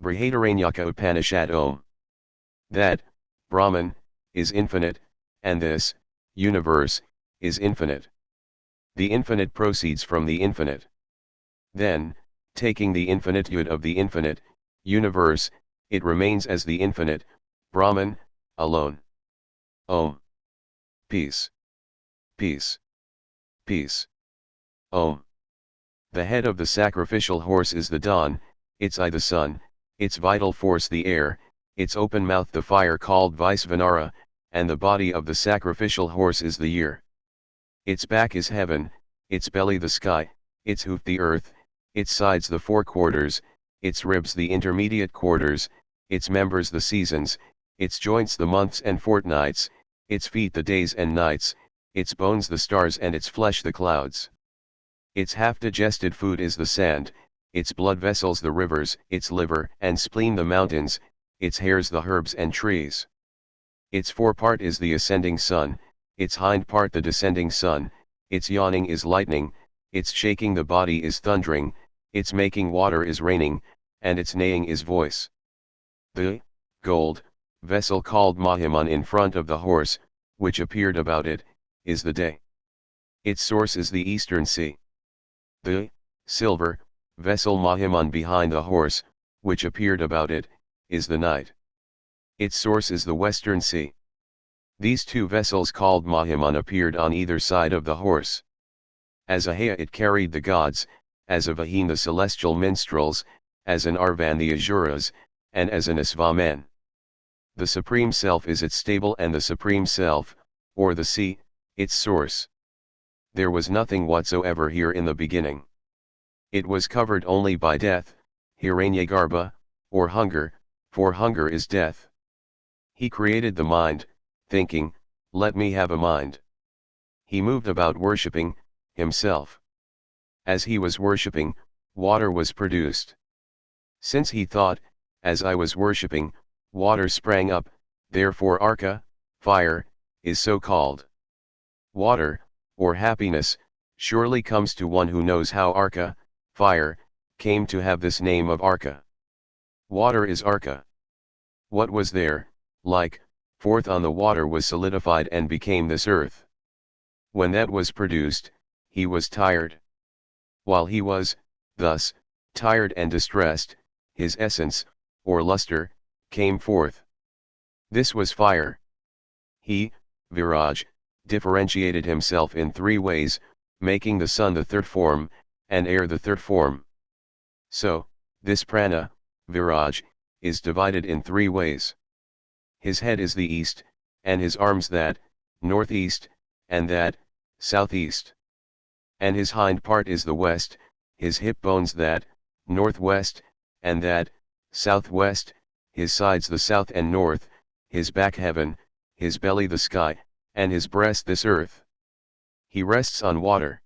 Brihadaranyaka Upanishad Om. That, Brahman, is infinite, and this, universe, is infinite. The infinite proceeds from the infinite. Then, taking the infinitude of the infinite, universe, it remains as the infinite, Brahman, alone. Om. Peace. Peace. Peace. Om. The head of the sacrificial horse is the dawn, its eye the sun, its vital force the air, its open mouth the fire called Vaisvanara, and the body of the sacrificial horse is the year. Its back is heaven, its belly the sky, its hoof the earth, its sides the four quarters, its ribs the intermediate quarters, its members the seasons, its joints the months and fortnights, its feet the days and nights, its bones the stars and its flesh the clouds. Its half-digested food is the sand, its blood vessels the rivers, its liver and spleen the mountains, its hairs the herbs and trees. Its forepart is the ascending sun, its hind part the descending sun, its yawning is lightning, its shaking the body is thundering, its making water is raining, and its neighing is voice. The gold vessel called Mahiman in front of the horse, which appeared about it, is the day. Its source is the eastern sea. The silver vessel Mahiman behind the horse, which appeared about it, is the night. Its source is the western sea. These two vessels called Mahiman appeared on either side of the horse. As a Haya it carried the gods, as a Vahin the celestial minstrels, as an Arvan the Asuras, and as an Asva men. The Supreme Self is its stable and the Supreme Self, or the sea, its source. There was nothing whatsoever here in the beginning. It was covered only by death, Hiranyagarbha, or hunger, for hunger is death. He created the mind, thinking, let me have a mind. He moved about worshipping himself. As he was worshipping, water was produced. Since he thought, as I was worshipping, water sprang up, therefore Arka, fire, is so called. Water, or happiness, surely comes to one who knows how Arka, fire, came to have this name of Arka. Water is Arka. What was there, like, forth on the water was solidified and became this earth. When that was produced, he was tired. While he was, thus, tired and distressed, his essence, or luster, came forth. This was fire. He, Viraj, differentiated himself in three ways, making the sun the third form, and air the third form. So, this prana, Viraj, is divided in three ways. His head is the east, and his arms that, northeast, and that, southeast. And his hind part is the west, his hip bones that, northwest, and that, southwest, his sides the south and north, his back heaven, his belly the sky, and his breast this earth. He rests on water.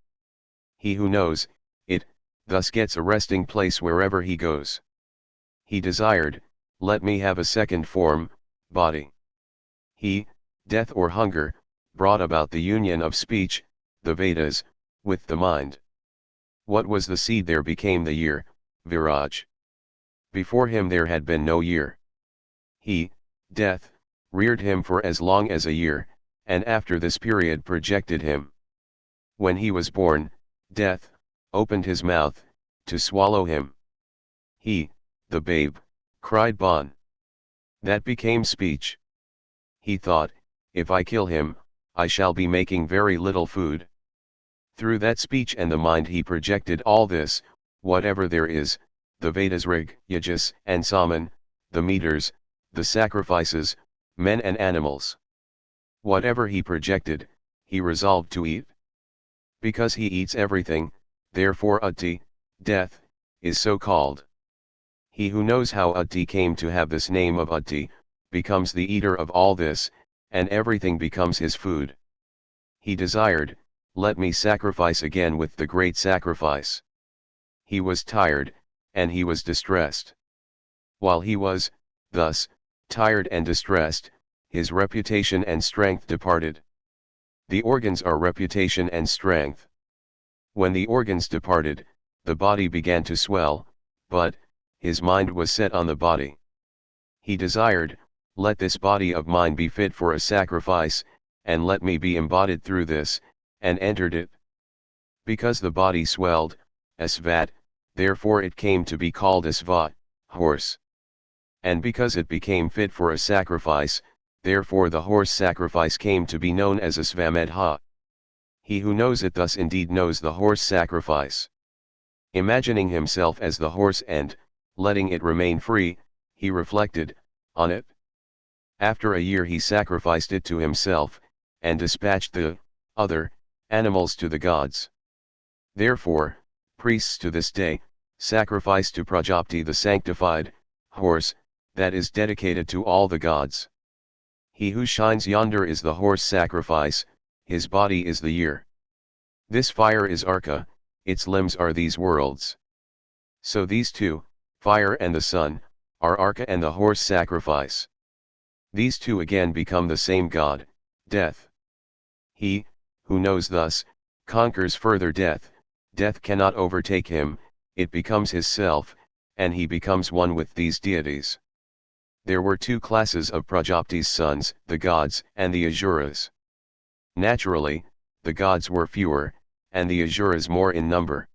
He who knows it, thus gets a resting place wherever he goes. He desired, let me have a second form, body. He, death or hunger, brought about the union of speech, the Vedas, with the mind. What was the seed there became the year, Viraj. Before him there had been no year. He, death, reared him for as long as a year, and after this period projected him. When he was born, death, opened his mouth, to swallow him. He, the babe, cried Bon. That became speech. He thought, if I kill him, I shall be making very little food. Through that speech and the mind he projected all this, whatever there is, the Vedas Rig, Yajas and Saman, the meters, the sacrifices, men and animals. Whatever he projected, he resolved to eat. Because he eats everything, therefore Utti, death, is so called. He who knows how Utti came to have this name of Utti, becomes the eater of all this, and everything becomes his food. He desired, let me sacrifice again with the great sacrifice. He was tired, and he was distressed. While he was, thus, tired and distressed, his reputation and strength departed. The organs are reputation and strength. When the organs departed, the body began to swell, but, his mind was set on the body. He desired, let this body of mine be fit for a sacrifice, and let me be embodied through this, and entered it. Because the body swelled, Asvat, therefore it came to be called Asvat, horse. And because it became fit for a sacrifice, therefore the horse sacrifice came to be known as Asvamedha. He who knows it thus indeed knows the horse sacrifice. Imagining himself as the horse and, letting it remain free, he reflected on it. After a year he sacrificed it to himself, and dispatched the other animals to the gods. Therefore, priests to this day sacrifice to Prajapati the sanctified horse, that is dedicated to all the gods. He who shines yonder is the horse sacrifice, his body is the year. This fire is Arka, its limbs are these worlds. So these two, fire and the sun, are Arka and the horse sacrifice. These two again become the same God, death. He, who knows thus, conquers further death, death cannot overtake him, it becomes his self, and he becomes one with these deities. There were two classes of Prajapati's sons, the gods and the Asuras. Naturally, the gods were fewer, and the Asuras more in number.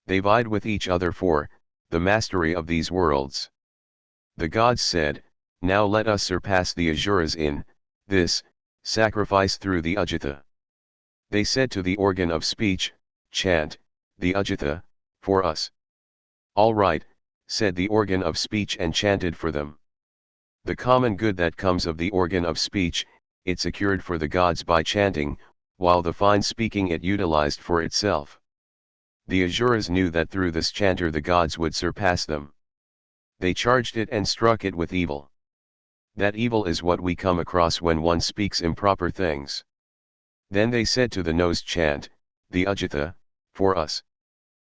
They vied with each other for the mastery of these worlds. The gods said, now let us surpass the Asuras in this sacrifice through the Ujjita. They said to the organ of speech, chant the Ujjita for us. All right, said the organ of speech and chanted for them. The common good that comes of the organ of speech, it secured for the gods by chanting, while the fine speaking it utilized for itself. The Asuras knew that through this chanter the gods would surpass them. They charged it and struck it with evil. That evil is what we come across when one speaks improper things. Then they said to the nose, chant the Ujjita for us.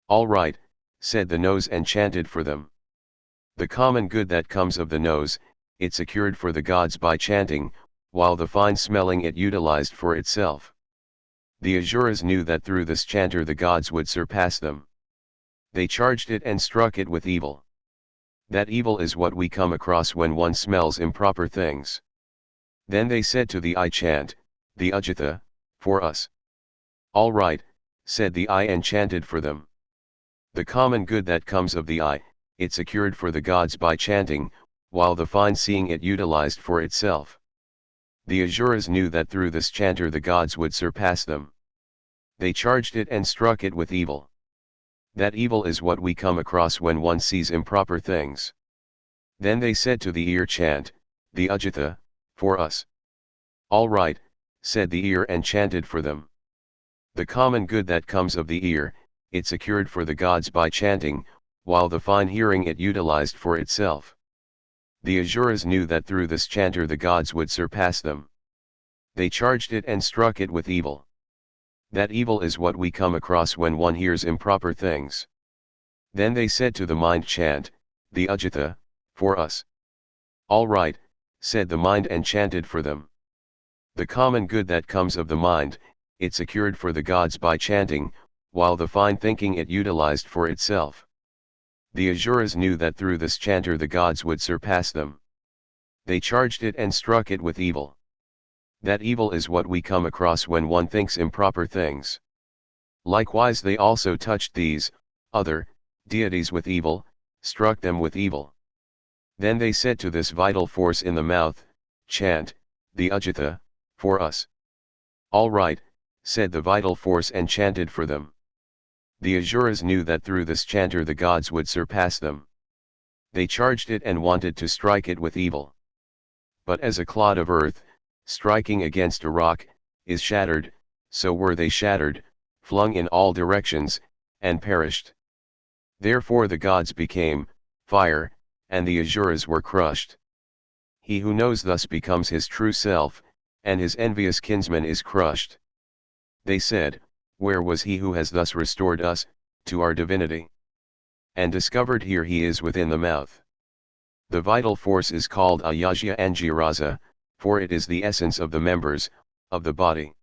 All right, said the nose and chanted for them. The common good that comes of the nose, it secured for the gods by chanting, while the fine smelling it utilized for itself. The Asuras knew that through this chanter the gods would surpass them. They charged it and struck it with evil. That evil is what we come across when one smells improper things. Then they said to the eye, chant the Ujjita for us. All right, said the eye and chanted for them. The common good that comes of the eye, it secured for the gods by chanting, while the fine seeing it utilized for itself. The Asuras knew that through this chanter the gods would surpass them. They charged it and struck it with evil. That evil is what we come across when one sees improper things. Then they said to the ear, chant the Ujjita for us. All right, said the ear and chanted for them. The common good that comes of the ear, it secured for the gods by chanting, while the fine hearing it utilized for itself. The Asuras knew that through this chanter the gods would surpass them. They charged it and struck it with evil. That evil is what we come across when one hears improper things. Then they said to the mind, chant the Ujjita for us. All right, said the mind and chanted for them. The common good that comes of the mind, it secured for the gods by chanting, while the fine thinking it utilized for itself. The Asuras knew that through this chanter the gods would surpass them. They charged it and struck it with evil. That evil is what we come across when one thinks improper things. Likewise they also touched these other deities with evil, struck them with evil. Then they said to this vital force in the mouth, chant the Ujjita for us. All right, said the vital force and chanted for them. The Asuras knew that through this chanter the gods would surpass them. They charged it and wanted to strike it with evil. But as a clod of earth, striking against a rock, is shattered, so were they shattered, flung in all directions, and perished. Therefore the gods became fire, and the Asuras were crushed. He who knows thus becomes his true self, and his envious kinsman is crushed. They said, where was he who has thus restored us to our divinity? And discovered here he is within the mouth. The vital force is called Ayajya Angirasa, for it is the essence of the members of the body.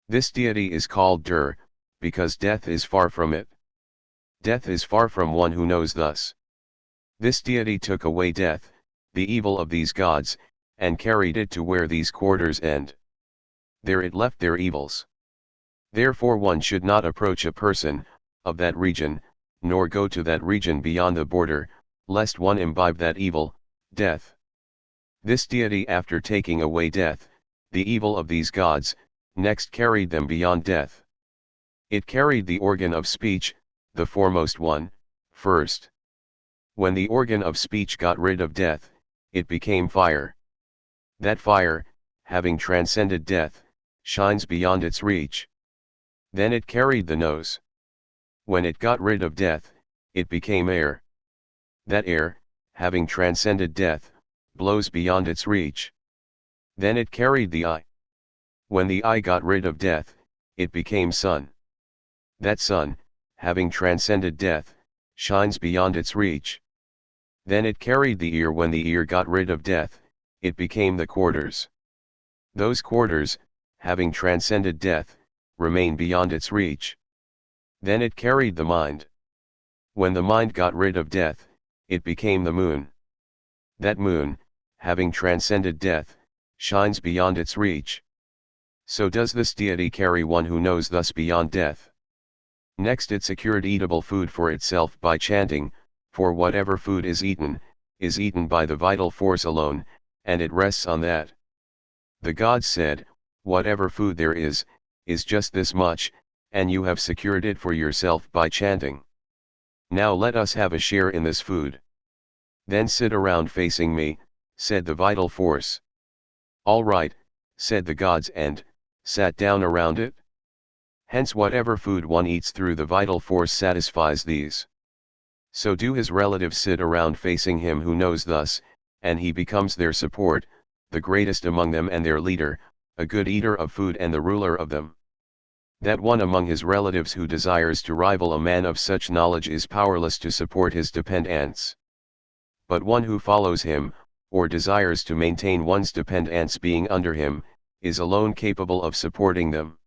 This deity is called Dur, because death is far from it. Death is far from one who knows thus. This deity took away death, the evil of these gods, and carried it to where these quarters end. There it left their evils. Therefore one should not approach a person of that region, nor go to that region beyond the border, lest one imbibe that evil, death. This deity, after taking away death, the evil of these gods, next carried them beyond death. It carried the organ of speech, the foremost one, first. When the organ of speech got rid of death, it became fire. That fire, having transcended death, shines beyond its reach. Then it carried the nose. When it got rid of death, it became air. That air, having transcended death, blows beyond its reach. Then it carried the eye. When the eye got rid of death, it became sun. That sun, having transcended death, shines beyond its reach. Then it carried the ear. When the ear got rid of death, it became the quarters. Those quarters, having transcended death, remain beyond its reach. Then it carried the mind. When the mind got rid of death, it became the moon. That moon, having transcended death, shines beyond its reach. So does this deity carry one who knows thus beyond death. Next it secured eatable food for itself by chanting, for whatever food is eaten by the vital force alone, and it rests on that. The gods said, whatever food there is just this much, and you have secured it for yourself by chanting. Now let us have a share in this food. Then sit around facing me, said the vital force. All right, said the gods, and sat down around it. Hence whatever food one eats through the vital force satisfies these. So do his relatives sit around facing him who knows thus, and he becomes their support, the greatest among them and their leader, a good eater of food and the ruler of them. That one among his relatives who desires to rival a man of such knowledge is powerless to support his dependants. But one who follows him, or desires to maintain one's dependants being under him, is alone capable of supporting them.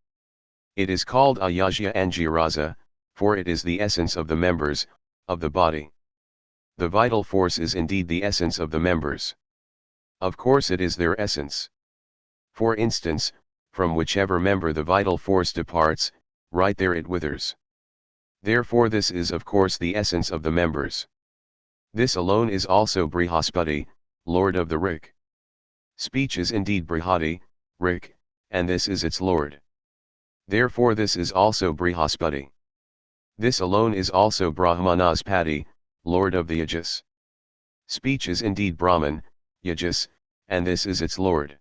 It is called Ayajya Angirasa, for it is the essence of the members, of the body. The vital force is indeed the essence of the members. Of course it is their essence. For instance, from whichever member the vital force departs, right there it withers. Therefore this is of course the essence of the members. This alone is also Brihaspati, Lord of the Rik. Speech is indeed Brihati, Rik, and this is its Lord. Therefore this is also Brihaspati. This alone is also Brahmanaspati, Lord of the Yajas. Speech is indeed Brahman, Yajas, and this is its Lord.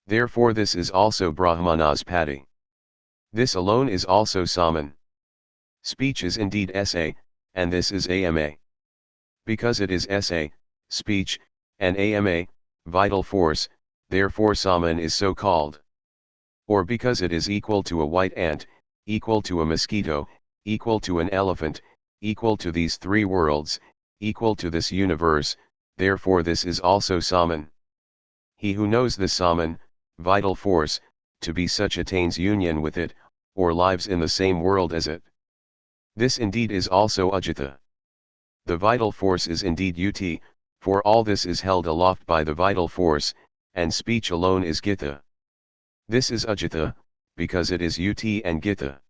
Therefore this is also Brahmanaspati. This alone is also Saman. Speech is indeed Sa, and this is Ama. Because it is Sa, speech, and Ama, vital force, therefore Saman is so called. Or because it is equal to a white ant, equal to a mosquito, equal to an elephant, equal to these three worlds, equal to this universe, therefore this is also Saman. He who knows the Saman, vital force, to be such attains union with it, or lives in the same world as it. This indeed is also Ajita. The vital force is indeed Ut, for all this is held aloft by the vital force, and speech alone is Gita. This is Ajita, because it is Ut and Gita.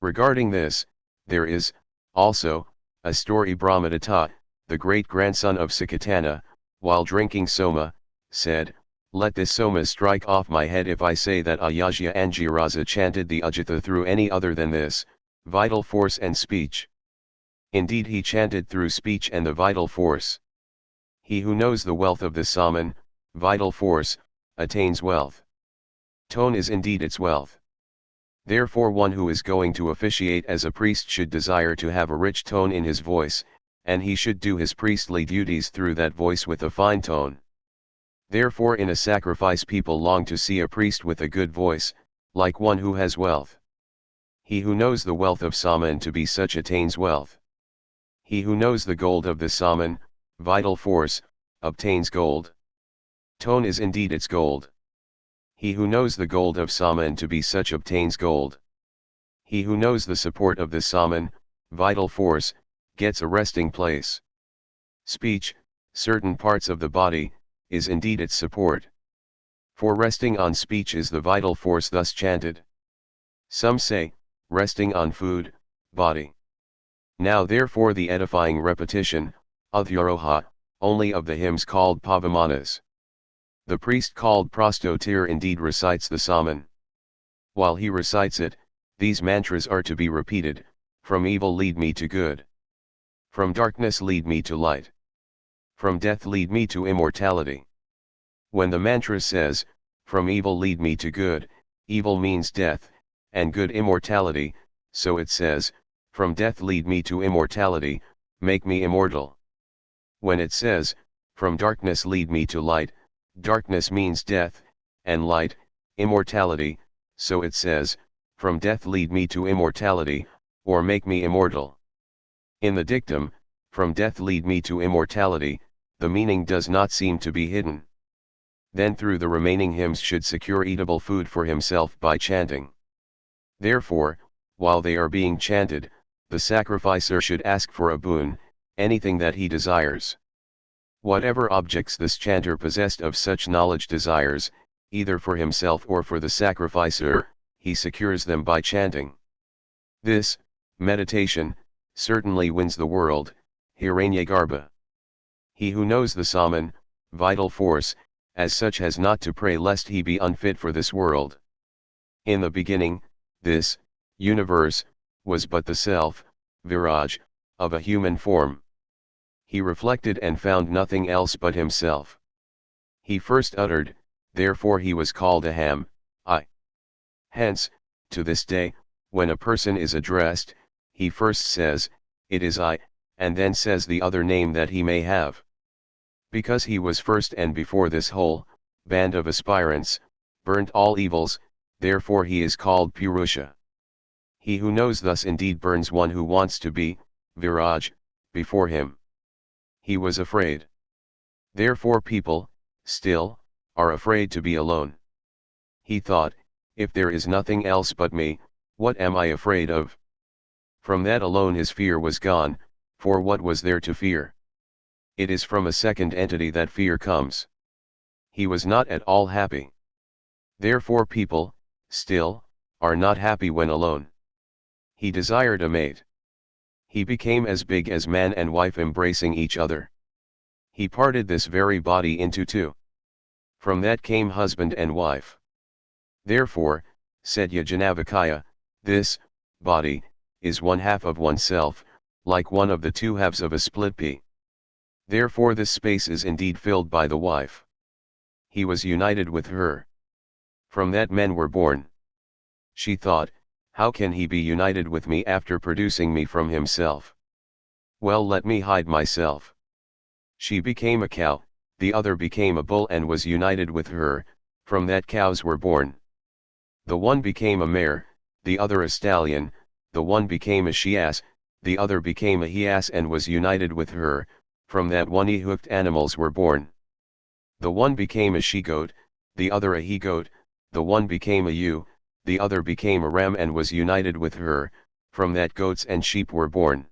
Regarding this, there is, also, a story. Brahmadatta, the great-grandson of Sakatana, while drinking Soma, said, let this Soma strike off my head if I say that Ayajya Angirasa chanted the Ajita through any other than this, vital force and speech. Indeed he chanted through speech and the vital force. He who knows the wealth of the Saman, vital force, attains wealth. Tone is indeed its wealth. Therefore one who is going to officiate as a priest should desire to have a rich tone in his voice, and he should do his priestly duties through that voice with a fine tone. Therefore in a sacrifice people long to see a priest with a good voice, like one who has wealth. He who knows the wealth of Saman to be such attains wealth. He who knows the gold of the Saman, vital force, obtains gold. Tone is indeed its gold. He who knows the gold of Saman to be such obtains gold. He who knows the support of the Saman, vital force, gets a resting place. Speech, certain parts of the body, is indeed its support. For resting on speech is the vital force thus chanted. Some say, resting on food, body. Now therefore the edifying repetition, Adhyaroha, only of the hymns called Pavamanas. The priest called Prostotir indeed recites the Saman. While he recites it, these mantras are to be repeated: from evil lead me to good. From darkness lead me to light. From death lead me to immortality. When the mantra says, from evil lead me to good, evil means death, and good immortality, so it says, from death lead me to immortality, make me immortal. When it says, from darkness lead me to light, darkness means death, and light, immortality, so it says, from death lead me to immortality, or make me immortal. In the dictum, from death lead me to immortality, the meaning does not seem to be hidden. Then through the remaining hymns should secure eatable food for himself by chanting. Therefore, while they are being chanted, the sacrificer should ask for a boon, anything that he desires. Whatever objects this chanter possessed of such knowledge desires, either for himself or for the sacrificer, he secures them by chanting. This meditation certainly wins the world, Hiranyagarbha. He who knows the Saman, vital force, as such has not to pray lest he be unfit for this world. In the beginning, this universe was but the self, Viraj, of a human form. He reflected and found nothing else but himself. He first uttered, therefore he was called Aham, I. Hence, to this day, when a person is addressed, he first says, it is I, and then says the other name that he may have. Because he was first and before this whole band of aspirants, burnt all evils, therefore he is called Purusha. He who knows thus indeed burns one who wants to be, Viraj, before him. He was afraid. Therefore people, still, are afraid to be alone. He thought, if there is nothing else but me, what am I afraid of? From that alone his fear was gone, for what was there to fear? It is from a second entity that fear comes. He was not at all happy. Therefore people, still, are not happy when alone. He desired a mate. He became as big as man and wife embracing each other. He parted this very body into two. From that came husband and wife. Therefore, said Yajnavalkya, this body is one half of oneself, like one of the two halves of a split pea. Therefore this space is indeed filled by the wife. He was united with her. From that men were born. She thought, how can he be united with me after producing me from himself? Well, let me hide myself. She became a cow, the other became a bull and was united with her, from that cows were born. The one became a mare, the other a stallion, the one became a she-ass, the other became a he-ass and was united with her, from that one he-hooked animals were born. The one became a she-goat, the other a he-goat, the one became a ewe, the other became a ram and was united with her, from that goats and sheep were born.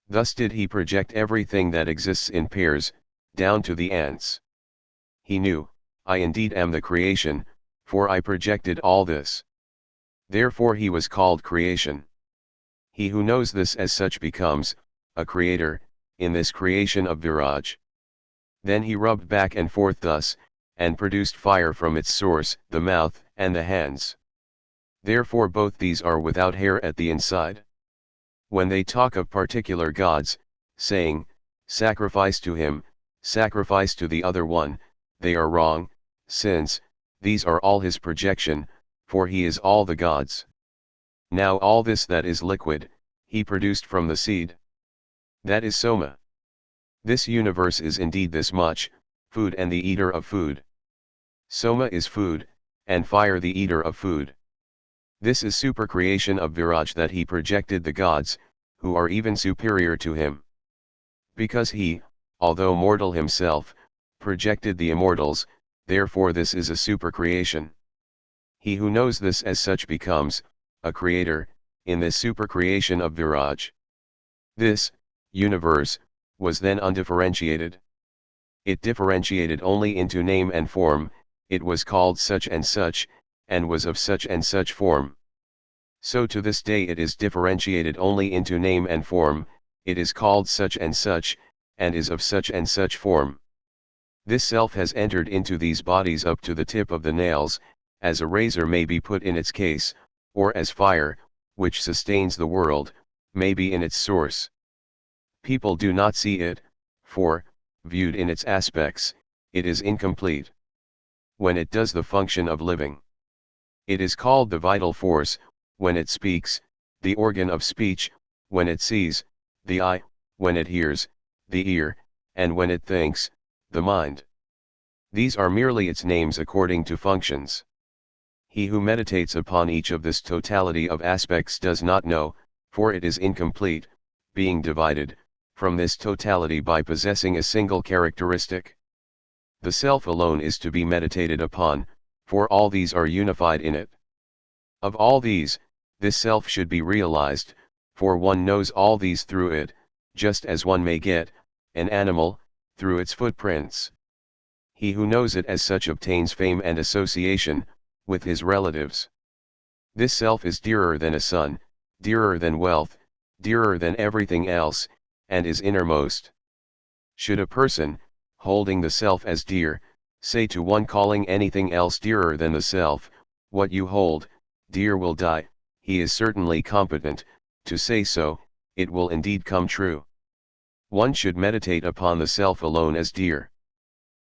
Thus did he project everything that exists in pairs, down to the ants. He knew, I indeed am the creation, for I projected all this. Therefore he was called creation. He who knows this as such becomes a creator, in this creation of Viraj. Then he rubbed back and forth thus, and produced fire from its source, the mouth and the hands. Therefore both these are without hair at the inside. When they talk of particular gods, saying, sacrifice to him, sacrifice to the other one, they are wrong, since, these are all his projection, for he is all the gods. Now all this that is liquid, he produced from the seed. That is Soma. This universe is indeed this much, food and the eater of food. Soma is food, and fire the eater of food. This is supercreation of Viraj that he projected the gods, who are even superior to him. Because he, although mortal himself, projected the immortals, therefore this is a supercreation. He who knows this as such becomes a creator, in this supercreation of Viraj. This universe, was then undifferentiated. It differentiated only into name and form, it was called such, and was of such and such form. So to this day it is differentiated only into name and form, it is called such, and is of such and such form. This self has entered into these bodies up to the tip of the nails, as a razor may be put in its case, or as fire, which sustains the world, may be in its source. People do not see it, for, viewed in its aspects, it is incomplete. When it does the function of living, it is called the vital force, when it speaks, the organ of speech, when it sees, the eye, when it hears, the ear, and when it thinks, the mind. These are merely its names according to functions. He who meditates upon each of this totality of aspects does not know, for it is incomplete, being divided from this totality by possessing a single characteristic. The self alone is to be meditated upon, for all these are unified in it. Of all these, this self should be realized, for one knows all these through it, just as one may get an animal through its footprints. He who knows it as such obtains fame and association with his relatives. This self is dearer than a son, dearer than wealth, dearer than everything else, and is innermost. Should a person, holding the self as dear, say to one calling anything else dearer than the self, "What you hold dear will die," he is certainly competent to say so, it will indeed come true. One should meditate upon the self alone as dear.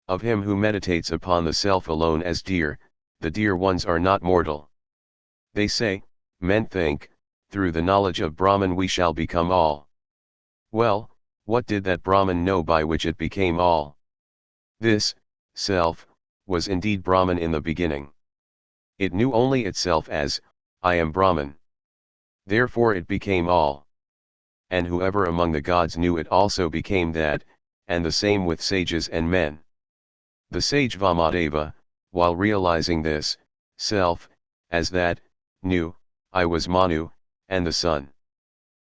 Of him who meditates upon the self alone as dear, the dear ones are not mortal. They say, men think, through the knowledge of Brahman we shall become all. Well, what did that Brahman know by which it became all? This self was indeed Brahman in the beginning. It knew only itself as, I am Brahman. Therefore it became all. And whoever among the gods knew it also became that, and the same with sages and men. The sage Vamadeva, while realizing this self as that, knew, I was Manu, and the sun.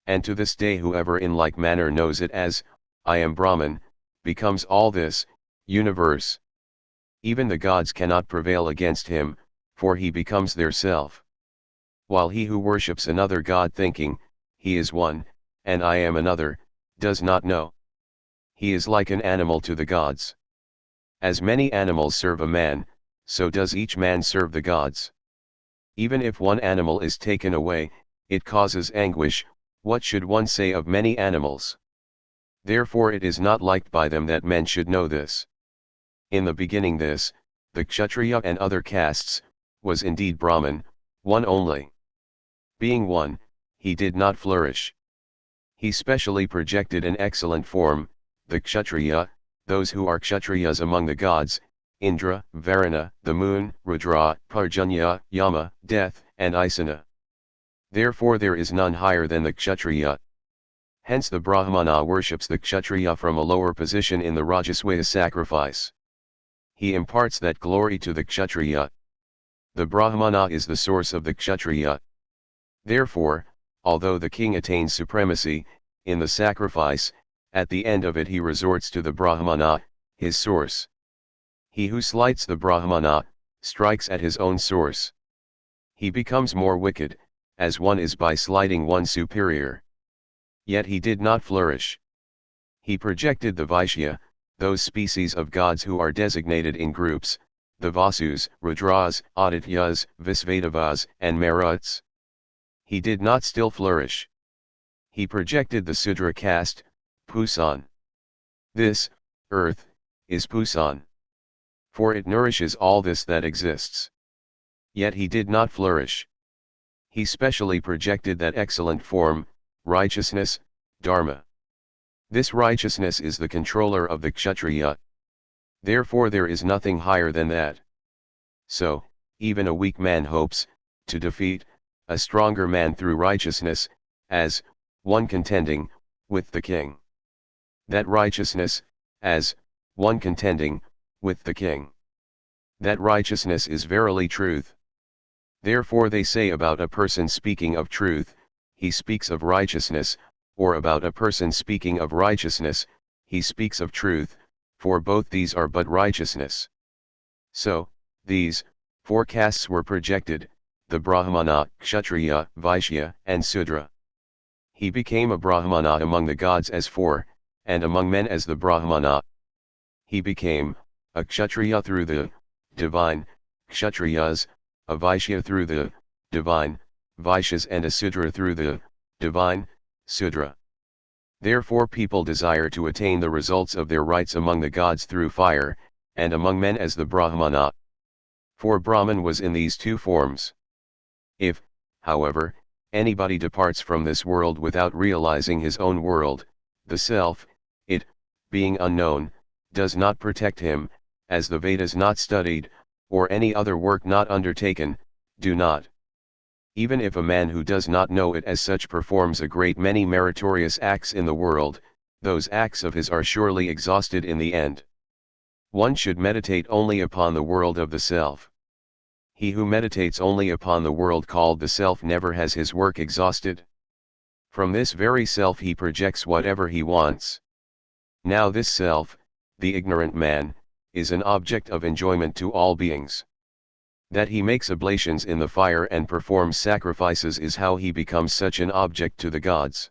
And to this day whoever in like manner knows it as, I am Brahman, becomes all this universe. Even the gods cannot prevail against him, for he becomes their self. While he who worships another god thinking, he is one, and I am another, does not know. He is like an animal to the gods. As many animals serve a man, so does each man serve the gods. Even if one animal is taken away, it causes anguish, what should one say of many animals? Therefore it is not liked by them that men should know this. In the beginning this, the Kshatriya and other castes, was indeed Brahman, one only. Being one, he did not flourish. He specially projected an excellent form, the Kshatriya, those who are Kshatriyas among the gods, Indra, Varuna, the moon, Rudra, Parjanya, Yama, death, and Isana. Therefore there is none higher than the Kshatriya. Hence the Brahmana worships the Kshatriya from a lower position in the Rajaswaya sacrifice. He imparts that glory to the Kshatriya. The Brahmana is the source of the Kshatriya. Therefore, although the king attains supremacy in the sacrifice, at the end of it he resorts to the Brahmana, his source. He who slights the Brahmana, strikes at his own source. He becomes more wicked, as one is by slighting one's superior. Yet he did not flourish. He projected the Vaishya, those species of gods who are designated in groups, the Vasus, Rudras, Adityas, Visvedevas, and Maruts. He did not still flourish. He projected the Sudra caste, Pusan. This, earth, is Pusan. For it nourishes all this that exists. Yet he did not flourish. He specially projected that excellent form, righteousness, Dharma. This righteousness is the controller of the Kshatriya. Therefore there is nothing higher than that. So, even a weak man hopes to defeat a stronger man through righteousness, as one contending with the king. That righteousness, as one contending with the king. That righteousness is verily truth. Therefore they say about a person speaking of truth, he speaks of righteousness, or about a person speaking of righteousness, he speaks of truth, for both these are but righteousness. So, these 4 castes were projected, the Brahmana, Kshatriya, Vaishya, and Sudra. He became a Brahmana among the gods as 4, and among men as the Brahmana. He became a Kshatriya through the divine Kshatriyas, a Vaishya through the divine Vaishyas, and a Sudra through the divine Sudra. Therefore people desire to attain the results of their rights among the gods through fire, and among men as the Brahmana. For Brahman was in these 2 forms. If, however, anybody departs from this world without realizing his own world, the self, it, being unknown, does not protect him, as the Vedas not studied, or any other work not undertaken, do not. Even if a man who does not know it as such performs a great many meritorious acts in the world, those acts of his are surely exhausted in the end. One should meditate only upon the world of the self. He who meditates only upon the world called the self never has his work exhausted. From this very self he projects whatever he wants. Now this self, the ignorant man, is an object of enjoyment to all beings. That he makes oblations in the fire and performs sacrifices is how he becomes such an object to the gods.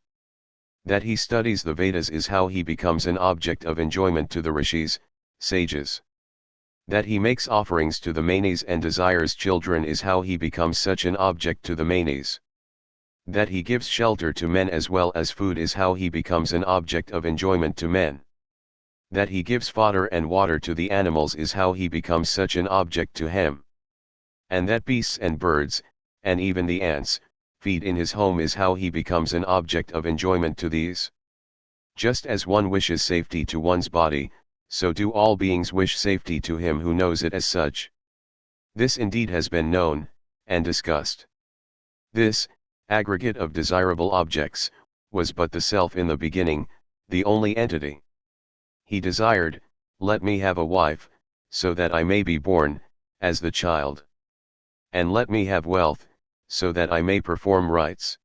That he studies the Vedas is how he becomes an object of enjoyment to the rishis, sages. That he makes offerings to the manes and desires children is how he becomes such an object to the manes. That he gives shelter to men as well as food is how he becomes an object of enjoyment to men. That he gives fodder and water to the animals is how he becomes such an object to him. And that beasts and birds, and even the ants, feed in his home is how he becomes an object of enjoyment to these. Just as one wishes safety to one's body, so do all beings wish safety to him who knows it as such. This indeed has been known, and discussed. This, aggregate of desirable objects, was but the self in the beginning, the only entity. He desired, let me have a wife, so that I may be born, as the child. And let me have wealth, so that I may perform rites.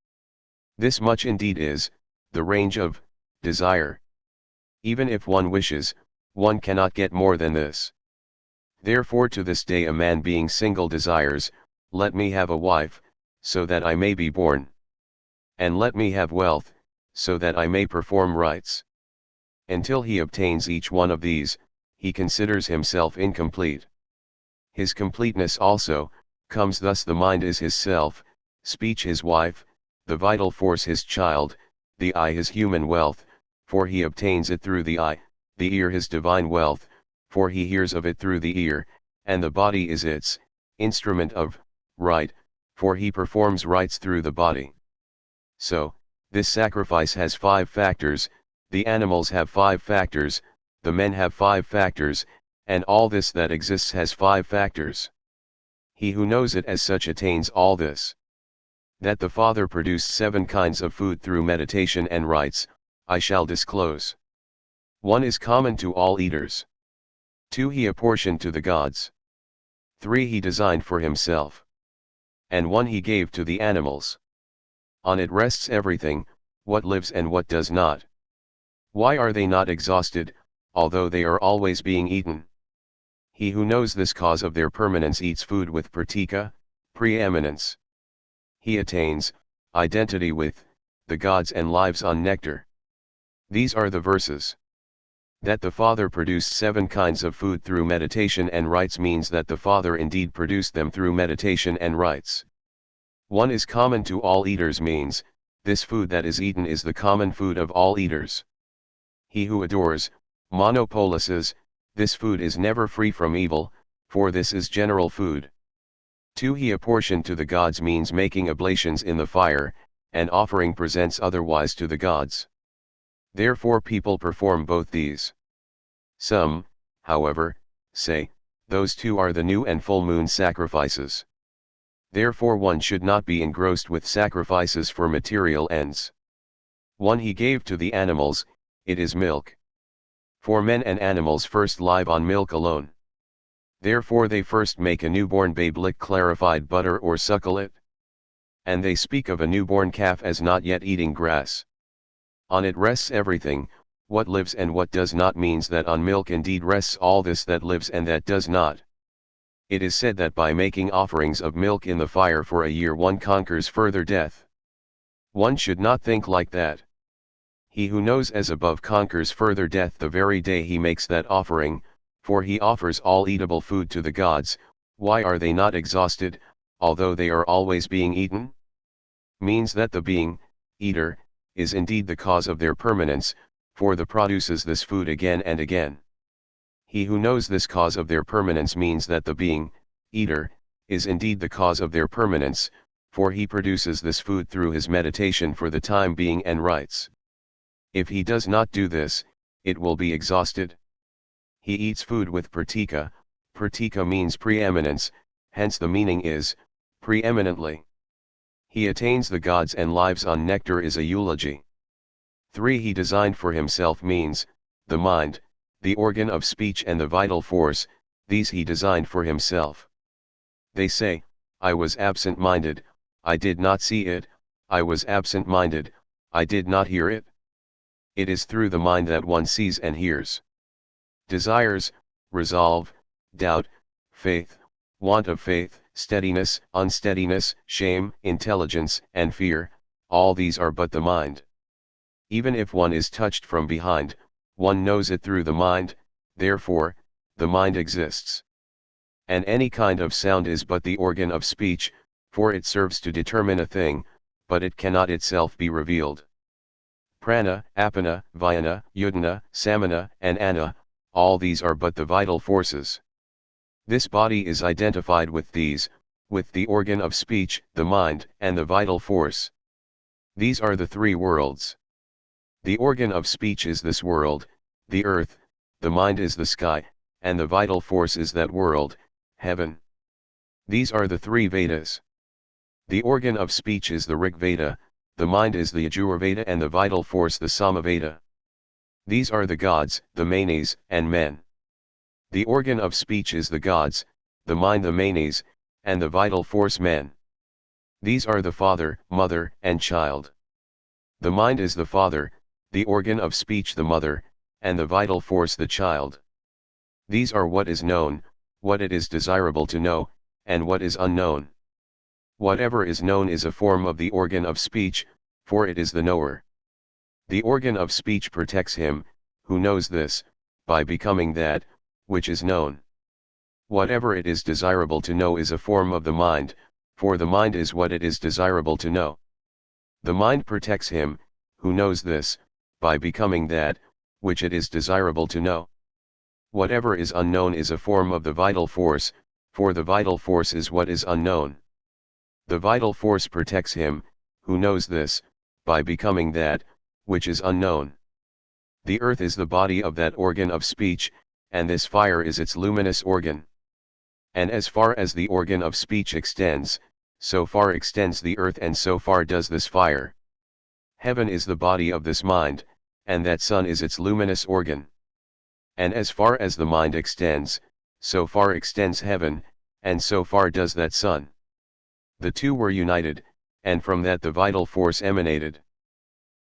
This much indeed is, the range of, desire. Even if one wishes, one cannot get more than this. Therefore to this day a man being single desires, let me have a wife, so that I may be born. And let me have wealth, so that I may perform rites. Until he obtains each one of these, he considers himself incomplete. His completeness also, comes thus: the mind is his self, speech his wife, the vital force his child, the eye his human wealth, for he obtains it through the eye, the ear his divine wealth, for he hears of it through the ear, and the body is its instrument of right, for he performs rites through the body. So, this sacrifice has 5 factors, the animals have 5 factors, the men have 5 factors, and all this that exists has 5 factors. He who knows it as such attains all this. That the Father produced 7 kinds of food through meditation and rites, I shall disclose. 1 is common to all eaters. 2 he apportioned to the gods. 3 he designed for himself. And 1 he gave to the animals. On it rests everything, what lives and what does not. Why are they not exhausted, although they are always being eaten? He who knows this cause of their permanence eats food with pratika, preeminence. He attains identity with the gods and lives on nectar. These are the verses. That the Father produced 7 kinds of food through meditation and rites means that the Father indeed produced them through meditation and rites. 1 is common to all eaters means, this food that is eaten is the common food of all eaters. He who adores, monopolises, this food is never free from evil, for this is general food. 2 he apportioned to the gods means making oblations in the fire, and offering presents otherwise to the gods. Therefore people perform both these. Some, however, say, those 2 are the new and full moon sacrifices. Therefore one should not be engrossed with sacrifices for material ends. 1 he gave to the animals, it is milk. For men and animals first live on milk alone. Therefore they first make a newborn babe lick clarified butter or suckle it. And they speak of a newborn calf as not yet eating grass. On it rests everything, what lives and what does not means that on milk indeed rests all this that lives and that does not. It is said that by making offerings of milk in the fire for a year one conquers further death. One should not think like that. He who knows as above conquers further death the very day he makes that offering, for he offers all eatable food to the gods. Why are they not exhausted, although they are always being eaten? Means that the being, eater, is indeed the cause of their permanence, for the produces this food again and again. He who knows this cause of their permanence means that the being, eater, is indeed the cause of their permanence, for he produces this food through his meditation for the time being and writes. If he does not do this, it will be exhausted. He eats food with pratika. Pratika means preeminence, hence the meaning is, preeminently. He attains the gods and lives on nectar is a eulogy. 3. He designed for himself means, the mind, the organ of speech and the vital force, these he designed for himself. They say, I was absent-minded, I did not see it, I was absent-minded, I did not hear it. It is through the mind that one sees and hears. Desires, resolve, doubt, faith, want of faith, steadiness, unsteadiness, shame, intelligence, and fear, all these are but the mind. Even if one is touched from behind, one knows it through the mind, therefore, the mind exists. And any kind of sound is but the organ of speech, for it serves to determine a thing, but it cannot itself be revealed. Prana, apana, vyana, udana, samana, and ana, all these are but the vital forces. This body is identified with these, with the organ of speech, the mind, and the vital force. These are the three worlds. The organ of speech is this world, the earth, the mind is the sky, and the vital force is that world, heaven. These are the three Vedas. The organ of speech is the Rig Veda, the mind is the Yajur Veda, and the vital force the Samaveda. These are the gods, the manes, and men. The organ of speech is the gods, the mind the manes, and the vital force men. These are the father, mother, and child. The mind is the father, the organ of speech the mother, and the vital force the child. These are what is known, what it is desirable to know, and what is unknown. Whatever is known is a form of the organ of speech, for it is the knower. The organ of speech protects him, who knows this, by becoming that, which is known. Whatever it is desirable to know is a form of the mind, for the mind is what it is desirable to know. The mind protects him, who knows this, by becoming that, which it is desirable to know. Whatever is unknown is a form of the vital force, for the vital force is what is unknown. The vital force protects him, who knows this, by becoming that, which is unknown. The earth is the body of that organ of speech, and this fire is its luminous organ. And as far as the organ of speech extends, so far extends the earth, and so far does this fire. Heaven is the body of this mind, and that sun is its luminous organ. And as far as the mind extends, so far extends heaven, and so far does that sun. The two were united, and from that the vital force emanated.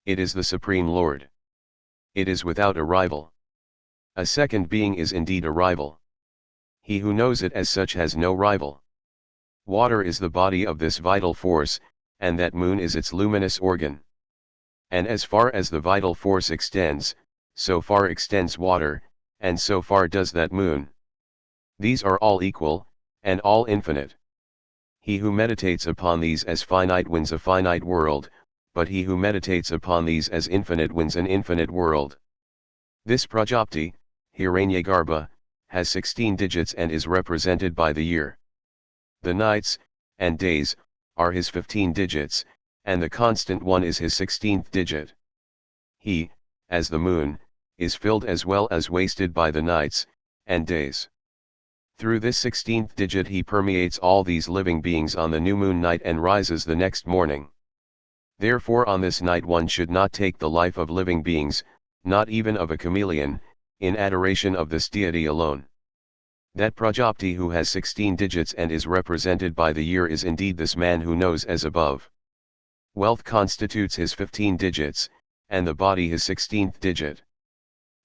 It is the Supreme Lord. It is without a rival. A second being is indeed a rival. He who knows it as such has no rival. Water is the body of this vital force, and that moon is its luminous organ. And as far as the vital force extends, so far extends water, and so far does that moon. These are all equal, and all infinite. He who meditates upon these as finite wins a finite world, but he who meditates upon these as infinite wins an infinite world. This Prajapati, Hiranyagarbha, has 16 digits and is represented by the year. The nights, and days, are his 15 digits, and the constant one is his 16th digit. He, as the moon, is filled as well as wasted by the nights, and days. Through this 16th digit he permeates all these living beings on the new moon night and rises the next morning. Therefore on this night one should not take the life of living beings, not even of a chameleon, in adoration of this deity alone. That Prajapati who has 16 digits and is represented by the year is indeed this man who knows as above. Wealth constitutes his 15 digits, and the body his 16th digit.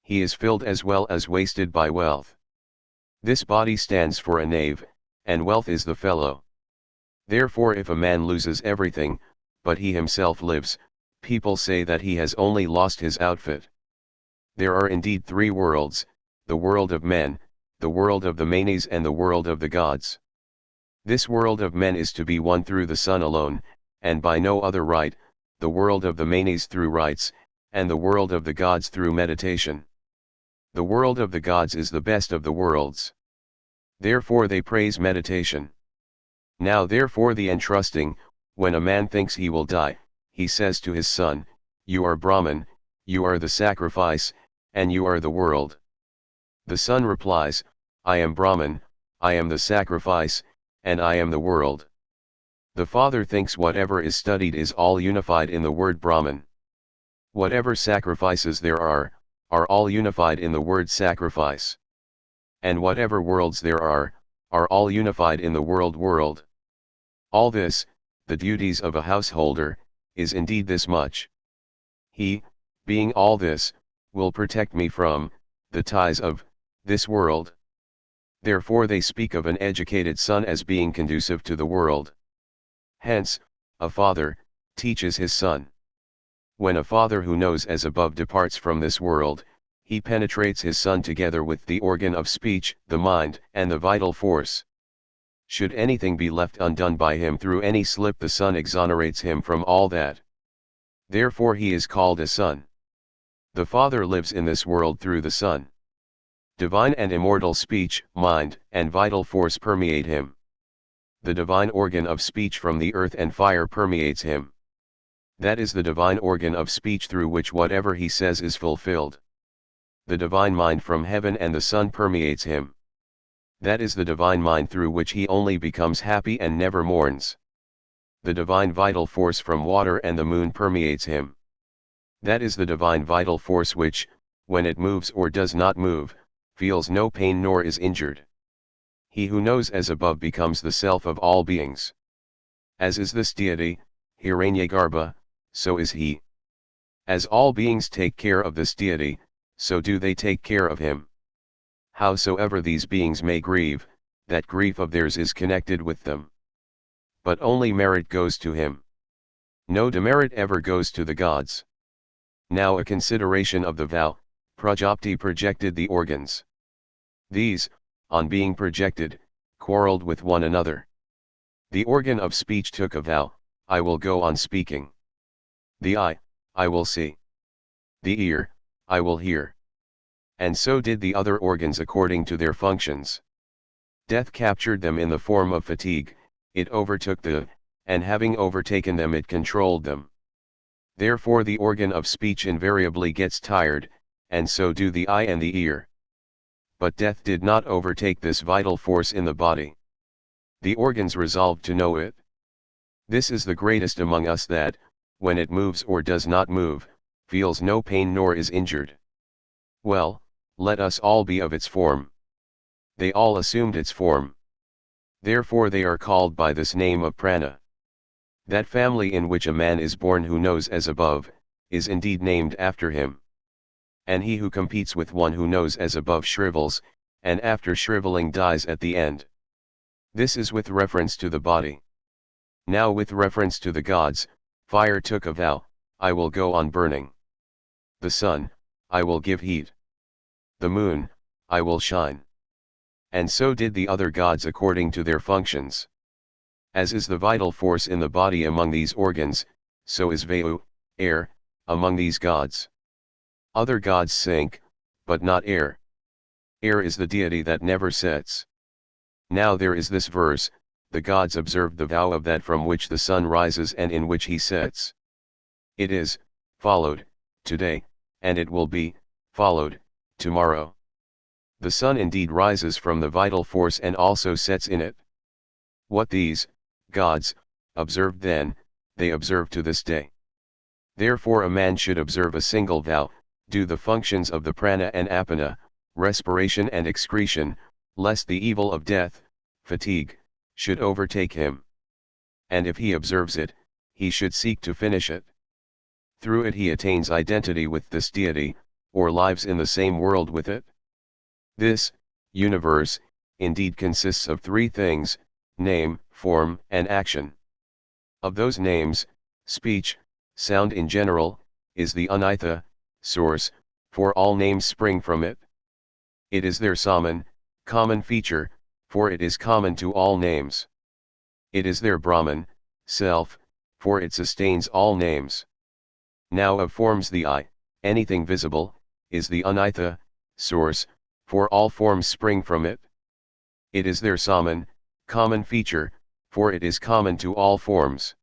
he is filled as well as wasted by wealth. This body stands for a knave, and wealth is the fellow. Therefore if a man loses everything, but he himself lives, people say that he has only lost his outfit. There are indeed three worlds, the world of men, the world of the manes and the world of the gods. This world of men is to be won through the Son alone, and by no other right, the world of the manes through rites, and the world of the gods through meditation. The world of the gods is the best of the worlds. Therefore they praise meditation. Now therefore the entrusting, when a man thinks he will die, he says to his son, "You are Brahman, you are the sacrifice, and you are the world." The son replies, "I am Brahman, I am the sacrifice, and I am the world." The father thinks whatever is studied is all unified in the word Brahman. Whatever sacrifices there are all unified in the word sacrifice. And whatever worlds there are all unified in the world. All this, the duties of a householder, is indeed this much. He, being all this, will protect me from the ties of this world. Therefore they speak of an educated son as being conducive to the world. Hence, a father teaches his son. When a father who knows as above departs from this world, he penetrates his son together with the organ of speech, the mind, and the vital force. Should anything be left undone by him through any slip, the son exonerates him from all that. Therefore he is called a son. The Father lives in this world through the Son. Divine and immortal speech, mind, and vital force permeate him. The divine organ of speech from the earth and fire permeates him. That is the divine organ of speech through which whatever he says is fulfilled. The divine mind from heaven and the sun permeates him. That is the divine mind through which he only becomes happy and never mourns. The divine vital force from water and the moon permeates him. That is the divine vital force which, when it moves or does not move, feels no pain nor is injured. He who knows as above becomes the self of all beings. As is this deity, Hiranyagarbha, so is he. As all beings take care of this deity, so do they take care of him. Howsoever these beings may grieve, that grief of theirs is connected with them. But only merit goes to him. No demerit ever goes to the gods. Now a consideration of the vow. Prajapati projected the organs. These, on being projected, quarreled with one another. The organ of speech took a vow, "I will go on speaking." The eye, "I will see." The ear, "I will hear." And so did the other organs according to their functions. Death captured them in the form of fatigue, it overtook and having overtaken them it controlled them. Therefore the organ of speech invariably gets tired, and so do the eye and the ear. But death did not overtake this vital force in the body. The organs resolved to know it. This is the greatest among us that, when it moves or does not move, feels no pain nor is injured. Well, let us all be of its form. They all assumed its form. Therefore they are called by this name of prana. That family in which a man is born who knows as above, is indeed named after him. And he who competes with one who knows as above shrivels, and after shriveling dies at the end. This is with reference to the body. Now with reference to the gods, fire took a vow, "I will go on burning." The sun, "I will give heat." The moon, "I will shine." And so did the other gods according to their functions. As is the vital force in the body among these organs, so is Vayu, air, among these gods. Other gods sink, but not air. Air is the deity that never sets. Now there is this verse, "The gods observed the vow of that from which the sun rises and in which he sets." It is, followed, today, and it will be, followed, tomorrow. The sun indeed rises from the vital force and also sets in it. What these gods observed then, they observe to this day. Therefore a man should observe a single vow, do the functions of the prana and apana, respiration and excretion, lest the evil of death, fatigue, should overtake him. And if he observes it, he should seek to finish it. Through it he attains identity with this deity, or lives in the same world with it? This universe indeed consists of three things: name, form, and action. Of those names, speech, sound in general, is the Anitha, source, for all names spring from it. It is their Saman, common feature, for it is common to all names. It is their Brahman, self, for it sustains all names. Now of forms the I, anything visible, is the Anitha, source, for all forms spring from it. It is their Saman, common feature, for it is common to all forms.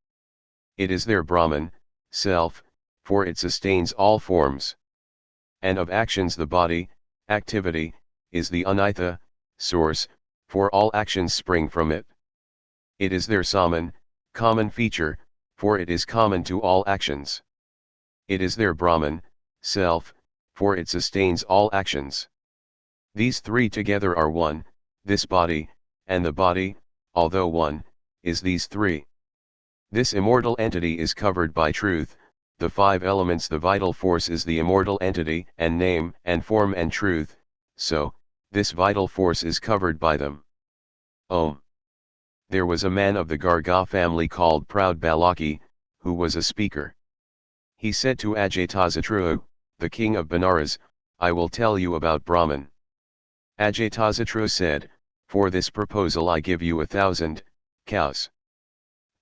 It is their Brahman, self, for it sustains all forms. And of actions the body, activity, is the Anitha, source, for all actions spring from it. It is their Saman, common feature, for it is common to all actions. It is their Brahman, self, for it sustains all actions. These three together are one, this body, and the body, although one, is these three. This immortal entity is covered by truth, the five elements. The vital force is the immortal entity, and name, and form, and truth, so, this vital force is covered by them. Om. There was a man of the Garga family called Proud Balaki, who was a speaker. He said to Ajatasattu, the king of Benares, I will tell you about Brahman. Ajatasattu said, for this proposal I give you 1,000 cows.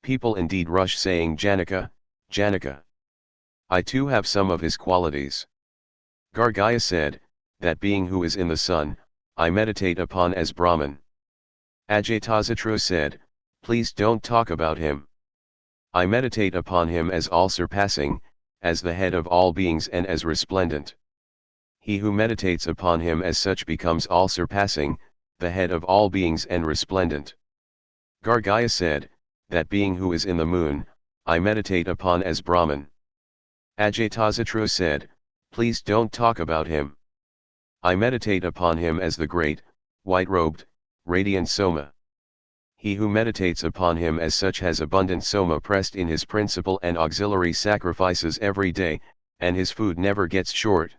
People indeed rush saying Janaka, Janaka. I too have some of his qualities. Gargaya said, that being who is in the sun, I meditate upon as Brahman. Ajatasattu said, please don't talk about him. I meditate upon him as all-surpassing, as the head of all beings and as resplendent. He who meditates upon him as such becomes all-surpassing, the head of all beings and resplendent. Gargaya said, that being who is in the moon, I meditate upon as Brahman. Ajatasattu said, please don't talk about him. I meditate upon him as the great, white-robed, radiant Soma. He who meditates upon him as such has abundant Soma pressed in his principal and auxiliary sacrifices every day, and his food never gets short.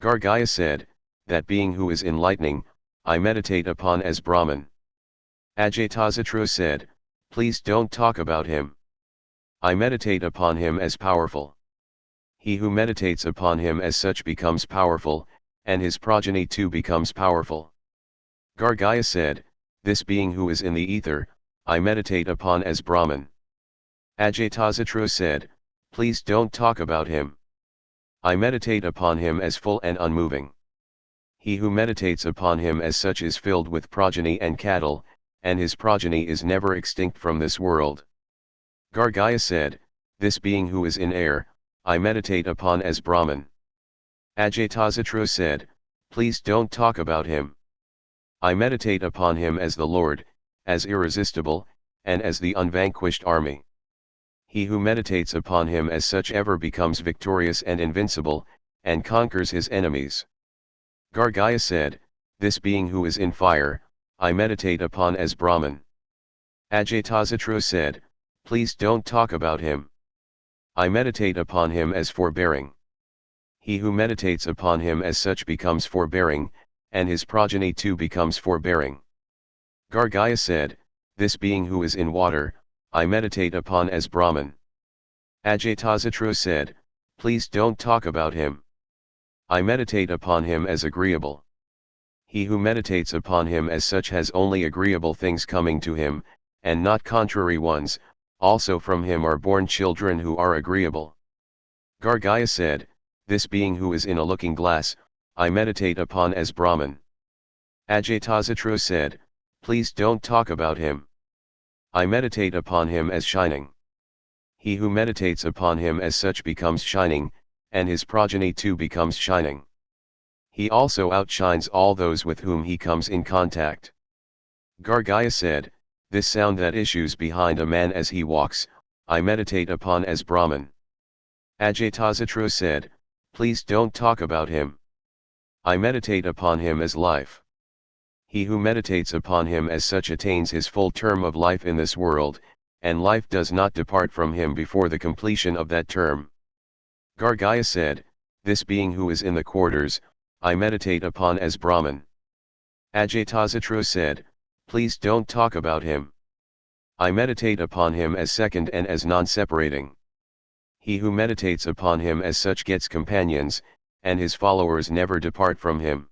Gargaya said, that being who is enlightening, I meditate upon as Brahman. Ajatasattu said, please don't talk about him. I meditate upon him as powerful. He who meditates upon him as such becomes powerful, and his progeny too becomes powerful. Gargaya said, this being who is in the ether, I meditate upon as Brahman. Ajatasattu said, please don't talk about him. I meditate upon him as full and unmoving. He who meditates upon him as such is filled with progeny and cattle, and his progeny is never extinct from this world. Gargaya said, this being who is in air, I meditate upon as Brahman. Ajatasattu said, please don't talk about him. I meditate upon him as the Lord, as irresistible, and as the unvanquished army. He who meditates upon him as such ever becomes victorious and invincible, and conquers his enemies. Gargaya said, this being who is in fire, I meditate upon as Brahman. Ajatasattu said, please don't talk about him. I meditate upon him as forbearing. He who meditates upon him as such becomes forbearing, and his progeny too becomes forbearing. Gargaya said, this being who is in water, I meditate upon as Brahman. Ajatasattu said, please don't talk about him. I meditate upon him as agreeable. He who meditates upon him as such has only agreeable things coming to him, and not contrary ones, also from him are born children who are agreeable. Gargaya said, this being who is in a looking glass, I meditate upon as Brahman. Ajatasattu said, please don't talk about him. I meditate upon him as shining. He who meditates upon him as such becomes shining, and his progeny too becomes shining. He also outshines all those with whom he comes in contact. Gargaya said, this sound that issues behind a man as he walks, I meditate upon as Brahman. Ajatasattu said, please don't talk about him. I meditate upon him as life. He who meditates upon him as such attains his full term of life in this world, and life does not depart from him before the completion of that term. Gargaya said, this being who is in the quarters, I meditate upon as Brahman. Ajatasattu said, please don't talk about him. I meditate upon him as second and as non-separating. He who meditates upon him as such gets companions, and his followers never depart from him.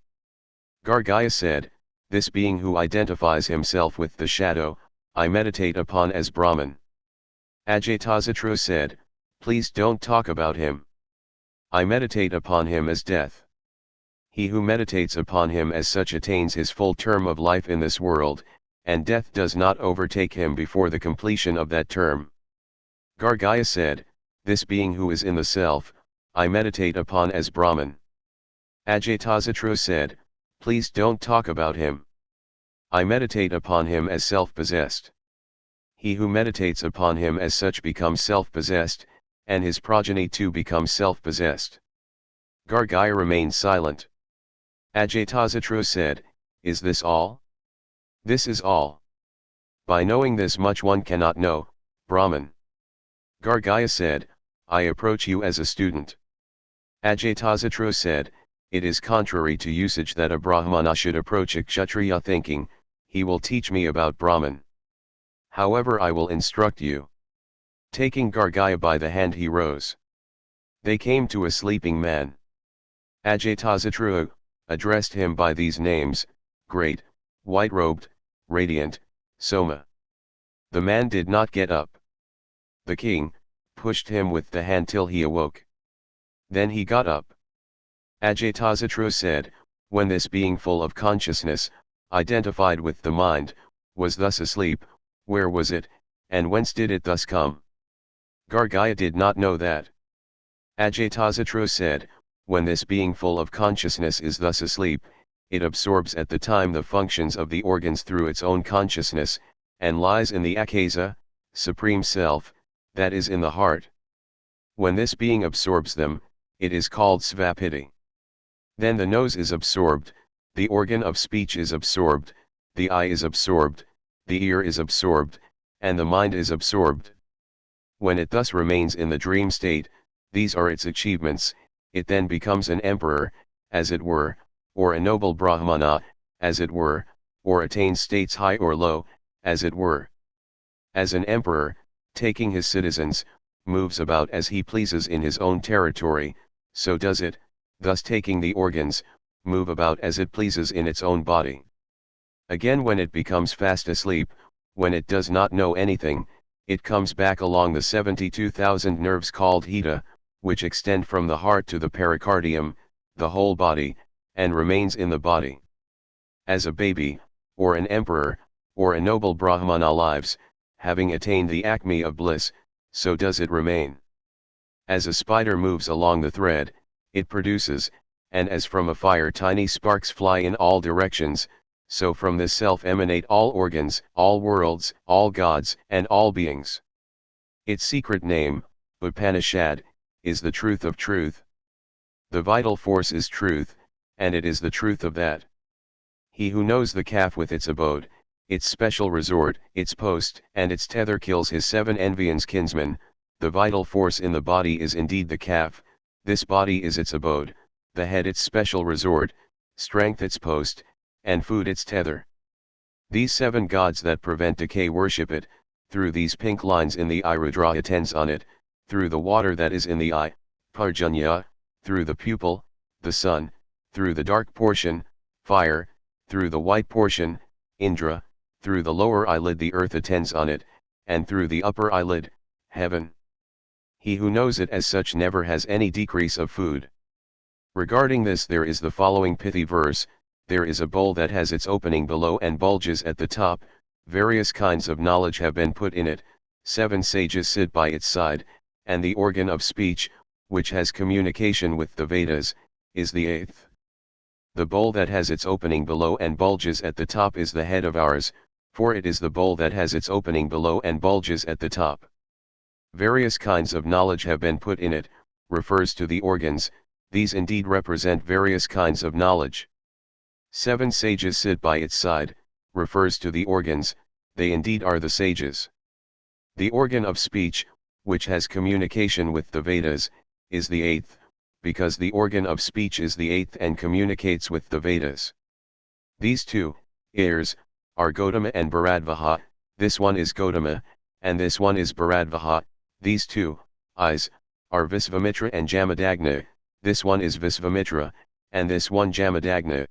Gargaya said, this being who identifies himself with the shadow, I meditate upon as Brahman. Ajatasattu said, please don't talk about him. I meditate upon him as death. He who meditates upon him as such attains his full term of life in this world, and death does not overtake him before the completion of that term. Gargaya said, this being who is in the self, I meditate upon as Brahman. Ajatasattu said, please don't talk about him. I meditate upon him as self-possessed. He who meditates upon him as such becomes self-possessed, and his progeny too becomes self-possessed. Gargaya remained silent. Ajatasattu said, is this all? This is all. By knowing this much one cannot know, Brahman. Gargaya said, I approach you as a student. Ajatasattu said, it is contrary to usage that a Brahmana should approach a Kshatriya thinking, he will teach me about Brahman. However, I will instruct you. Taking Gargaya by the hand he rose. They came to a sleeping man. Ajatasattu addressed him by these names, great, white-robed, radiant, Soma. The man did not get up. The king pushed him with the hand till he awoke. Then he got up. Ajatasattu said, when this being full of consciousness, identified with the mind, was thus asleep, where was it, and whence did it thus come? Gargaya did not know that. Ajatasattu said, when this being full of consciousness is thus asleep, it absorbs at the time the functions of the organs through its own consciousness, and lies in the akasa, supreme self, that is in the heart. When this being absorbs them, it is called svapiti. Then the nose is absorbed, the organ of speech is absorbed, the eye is absorbed, the ear is absorbed, and the mind is absorbed. When it thus remains in the dream state, these are its achievements, it then becomes an emperor, as it were, or a noble Brahmana, as it were, or attains states high or low, as it were. As an emperor, taking his citizens, moves about as he pleases in his own territory, so does it, thus taking the organs, move about as it pleases in its own body. Again, when it becomes fast asleep, when it does not know anything, it comes back along the 72,000 nerves called hita, which extend from the heart to the pericardium, the whole body, and remains in the body. As a baby, or an emperor, or a noble Brahmana lives, having attained the acme of bliss, so does it remain. As a spider moves along the thread, it produces, and as from a fire tiny sparks fly in all directions, so from this self emanate all organs, all worlds, all gods, and all beings. Its secret name, Upanishad, is the truth of truth. The vital force is truth, and it is the truth of that. He who knows the calf with its abode, its special resort, its post, and its tether kills his 7 envious kinsmen. The vital force in the body is indeed the calf, this body is its abode, the head its special resort, strength its post, and food its tether. These 7 gods that prevent decay worship it, through these pink lines in the eye Rudra attends on it, through the water that is in the eye, Parjanya, through the pupil, the sun, through the dark portion, fire, through the white portion, Indra, through the lower eyelid the earth attends on it, and through the upper eyelid, heaven. He who knows it as such never has any decrease of food. Regarding this there is the following pithy verse, there is a bowl that has its opening below and bulges at the top, various kinds of knowledge have been put in it, 7 sages sit by its side, and the organ of speech, which has communication with the Vedas, is the 8th. The bowl that has its opening below and bulges at the top is the head of ours, for it is the bowl that has its opening below and bulges at the top. Various kinds of knowledge have been put in it, refers to the organs, these indeed represent various kinds of knowledge. 7 sages sit by its side, refers to the organs, they indeed are the sages. The organ of speech, which has communication with the Vedas, is the 8th, because the organ of speech is the eighth and communicates with the Vedas. These two, ears, are Gotama and Bharadvaja, this one is Gotama, and this one is Bharadvaja, these two, eyes, are Visvamitra and Jamadagna, this one is Visvamitra, and this one Jamadagna.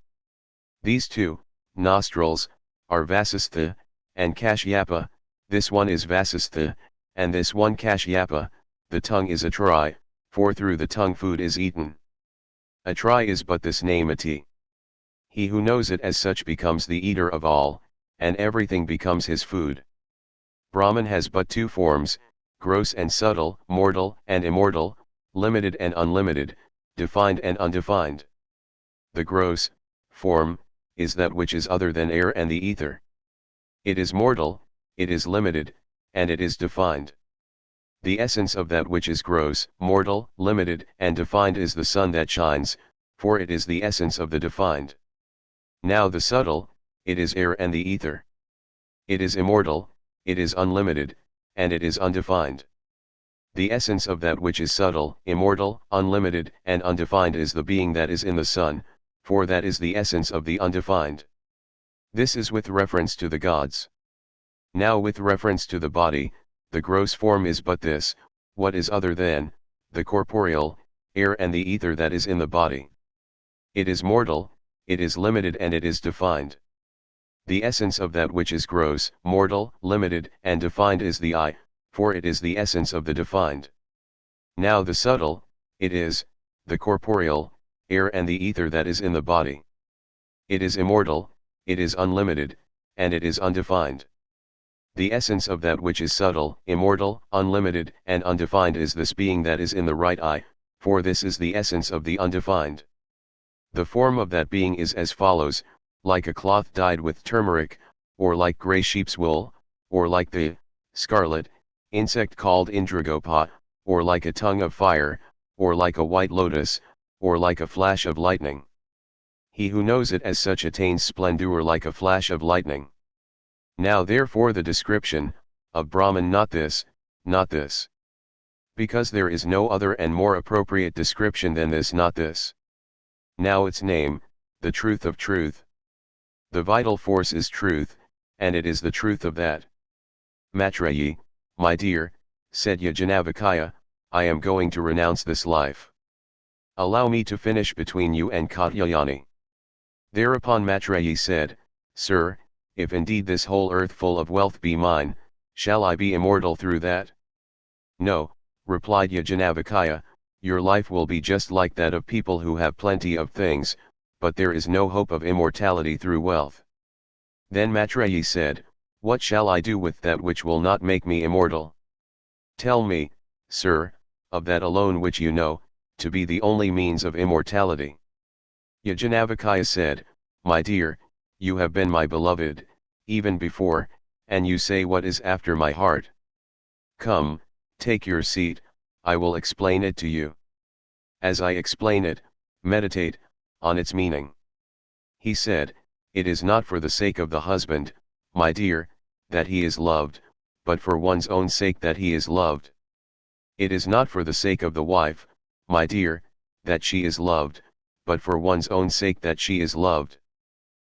These two, nostrils, are Vasistha, and Kashyapa, this one is Vasistha, and this one Kashyapa, the tongue is Atri, for through the tongue food is eaten. Atri is but this name Ati. He who knows it as such becomes the eater of all, and everything becomes his food. Brahman has but two forms, gross and subtle, mortal and immortal, limited and unlimited, defined and undefined. The gross form is that which is other than air and the ether. It is mortal, it is limited, and it is defined. The essence of that which is gross, mortal, limited, and defined is the sun that shines, for it is the essence of the defined. Now the subtle, it is air and the ether. It is immortal, it is unlimited, and it is undefined. The essence of that which is subtle, immortal, unlimited, and undefined is the being that is in the sun, for that is the essence of the undefined. This is with reference to the gods. Now with reference to the body, the gross form is but this, what is other than, the corporeal, air and the ether that is in the body. It is mortal, it is limited and it is defined. The essence of that which is gross, mortal, limited, and defined is the I, for it is the essence of the defined. Now the subtle, it is, the corporeal, air and the ether that is in the body. It is immortal, it is unlimited, and it is undefined. The essence of that which is subtle, immortal, unlimited, and undefined is this being that is in the right eye, for this is the essence of the undefined. The form of that being is as follows, like a cloth dyed with turmeric, or like grey sheep's wool, or like the scarlet insect called Indragopa, or like a tongue of fire, or like a white lotus, or like a flash of lightning. He who knows it as such attains splendor like a flash of lightning. Now therefore the description of Brahman not this, not this. Because there is no other and more appropriate description than this not this. Now its name, the truth of truth. The vital force is truth, and it is the truth of that. Maitreyi, my dear, said Yajnavalkya, I am going to renounce this life. Allow me to finish between you and Katyayani. Thereupon Maitreyi said, Sir, if indeed this whole earth full of wealth be mine, shall I be immortal through that? No, replied Yajnavalkya, your life will be just like that of people who have plenty of things, but there is no hope of immortality through wealth. Then Maitreyi said, what shall I do with that which will not make me immortal? Tell me, sir, of that alone which you know, to be the only means of immortality. Yajnavalkya said, my dear, you have been my beloved, even before, and you say what is after my heart. Come, take your seat, I will explain it to you. As I explain it, meditate on its meaning. He said, it is not for the sake of the husband, my dear, that he is loved, but for one's own sake that he is loved. It is not for the sake of the wife, my dear, that she is loved, but for one's own sake that she is loved.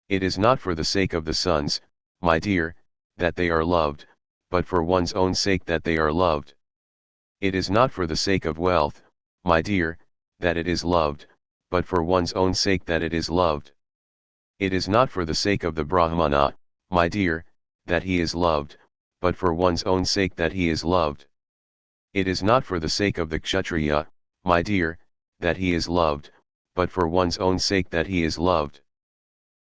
It is not for the sake of the sons, my dear, that they are loved, but for one's own sake that they are loved. It is not for the sake of wealth, my dear, that it is loved, but for one's own sake that it is loved. It is not for the sake of the Brahmana, my dear, that he is loved, but for one's own sake that he is loved. It is not for the sake of the Kshatriya, my dear, that he is loved, but for one's own sake that he is loved.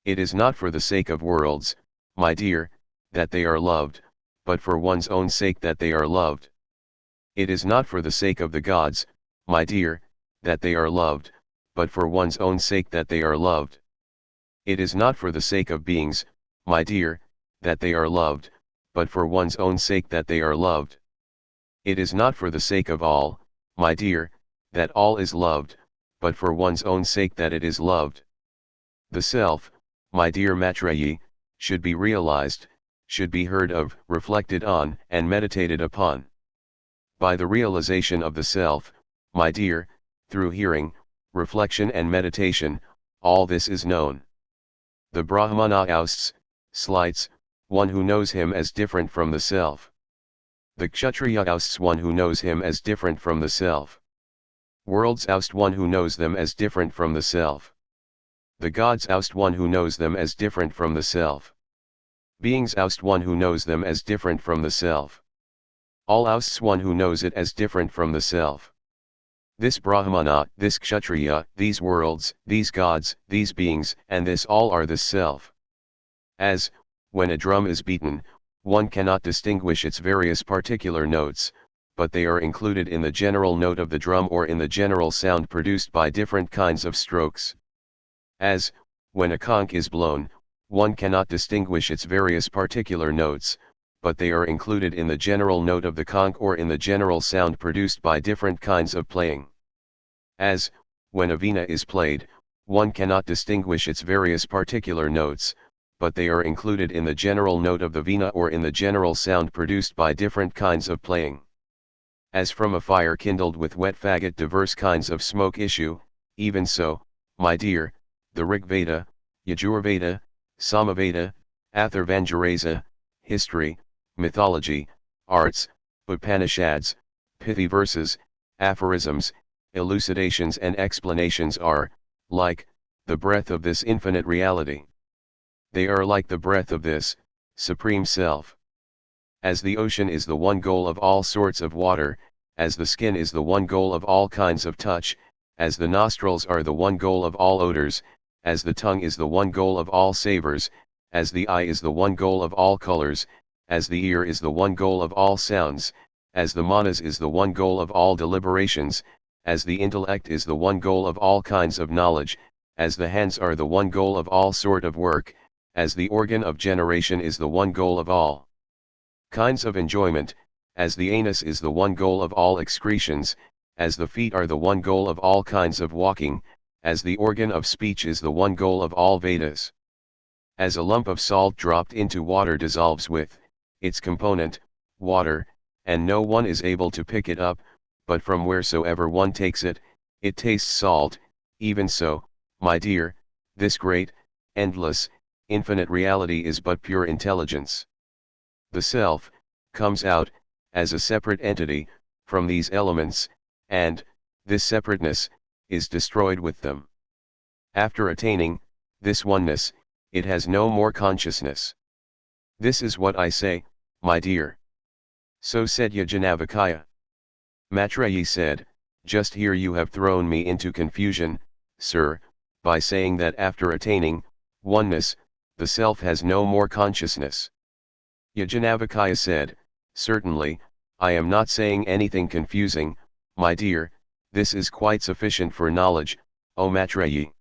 It is not for the sake of worlds, my dear, that they are loved, but for one's own sake that they are loved. It is not for the sake of the gods, my dear, that they are loved, but for one's own sake that they are loved. It is not for the sake of beings, my dear, that they are loved, but for one's own sake that they are loved. It is not for the sake of all, my dear, that all is loved, but for one's own sake that it is loved. The self, my dear Maitreyi, should be realized, should be heard of, reflected on, and meditated upon. By the realization of the self, my dear, through hearing, reflection and meditation, all this is known. The Brahmana ousts, slights, one who knows him as different from the self. The Kshatriya ousts one who knows him as different from the self. Worlds oust one who knows them as different from the self. The gods oust one who knows them as different from the self. Beings oust one who knows them as different from the self. All ousts one who knows it as different from the self. This Brahmana, this Kshatriya, these worlds, these gods, these beings, and this all are this self. As, when a drum is beaten, one cannot distinguish its various particular notes, but they are included in the general note of the drum or in the general sound produced by different kinds of strokes. As, when a conch is blown, one cannot distinguish its various particular notes, but they are included in the general note of the conch or in the general sound produced by different kinds of playing. As, when a veena is played, one cannot distinguish its various particular notes, but they are included in the general note of the veena or in the general sound produced by different kinds of playing. As from a fire kindled with wet faggot diverse kinds of smoke issue, even so, my dear, the Rigveda, Yajurveda, Samaveda, Atharvangarasa, history, mythology, arts, Upanishads, pithy verses, aphorisms, elucidations and explanations are, like, the breath of this infinite reality. They are like the breath of this, Supreme Self. As the ocean is the one goal of all sorts of water, as the skin is the one goal of all kinds of touch, as the nostrils are the one goal of all odors, as the tongue is the one goal of all savors, as the eye is the one goal of all colors, as the ear is the one goal of all sounds, as the manas is the one goal of all deliberations, as the intellect is the one goal of all kinds of knowledge, as the hands are the one goal of all sort of work, as the organ of generation is the one goal of all kinds of enjoyment, as the anus is the one goal of all excretions, as the feet are the one goal of all kinds of walking, as the organ of speech is the one goal of all Vedas. As a lump of salt dropped into water dissolves with its component, water, and no one is able to pick it up, but from wheresoever one takes it, it tastes salt, even so, my dear, this great, endless, infinite reality is but pure intelligence. The self comes out, as a separate entity, from these elements, and, this separateness, is destroyed with them. After attaining this oneness, it has no more consciousness. This is what I say, my dear. So said Yajnavalkya. Maitreyi said, just here you have thrown me into confusion, sir, by saying that after attaining oneness, the self has no more consciousness. Yajnavalkya said, certainly, I am not saying anything confusing, my dear, this is quite sufficient for knowledge, O Maitreyi.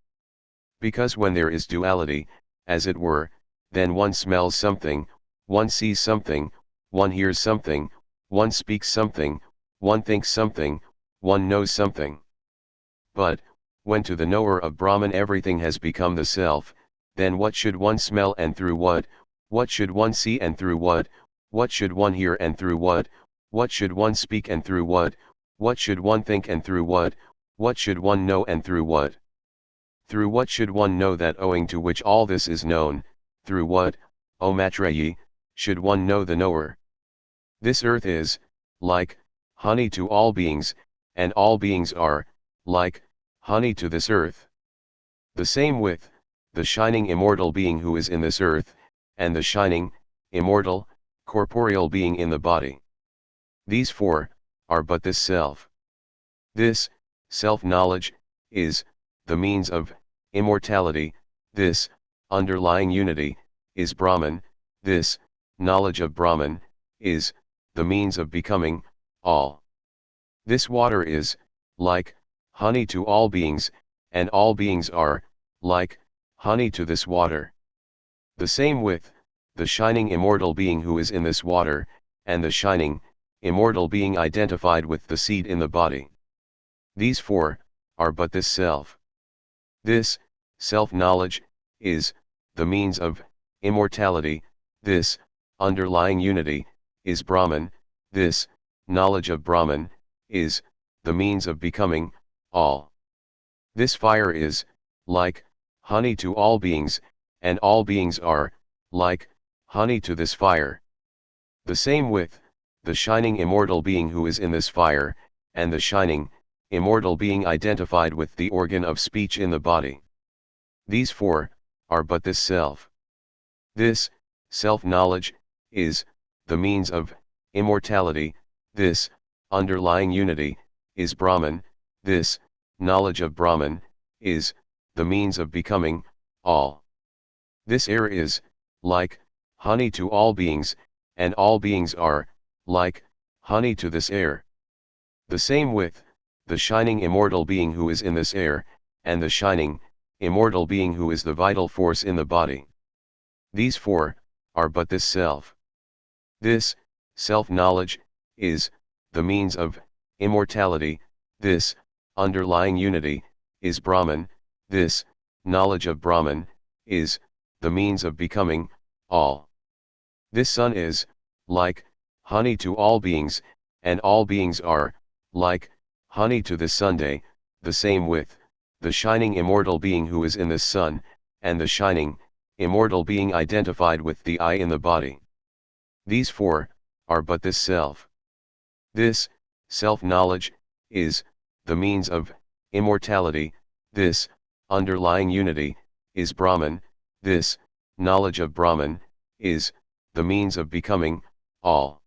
Because when there is duality, as it were, then one smells something, one sees something, one hears something, one speaks something, one thinks something, one knows something. But, when to the knower of Brahman everything has become the self, then what should one smell and through what should one see and through what should one hear and through what should one speak and through what should one think and through what should one know and through what? Through what should one know that owing to which all this is known, through what, O Maitreyi, should one know the knower? This earth is, like, honey to all beings, and all beings are, like, honey to this earth. The same with, the shining immortal being who is in this earth, and the shining, immortal, corporeal being in the body. These four, are but this self. This, self-knowledge, is, the means of, immortality, this, underlying unity, is Brahman, this, knowledge of Brahman, is, the means of becoming, all. This water is, like, honey to all beings, and all beings are, like, honey to this water. The same with, the shining immortal being who is in this water, and the shining, immortal being identified with the seed in the body. These four, are but this self. This, self-knowledge, is, the means of, immortality, this, underlying unity, is Brahman, this, knowledge of Brahman, is, the means of becoming, all. This fire is, like, honey to all beings, and all beings are, like, honey to this fire. The same with, the shining immortal being who is in this fire, and the shining, immortal being identified with the organ of speech in the body. These four, are but this self. This, self-knowledge, is, the means of, immortality, this, underlying unity, is Brahman, this, knowledge of Brahman, is, the means of becoming, all. This air is, like, honey to all beings, and all beings are, like, honey to this air. The same with, the shining immortal being who is in this air, and the shining, immortal being who is the vital force in the body. These four, are but this self. This, self-knowledge, is, the means of, immortality, this, underlying unity, is Brahman, this, knowledge of Brahman, is, the means of becoming, all. This sun is, like, honey to all beings, and all beings are, like, honey to this Sunday, the same with, the shining immortal being who is in this sun, and the shining, immortal being identified with the I in the body. These four, are but this self. This, self-knowledge, is, the means of, immortality, this, underlying unity, is Brahman, this, knowledge of Brahman, is, the means of becoming, all.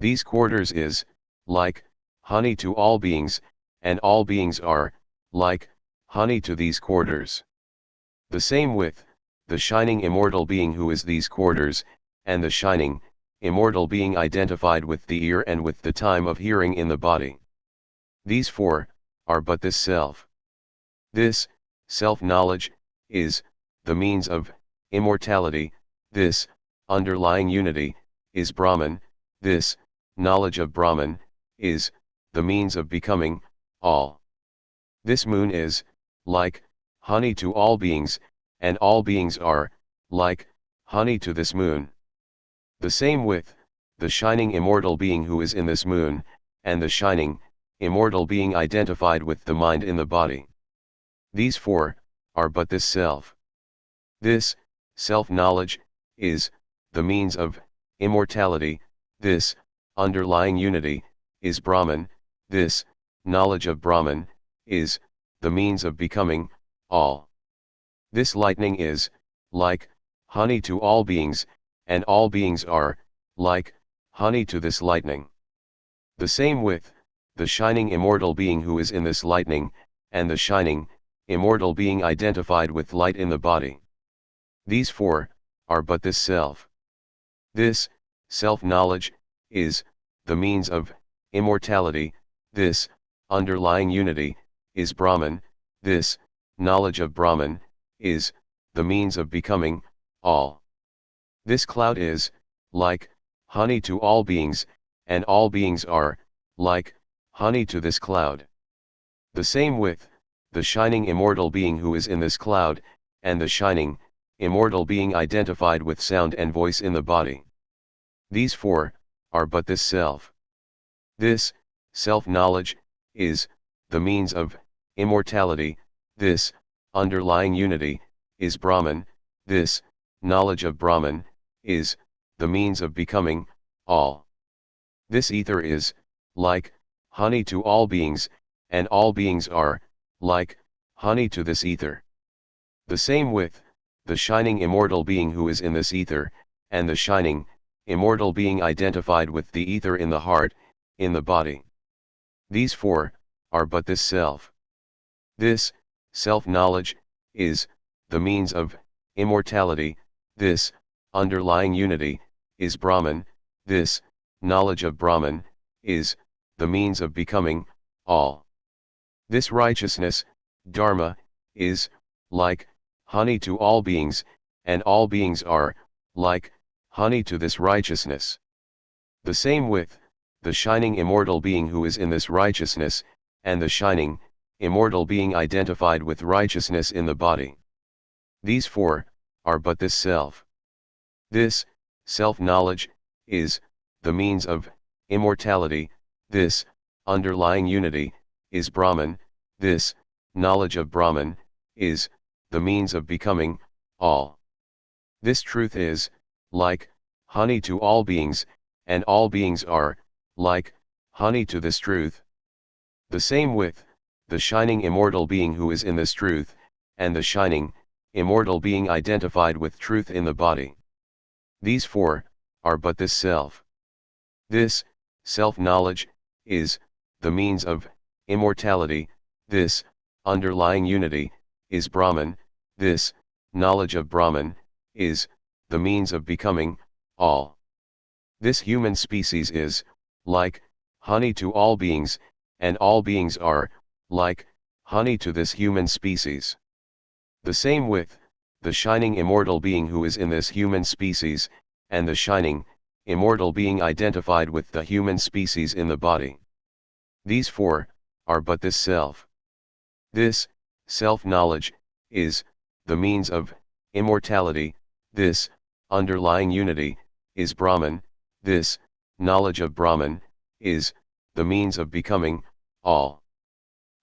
These quarters is, like, honey to all beings, and all beings are, like, honey to these quarters. The same with, the shining immortal being who is these quarters, and the shining, immortal being identified with the ear and with the time of hearing in the body. These four, are but this self. This, self-knowledge, is, the means of, immortality, this, underlying unity, is Brahman, this, knowledge of Brahman, is, the means of becoming, all. This moon is, like, honey to all beings, and all beings are, like, honey to this moon. The same with, the shining immortal being who is in this moon, and the shining, immortal being identified with the mind in the body. These four, are but this self. This, self-knowledge, is, the means of, immortality, this, underlying unity, is Brahman, this, knowledge of Brahman, is, the means of becoming, all. This lightning is, like, honey to all beings, and all beings are, like, honey to this lightning. The same with, the shining immortal being who is in this lightning, and the shining, immortal being identified with light in the body. These four, are but this self. This, self-knowledge, is, the means of, immortality, this, underlying unity, is Brahman, this, knowledge of Brahman, is, the means of becoming, all. This cloud is, like, honey to all beings, and all beings are, like, honey to this cloud. The same with, the shining immortal being who is in this cloud, and the shining, immortal being identified with sound and voice in the body. These four, are but this self. This, self-knowledge, is, the means of, immortality, this, underlying unity, is Brahman, this, knowledge of Brahman, is, the means of becoming, all. This ether is, like, honey to all beings, and all beings are, like, honey to this ether. The same with, the shining immortal being who is in this ether, and the shining, immortal being identified with the ether in the heart, in the body. These four, are but this self. This, self-knowledge, is, the means of, immortality, this, underlying unity, is Brahman, this, knowledge of Brahman, is, the means of becoming, all. This righteousness, Dharma, is, like, honey to all beings, and all beings are, like, honey to this righteousness. The same with, the shining immortal being who is in this righteousness, and the shining, immortal being identified with righteousness in the body. These four, are but this self. This, self-knowledge, is, the means of, immortality, this, underlying unity, is Brahman, this, knowledge of Brahman, is, the means of becoming, all. This truth is, like, honey to all beings, and all beings are, like, honey to this truth. The same with, the shining immortal being who is in this truth, and the shining, immortal being identified with truth in the body. These four, are but this self. This, self-knowledge, is, the means of, immortality. This, underlying unity, is Brahman. This, knowledge of Brahman, is, the means of becoming, all. This human species is, like, honey to all beings, and all beings are, like, honey to this human species. The same with, the shining immortal being who is in this human species, and the shining, immortal being identified with the human species in the body. These four, are but this self. This, self-knowledge, is, the means of, immortality. This, underlying unity, is Brahman. This, knowledge of Brahman, is, the means of becoming, all.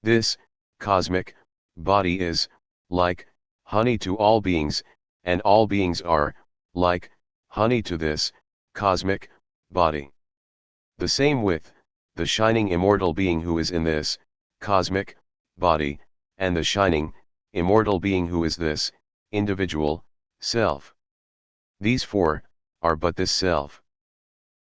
This, cosmic, body is, like, honey to all beings, and all beings are, like, honey to this, cosmic, body. The same with, the shining immortal being who is in this, cosmic, body, and the shining, immortal being who is this, individual, self. These four, are but this self.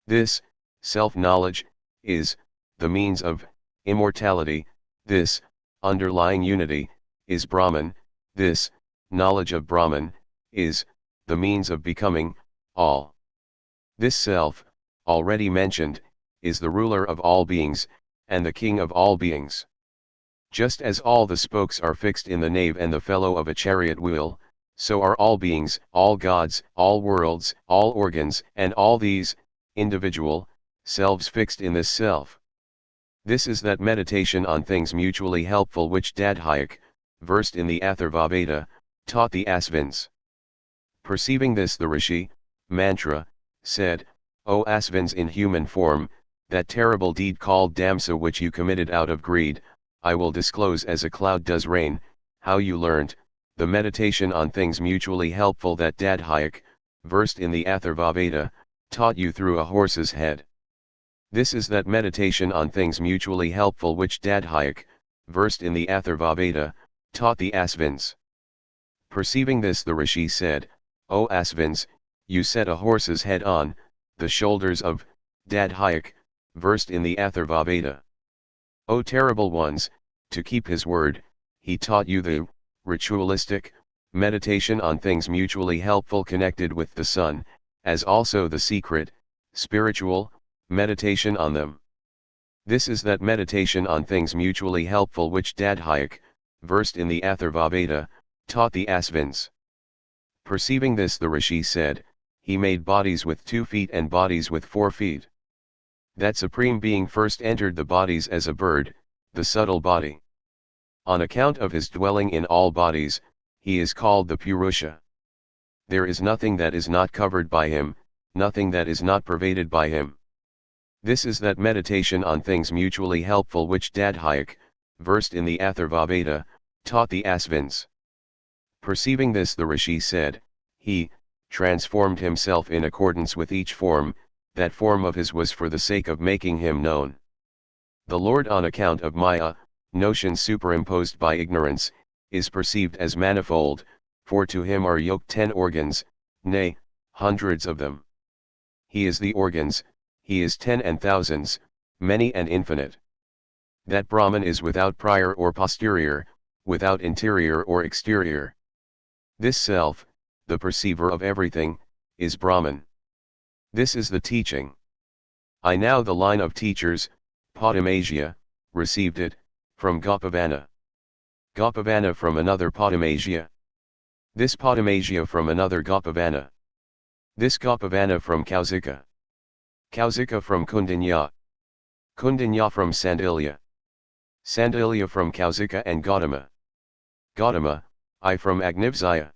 This, self-knowledge, is, the means of, immortality. This, underlying unity, is Brahman. This, knowledge of Brahman, is, the means of becoming, all. This self, already mentioned, is the ruler of all beings, and the king of all beings. Just as all the spokes are fixed in the nave and the felloe of a chariot wheel, so are all beings, all gods, all worlds, all organs, and all these, individual, selves fixed in this self. This is that meditation on things mutually helpful which Dadhyok, versed in the Atharvaveda, taught the Asvins. Perceiving this, the Rishi, Mantra, said, O Asvins in human form, that terrible deed called Damsa which you committed out of greed, I will disclose as a cloud does rain, how you learnt, the meditation on things mutually helpful that Dadhyok, versed in the Atharvaveda, taught you through a horse's head. This is that meditation on things mutually helpful which Dadhyok, versed in the Atharvaveda, taught the Asvins. Perceiving this, the Rishi said, O Asvins, you set a horse's head on, the shoulders of, Dadhyok, versed in the Atharvaveda. O terrible ones, to keep his word, he taught you the, ritualistic, meditation on things mutually helpful connected with the sun, as also the secret, spiritual, meditation on them. This is that meditation on things mutually helpful which Dadhyok, versed in the Atharvaveda, taught the Asvins. Perceiving this, the Rishi said, he made bodies with 2 feet and bodies with 4 feet. That Supreme Being first entered the bodies as a bird, the subtle body. On account of his dwelling in all bodies, he is called the Purusha. There is nothing that is not covered by him, nothing that is not pervaded by him. This is that meditation on things mutually helpful which Dadhyok, versed in the Atharvaveda, taught the Asvins. Perceiving this, the Rishi said, he, transformed himself in accordance with each form, that form of his was for the sake of making him known. The Lord on account of Maya, notions superimposed by ignorance, is perceived as manifold, for to him are yoked 10 organs, nay, hundreds of them. He is the organs, he is 10 and thousands, many and infinite. That Brahman is without prior or posterior, without interior or exterior. This self, the perceiver of everything, is Brahman. This is the teaching. I now the line of teachers, Padamasia, received it, from Gopavana. Gopavana from another Padamasia. This Padamasia from another Gopavana. This Gopavana from Kausika. Kausika from Kundinya. Kundinya from Sandilya. Sandilya from Kausika and Gautama. Gautama, I from Agnivzaya.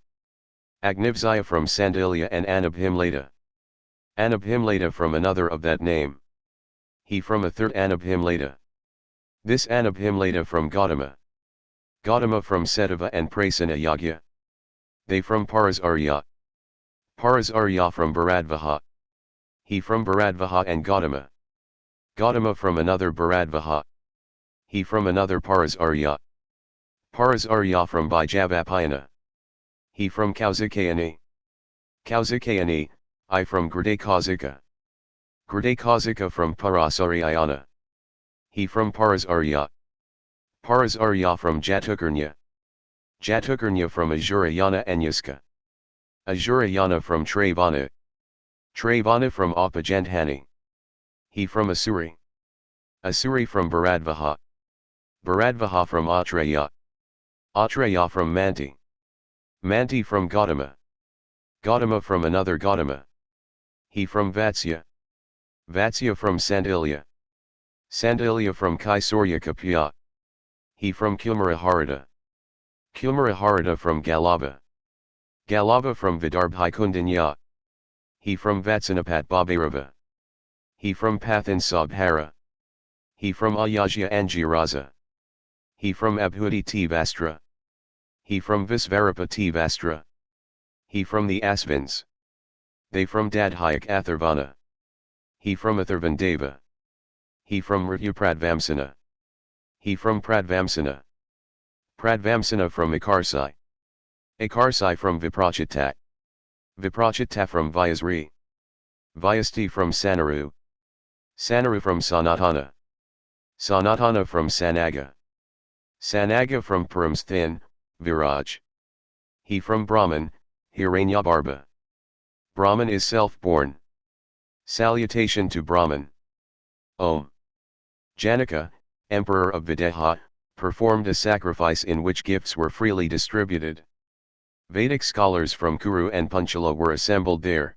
Agnivzaya from Sandilya and Anabhimleta. Anabhimleta from another of that name. He from a third Anabhimleta. This Anabhimleta from Gautama. Gautama from Setava and Prasena Yagya. They from Paras Arya. Paras Arya from Bharadvaha. He from Bharadvaha and Gautama. Gautama from another Bharadvaha. He from another Paras Arya. Paras Arya from Bijavapayana. He from Kausikayani. Kausikayani, I from Gridakausika. Gridakausika from Parasaryayana. He from Paras Arya. Paras Arya from Jatukarnya. Jatukarnya from Ajurayana and Yuska. Ajurayana from Travana. Travana from Apajandhani. He from Asuri. Asuri from Bharadvaha. Bharadvaha from Atreya. Atreya from Manti. Manti from Gautama. Gautama from another Gautama. He from Vatsya. Vatsya from Sandilya. Sandilya from Kaisorya Kapya. He from Kumaraharada. Kumaraharada from Galava. Galava from Vidarbhikundanya. He from Vatsanapat Babhairava. He from Pathan Sabhara. He from Ayajya Angiraza. He from Abhuti Vastra. He from Visvarapati Vastra. He from the Asvins. They from Dadhyak Atharvana. He from Atharvandeva. He from Rityu Pradvamsana. He from Pradvamsana. Pradvamsana from Akarsai. Akarsai from Viprachitta. Viprachitta from Vyasri. Vyasti from Sanaru. Sanaru from Sanatana. Sanatana from Sanaga. Sanaga from Paramsthin, Viraj. He from Brahman, Hiranyabarbha. Brahman is self-born. Salutation to Brahman. Om. Janaka, emperor of Videha, performed a sacrifice in which gifts were freely distributed. Vedic scholars from Kuru and Panchala were assembled there.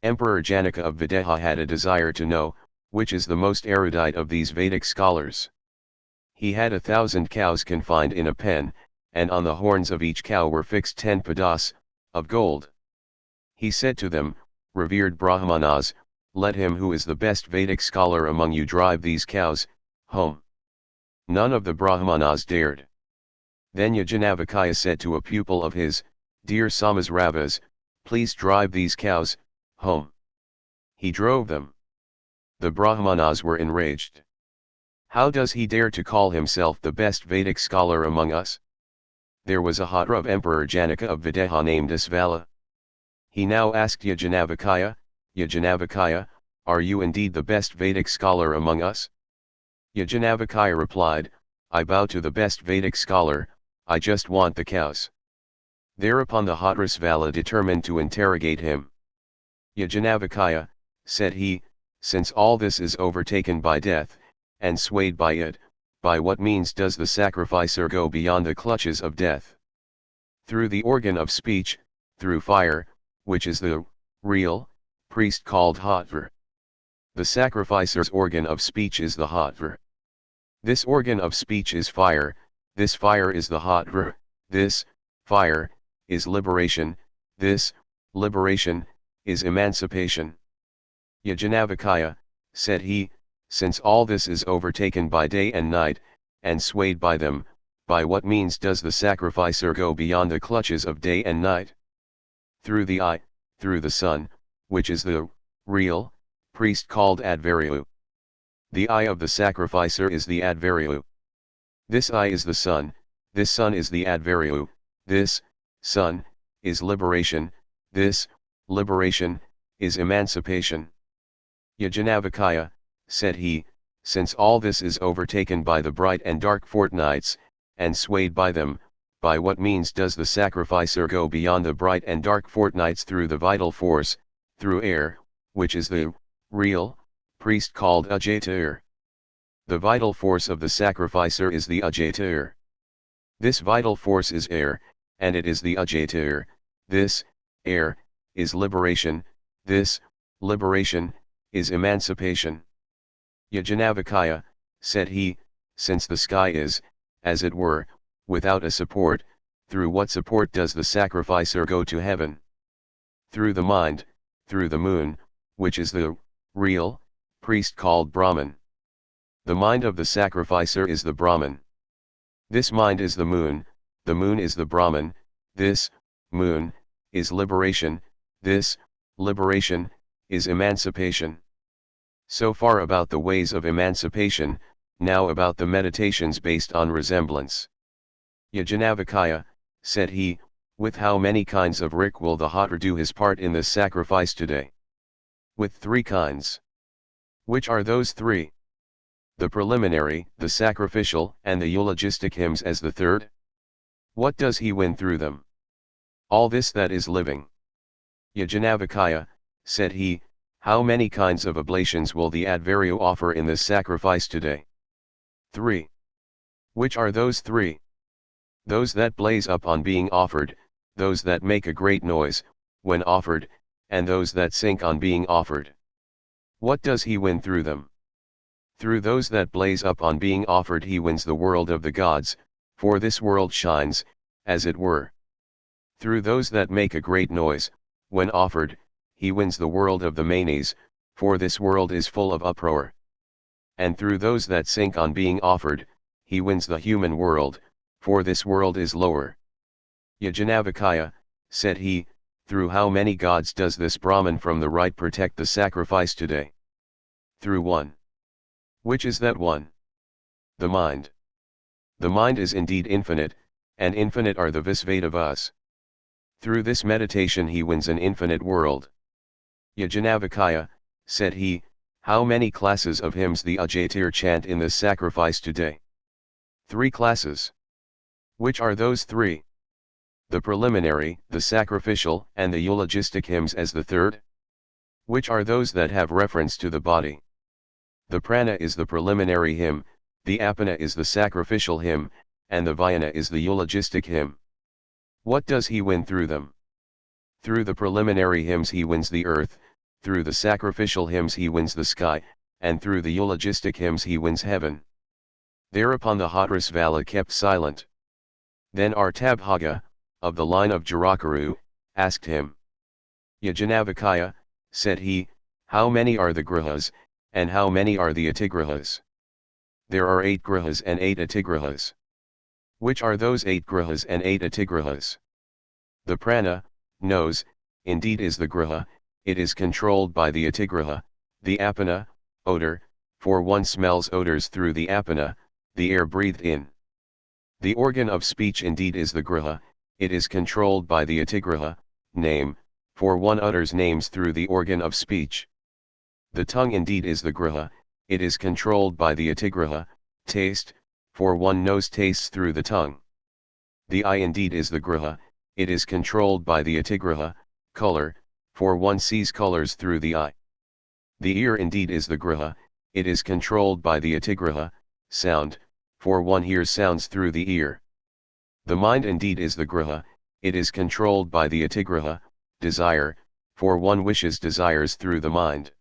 Emperor Janaka of Videha had a desire to know, which is the most erudite of these Vedic scholars. He had 1,000 cows confined in a pen, and on the horns of each cow were fixed 10 padas, of gold. He said to them, revered Brahmanas, let him who is the best Vedic scholar among you drive these cows, home. None of the Brahmanas dared. Then Yajanavakaya said to a pupil of his, dear Samasravas, please drive these cows, home. He drove them. The Brahmanas were enraged. How does he dare to call himself the best Vedic scholar among us? There was a Hatra of Emperor Janaka of Videha named Asvala. He now asked Yajanavakaya, Yajanavakaya, are you indeed the best Vedic scholar among us? Yajanavakaya replied, I bow to the best Vedic scholar, I just want the cows. Thereupon the Hatra Svala determined to interrogate him. Yajanavakaya, said he, since all this is overtaken by death, and swayed by it, by what means does the sacrificer go beyond the clutches of death? Through the organ of speech, through fire, which is the real priest called Hatvar. The sacrificer's organ of speech is the Hatvar. This organ of speech is fire, this fire is the Hatvar, this fire is liberation, this liberation is emancipation. Yajanavakaya, said he, since all this is overtaken by day and night, and swayed by them, by what means does the sacrificer go beyond the clutches of day and night? Through the eye, through the sun, which is the real priest called Advaryu. The eye of the sacrificer is the Advaryu. This eye is the sun, this sun is the Advaryu, this sun is liberation, this liberation is emancipation. Yajanavakaya, said he, since all this is overtaken by the bright and dark fortnights, and swayed by them, by what means does the sacrificer go beyond the bright and dark fortnights through the vital force, through air, which is the real priest called Ajaitir? The vital force of the sacrificer is the Ajaitir. This vital force is air, and it is the Ajaitir. This air is liberation, this liberation is emancipation. Yajanavakaya, said he, since the sky is, as it were, without a support, through what support does the sacrificer go to heaven? Through the mind, through the moon, which is the real priest called Brahman. The mind of the sacrificer is the Brahman. This mind is the moon is the Brahman, this, moon, is liberation, this, liberation, is emancipation. So far about the ways of emancipation, now about the meditations based on resemblance. Yajnavalkya, said he, with how many kinds of rik will the hotter do his part in this sacrifice today? With 3 kinds. Which are those 3? The preliminary, the sacrificial, and the eulogistic hymns as the third? What does he win through them? All this that is living. Yajnavalkya, said he, how many kinds of oblations will the Advaryo offer in this sacrifice today? 3. Which are those 3? Those that blaze up on being offered, those that make a great noise, when offered, and those that sink on being offered. What does he win through them? Through those that blaze up on being offered he wins the world of the gods, for this world shines, as it were. Through those that make a great noise, when offered, he wins the world of the manes, for this world is full of uproar. And through those that sink on being offered, he wins the human world, for this world is lower. Yajnavalkya, said he, through how many gods does this Brahman from the right protect the sacrifice today? Through 1. Which is that 1? The mind. The mind is indeed infinite, and infinite are the Visvedavas. Through this meditation he wins an infinite world. Yajnavalkya, said he, how many classes of hymns the Ajatir chant in this sacrifice today? 3 classes. Which are those 3? The preliminary, the sacrificial, and the eulogistic hymns as the third? Which are those that have reference to the body? The prana is the preliminary hymn, the apana is the sacrificial hymn, and the vayana is the eulogistic hymn. What does he win through them? Through the preliminary hymns he wins the earth, through the sacrificial hymns he wins the sky, and through the eulogistic hymns he wins heaven. Thereupon the Hadrasvala kept silent. Then Artabhaga, of the line of Jarakaru, asked him. Yajnavalkya, said he, how many are the grihas, and how many are the atigrihas? There are 8 grihas and 8 atigrihas. Which are those 8 grihas and 8 atigrihas? The prana, nose, indeed is the griha, it is controlled by the atigriha, the apana, odor, for one smells odors through the apana, the air breathed in. The organ of speech indeed is the griha, it is controlled by the atigriha, name, for one utters names through the organ of speech. The tongue indeed is the griha, it is controlled by the atigriha, taste, for one knows tastes through the tongue. The eye indeed is the griha, it is controlled by the atigriha, color, for one sees colors through the eye. The ear indeed is the griha, it is controlled by the atigriha, sound, for one hears sounds through the ear. The mind indeed is the griha, it is controlled by the atigriha, desire, for one wishes desires through the mind.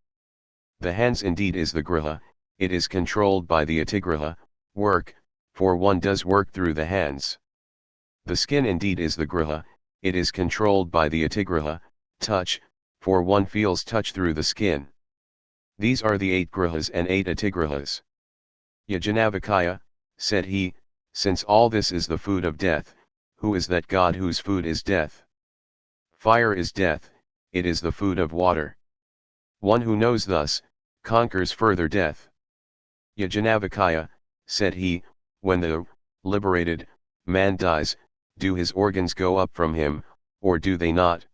The hands indeed is the griha, it is controlled by the atigriha, work, for one does work through the hands. The skin indeed is the griha, it is controlled by the atigriha, touch, for one feels touch through the skin. These are the 8 grihas and 8 atigrihas. Yajnavalkya, said he, since all this is the food of death, who is that god whose food is death? Fire is death, it is the food of water. One who knows thus, conquers further death. Yajnavalkya, said he, when the liberated man dies, do his organs go up from him, or do they not?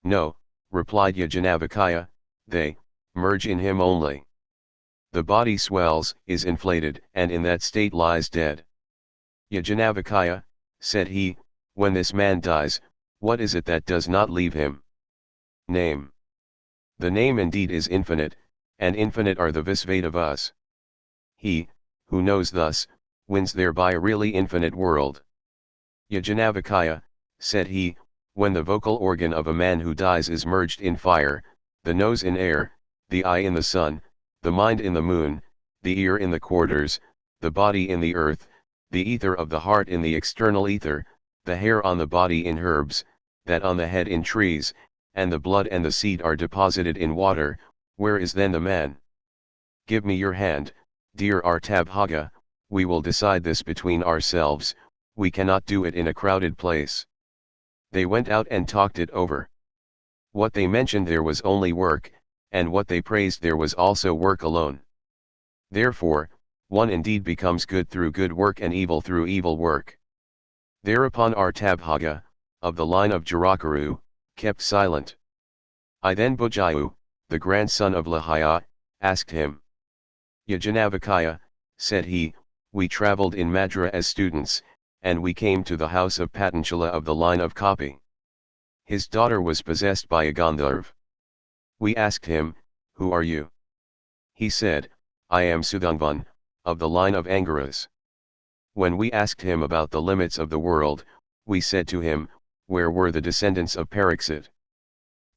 No, replied Yajnavalkya, they merge in him only. The body swells, is inflated, and in that state lies dead. Yajnavalkya, said he, when this man dies, what is it that does not leave him? Name. The name indeed is infinite, and infinite are the Visvedavas. He, who knows thus, wins thereby a really infinite world. Yajnavalkya, said he, when the vocal organ of a man who dies is merged in fire, the nose in air, the eye in the sun, the mind in the moon, the ear in the quarters, the body in the earth, the ether of the heart in the external ether, the hair on the body in herbs, that on the head in trees, and the blood and the seed are deposited in water, where is then the man? Give me your hand, dear Artabhaga, we will decide this between ourselves, we cannot do it in a crowded place. They went out and talked it over. What they mentioned there was only work, and what they praised there was also work alone. Therefore, one indeed becomes good through good work and evil through evil work. Thereupon Artabhaga, of the line of Jarakaru, kept silent. I then Bujayu, the grandson of Lahaya, asked him. Yajanavakaya, said he, we travelled in Madra as students, and we came to the house of Patanjala of the line of Kapi. His daughter was possessed by a Gandharv. We asked him, who are you? He said, I am Sudangvan, of the line of Angaras. When we asked him about the limits of the world, we said to him, where were the descendants of Pariksit?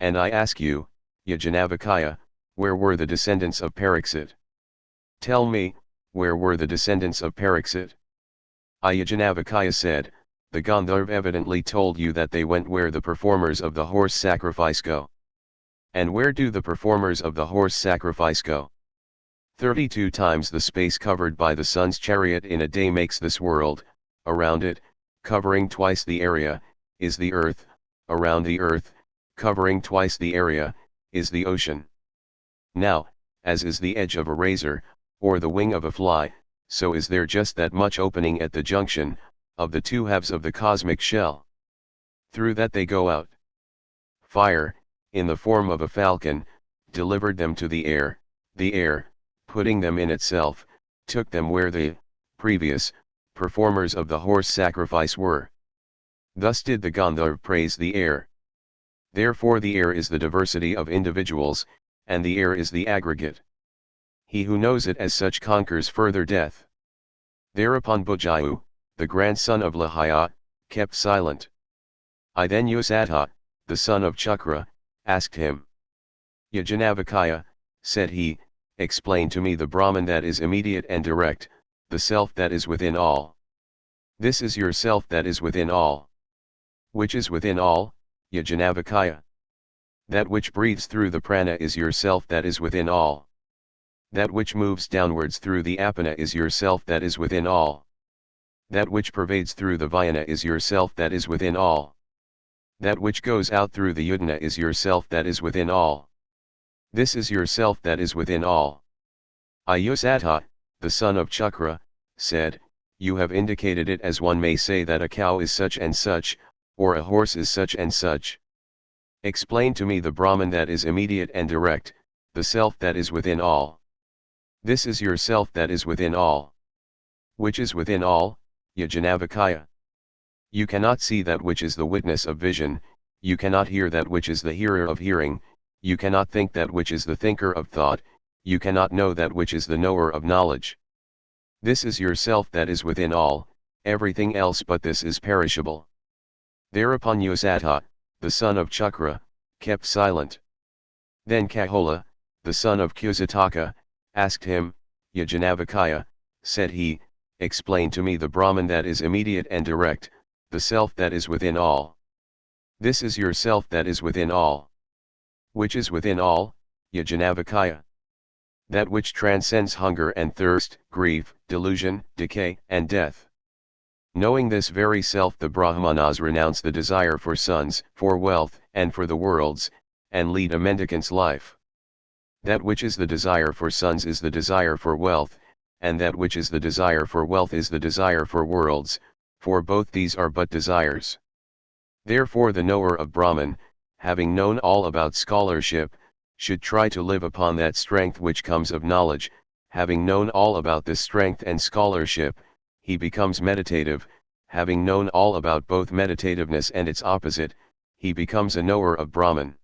And I ask you, Yajanavakaya, where were the descendants of Pariksit? Tell me, where were the descendants of Pariksit? Yajanavakaya said, the Gandharv evidently told you that they went where the performers of the horse sacrifice go. And where do the performers of the horse sacrifice go? 32 times the space covered by the sun's chariot in a day makes this world, around it, covering twice the area, is the earth, around the earth, covering twice the area, is the ocean. Now, as is the edge of a razor, or the wing of a fly, so is there just that much opening at the junction, of the two halves of the cosmic shell. Through that they go out. Fire, in the form of a falcon, delivered them to the air, putting them in itself, took them where the previous performers of the horse sacrifice were. Thus did the Gandharv praise the air. Therefore the air is the diversity of individuals, and the air is the aggregate. He who knows it as such conquers further death. Thereupon Bujayu, the grandson of Lahaya, kept silent. I then Yusatha, the son of Chakra, asked him. Yajanavakaya, said he, explain to me the Brahman that is immediate and direct, the self that is within all. This is your self that is within all. Which is within all, Yajanavakaya? That which breathes through the prana is your self that is within all. That which moves downwards through the apana is your self that is within all. That which pervades through the vyana is your self that is within all. That which goes out through the udana is your self that is within all. This is your self that is within all. Ayusatha, the son of Chakra, said, you have indicated it as one may say that a cow is such and such, or a horse is such and such. Explain to me the Brahman that is immediate and direct, the self that is within all. This is your self that is within all. Which is within all, Yajanavakaya? You cannot see that which is the witness of vision, you cannot hear that which is the hearer of hearing, you cannot think that which is the thinker of thought, you cannot know that which is the knower of knowledge. This is your self that is within all, everything else but this is perishable. Thereupon Yusatha, the son of Chakra, kept silent. Then Kahola, the son of Kusataka, asked him, Yajanavakaya, said he, explain to me the Brahman that is immediate and direct, the self that is within all. This is your self that is within all. Which is within all, Yajanavakaya? That which transcends hunger and thirst, grief, delusion, decay, and death. Knowing this very self, the Brahmanas renounce the desire for sons, for wealth, and for the worlds, and lead a mendicant's life. That which is the desire for sons is the desire for wealth, and that which is the desire for wealth is the desire for worlds, for both these are but desires. Therefore the knower of Brahman, having known all about scholarship, should try to live upon that strength which comes of knowledge. Having known all about this strength and scholarship, he becomes meditative. Having known all about both meditativeness and its opposite, he becomes a knower of Brahman.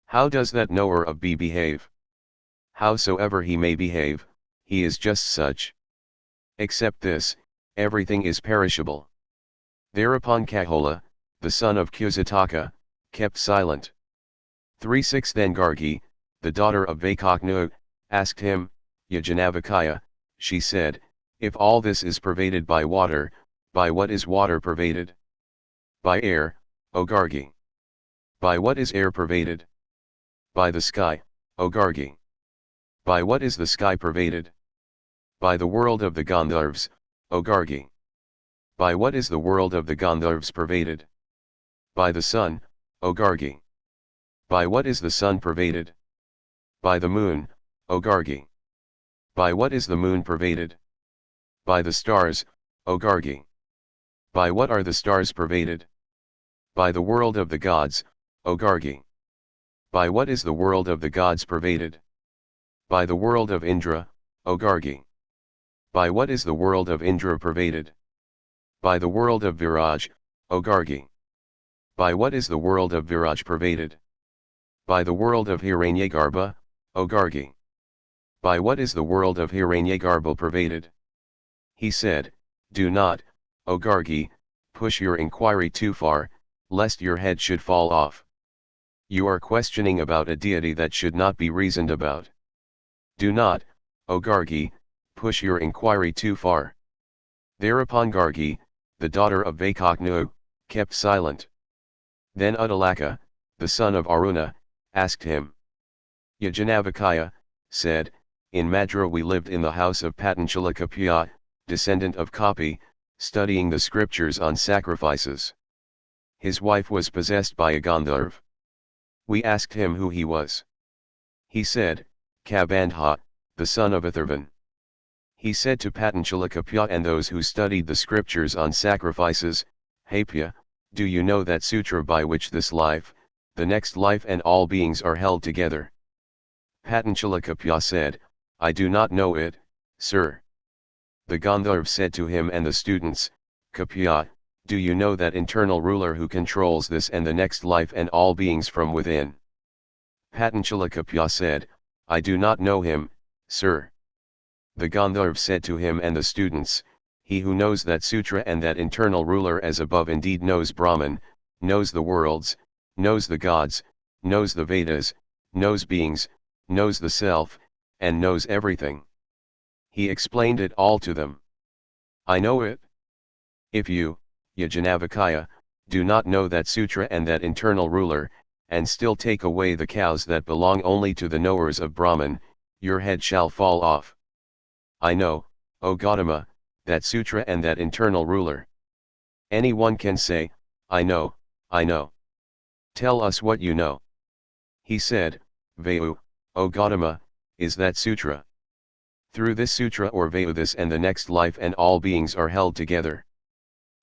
How does that knower of B behave? Howsoever he may behave, he is just such. Except this, everything is perishable. Thereupon Kahola, the son of Kusataka, kept silent. 3-6 Then Gargi, the daughter of Vaikaknu, asked him, Yajanavakaya, she said, if all this is pervaded by water, by what is water pervaded? By air, O Gargi. By what is air pervaded? By the sky, O Gargi. By what is the sky pervaded? By the world of the Gandharvas, O Gargi. By what is the world of the Gandharvas pervaded? By the sun, O Gargi. By what is the sun pervaded? By the moon, O Gargi. By what is the moon pervaded? By the stars, O Gargi. By what are the stars pervaded? By the world of the gods, O Gargi. By what is the world of the gods pervaded? By the world of Indra, O Gargi. By what is the world of Indra pervaded? By the world of Viraj, O Gargi. By what is the world of Viraj pervaded? By the world of Hiranyagarbha, O Gargi. By what is the world of Hiranyagarbha pervaded? He said, do not, O Gargi, push your inquiry too far, lest your head should fall off. You are questioning about a deity that should not be reasoned about. Do not, O Gargi, push your inquiry too far. Thereupon Gargi, the daughter of Vaikaknu, kept silent. Then Uddalaka, the son of Aruna, asked him. Yajnavalkya said, in Madra we lived in the house of Patanjali Kapya, descendant of Kapi, studying the scriptures on sacrifices. His wife was possessed by a Gandharva. We asked him who he was. He said, Kabandha, the son of Atharvan. He said to Patanjali Kapya and those who studied the scriptures on sacrifices, Hapya, do you know that sutra by which this life, the next life and all beings are held together? Patanjali Kapya said, I do not know it, sir. The Gandharva said to him and the students, Kapya, do you know that internal ruler who controls this and the next life and all beings from within? Patanjali Kapya said, I do not know him, sir. The Gandharva said to him and the students, he who knows that sutra and that internal ruler as above indeed knows Brahman, knows the worlds, knows the gods, knows the Vedas, knows beings, knows the self, and knows everything. He explained it all to them. I know it. If you, Yajnavalkya, do not know that sutra and that internal ruler, and still take away the cows that belong only to the knowers of Brahman, your head shall fall off. I know, O Gautama, that sutra and that internal ruler. Anyone can say, I know, I know. Tell us what you know. He said, Vayu, O Gautama, is that sutra. Through this sutra or Vayu this and the next life and all beings are held together.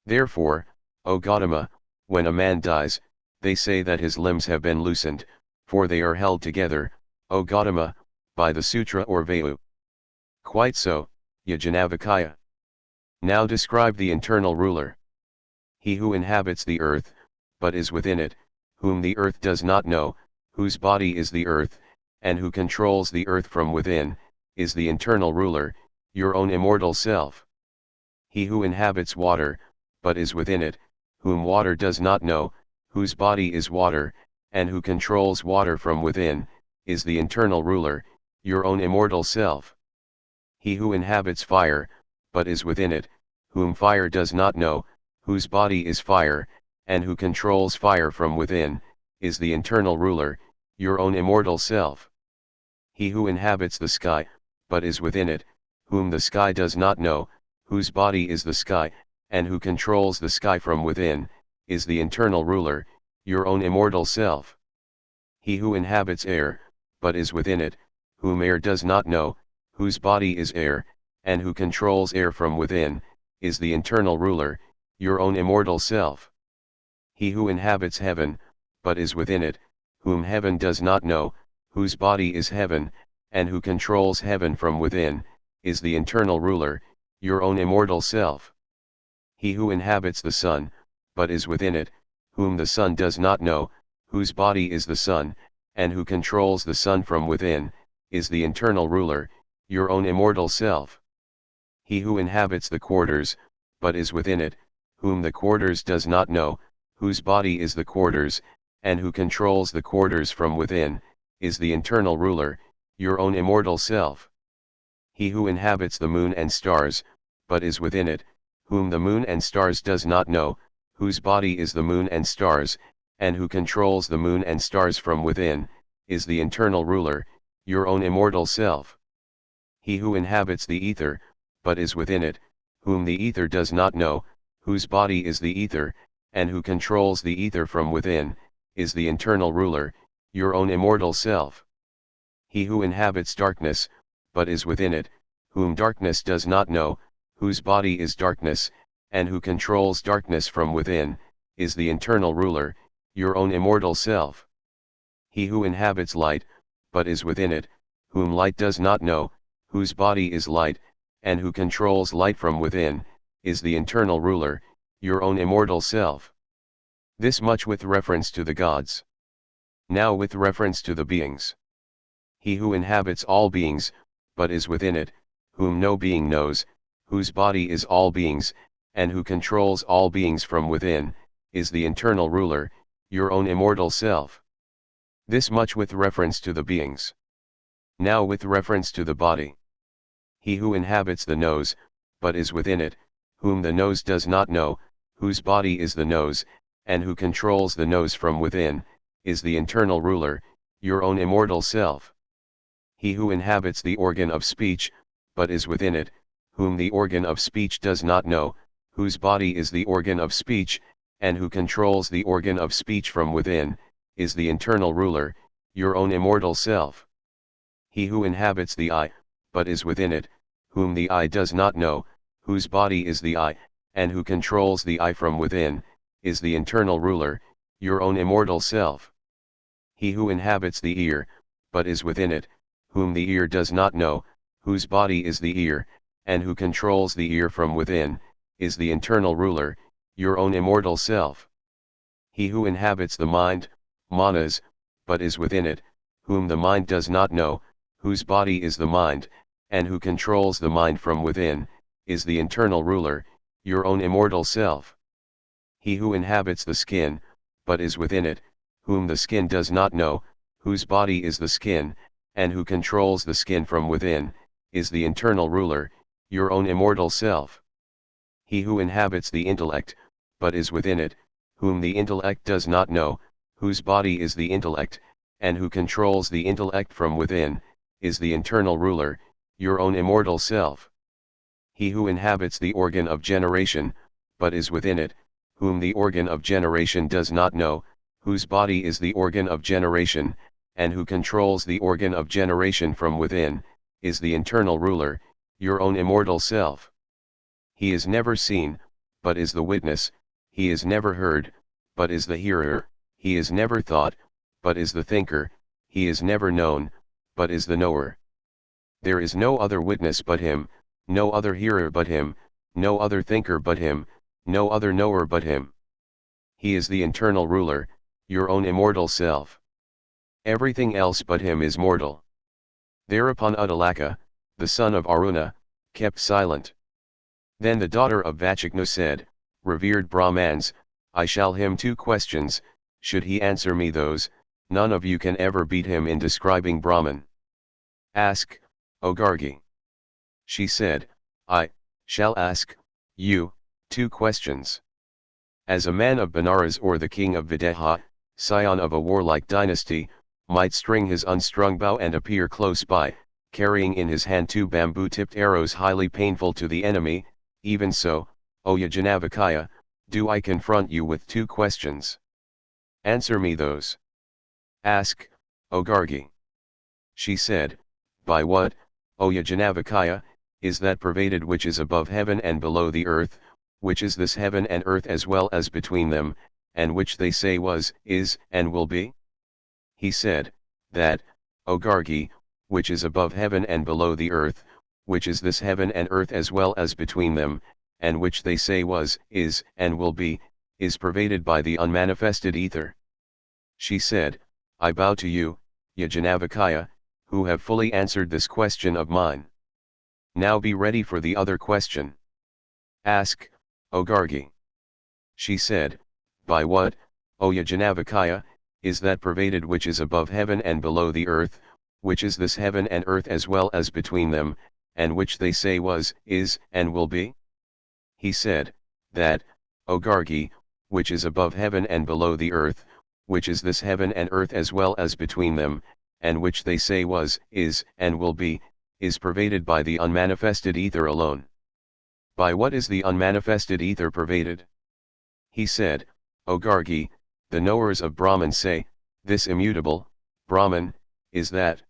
Therefore, O Gautama, when a man dies, they say that his limbs have been loosened, for they are held together, O Gautama, by the sutra or Vayu. Quite so, Yajnavalkya. Now describe the internal ruler. He who inhabits the earth, but is within it, whom the earth does not know, whose body is the earth, and who controls the earth from within, is the internal ruler, your own immortal self. He who inhabits water, but is within it, whom water does not know, whose body is water, and who controls water from within, is the internal ruler, your own immortal self. He who inhabits fire, but is within it, whom fire does not know, whose body is fire, and who controls fire from within, is the internal ruler, your own immortal self. He who inhabits the sky, but is within it, whom the sky does not know, whose body is the sky, and who controls the sky from within, is the internal ruler, your own immortal self. He who inhabits air, but is within it, whom air does not know, whose body is air, and who controls air from within, is the internal ruler, your own immortal self. He who inhabits heaven, but is within it, whom heaven does not know, whose body is heaven, and who controls heaven from within, is the internal ruler, your own immortal self. He who inhabits the sun, but is within it, whom the sun does not know, whose body is the sun, and who controls the sun from within, is the internal ruler, your own immortal self. He who inhabits the quarters, but is within it, whom the quarters does not know, whose body is the quarters, and who controls the quarters from within, is the internal ruler, your own immortal self. He who inhabits the moon and stars, but is within it, whom the moon and stars does not know, whose body is the moon and stars, and who controls the moon and stars from within, is the internal ruler, your own immortal self. He who inhabits the ether, but is within it, whom the ether does not know, whose body is the ether, and who controls the ether from within, is the internal ruler, your own immortal self. He who inhabits darkness, but is within it, whom darkness does not know, whose body is darkness, and who controls darkness from within, is the internal ruler, your own immortal self. He who inhabits light, but is within it, whom light does not know, whose body is light, and who controls light from within, is the internal ruler, your own immortal self. This much with reference to the gods. Now with reference to the beings. He who inhabits all beings, but is within it, whom no being knows, whose body is all beings, and who controls all beings from within, is the internal ruler, your own immortal self. This much with reference to the beings. Now with reference to the body. He who inhabits the nose, but is within it, whom the nose does not know, whose body is the nose, and who controls the nose from within, is the internal ruler, your own immortal self. He who inhabits the organ of speech, but is within it, whom the organ of speech does not know, whose body is the organ of speech, and who controls the organ of speech from within, is the internal ruler, your own immortal self. He who inhabits the eye, but is within it, whom the eye does not know, whose body is the eye, and who controls the eye from within, is the internal ruler, your own immortal self. He who inhabits the ear, but is within it, whom the ear does not know, whose body is the ear, and who controls the ear from within, is the internal ruler, your own immortal self. He who inhabits the mind, manas, but is within it, whom the mind does not know, whose body is the mind, and who controls the mind from within, is the internal ruler, your own immortal self. He who inhabits the skin, but is within it, whom the skin does not know, whose body is the skin, and who controls the skin from within, is the internal ruler, your own immortal self. He who inhabits the intellect, but is within it, whom the intellect does not know, whose body is the intellect, and who controls the intellect from within, is the internal ruler, your own immortal self. He who inhabits the organ of generation, but is within it, whom the organ of generation does not know, whose body is the organ of generation, and who controls the organ of generation from within, is the internal ruler, your own immortal self. He is never seen, but is the witness, he is never heard, but is the hearer, he is never thought, but is the thinker, he is never known, but is the knower. There is no other witness but him, no other hearer but him, no other thinker but him, no other knower but him. He is the internal ruler, your own immortal self. Everything else but him is mortal. Thereupon Uddalaka, the son of Aruna, kept silent. Then the daughter of Vachakna said, Revered Brahmans, I shall him 2 questions, should he answer me those, none of you can ever beat him in describing Brahman. Ask, O Gargi. She said, I shall ask you 2 questions. As a man of Benares or the king of Videha, scion of a warlike dynasty, might string his unstrung bow and appear close by, carrying in his hand 2 bamboo-tipped arrows highly painful to the enemy, even so, O Yajnavalkya, do I confront you with 2 questions. Answer me those. Ask, O Gargi. She said, By what, O Yajnavalkya, is that pervaded which is above heaven and below the earth, which is this heaven and earth as well as between them, and which they say was, is, and will be? He said, That, O Gargi, which is above heaven and below the earth, which is this heaven and earth as well as between them, and which they say was, is, and will be, is pervaded by the unmanifested ether. She said, I bow to you, Yajnavalkya, who have fully answered this question of mine. Now be ready for the other question. Ask, O Gargi. She said, By what, O Yajnavalkya, is that pervaded which is above heaven and below the earth, which is this heaven and earth as well as between them, and which they say was, is, and will be? He said, That, O Gargi, which is above heaven and below the earth, which is this heaven and earth as well as between them, and which they say was, is, and will be, is pervaded by the unmanifested ether alone. By what is the unmanifested ether pervaded? He said, O Gargi, the knowers of Brahman say, this immutable, Brahman, is that.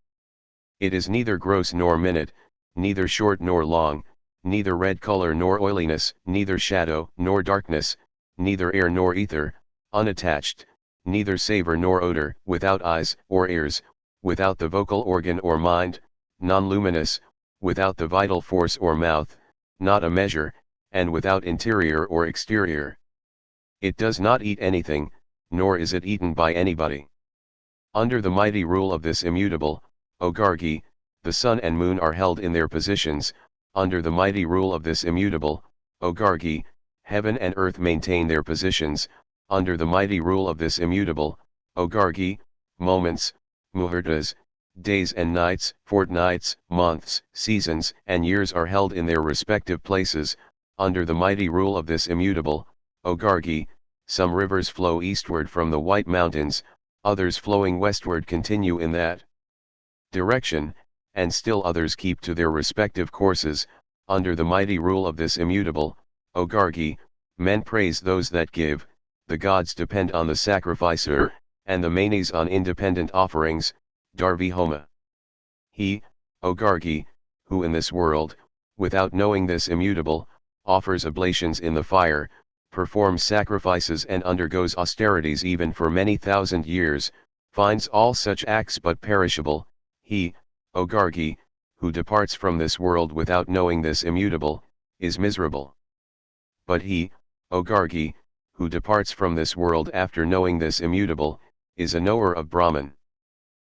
It is neither gross nor minute, neither short nor long, neither red color nor oiliness, neither shadow nor darkness, neither air nor ether, unattached, neither savor nor odor, without eyes or ears, without the vocal organ or mind, non-luminous, without the vital force or mouth, not a measure, and without interior or exterior. It does not eat anything, nor is it eaten by anybody. Under the mighty rule of this immutable, O Gargi, the sun and moon are held in their positions. Under the mighty rule of this immutable, O Gargi, heaven and earth maintain their positions. Under the mighty rule of this immutable, O Gargi, moments, muhurtas, days and nights, fortnights, months, seasons, and years are held in their respective places. Under the mighty rule of this immutable, O Gargi, some rivers flow eastward from the White Mountains, others flowing westward continue in that direction, and still others keep to their respective courses. Under the mighty rule of this immutable, O Gargi, men praise those that give, the gods depend on the sacrificer, and the manes on independent offerings, Darvi Homa. He, O Gargi, who in this world, without knowing this immutable, offers oblations in the fire, performs sacrifices and undergoes austerities even for many thousand years, finds all such acts but perishable. He, O Gargi, who departs from this world without knowing this immutable, is miserable. But he, O Gargi, who departs from this world after knowing this immutable, is a knower of Brahman.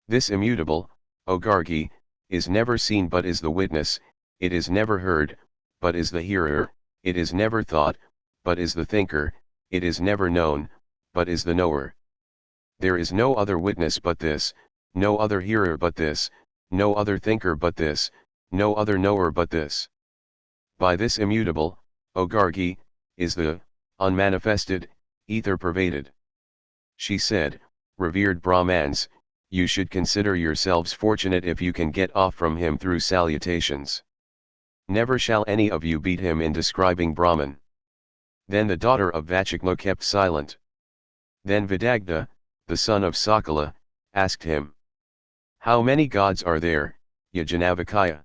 This immutable, O Gargi, is never seen but is the witness, it is never heard, but is the hearer, it is never thought, but is the thinker, it is never known, but is the knower. There is no other witness but this, no other hearer but this, no other thinker but this, no other knower but this. By this immutable, O Gargi, is the unmanifested ether pervaded. She said, revered Brahmans, you should consider yourselves fortunate if you can get off from him through salutations. Never shall any of you beat him in describing Brahman. Then the daughter of Vachakma kept silent. Then Vidagdha, the son of Sakala, asked him, how many gods are there, Yajnavalkya?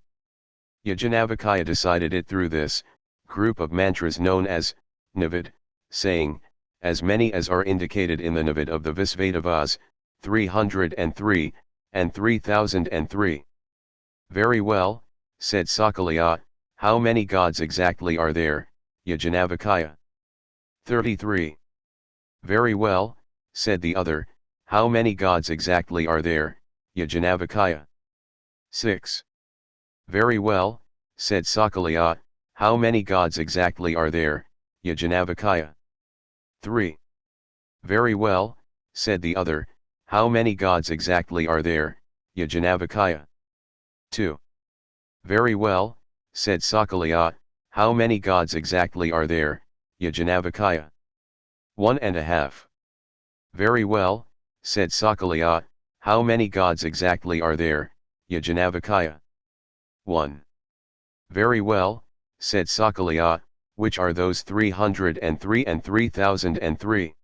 Yajnavalkya decided it through this group of mantras known as Navid, saying, as many as are indicated in the Navid of the Visvedavas, 303, and 3003. Very well, said Sakalya, how many gods exactly are there, Yajnavalkya? 33. Very well, said the other, how many gods exactly are there, Yajnavalkya? 6. Very well, said Sakalya, how many gods exactly are there, Yajnavalkya? 3. Very well, said the other, how many gods exactly are there, Yajnavalkya? 2. Very well, said Sakalya, how many gods exactly are there, Yajnavalkya? 1.5. Very well, said Sakalya, how many gods exactly are there, Yajnavalkya? 1. Very well, said Sakalya, which are those 303 and 3003?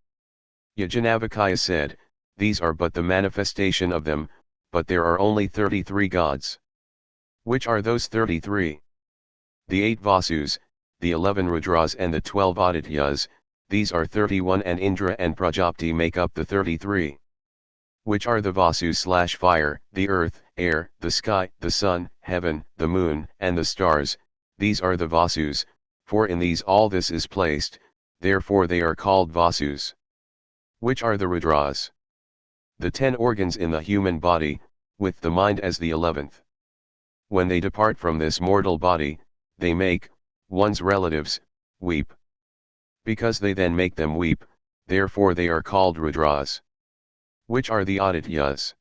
Yajnavalkya said, these are but the manifestation of them, but there are only 33 gods. Which are those 33? The 8 Vasus, the 11 Rudras and the 12 Adityas, these are 31, and Indra and Prajapati make up the 33. Which are the Vasus/fire, the earth, air, the sky, the sun, heaven, the moon, and the stars, these are the Vasus, for in these all this is placed, therefore they are called Vasus. Which are the Rudras? The 10 organs in the human body, with the mind as the 11th. When they depart from this mortal body, they make, one's relatives, weep. Because they then make them weep, therefore they are called Rudras. Which are the Adityas?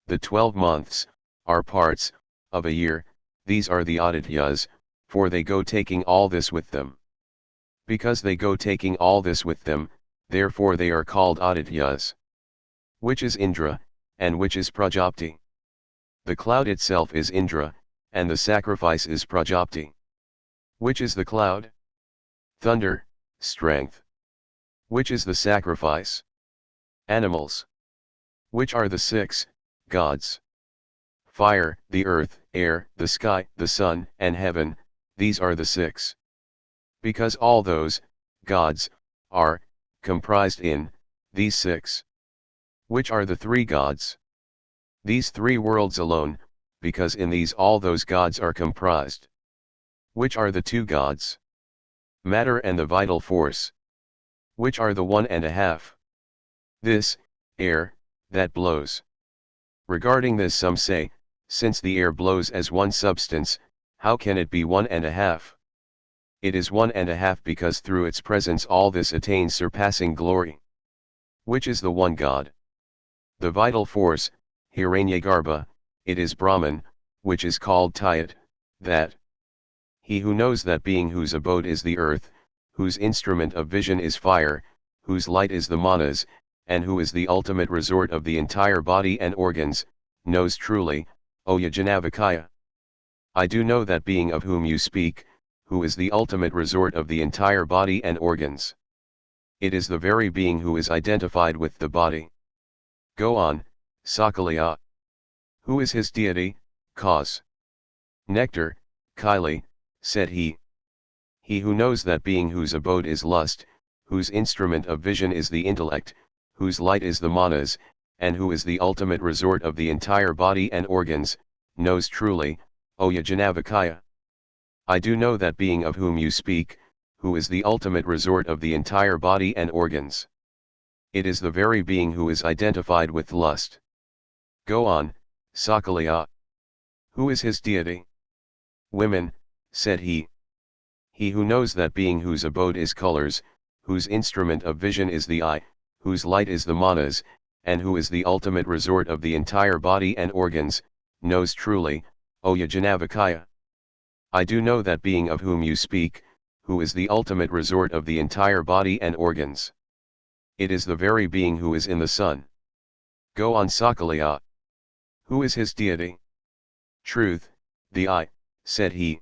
The 12 months, are parts, of a year, these are the Adityas, for they go taking all this with them. Because they go taking all this with them, therefore they are called Adityas. Which is Indra, and which is Prajapati? The cloud itself is Indra, and the sacrifice is Prajapati. Which is the cloud? Thunder, strength. Which is the sacrifice? Animals. Which are the six gods? Fire, the earth, air, the sky, the sun, and heaven, these are the six. Because all those gods are comprised in these six. Which are the three gods? These three worlds alone, because in these all those gods are comprised. Which are the two gods? Matter and the vital force. Which are the 1.5? This air that blows. Regarding this, some say, since the air blows as one substance, how can it be 1.5? It is 1.5 because through its presence all this attains surpassing glory. Which is the one God? The vital force, Hiranyagarbha, it is Brahman, which is called Tayat, that. He who knows that being whose abode is the earth, whose instrument of vision is fire, whose light is the manas, and who is the ultimate resort of the entire body and organs, knows truly, O Yajnavalkya. I do know that being of whom you speak, who is the ultimate resort of the entire body and organs. It is the very being who is identified with the body. Go on, Sakalya. Who is his deity, cause? Nectar, Kaili, said he. He who knows that being whose abode is lust, whose instrument of vision is the intellect, whose light is the manas, and who is the ultimate resort of the entire body and organs, knows truly, O Yajnavalkya. I do know that being of whom you speak, who is the ultimate resort of the entire body and organs. It is the very being who is identified with lust. Go on, Sakalya. Who is his deity? Women, said he. He who knows that being whose abode is colors, whose instrument of vision is the eye, whose light is the manas, and who is the ultimate resort of the entire body and organs, knows truly, O Yajnavalkya. I do know that being of whom you speak, who is the ultimate resort of the entire body and organs. It is the very being who is in the sun. Go on, Sakalya. Who is his deity? Truth, the eye, said he.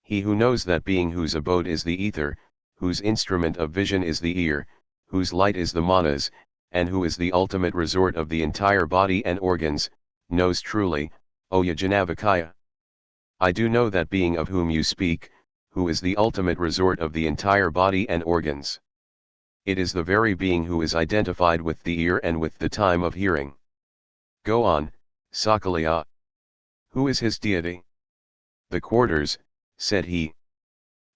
He who knows that being whose abode is the ether, whose instrument of vision is the ear, whose light is the manas, and who is the ultimate resort of the entire body and organs, knows truly, O Yajnavalkya. I do know that being of whom you speak, who is the ultimate resort of the entire body and organs. It is the very being who is identified with the ear and with the time of hearing. Go on, Sakalya. Who is his deity? The quarters, said he.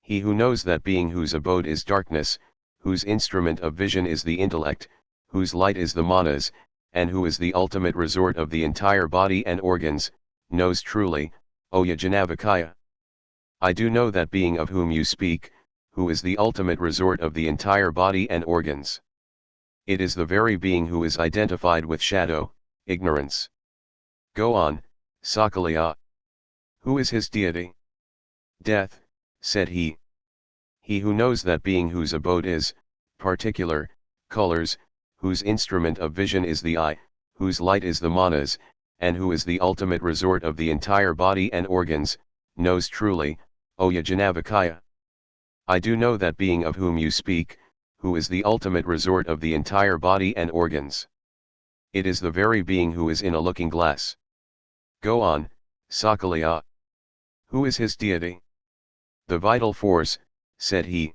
He who knows that being whose abode is darkness, whose instrument of vision is the intellect, whose light is the manas, and who is the ultimate resort of the entire body and organs, knows truly, O Yajnavalkya. I do know that being of whom you speak, who is the ultimate resort of the entire body and organs. It is the very being who is identified with shadow, ignorance. Go on, Sakalya. Who is his deity? Death, said he. He who knows that being whose abode is particular colors, whose instrument of vision is the eye, whose light is the manas, and who is the ultimate resort of the entire body and organs, knows truly, O Yajnavalkya. I do know that being of whom you speak, who is the ultimate resort of the entire body and organs. It is the very being who is in a looking glass. Go on, Sakalya. Who is his deity? The vital force, said he.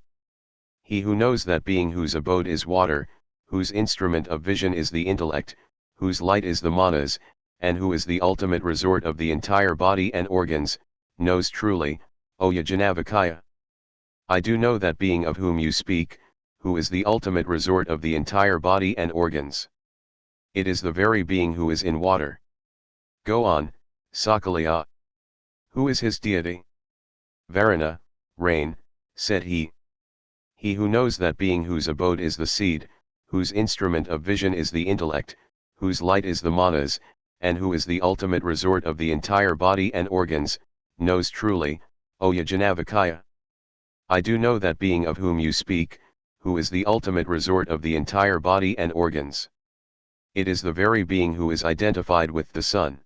He who knows that being whose abode is water, whose instrument of vision is the intellect, whose light is the manas, and who is the ultimate resort of the entire body and organs, knows truly, O Yajnavalkya. I do know that being of whom you speak, who is the ultimate resort of the entire body and organs. It is the very being who is in water. Go on, Sakalya. Who is his deity? Varuna, rain, said he. He who knows that being whose abode is the seed, whose instrument of vision is the intellect, whose light is the manas, and who is the ultimate resort of the entire body and organs, knows truly, O Yajnavalkya. I do know that being of whom you speak, who is the ultimate resort of the entire body and organs. It is the very being who is identified with the sun.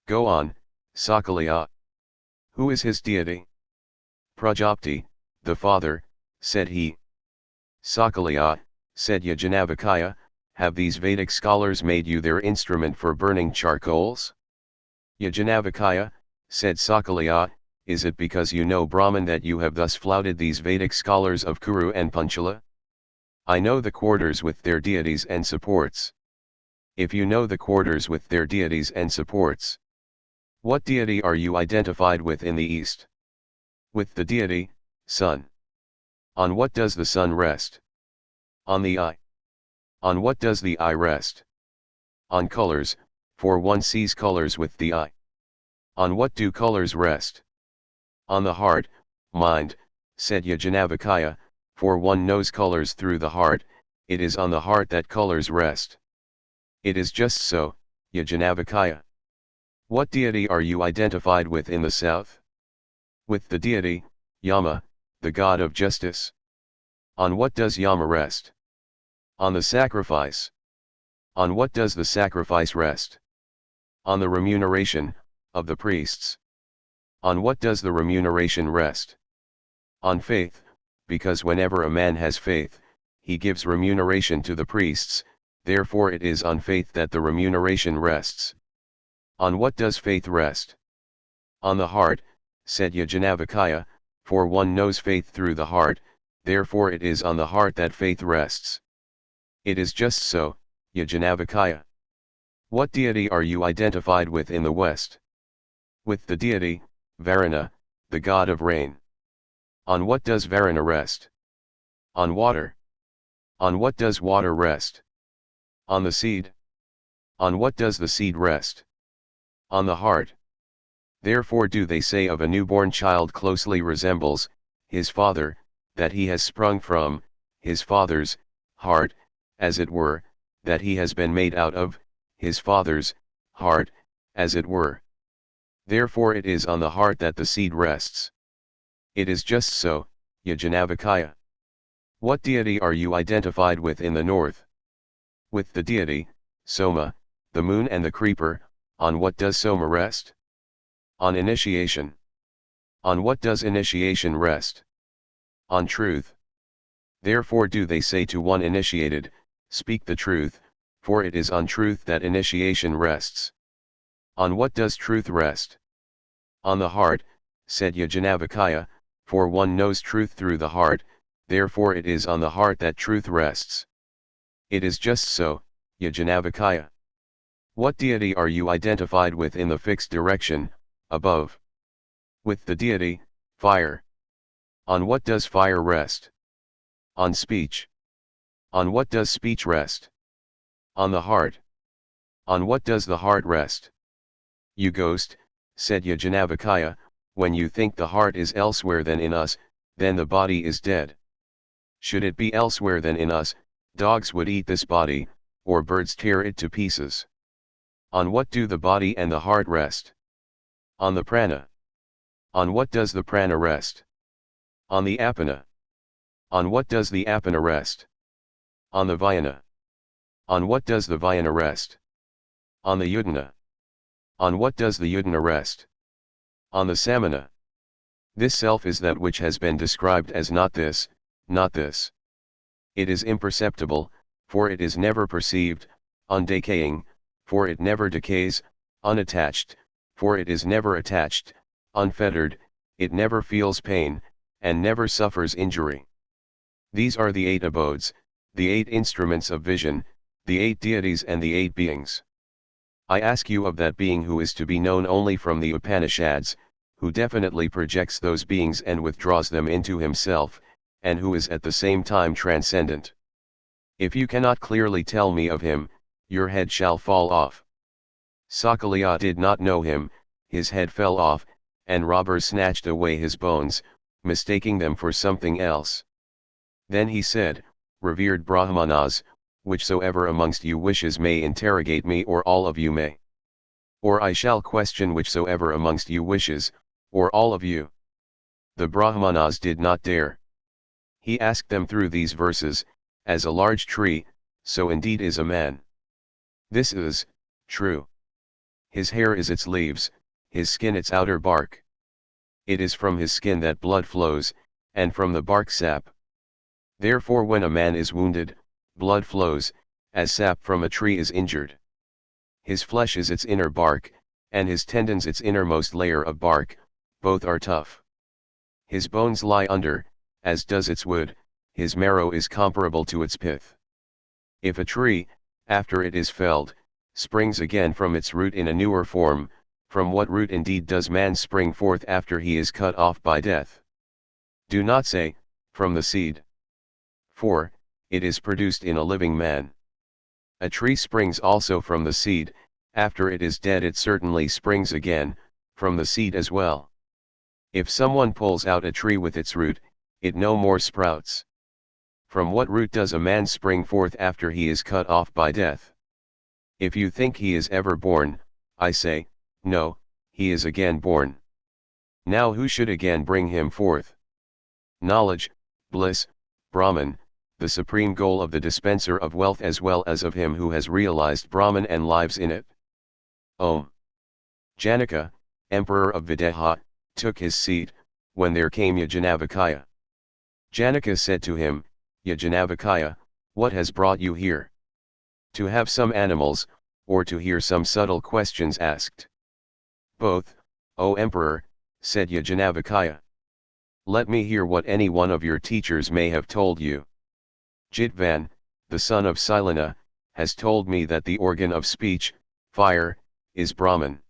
Go on, Sakalya. Who is his deity? Prajapati, the father, said he. Sakalya, said Yajnavalkya, have these Vedic scholars made you their instrument for burning charcoals? Yajnavalkya, said Sakalya, is it because you know Brahman that you have thus flouted these Vedic scholars of Kuru and Panchala? I know the quarters with their deities and supports. If you know the quarters with their deities and supports, what deity are you identified with in the east? With the deity, sun. On what does the sun rest? On the eye. On what does the eye rest? On colors, for one sees colors with the eye. On what do colors rest? On the heart, mind, said Yajnavalkya, for one knows colors through the heart, it is on the heart that colors rest. It is just so, Yajnavalkya. What deity are you identified with in the south? With the deity, Yama, the god of justice. On what does Yama rest? On the sacrifice. On what does the sacrifice rest? On the remuneration, of the priests. On what does the remuneration rest? On faith, because whenever a man has faith, he gives remuneration to the priests, therefore it is on faith that the remuneration rests. On what does faith rest? On the heart, said Yajnavalkya, for one knows faith through the heart, therefore it is on the heart that faith rests. It is just so, Yajnavalkya. What deity are you identified with in the west? With the deity, Varuna, the god of rain. On what does Varuna rest? On water. On what does water rest? On the seed. On what does the seed rest? On the heart. Therefore do they say of a newborn child closely resembles his father, that he has sprung from his father's heart, as it were, that he has been made out of his father's heart, as it were. Therefore it is on the heart that the seed rests. It is just so, Yajnavalkya. What deity are you identified with in the north? With the deity, Soma, the moon and the creeper. On what does Soma rest? On initiation. On what does initiation rest? On truth. Therefore do they say to one initiated, speak the truth, for it is on truth that initiation rests. On what does truth rest? On the heart, said Yajnavalkya, for one knows truth through the heart, therefore it is on the heart that truth rests. It is just so, Yajnavalkya. What deity are you identified with in the fixed direction, above? With the deity, fire. On what does fire rest? On speech. On what does speech rest? On the heart. On what does the heart rest? You ghost, said Yajnavalkya, when you think the heart is elsewhere than in us, then the body is dead. Should it be elsewhere than in us, dogs would eat this body, or birds tear it to pieces. On what do the body and the heart rest? On the prana. On what does the prana rest? On the apana. On what does the apana rest? On the vyana. On what does the vyana rest? On the udana. On what does the udana rest? On the samana. This self is that which has been described as not this, not this. It is imperceptible, for it is never perceived, undecaying, for it never decays, unattached, for it is never attached, unfettered, it never feels pain, and never suffers injury. These are the 8 abodes, the 8 instruments of vision, the 8 deities and the 8 beings. I ask you of that being who is to be known only from the Upanishads, who definitely projects those beings and withdraws them into himself, and who is at the same time transcendent. If you cannot clearly tell me of him, your head shall fall off. Sakalya did not know him, his head fell off, and robbers snatched away his bones, mistaking them for something else. Then he said, revered Brahmanas, whichsoever amongst you wishes may interrogate me, or all of you may. Or I shall question whichsoever amongst you wishes, or all of you. The Brahmanas did not dare. He asked them through these verses, as a large tree, so indeed is a man. This is true. His hair is its leaves, his skin its outer bark. it is from his skin that blood flows, and from the bark sap. Therefore when a man is wounded, blood flows, as sap from a tree is injured. His flesh is its inner bark, and his tendons its innermost layer of bark, both are tough. His bones lie under, as does its wood, his marrow is comparable to its pith. If a tree, after it is felled, springs again from its root in a newer form, from what root indeed does man spring forth after he is cut off by death? Do not say, from the seed. For, it is produced in a living man. A tree springs also from the seed, after it is dead it certainly springs again, from the seed as well. If someone pulls out a tree with its root, it no more sprouts. From what root does a man spring forth after he is cut off by death? If you think he is ever born, I say, no, he is again born. Now who should again bring him forth? Knowledge, bliss, Brahman, the supreme goal of the dispenser of wealth as well as of him who has realized Brahman and lives in it. Om. Janaka, emperor of Videha, took his seat, when there came Yajanavakaya. Janaka said to him, Yajanavakaya, what has brought you here? To have some animals, or to hear some subtle questions asked? Both, O Emperor, said Yajanavakaya. Let me hear what any one of your teachers may have told you. Jitvan, the son of Silana, has told me that the organ of speech, fire, is Brahman.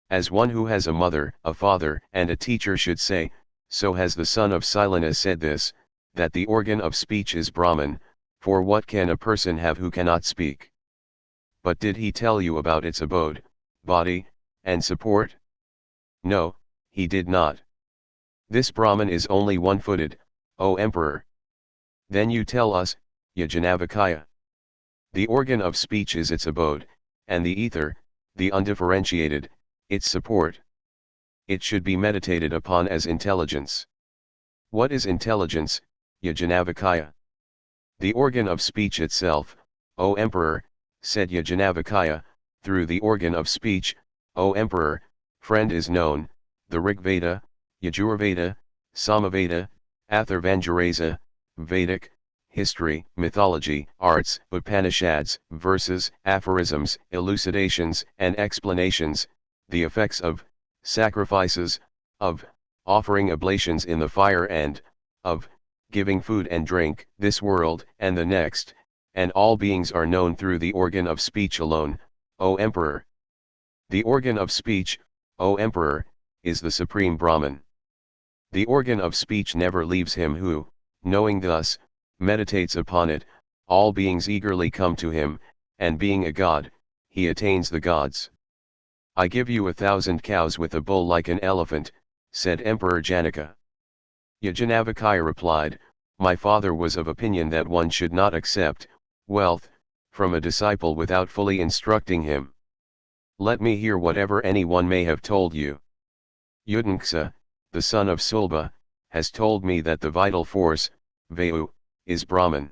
As one who has a mother, a father, and a teacher should say, so has the son of Silana said this, that the organ of speech is Brahman, for what can a person have who cannot speak? But did he tell you about its abode, body, and support? No, he did not. This Brahman is only one-footed, O Emperor. Then you tell us, Yajanavakaya. The organ of speech is its abode, and the ether, the undifferentiated, its support. It should be meditated upon as intelligence. What is intelligence, Yajanavakaya? The organ of speech itself, O Emperor, said Yajanavakaya, through the organ of speech, O Emperor, friend is known, the Rigveda, Yajurveda, Samaveda, Atharvangarasa, Vedic, history, mythology, arts, Upanishads, verses, aphorisms, elucidations and explanations, the effects of sacrifices, of offering oblations in the fire and of giving food and drink, this world and the next, and all beings are known through the organ of speech alone, O Emperor. The organ of speech, O Emperor, is the supreme Brahman. The organ of speech never leaves him who, knowing thus, meditates upon it, all beings eagerly come to him, and being a god, he attains the gods. I give you 1,000 cows with a bull like an elephant, said Emperor Janaka. Yajanavakaya replied, my father was of opinion that one should not accept wealth from a disciple without fully instructing him. Let me hear whatever anyone may have told you. Udinxa, the son of Sulba, has told me that the vital force, Vayu, is Brahman.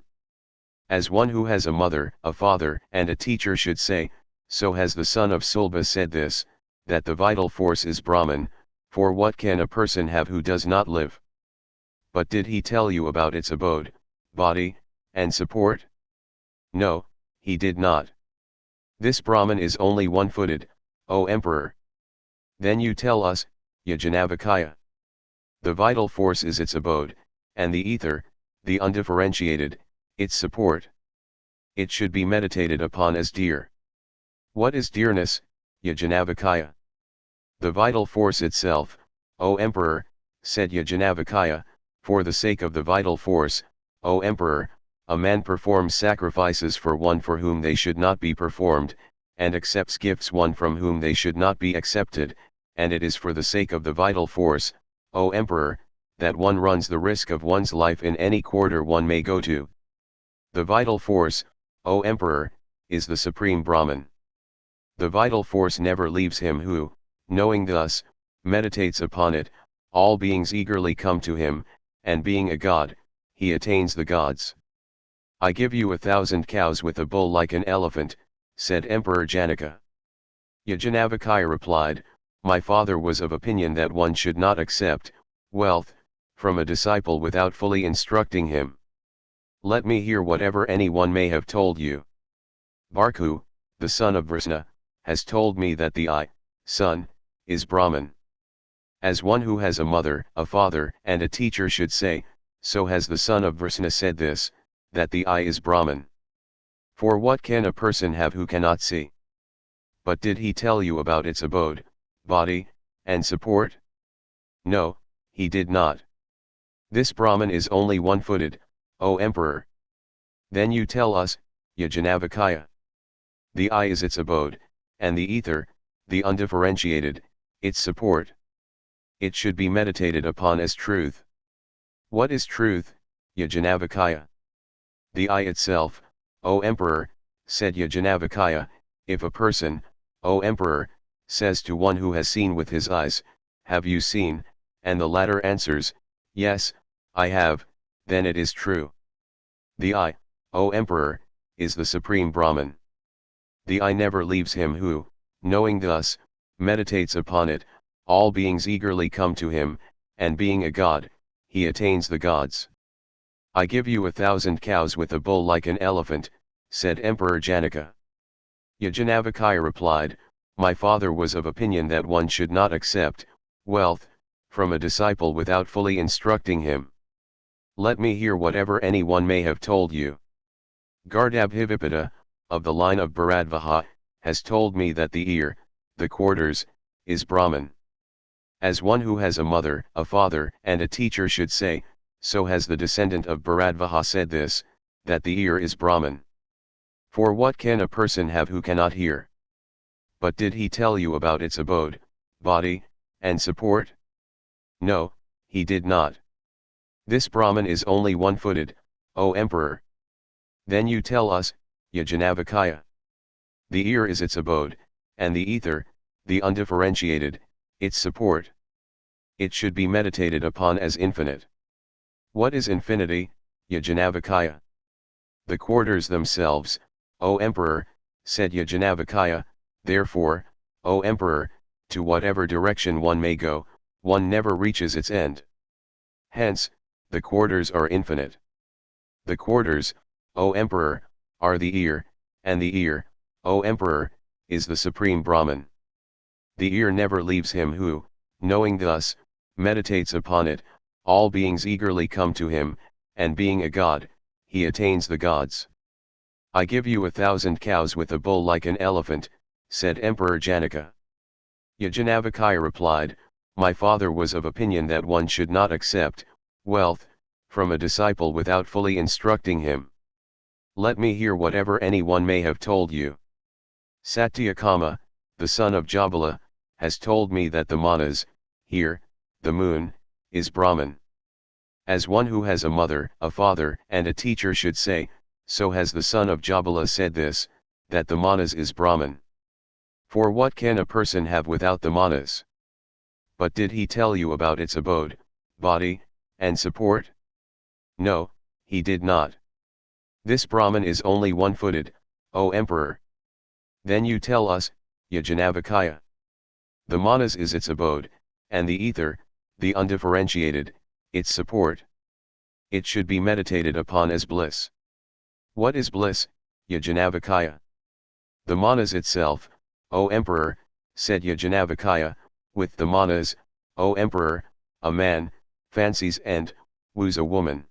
As one who has a mother, a father, and a teacher should say, so has the son of Sulba said this, that the vital force is Brahman, for what can a person have who does not live? But did he tell you about its abode, body, and support? No, he did not. This Brahman is only one-footed, O Emperor. Then you tell us, Yajanavakaya. The vital force is its abode, and the ether, the undifferentiated, its support. It should be meditated upon as dear. What is dearness, Yajanavakaya? The vital force itself, O Emperor, said Yajanavakaya, for the sake of the vital force, O Emperor, a man performs sacrifices for one for whom they should not be performed, and accepts gifts one from whom they should not be accepted, and it is for the sake of the vital force, O Emperor, that one runs the risk of one's life in any quarter one may go to. The vital force, O Emperor, is the supreme Brahman. The vital force never leaves him who, knowing thus, meditates upon it, all beings eagerly come to him, and being a god, he attains the gods. I give you 1,000 cows with a bull like an elephant, said Emperor Janaka. Yajanavakaya replied, my father was of opinion that one should not accept wealth from a disciple without fully instructing him. Let me hear whatever anyone may have told you. Bharku, the son of Vrisna, has told me that the I, son, is Brahman. As one who has a mother, a father, and a teacher should say, so has the son of Vrisna said this, that the I is Brahman. For what can a person have who cannot see? But did he tell you about its abode, body, and support? No, he did not. This Brahman is only one-footed, O Emperor. Then you tell us, Yajnavalkya. The I is its abode, and the ether, the undifferentiated, its support. It should be meditated upon as truth. What is truth, Yajnavalkya? The I itself, O Emperor, said Yajnavalkya. If a person, O Emperor, says to one who has seen with his eyes, have you seen, and the latter answers, yes, I have, then it is true. The I, O Emperor, is the supreme Brahman. The I never leaves him who, knowing thus, meditates upon it. All beings eagerly come to him, and being a god, he attains the gods. I give you 1,000 cows with a bull like an elephant, said Emperor Janaka. Yajnavalkya replied, my father was of opinion that one should not accept wealth from a disciple without fully instructing him. Let me hear whatever anyone may have told you. Gardabhivipada, of the line of Bharadvaja, has told me that the ear, the quarters, is Brahman. As one who has a mother, a father, and a teacher should say, so has the descendant of Bharadvaja said this, that the ear is Brahman. For what can a person have who cannot hear? But did he tell you about its abode, body, and support? No, he did not. This Brahman is only one-footed, O Emperor. Then you tell us, Yajnavalkya. The ear is its abode, and the ether, the undifferentiated, its support. It should be meditated upon as infinite. What is infinity, Yajnavalkya? The quarters themselves, O Emperor, said Yajnavalkya. Therefore, O Emperor, to whatever direction one may go, one never reaches its end. Hence, the quarters are infinite. The quarters, O Emperor, are the ear, and the ear, O Emperor, is the supreme Brahman. The ear never leaves him who, knowing thus, meditates upon it. All beings eagerly come to him, and being a god, he attains the gods. I give you 1,000 cows with a bull like an elephant, said Emperor Janaka. Yajnavalkya replied, my father was of opinion that one should not accept wealth from a disciple without fully instructing him. Let me hear whatever anyone may have told you. Satyakama, the son of Jabala, has told me that the Manas, here, the moon, is Brahman. As one who has a mother, a father, and a teacher should say, so has the son of Jabala said this, that the Manas is Brahman. For what can a person have without the Manas? But did he tell you about its abode, body, and support? No, he did not. This Brahman is only one-footed, O Emperor. Then you tell us, Yajnavalkya. The Manas is its abode, and the ether, the undifferentiated, its support. It should be meditated upon as bliss. What is bliss, Yajnavalkya? The Manas itself, O Emperor, said Yajnavalkya. With the Manas, O Emperor, a man fancies and woos a woman.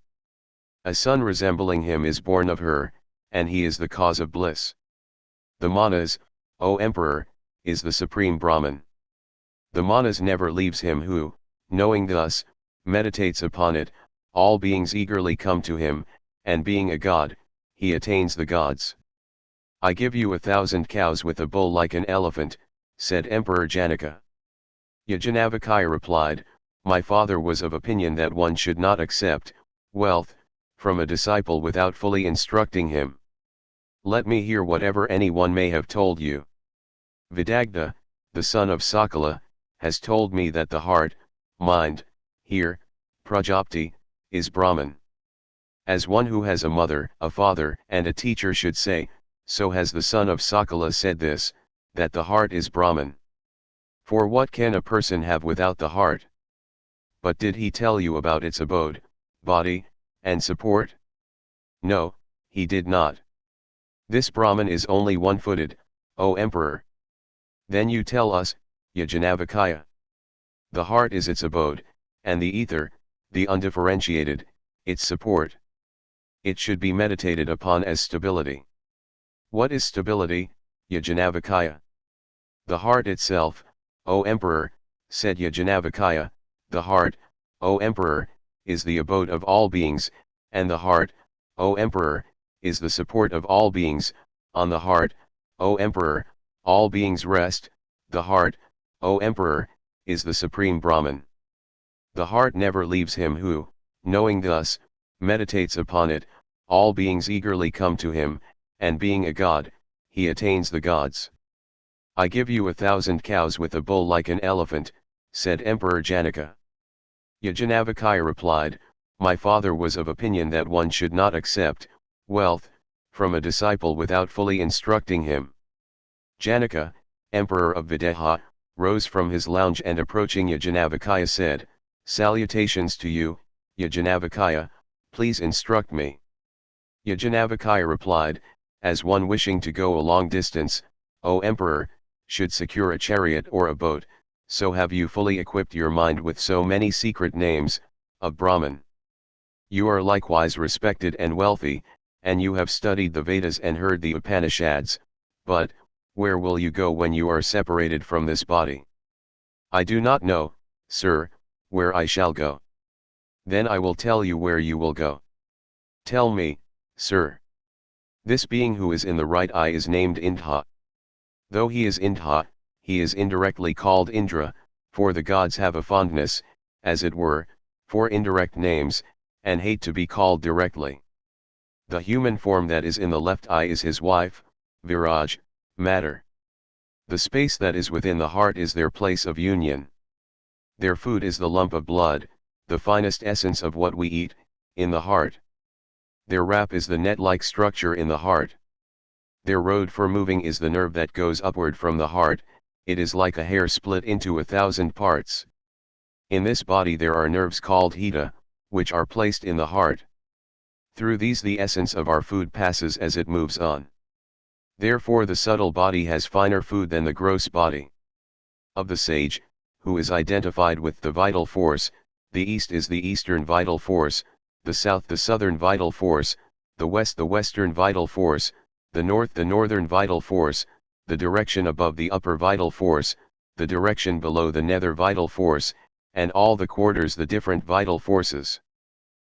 A son resembling him is born of her, and he is the cause of bliss. The Manas, O Emperor, is the supreme Brahman. The Manas never leaves him who, knowing thus, meditates upon it. All beings eagerly come to him, and being a god, he attains the gods. I give you 1,000 cows with a bull like an elephant, said Emperor Janaka. Yajnavalkya replied, my father was of opinion that one should not accept wealth from a disciple without fully instructing him. Let me hear whatever anyone may have told you. Vidagdha, the son of Sakala, has told me that the heart, mind, here, Prajapati, is Brahman. As one who has a mother, a father, and a teacher should say, so has the son of Sakala said this, that the heart is Brahman. For what can a person have without the heart? But did he tell you about its abode, body, and support? No, he did not. This Brahman is only one-footed, O Emperor. Then you tell us, Yajnavalkya. The heart is its abode, and the ether, the undifferentiated, its support. It should be meditated upon as stability. What is stability, Yajnavalkya? The heart itself, O Emperor, said Yajnavalkya. The heart, O Emperor, is the abode of all beings, and the heart, O Emperor, is the support of all beings. On the heart, O Emperor, all beings rest. The heart, O Emperor, is the supreme Brahman. The heart never leaves him who, knowing thus, meditates upon it. All beings eagerly come to him, and being a god, he attains the gods. I give you 1,000 cows with a bull like an elephant, said Emperor Janaka. Yajnavalkya replied, my father was of opinion that one should not accept wealth from a disciple without fully instructing him. Janaka, Emperor of Videha, rose from his lounge and approaching Yajnavalkya said, salutations to you, Yajnavalkya, please instruct me. Yajnavalkya replied, as one wishing to go a long distance, O Emperor, should secure a chariot or a boat, so have you fully equipped your mind with so many secret names, of Brahman. You are likewise respected and wealthy, and you have studied the Vedas and heard the Upanishads, but, where will you go when you are separated from this body? I do not know, sir, where I shall go. Then I will tell you where you will go. Tell me, sir. This being who is in the right eye is named Indha. Though he is Indha, he is indirectly called Indra, for the gods have a fondness, as it were, for indirect names, and hate to be called directly. The human form that is in the left eye is his wife, Viraj, matter. The space that is within the heart is their place of union. Their food is the lump of blood, the finest essence of what we eat, in the heart. Their wrap is the net-like structure in the heart. Their road for moving is the nerve that goes upward from the heart, it is like a hair split into 1,000 parts. In this body there are nerves called hita, which are placed in the heart. Through these the essence of our food passes as it moves on. Therefore the subtle body has finer food than the gross body. Of the sage, who is identified with the vital force, the east is the eastern vital force, the south the southern vital force, the west the western vital force, the north the northern vital force, the direction above the upper vital force, the direction below the nether vital force, and all the quarters the different vital forces.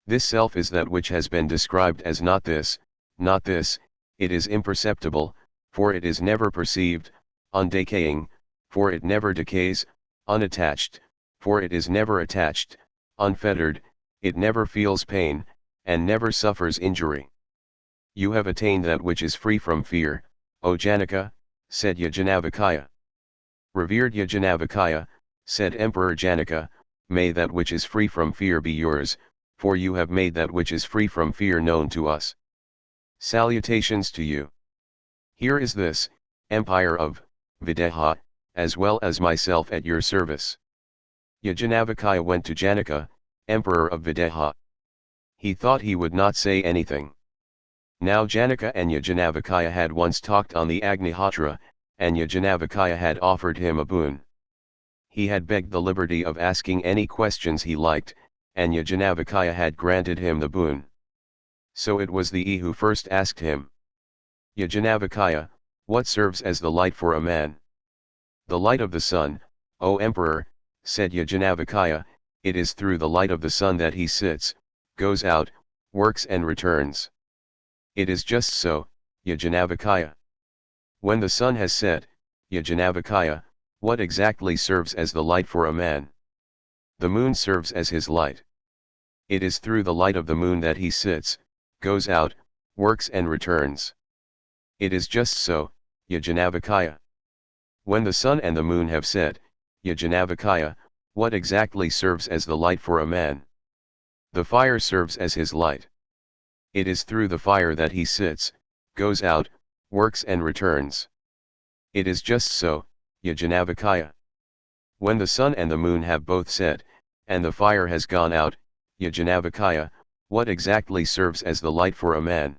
This self is that which has been described as not this, it is imperceptible, for it is never perceived, undecaying, for it never decays, unattached, for it is never attached, unfettered, it never feels pain, and never suffers injury. You have attained that which is free from fear, O Janaka, said Yajnavalkya. Revered Yajnavalkya, said Emperor Janaka, may that which is free from fear be yours, for you have made that which is free from fear known to us. Salutations to you. Here is this, Empire of Videha, as well as myself at your service. Yajnavalkya went to Janaka, Emperor of Videha. He thought he would not say anything. Now Janaka and Yajnavalkya had once talked on the Agnihotra, and Yajnavalkya had offered him a boon. He had begged the liberty of asking any questions he liked, and Yajnavalkya had granted him the boon. So it was the E who first asked him. Yajnavalkya, what serves as the light for a man? The light of the sun, O Emperor, said Yajnavalkya, it is through the light of the sun that he sits, goes out, works and returns. It is just so, Yajnavalkya. When the sun has set, Yajnavalkya, what exactly serves as the light for a man? The moon serves as his light. It is through the light of the moon that he sits, goes out, works and returns. It is just so, Yajnavalkya. When the sun and the moon have set, Yajnavalkya, what exactly serves as the light for a man? The fire serves as his light. It is through the fire that he sits, goes out, works and returns. It is just so, Yajnavalkya. When the sun and the moon have both set, and the fire has gone out, Yajnavalkya, what exactly serves as the light for a man?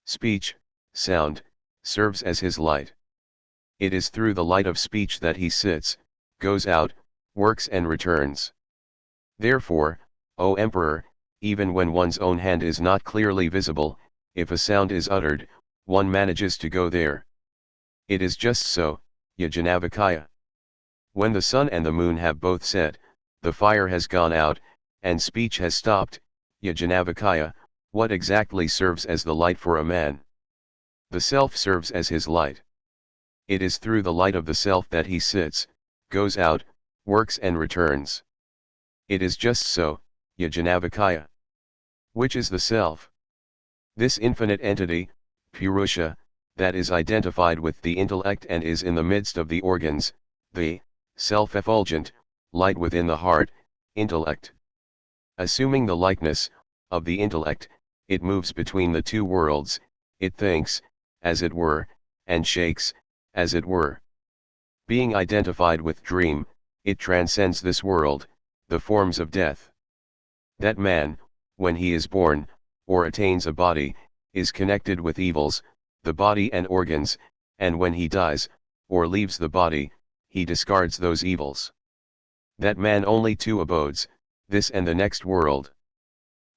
Speech, sound, serves as his light. It is through the light of speech that he sits, goes out, works and returns. Therefore, O Emperor, even when one's own hand is not clearly visible, if a sound is uttered, one manages to go there. It is just so, Yajnavalkya. When the sun and the moon have both set, the fire has gone out, and speech has stopped, Yajnavalkya, what exactly serves as the light for a man? The self serves as his light. It is through the light of the self that he sits, goes out, works and returns. It is just so, Yajnavalkya. Which is the self? This infinite entity, Purusha, that is identified with the intellect and is in the midst of the organs, the self-effulgent, light within the heart, intellect. Assuming the likeness of the intellect, it moves between the two worlds, it thinks, as it were, and shakes, as it were. Being identified with dream, it transcends this world, the forms of death. That man, when he is born, or attains a body, is connected with evils, the body and organs, and when he dies, or leaves the body, he discards those evils. That man only two abodes, this and the next world.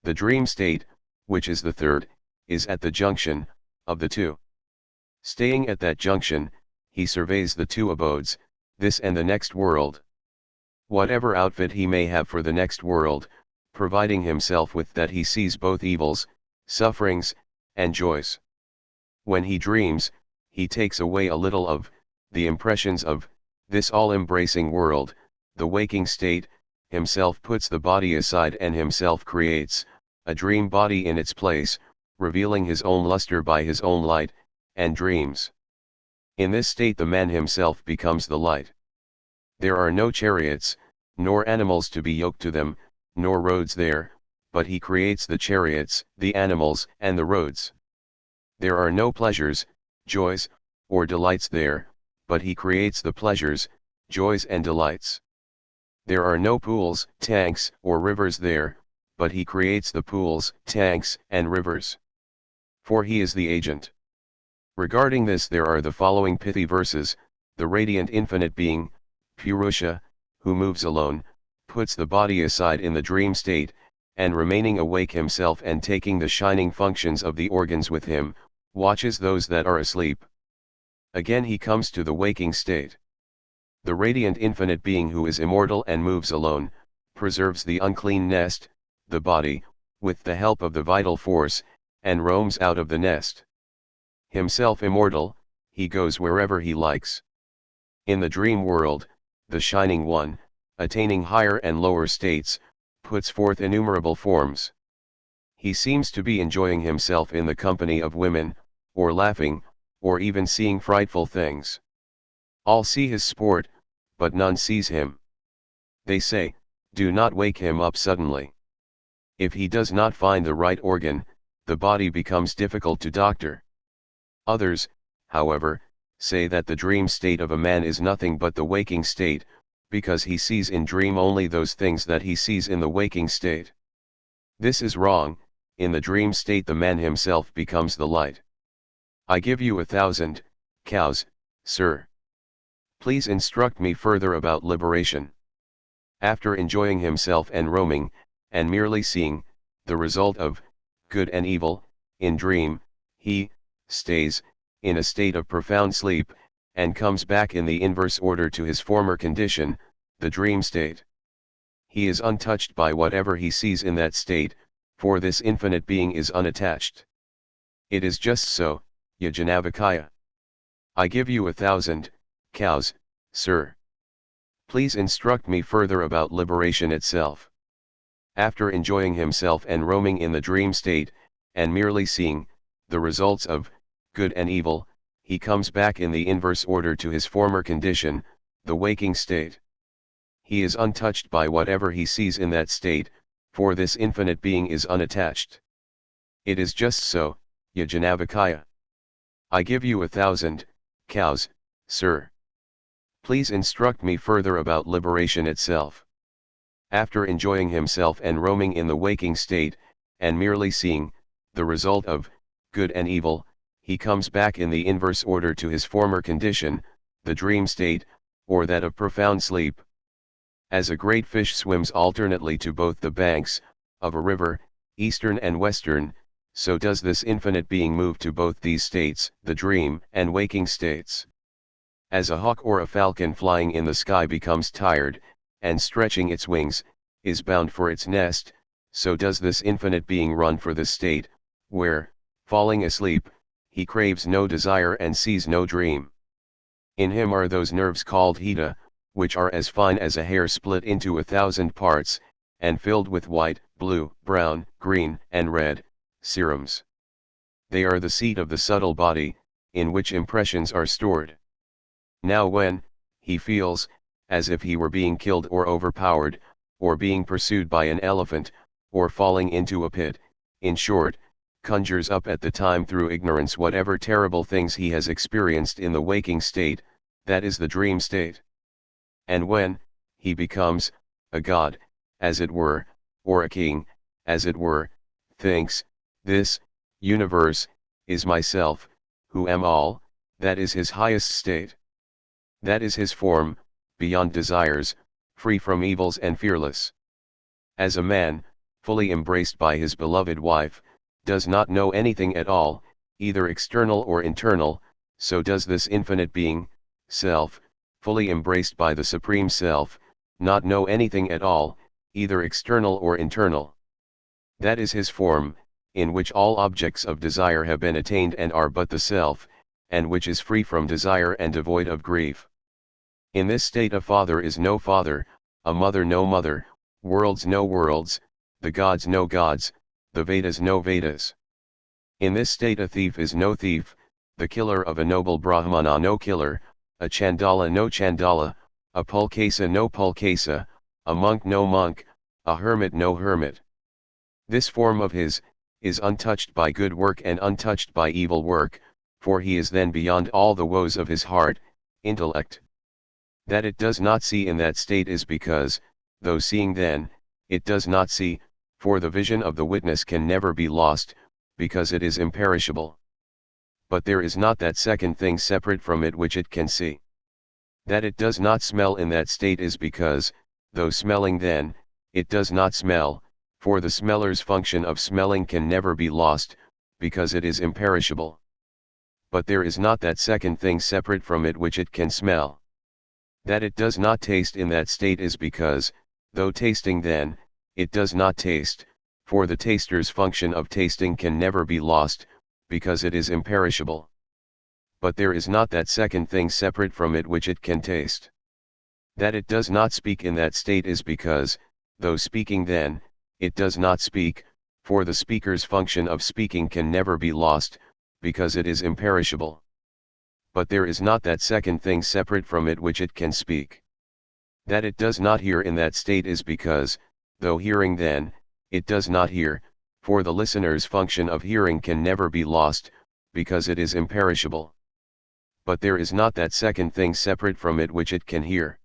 The dream state, which is the third, is at the junction of the two. Staying at that junction, he surveys the two abodes, this and the next world. Whatever outfit he may have for the next world, providing himself with that, he sees both evils, sufferings, and joys. When he dreams, he takes away a little of the impressions of this all-embracing world, the waking state, himself puts the body aside and himself creates a dream body in its place, revealing his own luster by his own light, and dreams. In this state the man himself becomes the light. There are no chariots, nor animals to be yoked to them, nor roads there, but he creates the chariots, the animals, and the roads. There are no pleasures, joys, or delights there, but he creates the pleasures, joys and delights. There are no pools, tanks, or rivers there, but he creates the pools, tanks, and rivers. For he is the agent. Regarding this there are the following pithy verses: the radiant infinite being, Purusha, who moves alone, puts the body aside in the dream state, and remaining awake himself and taking the shining functions of the organs with him, watches those that are asleep. Again he comes to the waking state. The radiant infinite being who is immortal and moves alone, preserves the unclean nest, the body, with the help of the vital force, and roams out of the nest. Himself immortal, he goes wherever he likes. In the dream world, the Shining One, attaining higher and lower states, puts forth innumerable forms. He seems to be enjoying himself in the company of women, or laughing, or even seeing frightful things. All see his sport, but none sees him. They say, do not wake him up suddenly. If he does not find the right organ, the body becomes difficult to doctor. Others, however, say that the dream state of a man is nothing but the waking state, because he sees in dream only those things that he sees in the waking state. This is wrong. In the dream state the man himself becomes the light. I give you 1,000 cows, sir. Please instruct me further about liberation. After enjoying himself and roaming, and merely seeing the result of good and evil in dream, he stays in a state of profound sleep, and comes back in the inverse order to his former condition, the dream state. He is untouched by whatever he sees in that state, for this infinite being is unattached. It is just so, Yajnavalkya. I give you 1,000 cows, sir. Please instruct me further about liberation itself. After enjoying himself and roaming in the dream state, and merely seeing the results of good and evil, he comes back in the inverse order to his former condition, the waking state. He is untouched by whatever he sees in that state, for this infinite being is unattached. It is just so, Yajnavalkya. I give you 1,000 cows, sir. Please instruct me further about liberation itself. After enjoying himself and roaming in the waking state, and merely seeing the result of good and evil, he comes back in the inverse order to his former condition, the dream state, or that of profound sleep. As a great fish swims alternately to both the banks of a river, eastern and western, so does this infinite being move to both these states, the dream and waking states. As a hawk or a falcon flying in the sky becomes tired, and stretching its wings, is bound for its nest, so does this infinite being run for the state, where, falling asleep, he craves no desire and sees no dream. In him are those nerves called heta, which are as fine as a hair split into 1,000 parts, and filled with white, blue, brown, green, and red serums. They are the seat of the subtle body, in which impressions are stored. Now when he feels as if he were being killed or overpowered, or being pursued by an elephant, or falling into a pit, in short, conjures up at the time through ignorance whatever terrible things he has experienced in the waking state, that is the dream state. And when he becomes a god, as it were, or a king, as it were, thinks, this universe is myself, who am all, that is his highest state. That is his form, beyond desires, free from evils and fearless. As a man, fully embraced by his beloved wife, does not know anything at all, either external or internal, so does this infinite being, self, fully embraced by the Supreme Self, not know anything at all, either external or internal. That is his form, in which all objects of desire have been attained and are but the self, and which is free from desire and devoid of grief. In this state a father is no father, a mother no mother, worlds no worlds, the gods no gods, the Vedas no Vedas. In this state a thief is no thief, the killer of a noble Brahmana no killer, a Chandala no Chandala, a Pulkesa no Pulkesa, a monk no monk, a hermit no hermit. This form of his is untouched by good work and untouched by evil work, for he is then beyond all the woes of his heart, intellect. That it does not see in that state is because, though seeing then, it does not see, for the vision of the witness can never be lost, because it is imperishable. But there is not that second thing separate from it which it can see. That it does not smell in that state is because, though smelling then, it does not smell, for the smeller's function of smelling can never be lost, because it is imperishable. But there is not that second thing separate from it which it can smell. That it does not taste in that state is because, though tasting then, it does not taste, for the taster's function of tasting can never be lost, because it is imperishable. But there is not that second thing separate from it which it can taste. That it does not speak in that state is because, though speaking then, it does not speak, for the speaker's function of speaking can never be lost, because it is imperishable. But there is not that second thing separate from it which it can speak. That it does not hear in that state is because, though hearing then, it does not hear, for the listener's function of hearing can never be lost, because it is imperishable. But there is not that second thing separate from it which it can hear.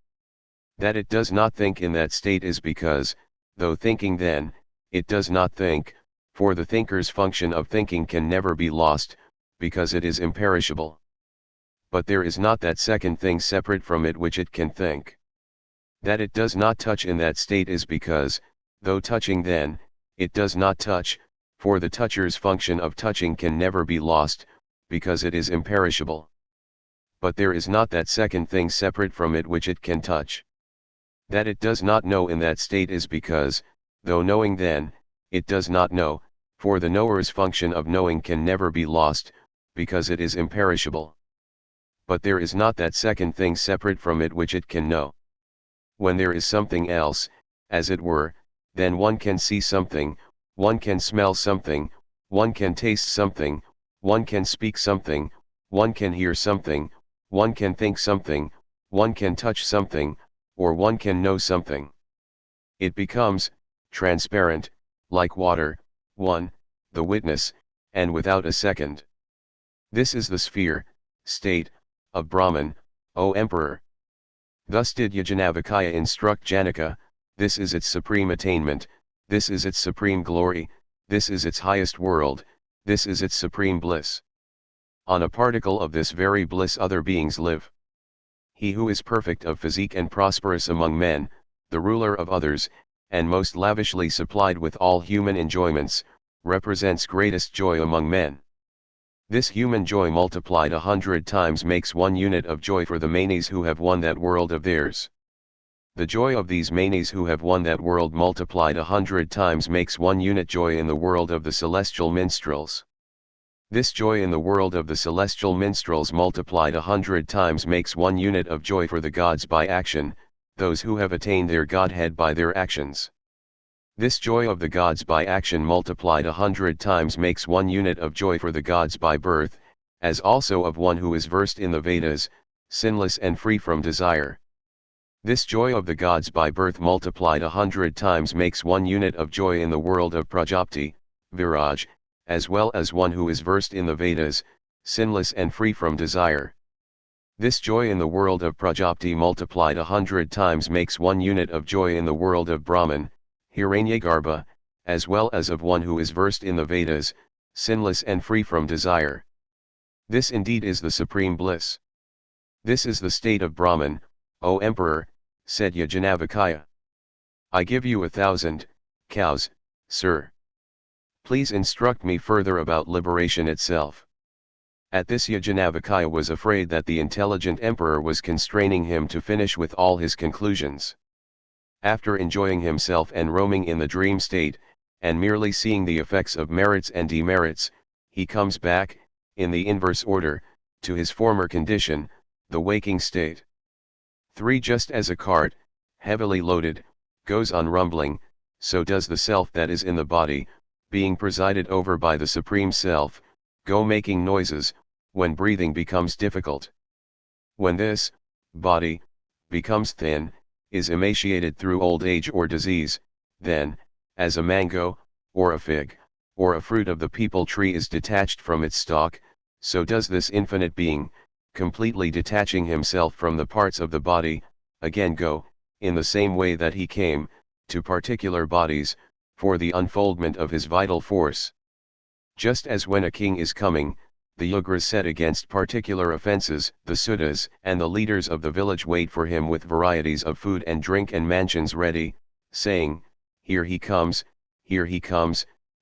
That it does not think in that state is because, though thinking then, it does not think, for the thinker's function of thinking can never be lost, because it is imperishable. But there is not that second thing separate from it which it can think. That it does not touch in that state is because, though touching then, it does not touch, for the toucher's function of touching can never be lost, because it is imperishable. But there is not that second thing separate from it which it can touch. That it does not know in that state is because, though knowing then, it does not know, for the knower's function of knowing can never be lost, because it is imperishable. But there is not that second thing separate from it which it can know. When there is something else, as it were, then one can see something, one can smell something, one can taste something, one can speak something, one can hear something, one can think something, one can touch something, or one can know something. It becomes transparent, like water, one, the witness, and without a second. This is the sphere, state, of Brahman, O Emperor. Thus did Yajnavalkya instruct Janaka, this is its supreme attainment, this is its supreme glory, this is its highest world, this is its supreme bliss. On a particle of this very bliss other beings live. He who is perfect of physique and prosperous among men, the ruler of others, and most lavishly supplied with all human enjoyments, represents greatest joy among men. This human joy multiplied 100 times makes 1 unit of joy for the manes who have won that world of theirs. The joy of these manes who have won that world multiplied 100 times makes 1 unit joy in the world of the celestial minstrels. This joy in the world of the celestial minstrels multiplied 100 times makes 1 unit of joy for the gods by action, those who have attained their godhead by their actions. This joy of the gods by action multiplied 100 times makes 1 unit of joy for the gods by birth, as also of one who is versed in the Vedas, sinless and free from desire. This joy of the gods by birth multiplied 100 times makes 1 unit of joy in the world of Prajapati, Viraj, as well as one who is versed in the Vedas, sinless and free from desire. This joy in the world of Prajapati multiplied 100 times makes 1 unit of joy in the world of Brahman, Hiranyagarbha, as well as of one who is versed in the Vedas, sinless and free from desire. This indeed is the supreme bliss. This is the state of Brahman, O Emperor, said Yajnavalkya. I give you 1,000 cows, sir. Please instruct me further about liberation itself. At this Yajnavalkya was afraid that the intelligent emperor was constraining him to finish with all his conclusions. After enjoying himself and roaming in the dream state, and merely seeing the effects of merits and demerits, he comes back, in the inverse order, to his former condition, the waking state. 3. Just as a cart, heavily loaded, goes on rumbling, so does the self that is in the body, being presided over by the Supreme Self, go making noises, when breathing becomes difficult. When this body becomes thin, is emaciated through old age or disease, then, as a mango, or a fig, or a fruit of the peepal tree is detached from its stalk, so does this infinite being, completely detaching himself from the parts of the body, again go, in the same way that he came, to particular bodies, for the unfoldment of his vital force. Just as when a king is coming, the Ugras set against particular offences, the Suddas and the leaders of the village wait for him with varieties of food and drink and mansions ready, saying, here he comes,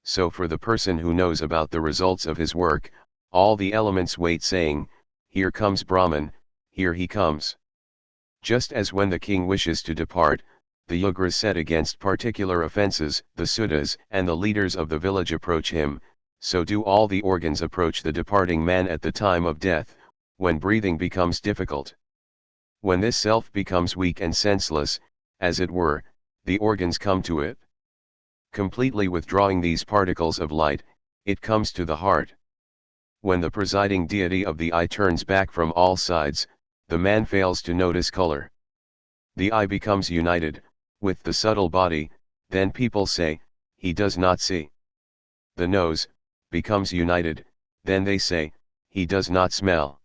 so for the person who knows about the results of his work, all the elements wait saying, here comes Brahman, here he comes. Just as when the king wishes to depart, the Ugras set against particular offences, the Suddas and the leaders of the village approach him, so do all the organs approach the departing man at the time of death, when breathing becomes difficult. When this self becomes weak and senseless, as it were, the organs come to it. Completely withdrawing these particles of light, it comes to the heart. When the presiding deity of the eye turns back from all sides, the man fails to notice color. The eye becomes united with the subtle body, then people say, he does not see. The nose becomes united, then they say, he does not smell.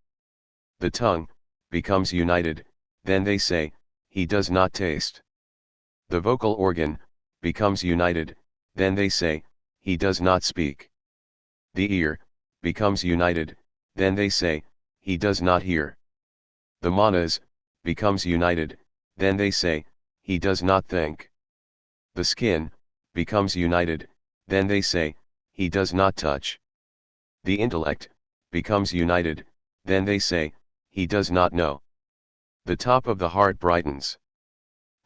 The tongue becomes united, then they say, he does not taste. The vocal organ becomes united, then they say, he does not speak. The ear becomes united, then they say, he does not hear. The manas becomes united, then they say, he does not think. The skin becomes united, then they say, he does not touch. The intellect becomes united, then they say, he does not know. The top of the heart brightens.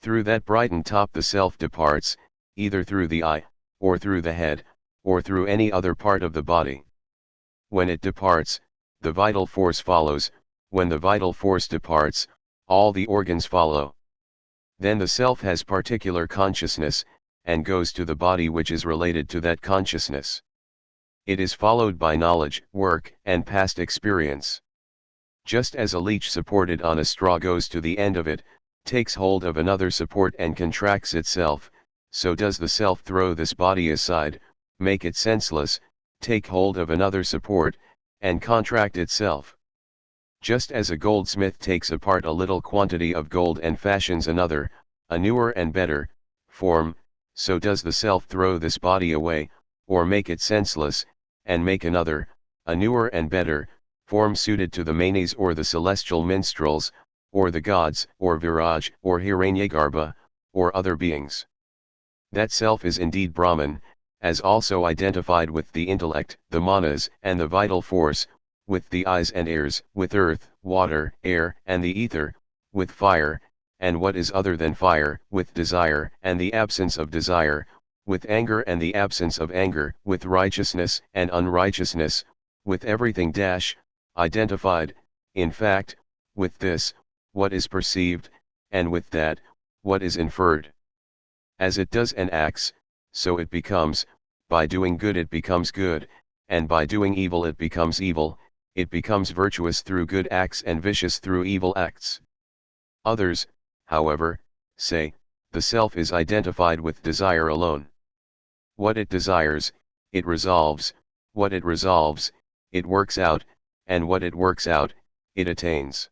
Through that brightened top the self departs, either through the eye, or through the head, or through any other part of the body. When it departs, the vital force follows, when the vital force departs, all the organs follow. Then the self has particular consciousness, and goes to the body which is related to that consciousness. It is followed by knowledge, work, and past experience. Just as a leech supported on a straw goes to the end of it, takes hold of another support and contracts itself, so does the self throw this body aside, make it senseless, take hold of another support, and contract itself. Just as a goldsmith takes apart a little quantity of gold and fashions another, a newer and better, form, so does the self throw this body away, or make it senseless, and make another, a newer and better, form suited to the manes or the celestial minstrels, or the gods, or Viraj, or Hiranyagarbha, or other beings. That self is indeed Brahman, as also identified with the intellect, the manas, and the vital force, with the eyes and ears, with earth, water, air, and the ether, with fire, and what is other than fire, with desire, and the absence of desire, with anger and the absence of anger, with righteousness and unrighteousness, with everything identified, in fact, with this, what is perceived, and with that, what is inferred. As it does and acts, so it becomes, by doing good it becomes good, and by doing evil it becomes evil, it becomes virtuous through good acts and vicious through evil acts. Others, however, say, the self is identified with desire alone. What it desires, it resolves, what it resolves, it works out, and what it works out, it attains.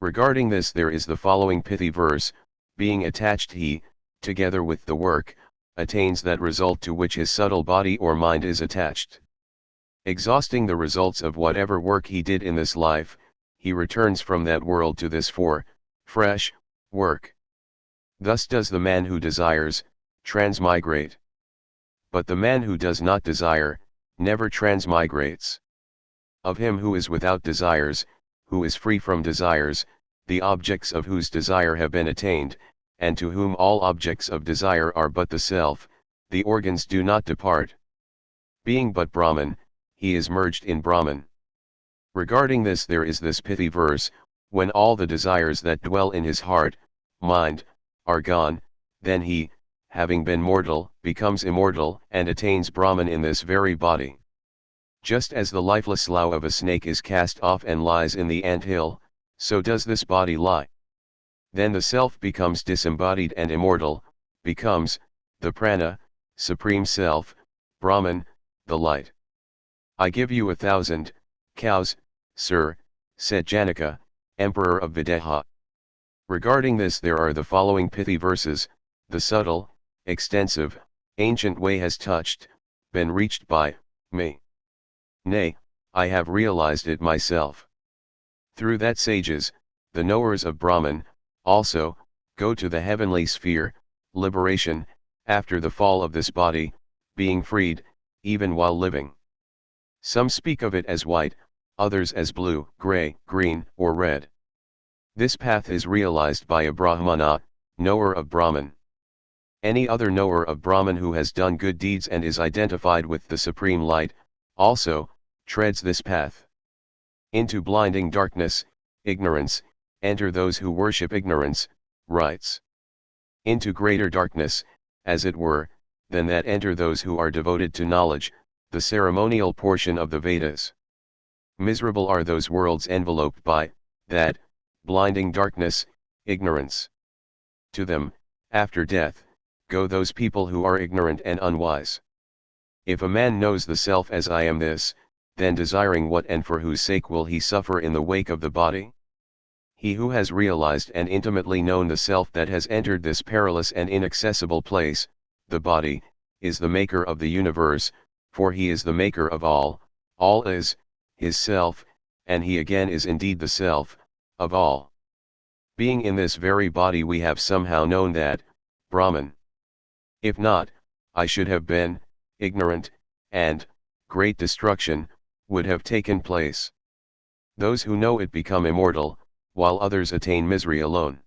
Regarding this there is the following pithy verse, being attached he, together with the work, attains that result to which his subtle body or mind is attached. Exhausting the results of whatever work he did in this life, he returns from that world to this fresh work. Thus does the man who desires, transmigrate. But the man who does not desire, never transmigrates. Of him who is without desires, who is free from desires, the objects of whose desire have been attained, and to whom all objects of desire are but the self, the organs do not depart. Being but Brahman, he is merged in Brahman. Regarding this there is this pithy verse, when all the desires that dwell in his heart, mind, are gone, then he, having been mortal, becomes immortal and attains Brahman in this very body. Just as the lifeless slough of a snake is cast off and lies in the ant-hill, so does this body lie. Then the self becomes disembodied and immortal, becomes, the prana, supreme self, Brahman, the light. I give you 1,000 cows, sir, said Janaka, emperor of Videha. Regarding this there are the following pithy verses, the subtle, extensive, ancient way has been reached by me. Nay, I have realized it myself. Through that sages, the knowers of Brahman, also, go to the heavenly sphere, liberation, after the fall of this body, being freed, even while living. Some speak of it as white, others as blue, gray, green, or red. This path is realized by a Brahmana, knower of Brahman. Any other knower of Brahman who has done good deeds and is identified with the supreme light, also, treads this path. Into blinding darkness, ignorance, enter those who worship ignorance, writes. Into greater darkness, as it were, than that enter those who are devoted to knowledge, the ceremonial portion of the Vedas. Miserable are those worlds enveloped by that blinding darkness, ignorance. To them, after death, go those people who are ignorant and unwise. If a man knows the self as I am this, then desiring what and for whose sake will he suffer in the wake of the body? He who has realized and intimately known the self that has entered this perilous and inaccessible place, the body, is the maker of the universe, for he is the maker of all is, his self, and he again is indeed the self, of all. Being in this very body we have somehow known that, Brahman. If not, I should have been, ignorant, and, great destruction, would have taken place. Those who know it become immortal, while others attain misery alone.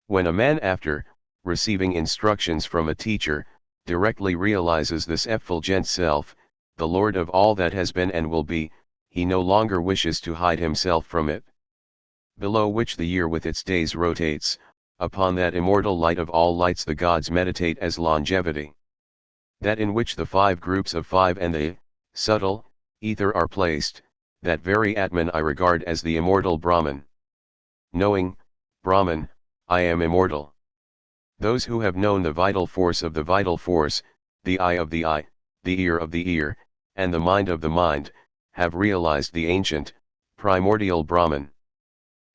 When a man after, receiving instructions from a teacher, directly realizes this effulgent self, the Lord of all that has been and will be, he no longer wishes to hide himself from it. Below which the year with its days rotates, upon that immortal light of all lights the gods meditate as longevity. That in which the 5 groups of 5 and the subtle ether are placed, that very Atman I regard as the immortal Brahman. Knowing, Brahman, I am immortal. Those who have known the vital force of the vital force, the eye of the eye, the ear of the ear, and the mind of the mind, have realized the ancient, primordial Brahman.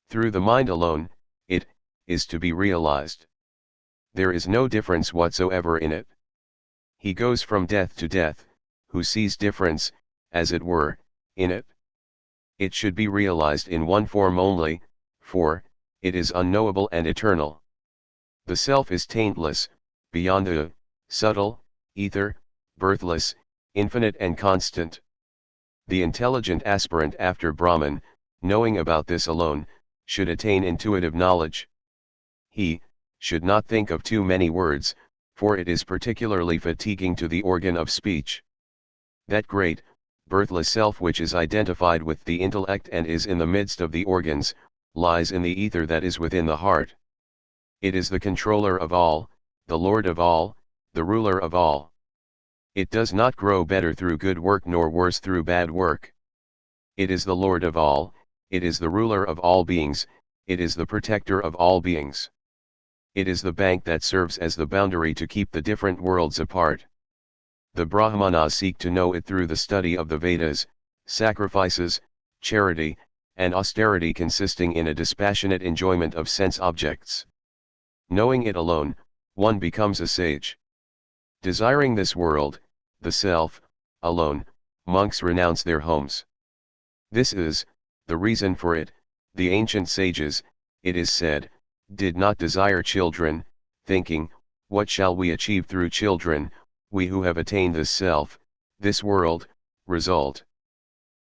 Through the mind alone, it is to be realized. There is no difference whatsoever in it. He goes from death to death, who sees difference, as it were, in it. It should be realized in one form only, for it is unknowable and eternal. The self is taintless, beyond the subtle, ether, birthless, infinite and constant. The intelligent aspirant after Brahman, knowing about this alone, should attain intuitive knowledge. He should not think of too many words, for it is particularly fatiguing to the organ of speech. That great, birthless self which is identified with the intellect and is in the midst of the organs, lies in the ether that is within the heart. It is the controller of all, the lord of all, the ruler of all. It does not grow better through good work nor worse through bad work. It is the lord of all, it is the ruler of all beings, it is the protector of all beings. It is the bank that serves as the boundary to keep the different worlds apart. The Brahmanas seek to know it through the study of the Vedas, sacrifices, charity, and austerity consisting in a dispassionate enjoyment of sense objects. Knowing it alone, one becomes a sage. Desiring this world, the self, alone, monks renounce their homes. This is the reason for it. The ancient sages, it is said, did not desire children, thinking, what shall we achieve through children, we who have attained this self, this world, result.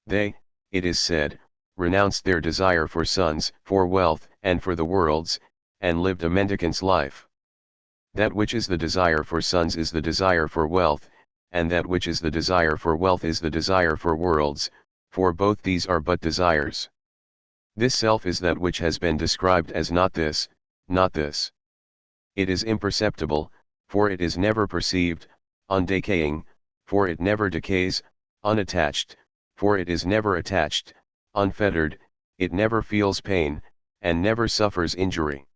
They, it is said, renounced their desire for sons, for wealth, and for the worlds, and lived a mendicant's life. That which is the desire for sons is the desire for wealth, and that which is the desire for wealth is the desire for worlds, for both these are but desires. This self is that which has been described as not this, not this. It is imperceptible, for it is never perceived, undecaying, for it never decays, unattached, for it is never attached, unfettered, it never feels pain, and never suffers injury.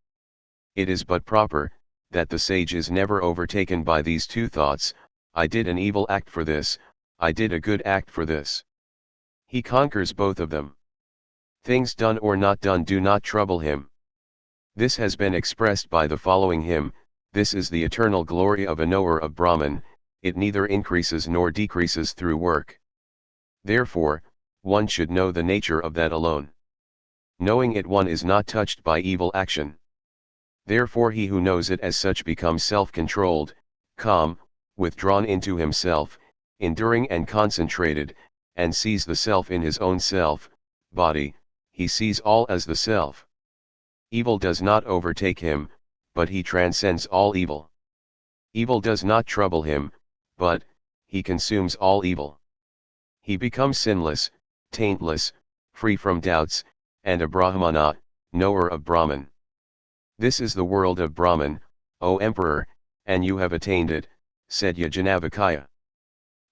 It is but proper, that the sage is never overtaken by these two thoughts, I did an evil act for this, I did a good act for this. He conquers both of them. Things done or not done do not trouble him. This has been expressed by the following hymn, this is the eternal glory of a knower of Brahman, it neither increases nor decreases through work. Therefore, one should know the nature of that alone. Knowing it one is not touched by evil action. Therefore he who knows it as such becomes self-controlled, calm, withdrawn into himself, enduring and concentrated, and sees the self in his own self, body, he sees all as the self. Evil does not overtake him, but he transcends all evil. Evil does not trouble him, but he consumes all evil. He becomes sinless, taintless, free from doubts, and a Brahmana, knower of Brahman. This is the world of Brahman, O Emperor, and you have attained it, said Yajnavalkya.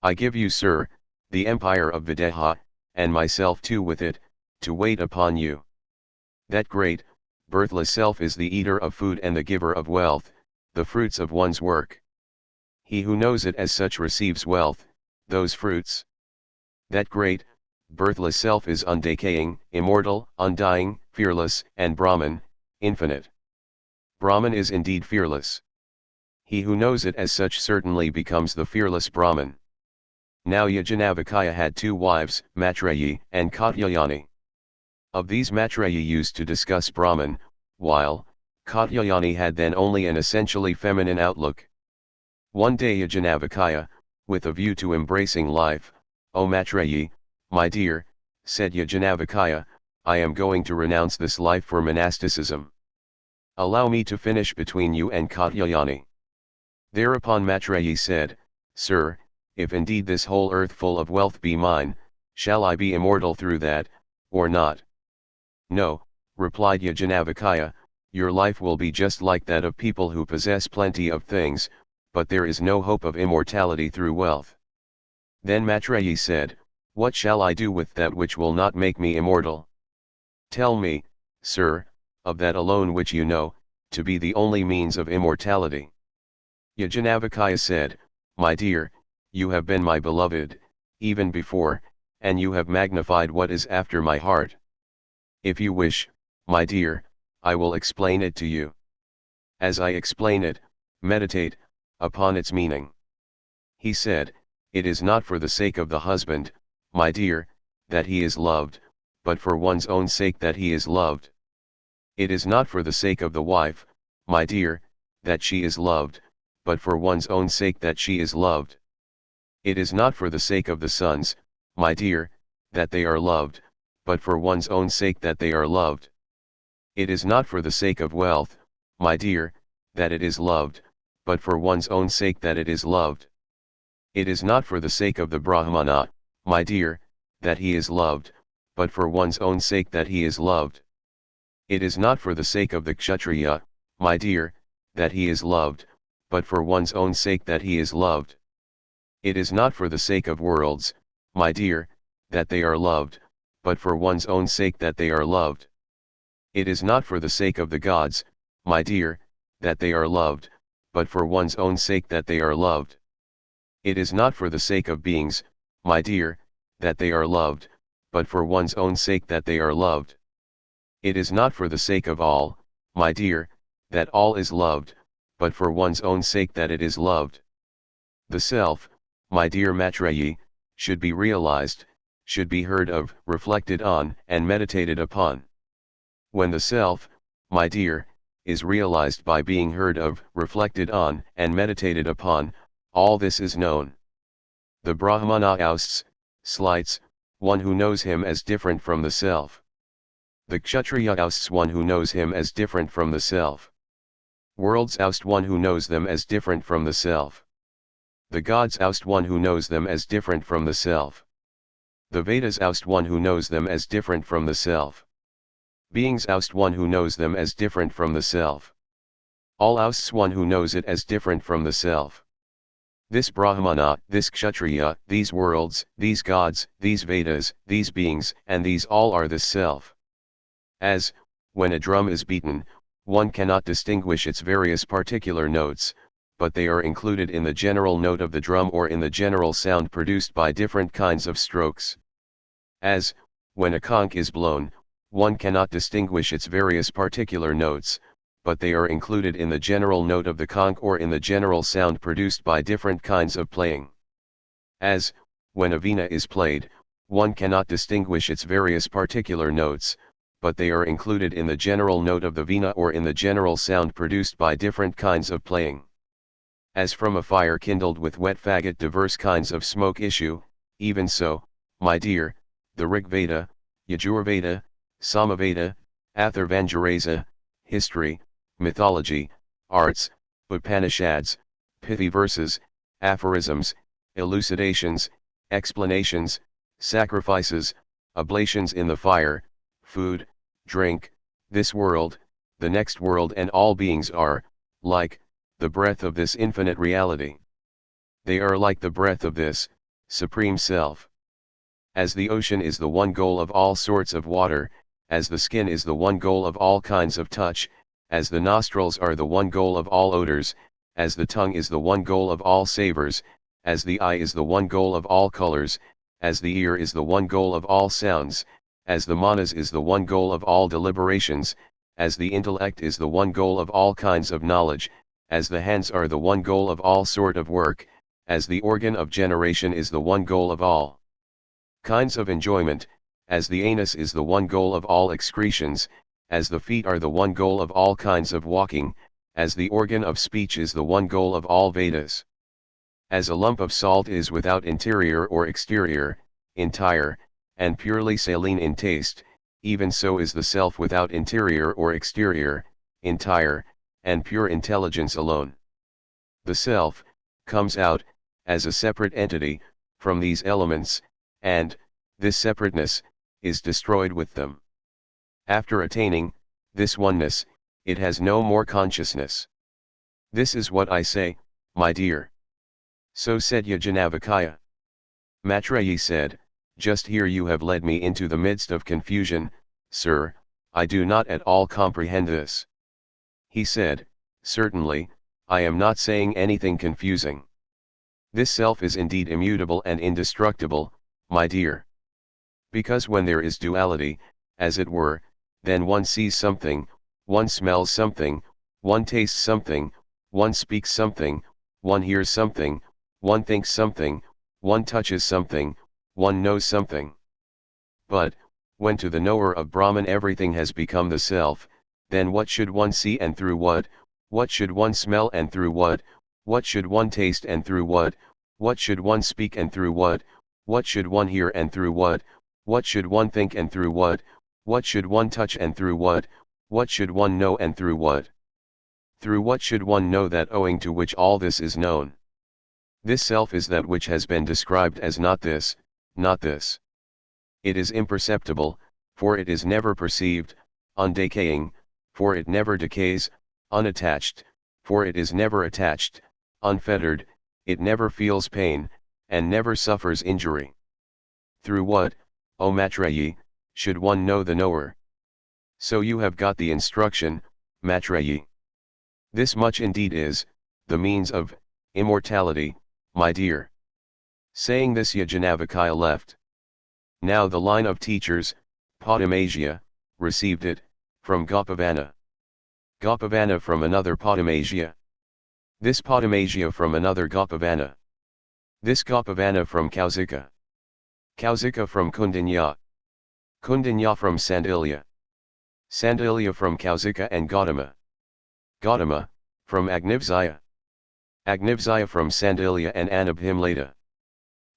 I give you, sir, the empire of Videha, and myself too with it, to wait upon you. That great, birthless self is the eater of food and the giver of wealth, the fruits of one's work. He who knows it as such receives wealth, those fruits. That great, birthless self is undecaying, immortal, undying, fearless, and Brahman, infinite. Brahman is indeed fearless. He who knows it as such certainly becomes the fearless Brahman. Now Yajnavalkya had two wives, Maitreyi and Katyayani. Of these Maitreyi used to discuss Brahman, while Katyayani had then only an essentially feminine outlook. One day Yajnavalkya, with a view to embracing life, O Maitreyi, my dear, said Yajnavalkya, I am going to renounce this life for monasticism. Allow me to finish between you and Katyayani. Thereupon Maitreyi said, Sir, if indeed this whole earth full of wealth be mine, shall I be immortal through that, or not? No, replied Yajnavalkya, your life will be just like that of people who possess plenty of things, but there is no hope of immortality through wealth. Then Maitreyi said, what shall I do with that which will not make me immortal? Tell me, sir, of that alone which you know, to be the only means of immortality. Yajnavalkya said, my dear, you have been my beloved, even before, and you have magnified what is after my heart. If you wish, my dear, I will explain it to you. As I explain it, meditate upon its meaning. He said, it is not for the sake of the husband, my dear, that he is loved, but for one's own sake that he is loved. It is not for the sake of the wife, my dear, that she is loved, but for one's own sake that she is loved. It is not for the sake of the sons, my dear, that they are loved, but for one's own sake that they are loved. It is not for the sake of wealth, my dear, that it is loved, but for one's own sake that it is loved. It is not for the sake of the Brahmana, my dear, that he is loved, but for one's own sake that he is loved. It is not for the sake of the Kshatriya, my dear, that he is loved, but for one's own sake that he is loved. It is not for the sake of worlds, my dear, that they are loved, but for one's own sake that they are loved. It is not for the sake of the gods, my dear, that they are loved, but for one's own sake that they are loved. It is not for the sake of beings, my dear, that they are loved, but for one's own sake that they are loved. It is not for the sake of all, my dear, that all is loved, but for one's own sake that it is loved. The self, my dear Maitreyi, should be realized, should be heard of, reflected on, and meditated upon. When the self, my dear, is realized by being heard of, reflected on, and meditated upon, all this is known. The Brahmana ousts, slights, one who knows him as different from the self. The Kshatriya ousts one who knows him as different from the self. Worlds oust one who knows them as different from the self. The gods oust one who knows them as different from the self. The Vedas oust one who knows them as different from the self. Beings oust one who knows them as different from the self. All ousts one who knows it as different from the self. This Brahmana, this Kshatriya, these worlds, these gods, these Vedas, these beings, and these all are this self. As, when a drum is beaten, one cannot distinguish its various particular notes, but they are included in the general note of the drum or in the general sound produced by different kinds of strokes. As, when a conch is blown, one cannot distinguish its various particular notes, but they are included in the general note of the conch or in the general sound produced by different kinds of playing. As, when a veena is played, one cannot distinguish its various particular notes, but they are included in the general note of the veena or in the general sound produced by different kinds of playing. As from a fire kindled with wet faggot diverse kinds of smoke issue, even so, my dear, the Rigveda, Yajurveda, Samaveda, Atharvangarasa, history, mythology, arts, Upanishads, pithy verses, aphorisms, elucidations, explanations, sacrifices, oblations in the fire, food, drink, this world, the next world and all beings are, like, the breath of this infinite reality. They are like the breath of this, Supreme Self. As the ocean is the one goal of all sorts of water, as the skin is the one goal of all kinds of touch, as the nostrils are the one goal of all odors, as the tongue is the one goal of all savors, as the eye is the one goal of all colors, as the ear is the one goal of all sounds, as the manas is the one goal of all deliberations, as the intellect is the one goal of all kinds of knowledge, as the hands are the one goal of all sort of work, as the organ of generation is the one goal of all kinds of enjoyment, as the anus is the one goal of all excretions, as the feet are the one goal of all kinds of walking, as the organ of speech is the one goal of all Vedas. As a lump of salt is without interior or exterior, entire, and purely saline in taste, even so is the self without interior or exterior, entire, and pure intelligence alone. The self comes out, as a separate entity, from these elements, and, this separateness, is destroyed with them. After attaining this oneness, it has no more consciousness. This is what I say, my dear. So said Yajnavalkya. Maitreyi said, just here you have led me into the midst of confusion, sir, I do not at all comprehend this. He said, certainly, I am not saying anything confusing. This self is indeed immutable and indestructible, my dear. Because when there is duality, as it were, then one sees something, one smells something, one tastes something, one speaks something, one hears something, one thinks something, one touches something, one knows something. But, when to the knower of Brahman everything has become the self, then what should one see and through what should one smell and through what should one taste and through what should one speak and through what should one hear and through what should one think and through what should one touch and through what should one know and through what? Through what should one know that owing to which all this is known? This self is that which has been described as not this, not this. It is imperceptible, for it is never perceived, undecaying, for it never decays, unattached, for it is never attached, unfettered, it never feels pain, and never suffers injury. Through what, O Maitreyi, should one know the knower? So you have got the instruction, Maitreyi. This much indeed is, the means of, immortality, my dear. Saying this Yajanavakaya left. Now the line of teachers, Padamasia, received it, from Gopavana. Gopavana from another Padamasia. This Padamasia from another Gopavana. This Gopavana from Kausika. Kausika from Kundinya. Kundinya from Sandilya. Sandilya from Kausika and Gautama. Gautama, from Agnivzaya. Agnivzaya from Sandilya and Anabhimlata.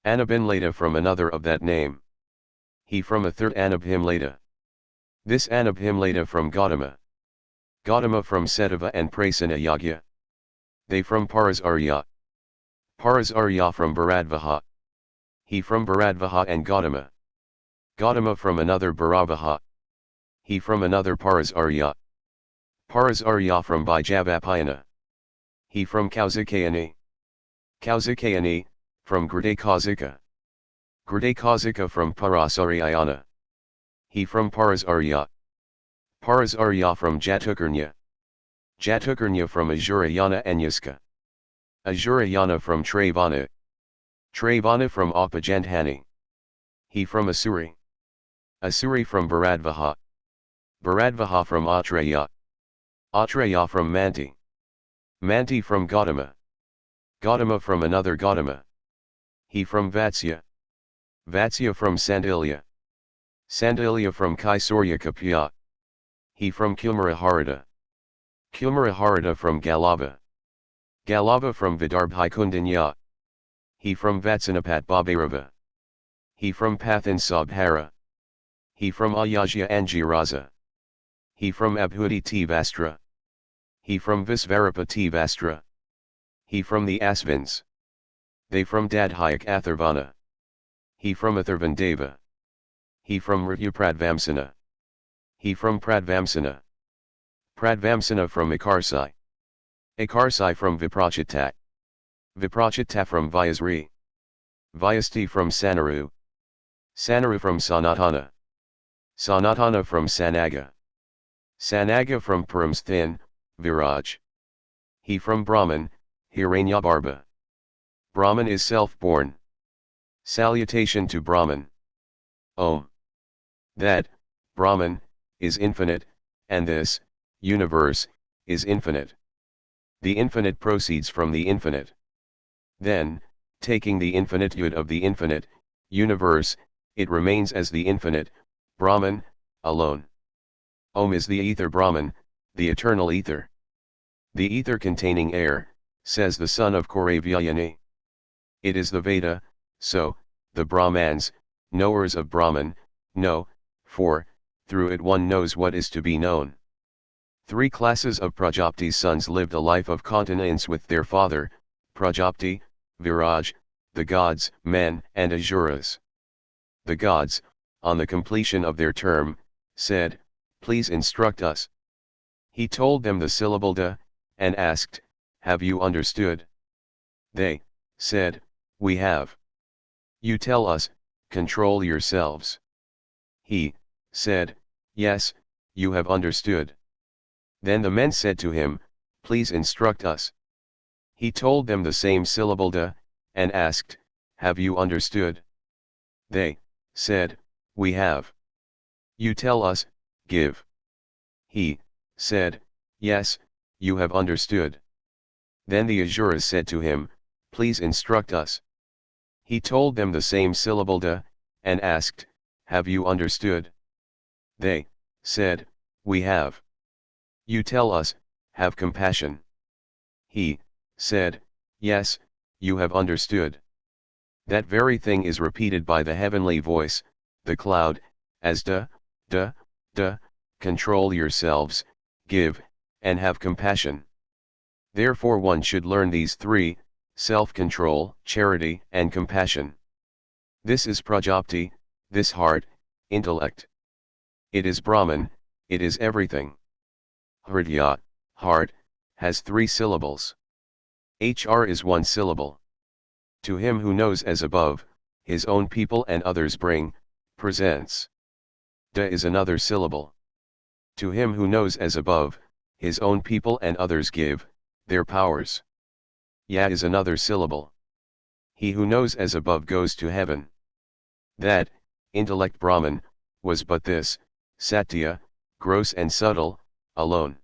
Anabhimlata from another of that name. He from a third Anabhimlata. This Anabhimlata from Gautama. Gautama from Setava and Prasena Yagya. They from Parasarya. Parasarya from Bharadvaha. He from Bharadvaha and Gautama. Gautama from another Bharavaha. He from another Parasarya. Parasarya from Bijavapayana. He from Kausikayani. Kausikayani, from Gridakausika. Gridakausika from Parasaryayana. He from Parasarya. Parasarya from Jatukarnya. Jatukarnya from Ajurayana and Yaska. Ajurayana from Travana. Travana from Apajandhani. He from Asuri. Asuri from Bharadvaha. Bharadvaha from Atreya. Atreya from Manti. Manti from Gautama. Gautama from another Gautama. He from Vatsya. Vatsya from Sandilya. Sandilya from Kaisorya Kapya. He from Kumaraharada. Kumaraharada from Galava. Galava from Vidarbhai Kundinya. He from Vatsanapat Babairava. He from Pathan Sabhara. He from Ayajya Angiraza. He from Abhuti Vastra. He from Visvarapati Vastra. He from the Asvins. They from Dadhyak Atharvana. He from Atharvandeva. He from Rityu Pradvamsana. He from Pradvamsana. Pradvamsana from Akarsai. Akarsai from Viprachitta. Viprachitta from Vyasri. Vyasti from Sanaru. Sanaru from Sanatana. Sanatana from Sanaga. Sanaga from Paramsthin, Viraj. He from Brahman, Hiranyabarbha. Brahman is self-born. Salutation to Brahman. Om. That, Brahman, is infinite, and this, universe, is infinite. The infinite proceeds from the infinite. Then, taking the infinitude of the infinite, universe, it remains as the infinite, Brahman, alone. Om is the ether Brahman, the eternal ether. The ether containing air, says the son of Koravyayani. It is the Veda, so, the Brahmans, knowers of Brahman, know, for, through it one knows what is to be known. 3 classes of Prajapti's sons lived a life of continence with their father, Prajapti, Viraj, the gods, men, and Asuras. The gods, on the completion of their term, said, "Please instruct us." He told them the syllable da, and asked, "Have you understood?" They said, "We have." "You tell us, control yourselves." He said, "Yes, you have understood." Then the men said to him, "Please instruct us." He told them the same syllable da, and asked, "Have you understood?" They said, "We have." "You tell us, give." He said, "Yes, you have understood." Then the Asuras said to him, "Please instruct us." He told them the same syllable da, and asked, "Have you understood?" They said, "We have." "You tell us, have compassion." He said, "Yes, you have understood." That very thing is repeated by the heavenly voice, the cloud, as da, da, da, control yourselves, give, and have compassion. Therefore one should learn these three, self-control, charity, and compassion. This is Prajapti, this heart, intellect. It is Brahman, it is everything. Hridaya, heart, has 3 syllables. HR is 1 syllable. To him who knows as above, his own people and others bring, presents. Da is another syllable. To him who knows as above, his own people and others give, their powers. Ya is another syllable. He who knows as above goes to heaven. That, intellect Brahman, was but this, Satya, gross and subtle, alone.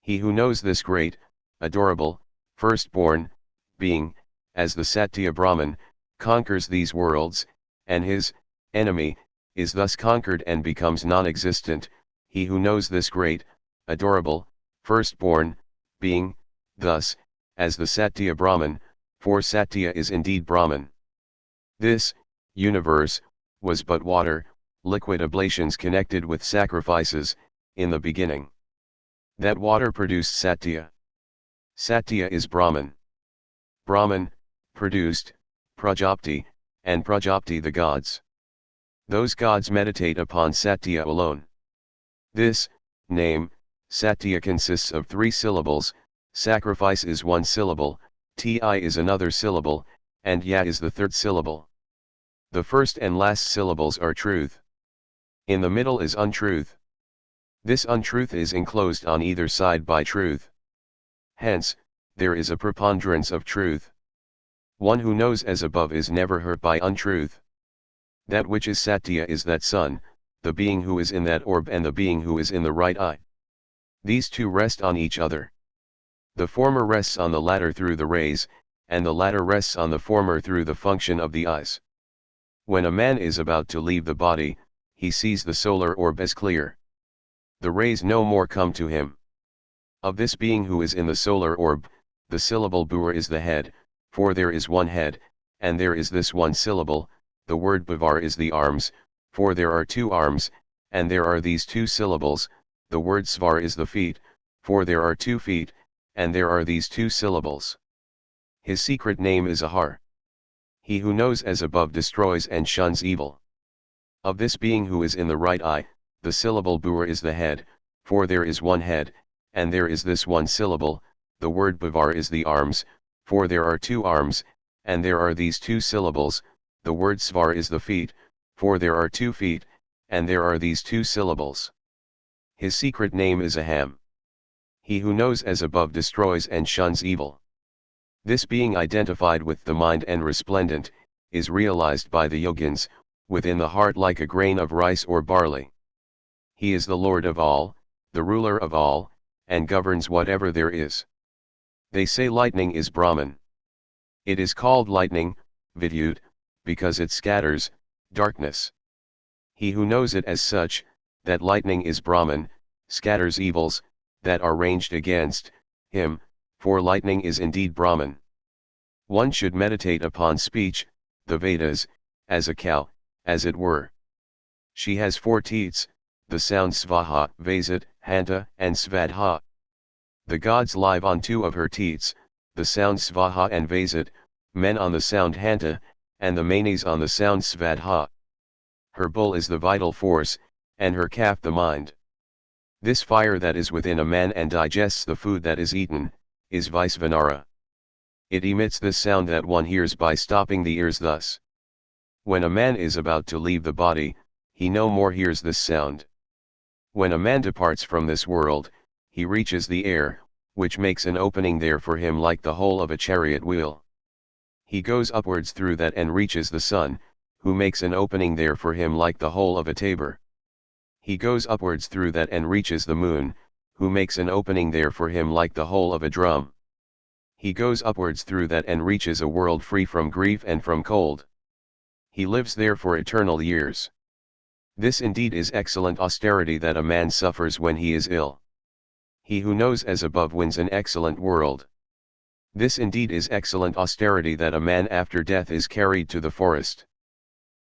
He who knows this great, adorable, firstborn, being, as the Satya Brahman, conquers these worlds, and his enemy is thus conquered and becomes non-existent. He who knows this great, adorable, firstborn, being, thus, as the Satya Brahman, for Satya is indeed Brahman. This universe was but water, liquid oblations connected with sacrifices, in the beginning. That water produced Satya. Satya is Brahman. Brahman produced Prajapti, and Prajapti the gods. Those gods meditate upon Satya alone. This name, Satya, consists of 3 syllables, sacrifice is 1 syllable, Ti is another syllable, and Ya is the 3rd syllable. The first and last syllables are truth. In the middle is untruth. This untruth is enclosed on either side by truth. Hence, there is a preponderance of truth. One who knows as above is never hurt by untruth. That which is Satya is that sun, the being who is in that orb and the being who is in the right eye. These two rest on each other. The former rests on the latter through the rays, and the latter rests on the former through the function of the eyes. When a man is about to leave the body, he sees the solar orb as clear. The rays no more come to him. Of this being who is in the solar orb, the syllable Bhur is the head, for there is one head, and there is this 1 syllable. The word Bhavar is the arms, for there are 2 arms, and there are these 2 syllables. The word Svar is the feet, for there are 2 feet, and there are these 2 syllables. His secret name is Ahar. He who knows as above destroys and shuns evil. Of this being who is in the right eye, the syllable Bhur is the head, for there is 1 head, and there is this 1 syllable. The word Bhavar is the arms, for there are 2 arms, and there are these 2 syllables. The word Svar is the feet, for there are 2 feet, and there are these 2 syllables. His secret name is Aham. He who knows as above destroys and shuns evil. This being identified with the mind and resplendent, is realized by the yogins, within the heart like a grain of rice or barley. He is the Lord of all, the ruler of all, and governs whatever there is. They say lightning is Brahman. It is called lightning, Vidyut, because it scatters darkness. He who knows it as such, that lightning is Brahman, scatters evils that are ranged against him, for lightning is indeed Brahman. One should meditate upon speech, the Vedas, as a cow, as it were. She has 4 teats, the sounds Svaha, Vasat, Hanta, and Svadha. The gods live on 2 of her teats, the sound Svaha and Vasat, men on the sound Hanta, and the manes on the sound Svadha. Her bull is the vital force, and her calf the mind. This fire that is within a man and digests the food that is eaten, is Vaisvanara. It emits this sound that one hears by stopping the ears thus. When a man is about to leave the body, he no more hears this sound. When a man departs from this world, he reaches the air, which makes an opening there for him like the hole of a chariot wheel. He goes upwards through that and reaches the sun, who makes an opening there for him like the hole of a tabor. He goes upwards through that and reaches the moon, who makes an opening there for him like the hole of a drum. He goes upwards through that and reaches a world free from grief and from cold. He lives there for eternal years. This indeed is excellent austerity that a man suffers when he is ill. He who knows as above wins an excellent world. This indeed is excellent austerity that a man after death is carried to the forest.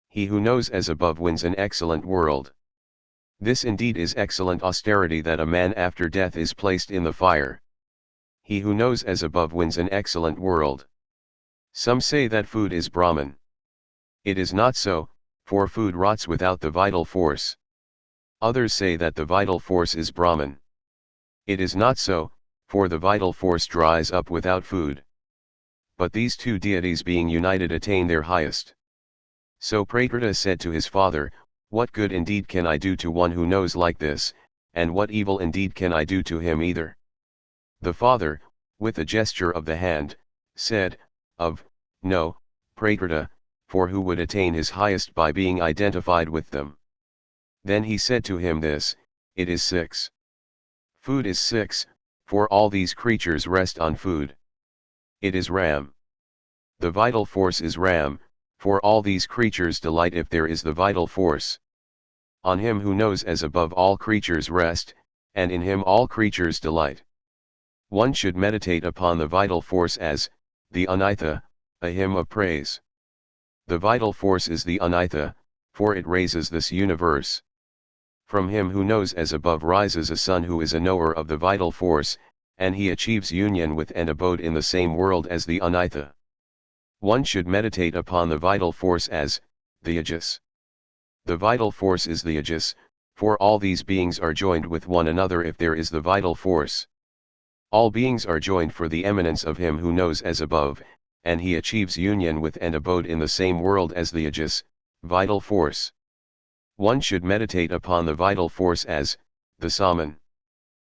He who knows as above wins an excellent world. This indeed is excellent austerity that a man after death is placed in the fire. He who knows as above wins an excellent world. Some say that food is Brahman. It is not so, for food rots without the vital force. Others say that the vital force is Brahman. It is not so, for the vital force dries up without food. But these two deities being united attain their highest. So Prakriti said to his father, "What good indeed can I do to one who knows like this, and what evil indeed can I do to him either?" The father, with a gesture of the hand, said, No, Prakriti, for who would attain his highest by being identified with them?" Then he said to him this, "It is 6. Food is 6, for all these creatures rest on food. It is Ram. The vital force is Ram, for all these creatures delight if there is the vital force. On him who knows as above all creatures rest, and in him all creatures delight. One should meditate upon the vital force as, the Anitha, a hymn of praise. The vital force is the Anitha, for it raises this universe. From him who knows as above rises a son who is a knower of the vital force, and he achieves union with and abode in the same world as the Anitha. One should meditate upon the vital force as, the Aegis. The vital force is the Aegis, for all these beings are joined with one another if there is the vital force. All beings are joined for the eminence of him who knows as above, and he achieves union with and abode in the same world as the Aegis, vital force. One should meditate upon the vital force as, the Saman.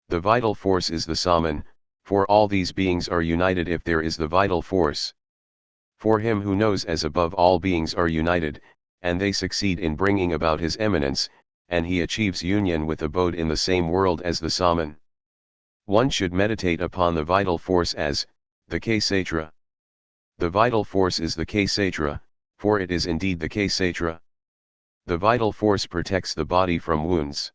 The vital force is the Saman, for all these beings are united if there is the vital force. For him who knows as above all beings are united, and they succeed in bringing about his eminence, and he achieves union with abode in the same world as the Saman. One should meditate upon the vital force as, the Kshetra. The vital force is the Kshetra, for it is indeed the Kshetra. The vital force protects the body from wounds.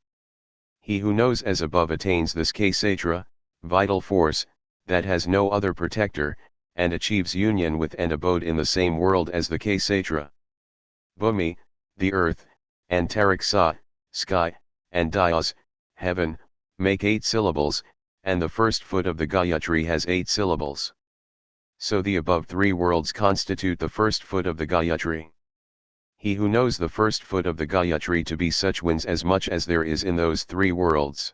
He who knows as above attains this Kshetra, vital force, that has no other protector, and achieves union with and abode in the same world as the Kshetra. Bhumi, the earth, and Taraksa, sky, and Dayas, heaven, make 8 syllables, and the first foot of the Gayatri has 8 syllables. So the above 3 worlds constitute the first foot of the Gayatri. He who knows the first foot of the Gayatri to be such wins as much as there is in those 3 worlds.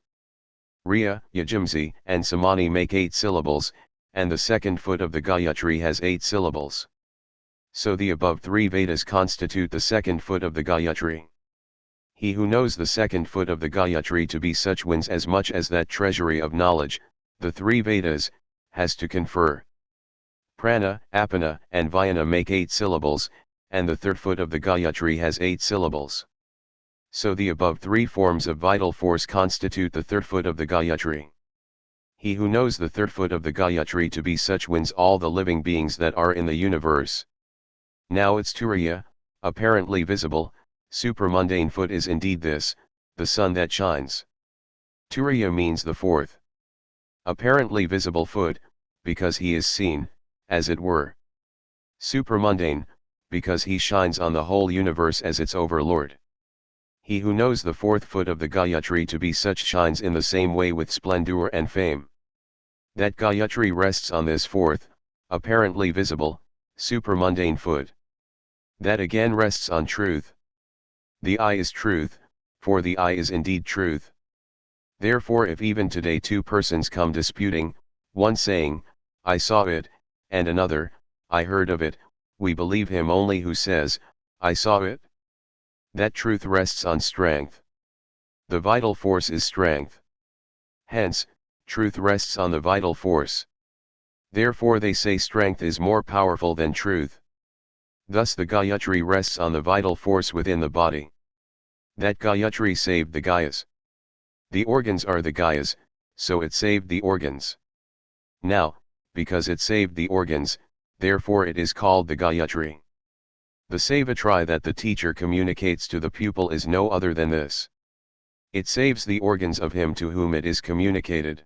Riya, Yajamsi, and Samani make 8 syllables, and the second foot of the Gayatri has 8 syllables. So the above 3 Vedas constitute the second foot of the Gayatri. He who knows the second foot of the Gayatri to be such wins as much as that treasury of knowledge, the 3 Vedas, has to confer. Prana, Apana, and Vyana make 8 syllables, and the third foot of the Gayatri has 8 syllables. So the above 3 forms of vital force constitute the third foot of the Gayatri. He who knows the third foot of the Gayatri to be such wins all the living beings that are in the universe. Now its Turiya, apparently visible, supramundane foot is indeed this, the sun that shines. Turiya means the fourth. Apparently visible foot, because he is seen, as it were. Supramundane, because he shines on the whole universe as its overlord. He who knows the fourth foot of the Gayatri to be such shines in the same way with splendor and fame. That Gayatri rests on this fourth, apparently visible, supramundane foot. That again rests on truth. The I is truth, for the I is indeed truth. Therefore if even today 2 persons come disputing, one saying, I saw it, and another, I heard of it, we believe him only who says, I saw it. That truth rests on strength. The vital force is strength. Hence, truth rests on the vital force. Therefore they say strength is more powerful than truth. Thus the Gayatri rests on the vital force within the body. That Gayatri saved the Gayas. The organs are the Gayas, so it saved the organs. Now, because it saved the organs, therefore it is called the Gayatri. The Savitri that the teacher communicates to the pupil is no other than this. It saves the organs of him to whom it is communicated.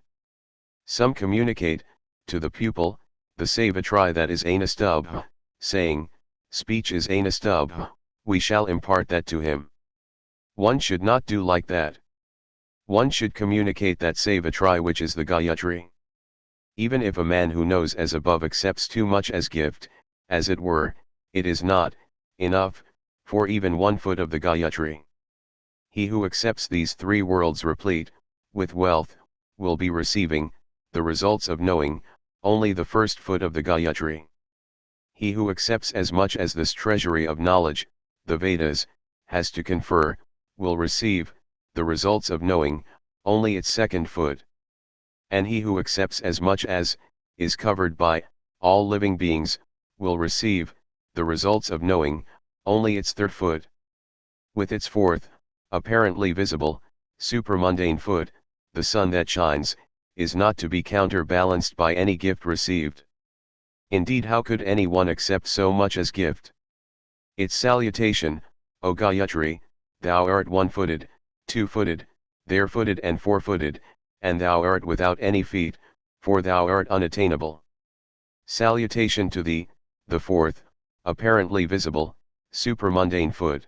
Some communicate, to the pupil, the Savitri that is Anastubh, saying, speech is Anastubh, we shall impart that to him. One should not do like that. One should communicate that Savitri which is the Gayatri. Even if a man who knows as above accepts too much as gift, as it were, it is not enough for even 1 foot of the Gayatri. He who accepts these 3 worlds replete with wealth will be receiving the results of knowing only the 1st foot of the Gayatri. He who accepts as much as this treasury of knowledge, the Vedas, has to confer, will receive the results of knowing only its 2nd foot. And he who accepts as much as is covered by all living beings will receive the results of knowing only its 3rd foot. With its 4th, apparently visible, supramundane foot, the sun that shines, is not to be counterbalanced by any gift received. Indeed, how could anyone accept so much as gift? Its salutation, O Gayatri, thou art 1-footed, 2-footed, there-footed and 4-footed, and thou art without any feet, for thou art unattainable. Salutation to thee, the 4th, apparently visible, supramundane foot.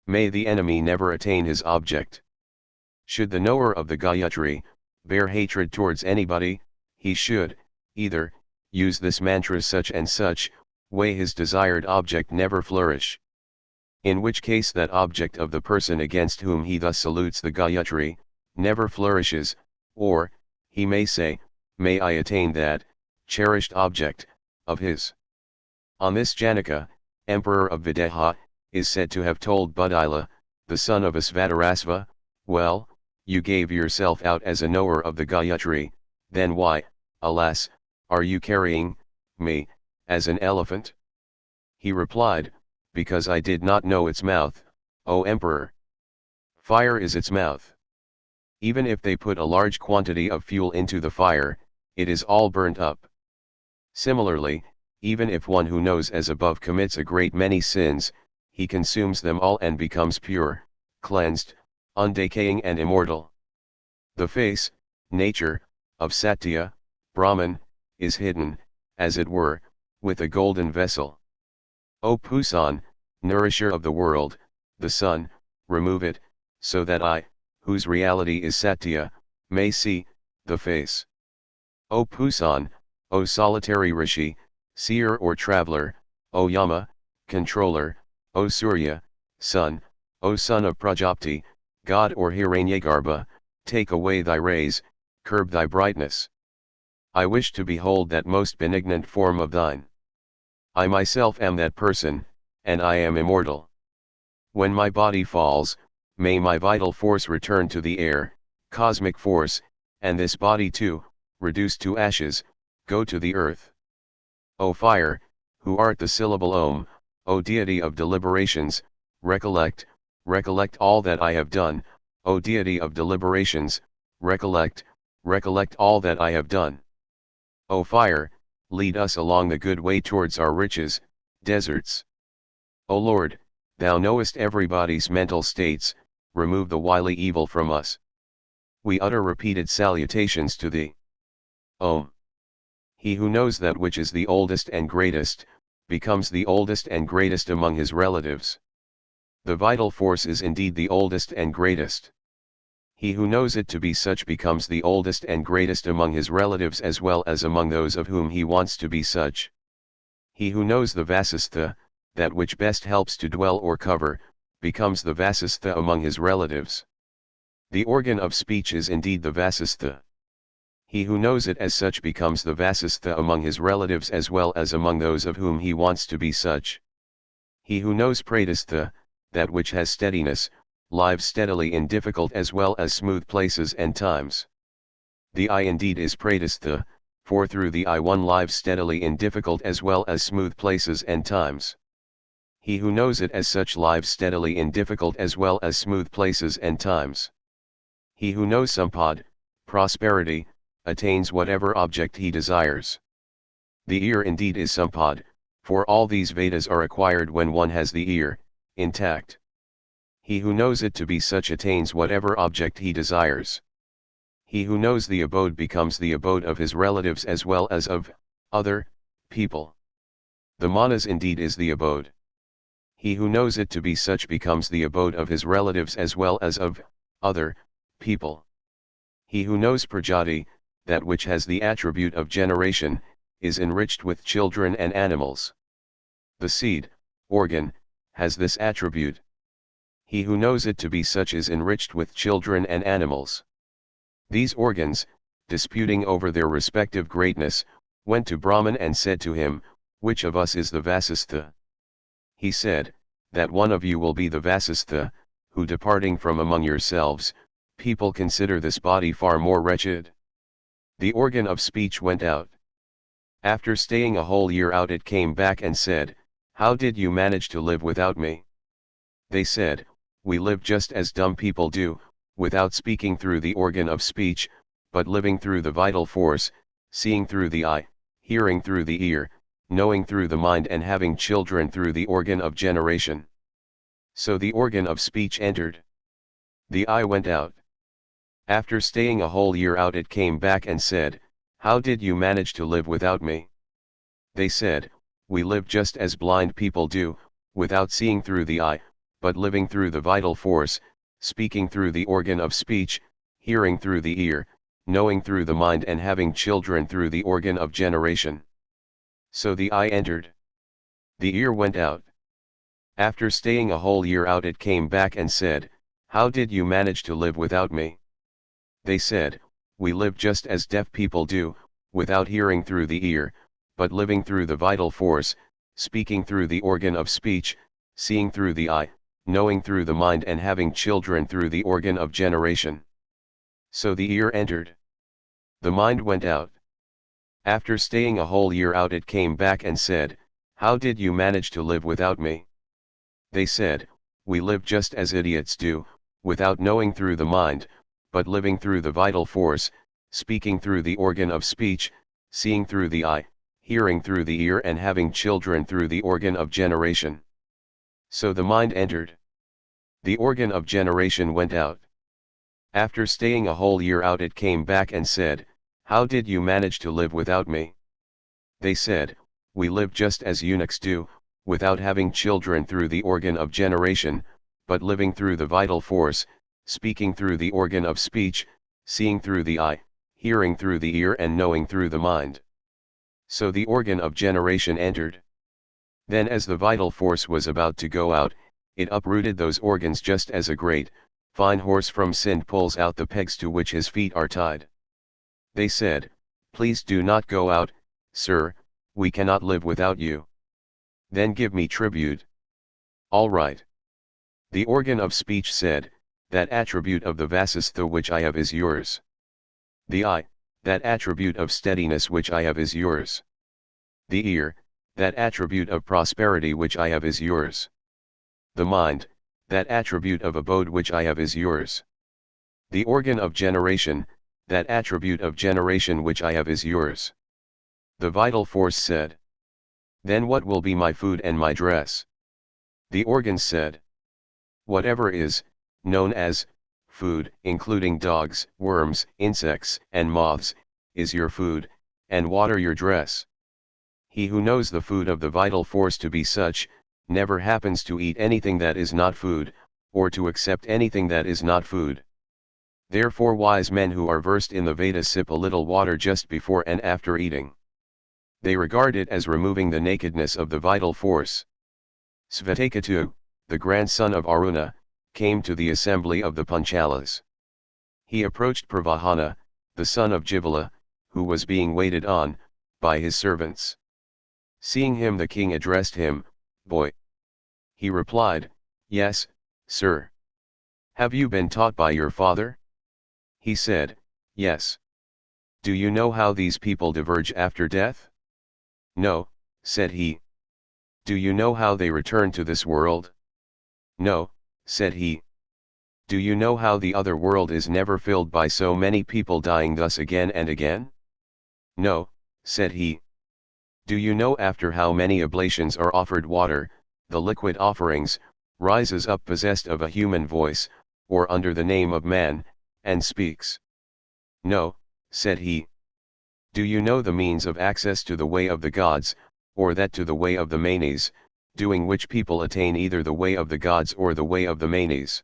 May the enemy never attain his object. Should the knower of the Gayatri bear hatred towards anybody, he should, either, use this mantra such and such way his desired object never flourish. In which case that object of the person against whom he thus salutes the Gayatri, never flourishes, or, he may say, may I attain that, cherished object, of his. On this Janaka, emperor of Videha, is said to have told Budila, the son of Asvatarasva, well, you gave yourself out as a knower of the Gayatri, then why, alas, are you carrying me as an elephant? He replied, because I did not know its mouth, O emperor. Fire is its mouth. Even if they put a large quantity of fuel into the fire, it is all burnt up. Similarly, even if one who knows as above commits a great many sins, he consumes them all and becomes pure, cleansed, undecaying and immortal. The face, nature, of Satya, Brahman, is hidden, as it were, with a golden vessel. O Pusan, nourisher of the world, the sun, remove it, so that I, whose reality is Satya, may see the face. O Pusan, O solitary Rishi, seer or traveler, O Yama, controller, O Surya, sun, O son of Prajapati, God or Hiranyagarbha, take away thy rays, curb thy brightness. I wish to behold that most benignant form of thine. I myself am that person, and I am immortal. When my body falls, may my vital force return to the air, cosmic force, and this body too, reduced to ashes, go to the earth. O fire, who art the syllable Om, O deity of deliberations, recollect all that I have done, O deity of deliberations, recollect all that I have done. O fire, lead us along the good way towards our riches, deserts. O Lord, thou knowest everybody's mental states, remove the wily evil from us. We utter repeated salutations to thee. Om. He who knows that which is the oldest and greatest, becomes the oldest and greatest among his relatives. The vital force is indeed the oldest and greatest. He who knows it to be such becomes the oldest and greatest among his relatives as well as among those of whom he wants to be such. He who knows the Vasistha, that which best helps to dwell or cover, becomes the Vasistha among his relatives. The organ of speech is indeed the Vasistha. He who knows it as such becomes the Vasistha among his relatives as well as among those of whom he wants to be such. He who knows Pradistha, that which has steadiness, lives steadily in difficult as well as smooth places and times. The I indeed is Pradistha, for through the I one lives steadily in difficult as well as smooth places and times. He who knows it as such lives steadily in difficult as well as smooth places and times. He who knows sampad, prosperity, attains whatever object he desires. The ear indeed is sampad, for all these Vedas are acquired when one has the ear, intact. He who knows it to be such attains whatever object he desires. He who knows the abode becomes the abode of his relatives as well as of other people. The manas indeed is the abode. He who knows it to be such becomes the abode of his relatives as well as of other people. He who knows prajati, that which has the attribute of generation, is enriched with children and animals. The seed, organ, has this attribute. He who knows it to be such is enriched with children and animals. These organs, disputing over their respective greatness, went to Brahman and said to him, "Which of us is the Vasistha?" He said, "That one of you will be the Vasistha, who departing from among yourselves, people consider this body far more wretched." The organ of speech went out. After staying a whole year out it came back and said, "How did you manage to live without me?" They said, "We live just as dumb people do, without speaking through the organ of speech, but living through the vital force, seeing through the eye, hearing through the ear, knowing through the mind and having children through the organ of generation." So the organ of speech entered. The eye went out. After staying a whole year out it came back and said, "How did you manage to live without me?" They said, "We live just as blind people do, without seeing through the eye, but living through the vital force, speaking through the organ of speech, hearing through the ear, knowing through the mind and having children through the organ of generation." So the eye entered. The ear went out. After staying a whole year out it came back and said, "How did you manage to live without me?" They said, "We live just as deaf people do, without hearing through the ear, but living through the vital force, speaking through the organ of speech, seeing through the eye, knowing through the mind and having children through the organ of generation." So the ear entered. The mind went out. After staying a whole year out it came back and said, "How did you manage to live without me?" They said, "We live just as idiots do, without knowing through the mind, but living through the vital force, speaking through the organ of speech, seeing through the eye, hearing through the ear and having children through the organ of generation." So the mind entered. The organ of generation went out. After staying a whole year out it came back and said, "How did you manage to live without me?" They said, "We live just as eunuchs do, without having children through the organ of generation, but living through the vital force, speaking through the organ of speech, seeing through the eye, hearing through the ear and knowing through the mind." So the organ of generation entered. Then as the vital force was about to go out, it uprooted those organs just as a great, fine horse from Sind pulls out the pegs to which his feet are tied. They said, "Please do not go out, sir, we cannot live without you. Then give me tribute." "All right." The organ of speech said, "That attribute of the Vasistha which I have is yours." The eye, "That attribute of steadiness which I have is yours." The ear, "That attribute of prosperity which I have is yours." The mind, "That attribute of abode which I have is yours." The organ of generation, "That attribute of generation which I have is yours." The vital force said, "Then what will be my food and my dress?" The organs said, "Whatever is known as food, including dogs, worms, insects, and moths, is your food, and water your dress." He who knows the food of the vital force to be such, never happens to eat anything that is not food, or to accept anything that is not food. Therefore wise men who are versed in the Vedas sip a little water just before and after eating. They regard it as removing the nakedness of the vital force. Svetakatu, the grandson of Aruna, came to the assembly of the Panchalas. He approached Pravahana, the son of Jivala, who was being waited on, by his servants. Seeing him the king addressed him, "Boy." He replied, "Yes, sir." "Have you been taught by your father?" He said, "Yes." "Do you know how these people diverge after death?" "No," said he. Do you know how they return to this world? No, said he. Do you know how the other world is never filled by so many people dying thus again and again? No, said he. Do you know after how many oblations are offered water, the liquid offerings, rises up possessed of a human voice, or under the name of man, and speaks? No, said he. Do you know the means of access to the way of the gods, or that to the way of the manes, doing which people attain either the way of the gods or the way of the manes?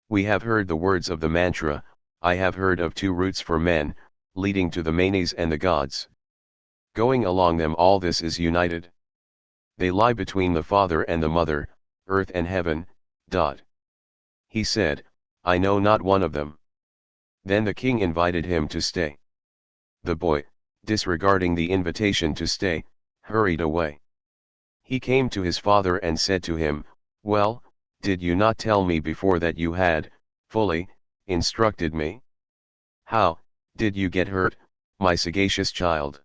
We have heard the words of the mantra, I have heard of two routes for men, leading to the manes and the gods. Going along them all this is united. They lie between the father and the mother, earth and heaven. He said, I know not one of them. Then the king invited him to stay. The boy, disregarding the invitation to stay, hurried away. He came to his father and said to him, Well, did you not tell me before that you had, fully, instructed me? How, did you get hurt, my sagacious child?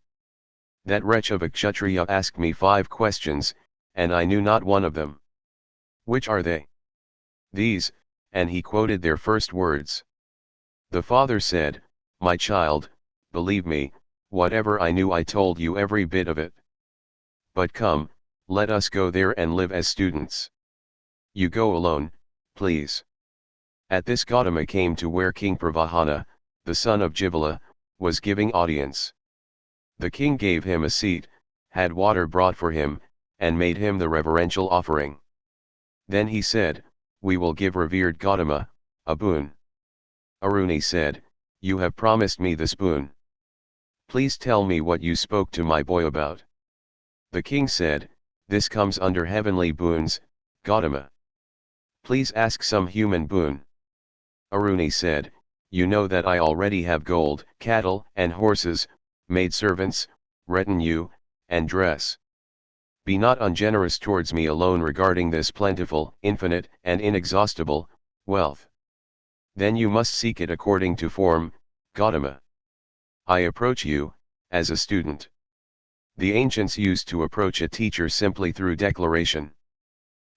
That wretch of a Kshatriya asked me 5 questions, and I knew not one of them. Which are they? These, and he quoted their first words. The father said, My child, believe me, whatever I knew I told you every bit of it. But come, let us go there and live as students. You go alone, please. At this Gautama came to where King Pravahana, the son of Jivala, was giving audience. The king gave him a seat, had water brought for him, and made him the reverential offering. Then he said, We will give revered Gautama a boon. Aruni said, You have promised me this boon. Please tell me what you spoke to my boy about. The king said, This comes under heavenly boons, Gautama. Please ask some human boon. Aruni said, You know that I already have gold, cattle and horses, maidservants, retinue, and dress. Be not ungenerous towards me alone regarding this plentiful, infinite, and inexhaustible wealth. Then you must seek it according to form, Gautama. I approach you, as a student. The ancients used to approach a teacher simply through declaration.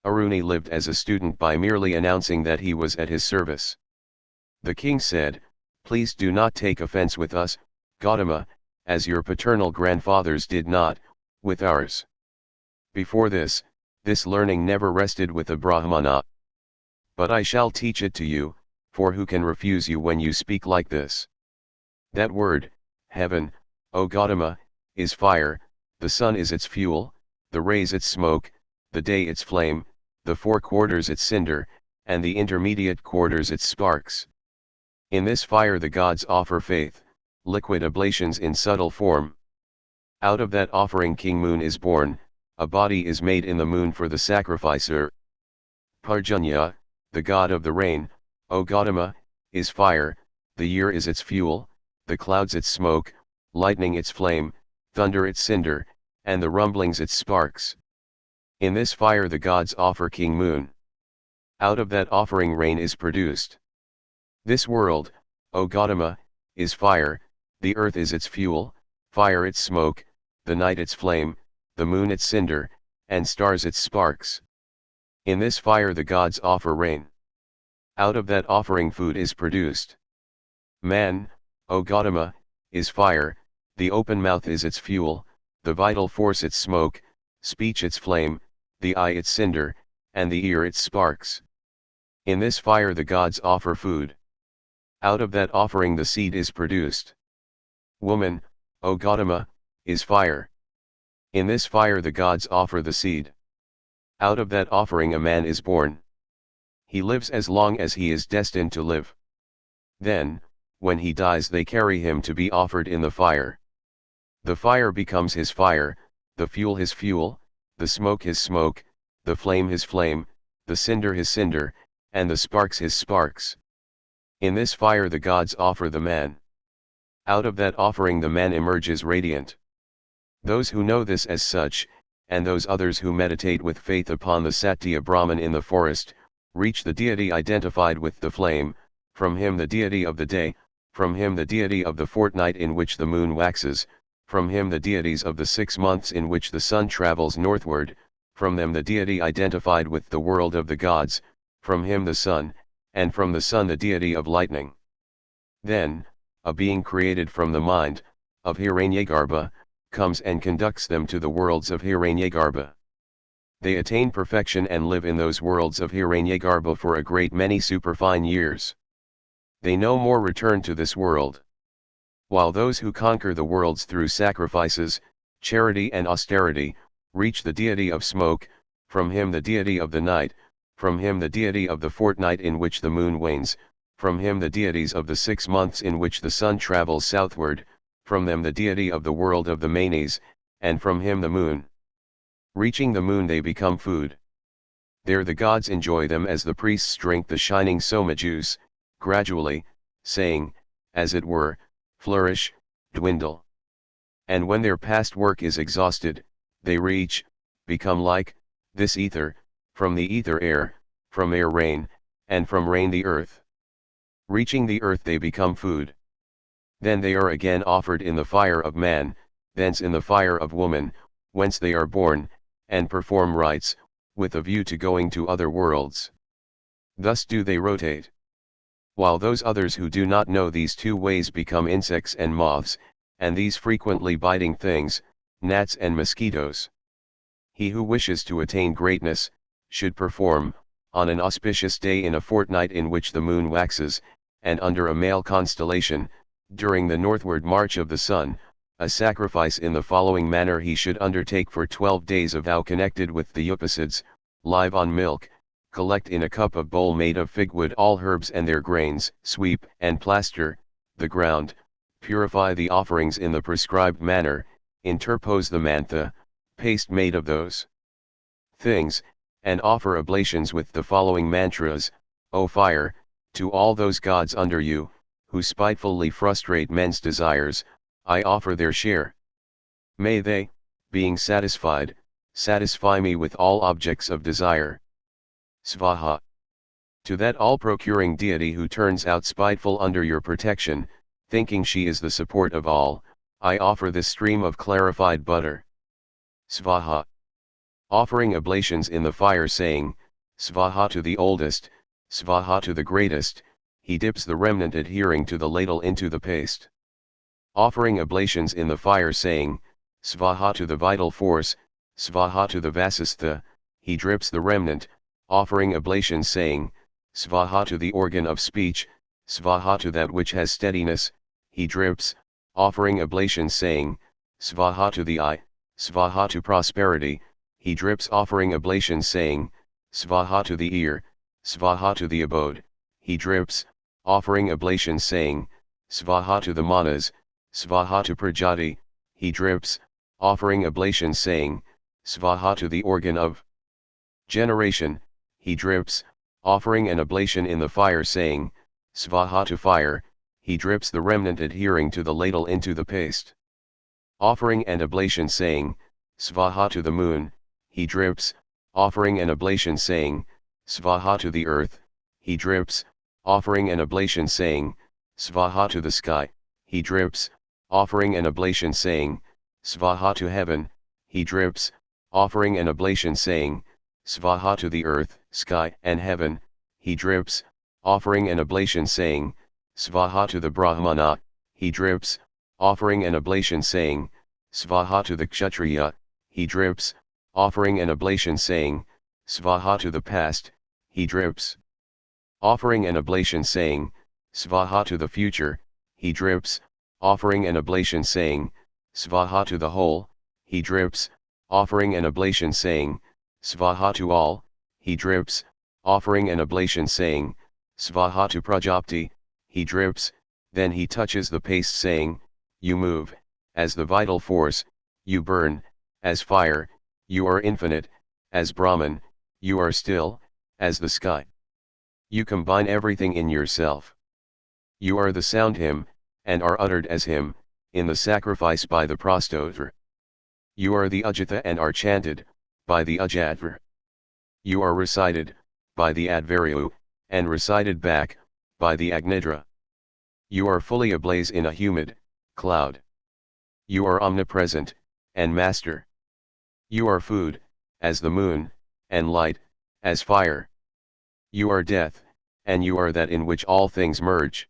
Aruni lived as a student by merely announcing that he was at his service. The king said, Please do not take offense with us, Gautama, as your paternal grandfathers did not, with ours. Before this learning never rested with a Brahmana. But I shall teach it to you, for who can refuse you when you speak like this? That word, heaven, O Gautama, is fire, the sun is its fuel, the rays its smoke, the day its flame, the 4 quarters its cinder, and the intermediate quarters its sparks. In this fire the gods offer faith, liquid oblations in subtle form. Out of that offering King Moon is born, a body is made in the moon for the sacrificer. Parjanya, the god of the rain, O Gautama, is fire, the year is its fuel, the clouds its smoke, lightning its flame, thunder its cinder, and the rumblings its sparks. In this fire the gods offer King Moon. Out of that offering rain is produced. This world, O Gautama, is fire, the earth is its fuel, fire its smoke, the night its flame, the moon its cinder, and stars its sparks. In this fire the gods offer rain. Out of that offering food is produced. Man, O Gautama, is fire, the open mouth is its fuel, the vital force its smoke, speech its flame, the eye its cinder, and the ear its sparks. In this fire the gods offer food. Out of that offering the seed is produced. Woman, O Gautama, is fire. In this fire the gods offer the seed. Out of that offering a man is born. He lives as long as he is destined to live. Then, when he dies they carry him to be offered in the fire. The fire becomes his fire, the fuel his fuel, the smoke his smoke, the flame his flame, the cinder his cinder, and the sparks his sparks. In this fire the gods offer the man. Out of that offering the man emerges radiant. Those who know this as such, and those others who meditate with faith upon the Satya Brahman in the forest, reach the deity identified with the flame, from him the deity of the day, from him the deity of the fortnight in which the moon waxes, from him the deities of the 6 months in which the sun travels northward, from them the deity identified with the world of the gods, from him the sun, and from the sun the deity of lightning. Then, a being created from the mind, of Hiranyagarbha, comes and conducts them to the worlds of Hiranyagarbha. They attain perfection and live in those worlds of Hiranyagarbha for a great many superfine years. They no more return to this world. While those who conquer the worlds through sacrifices, charity and austerity, reach the deity of smoke, from him the deity of the night, from him the deity of the fortnight in which the moon wanes, from him the deities of the 6 months in which the sun travels southward, from them the deity of the world of the Manes, and from him the moon. Reaching the moon they become food. There the gods enjoy them as the priests drink the shining soma juice, gradually, saying, as it were, flourish, dwindle. And when their past work is exhausted, they reach, become like, this ether, from the ether air, from air rain, and from rain the earth. Reaching the earth they become food. Then they are again offered in the fire of man, thence in the fire of woman, whence they are born, and perform rites, with a view to going to other worlds. Thus do they rotate. While those others who do not know these two ways become insects and moths, and these frequently biting things, gnats and mosquitoes. He who wishes to attain greatness, should perform, on an auspicious day in a fortnight in which the moon waxes, and under a male constellation, during the northward march of the sun, a sacrifice in the following manner he should undertake for 12 days a vow connected with the Upanishads, live on milk, collect in a cup of bowl made of fig wood all herbs and their grains, sweep and plaster the ground, purify the offerings in the prescribed manner, interpose the mantha, paste made of those things, and offer oblations with the following mantras: O fire, to all those gods under you, who spitefully frustrate men's desires, I offer their share. May they, being satisfied, satisfy me with all objects of desire. Svaha. To that all-procuring deity who turns out spiteful under your protection, thinking she is the support of all, I offer this stream of clarified butter. Svaha. Offering oblations in the fire saying, Svaha to the oldest, Svaha to the greatest, he dips the remnant adhering to the ladle into the paste. Offering oblations in the fire saying, Svaha to the vital force, Svaha to the vasistha, he drips the remnant, offering oblations saying, Svaha to the organ of speech, Svaha to that which has steadiness, he drips, offering oblations saying, Svaha to the eye, Svaha to prosperity, he drips offering oblations saying, Svaha to the ear, Svaha to the abode, he drips, offering oblations saying, Svaha to the manas, Svaha to prajati, he drips, offering oblations saying, Svaha to the organ of generation, he drips, offering an oblation in the fire saying, Svaha to fire, he drips the remnant adhering to the ladle into the paste. Offering an oblation saying, Svaha to the moon, he drips, offering an oblation saying, Svaha to the earth, he drips, offering an oblation saying, Svaha to the sky, he drips, offering an oblation saying, Svaha to heaven, he drips, offering an oblation saying, Svaha to the earth, sky and heaven, he drips, offering an oblation saying, Svaha to the Brahmana, he drips, offering an oblation saying, Svaha to the Kshatriya, he drips, offering an oblation saying, Svaha to the past, he drips. Offering an oblation saying, Svaha to the future, he drips, offering an oblation saying, Svaha to the whole, he drips, offering an oblation saying, Svaha to all, he drips, offering an oblation saying, Svaha to Prajapti, he drips, then he touches the paste saying, you move, as the vital force, you burn, as fire, you are infinite, as Brahman, you are still, as the sky. You combine everything in yourself. You are the sound hymn, and are uttered as him, in the sacrifice by the Prastotra. You are the Ujjata and are chanted, by the Ujjatvar. You are recited, by the Advaryu, and recited back, by the Agnidra. You are fully ablaze in a humid cloud. You are omnipresent, and master. You are food, as the moon, and light, as fire. You are death, and you are that in which all things merge.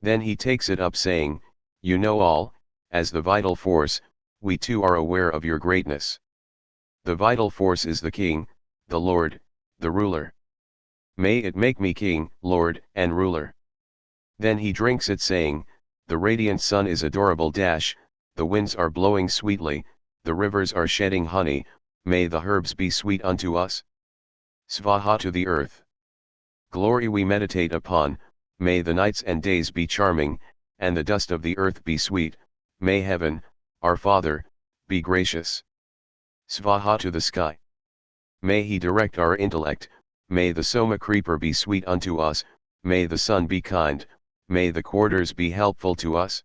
Then he takes it up saying, you know all, as the vital force, we too are aware of your greatness. The vital force is the king, the lord, the ruler. May it make me king, lord, and ruler. Then he drinks it saying, the radiant sun is adorable dash, the winds are blowing sweetly, the rivers are shedding honey, may the herbs be sweet unto us. Svaha to the earth. Glory we meditate upon, may the nights and days be charming, and the dust of the earth be sweet, may heaven, our Father, be gracious. Svaha to the sky. May he direct our intellect, may the Soma creeper be sweet unto us, may the sun be kind, may the quarters be helpful to us.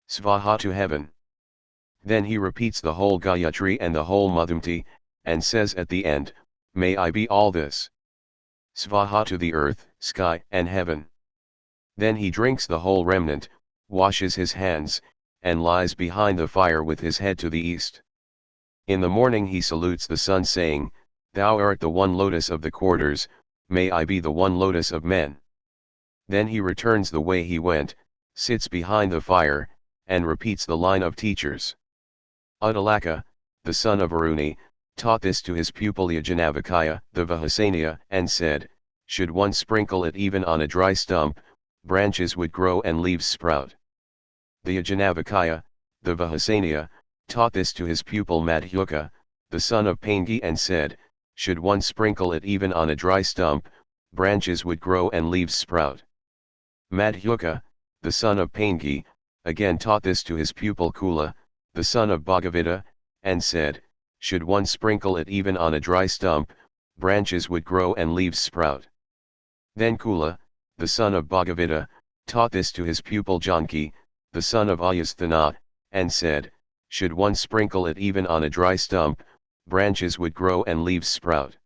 Svaha to heaven. Then he repeats the whole Gayatri and the whole Madhumti, and says at the end, may I be all this. Svaha to the earth, sky, and heaven. Then he drinks the whole remnant, washes his hands, and lies behind the fire with his head to the east. In the morning he salutes the sun saying, thou art the one lotus of the quarters, may I be the one lotus of men. Then he returns the way he went, sits behind the fire, and repeats the line of teachers. Uddalaka, the son of Aruni, taught this to his pupil Yajanavakaya, the Vahasaniya, and said, should one sprinkle it even on a dry stump, branches would grow and leaves sprout. The Yajanavakaya, the Vahasaniya, taught this to his pupil Madhyuka, the son of Paingi, and said, should one sprinkle it even on a dry stump, branches would grow and leaves sprout. Madhyuka, the son of Paingi, again taught this to his pupil Kula, the son of Bhagavata, and said, should one sprinkle it even on a dry stump, branches would grow and leaves sprout. Then Kula, the son of Bhagavata, taught this to his pupil Janki, the son of Ayasthana, and said, should one sprinkle it even on a dry stump, branches would grow and leaves sprout.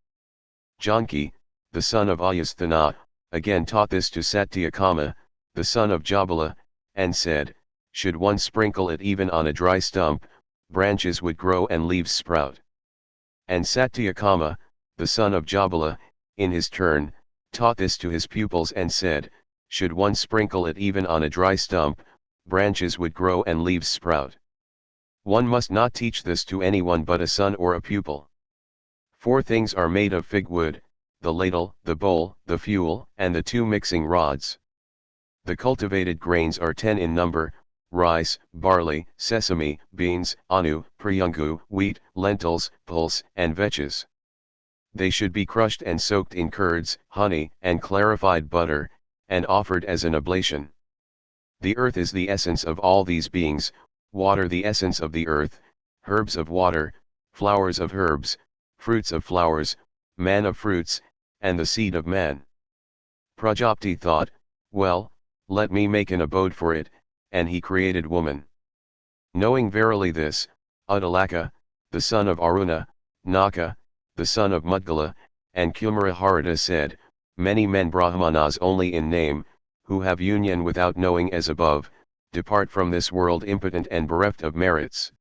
Janki, the son of Ayasthana, again taught this to Satyakama, the son of Jabala, and said, should one sprinkle it even on a dry stump, branches would grow and leaves sprout. And Satyakama, the son of Jabala, in his turn, taught this to his pupils and said, should one sprinkle it even on a dry stump, branches would grow and leaves sprout. One must not teach this to anyone but a son or a pupil. 4 things are made of fig wood, the ladle, the bowl, the fuel, and the 2 mixing rods. The cultivated grains are 10 in number, rice, barley, sesame, beans, anu, priyungu, wheat, lentils, pulse, and vetches. They should be crushed and soaked in curds, honey, and clarified butter, and offered as an oblation. The earth is the essence of all these beings, water the essence of the earth, herbs of water, flowers of herbs, fruits of flowers, man of fruits, and the seed of man. Prajapati thought, well, let me make an abode for it, and he created woman. Knowing verily this, Uddalaka, the son of Aruna, Naka, the son of Mudgala, and Kumaraharada said, many men Brahmanas only in name, who have union without knowing as above, depart from this world impotent and bereft of merits.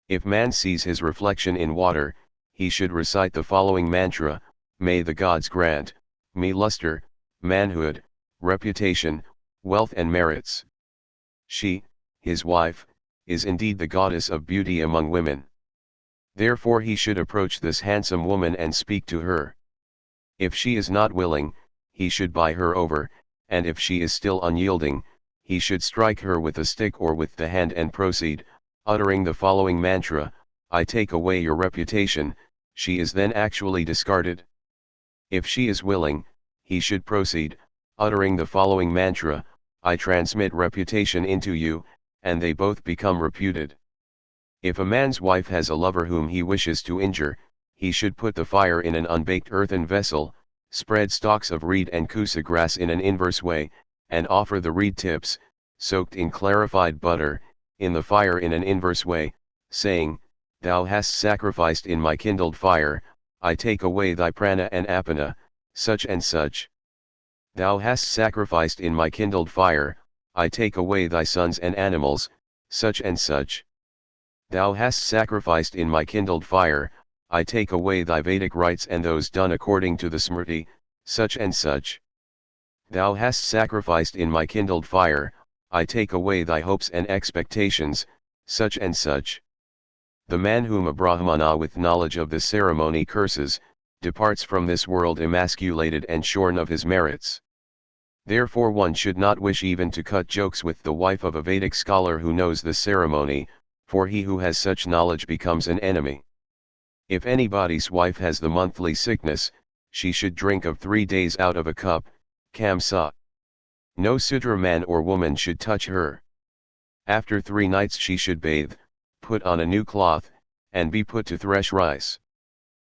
If man sees his reflection in water, he should recite the following mantra, may the gods grant me luster, manhood, reputation, wealth and merits. She, his wife, is indeed the goddess of beauty among women. Therefore he should approach this handsome woman and speak to her. If she is not willing, he should buy her over, and if she is still unyielding, he should strike her with a stick or with the hand and proceed, uttering the following mantra, I take away your reputation. She is then actually discarded. If she is willing, he should proceed, uttering the following mantra, I transmit reputation into you, and they both become reputed. If a man's wife has a lover whom he wishes to injure, he should put the fire in an unbaked earthen vessel, spread stalks of reed and kusa grass in an inverse way, and offer the reed tips, soaked in clarified butter, in the fire in an inverse way, saying, Thou hast sacrificed in my kindled fire, I take away thy prana and apana, such and such. Thou hast sacrificed in my kindled fire, I take away thy sons and animals, such and such. Thou hast sacrificed in my kindled fire, I take away thy Vedic rites and those done according to the Smriti, such and such. Thou hast sacrificed in my kindled fire, I take away thy hopes and expectations, such and such. The man whom a Brahmana with knowledge of this ceremony curses, departs from this world emasculated and shorn of his merits. Therefore one should not wish even to cut jokes with the wife of a Vedic scholar who knows the ceremony, for he who has such knowledge becomes an enemy. If anybody's wife has the monthly sickness, she should drink of 3 days out of a cup, kamsa. No Sudra man or woman should touch her. After 3 nights she should bathe, put on a new cloth, and be put to thresh rice.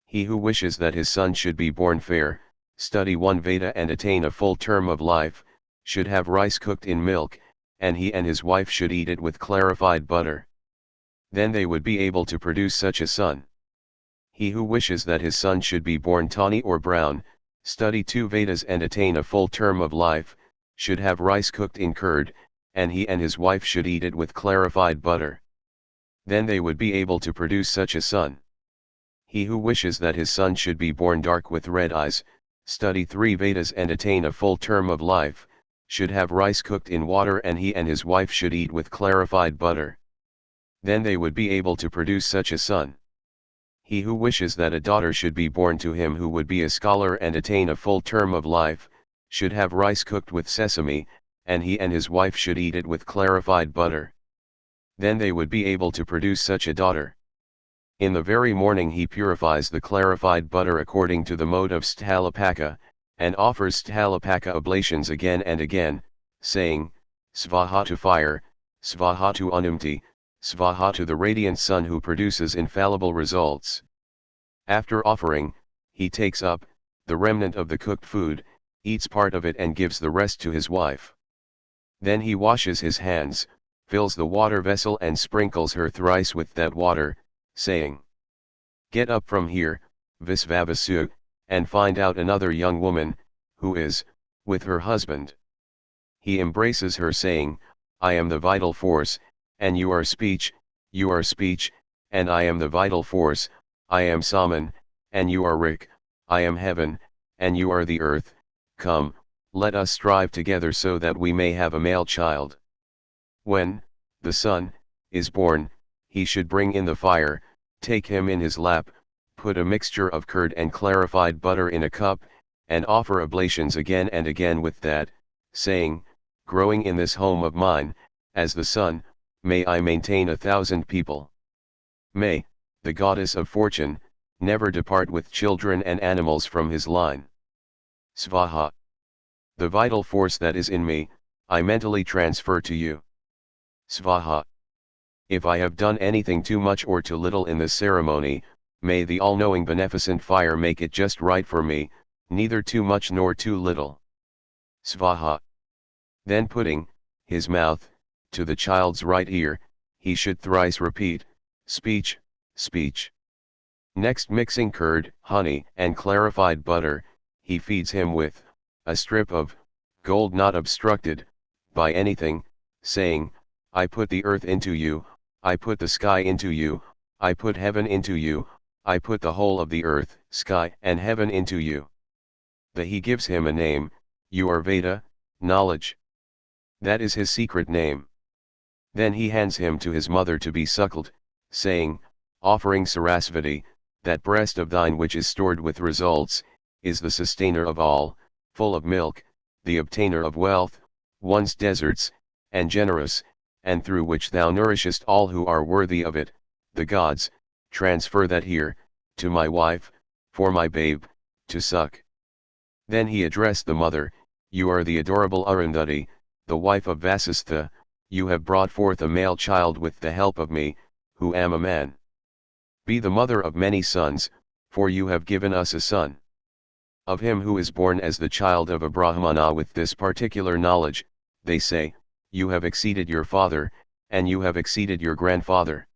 He who wishes that his son should be born fair, study one Veda and attain a full term of life, should have rice cooked in milk, and he and his wife should eat it with clarified butter. Then they would be able to produce such a son. He who wishes that his son should be born tawny or brown, study 2 Vedas and attain a full term of life, should have rice cooked in curd, and he and his wife should eat it with clarified butter. Then they would be able to produce such a son. He who wishes that his son should be born dark with red eyes, study 3 Vedas and attain a full term of life, should have rice cooked in water and he and his wife should eat with clarified butter. Then they would be able to produce such a son. He who wishes that a daughter should be born to him who would be a scholar and attain a full term of life, should have rice cooked with sesame, and he and his wife should eat it with clarified butter. Then they would be able to produce such a daughter. In the very morning he purifies the clarified butter according to the mode of Sthalapaka, and offers Sthalapaka oblations again and again, saying, Svaha to fire, Svaha to Anumti, Svaha to the radiant sun who produces infallible results. After offering, he takes up the remnant of the cooked food, eats part of it and gives the rest to his wife. Then he washes his hands, fills the water vessel and sprinkles her thrice with that water, saying, Get up from here, Visvavasu, and find out another young woman, who is, with her husband. He embraces her saying, I am the vital force, and you are speech, and I am the vital force, I am Saman, and you are Rik, I am heaven, and you are the earth, come, let us strive together so that we may have a male child. When the son is born, he should bring in the fire, take him in his lap, put a mixture of curd and clarified butter in a cup, and offer oblations again and again with that, saying, Growing in this home of mine, as the sun, may I maintain 1,000 people. May, the goddess of fortune, never depart with children and animals from his line. Svaha. The vital force that is in me, I mentally transfer to you. Svaha. If I have done anything too much or too little in this ceremony, may the all-knowing beneficent fire make it just right for me, neither too much nor too little. Svaha. Then putting his mouth to the child's right ear, he should thrice repeat, speech, speech. Next, mixing curd, honey, and clarified butter, he feeds him with a strip of gold not obstructed by anything, saying, I put the earth into you, I put the sky into you, I put heaven into you, I put the whole of the earth, sky, and heaven into you. He gives him a name, you are Veda, knowledge. That is his secret name. Then he hands him to his mother to be suckled, saying, offering Sarasvati, that breast of thine which is stored with results, is the sustainer of all, full of milk, the obtainer of wealth, one's deserts, and generous, and through which thou nourishest all who are worthy of it, the gods, transfer that here, to my wife, for my babe, to suck. Then he addressed the mother, you are the adorable Arundhati, the wife of Vasistha, you have brought forth a male child with the help of me, who am a man. Be the mother of many sons, for you have given us a son. Of him who is born as the child of a Brahmana with this particular knowledge, they say, you have exceeded your father, and you have exceeded your grandfather.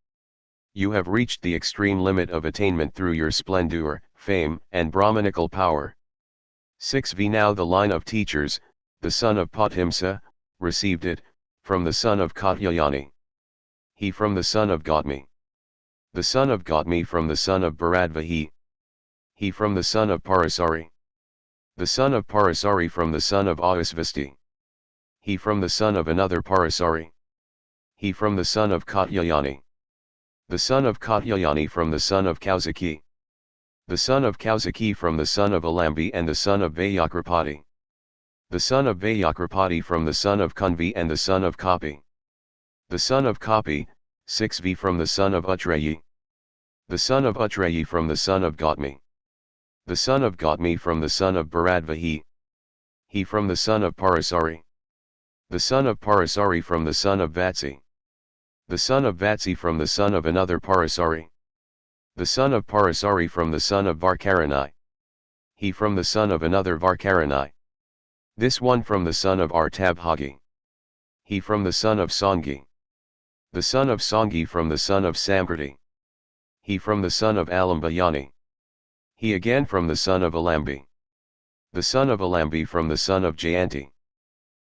You have reached the extreme limit of attainment through your splendor, fame, and Brahmanical power. 6v Now the line of teachers, the son of Pathimsa, received it, from the son of Katyayani. He from the son of Gautami. The son of Gautami from the son of Bharadvahi. He from the son of Parasari. The son of Parasari from the son of Ausvasti. He from the son of another Parasari. He from the son of Katyayani. The son of Katyayani from the son of Kausaki. The son of Kausaki from the son of Alambi and the son of Vayakrapati. The son of Vayakrapati from the son of Kunvi and the son of Kapi. The son of Kapi, 6v from the son of Utreyi. The son of Utreyi from the son of Gautami. The son of Gautami from the son of Bharadvahi. He from the son of Parasari. The son of Parasari from the son of Vatsi. The son of Vatsi from the son of another Parasari. The son of Parasari from the son of Varkarani. He from the son of another Varkarani. This one from the son of Artabhagi. He from the son of Sangi. The son of Sangi from the son of Samkriti. He from the son of Alambayani. He again from the son of Alambi. The son of Alambi from the son of Jayanti.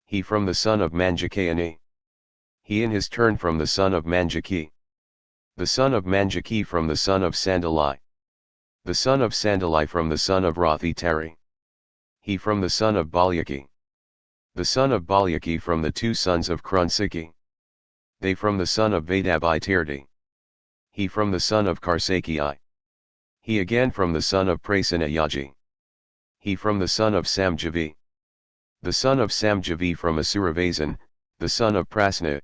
He from the son of Manjakayani. He in his turn from the son of Manjaki. The son of Manjaki from the son of Sandalai. The son of Sandalai from the son of Rathitari. He from the son of Balyaki. The son of Balyaki from the two sons of Krunsiki. They from the son of Vadabai Tirti. He from the son of Karsaki. He again from the son of Prasanayaji. He from the son of Samjavi. The son of Samjavi from Asuravasan, the son of Prasna.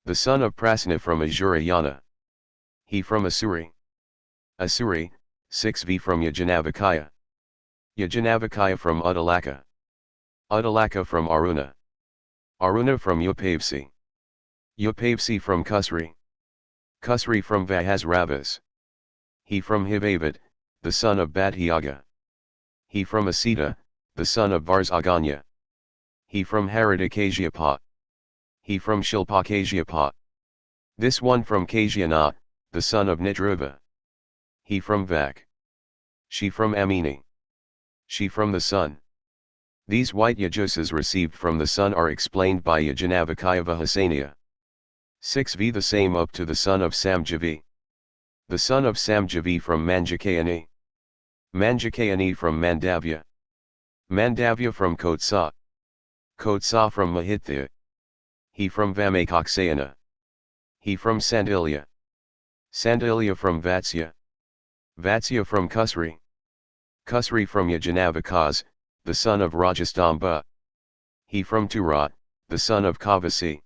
The son of Prasna from Ajurayana. He from Asuri. Asuri, 6v from Yajanavakaya. Yajanavakaya from Uddalaka. Uddalaka from Aruna. Aruna from Upavsi. Upavsi from Kusri. Kusri from Vahasravas. He from Hivavat, the son of Badhyaga. He from Asita, the son of Varsaganya. He from Haridakasyapa. He from Shilpakasyapa. This one from Kasyana, the son of Nidruva. He from Vak. She from Amini. She from the sun. These white Yajusas received from the sun are explained by Yajanavakaya Vahasaniya. 6v the same up to the son of Samjavi. The son of Samjavi from Manjakayani. Manjakayani from Mandavya. Mandavya from Kotsa. Kotsa from Mahithya. He from Vamakaksayana. He from Sandilya. Sandilya from Vatsya. Vatsya from Kusri. Kusri from Yajanavakas, the son of Rajastamba. He from Turat, the son of Kavasi.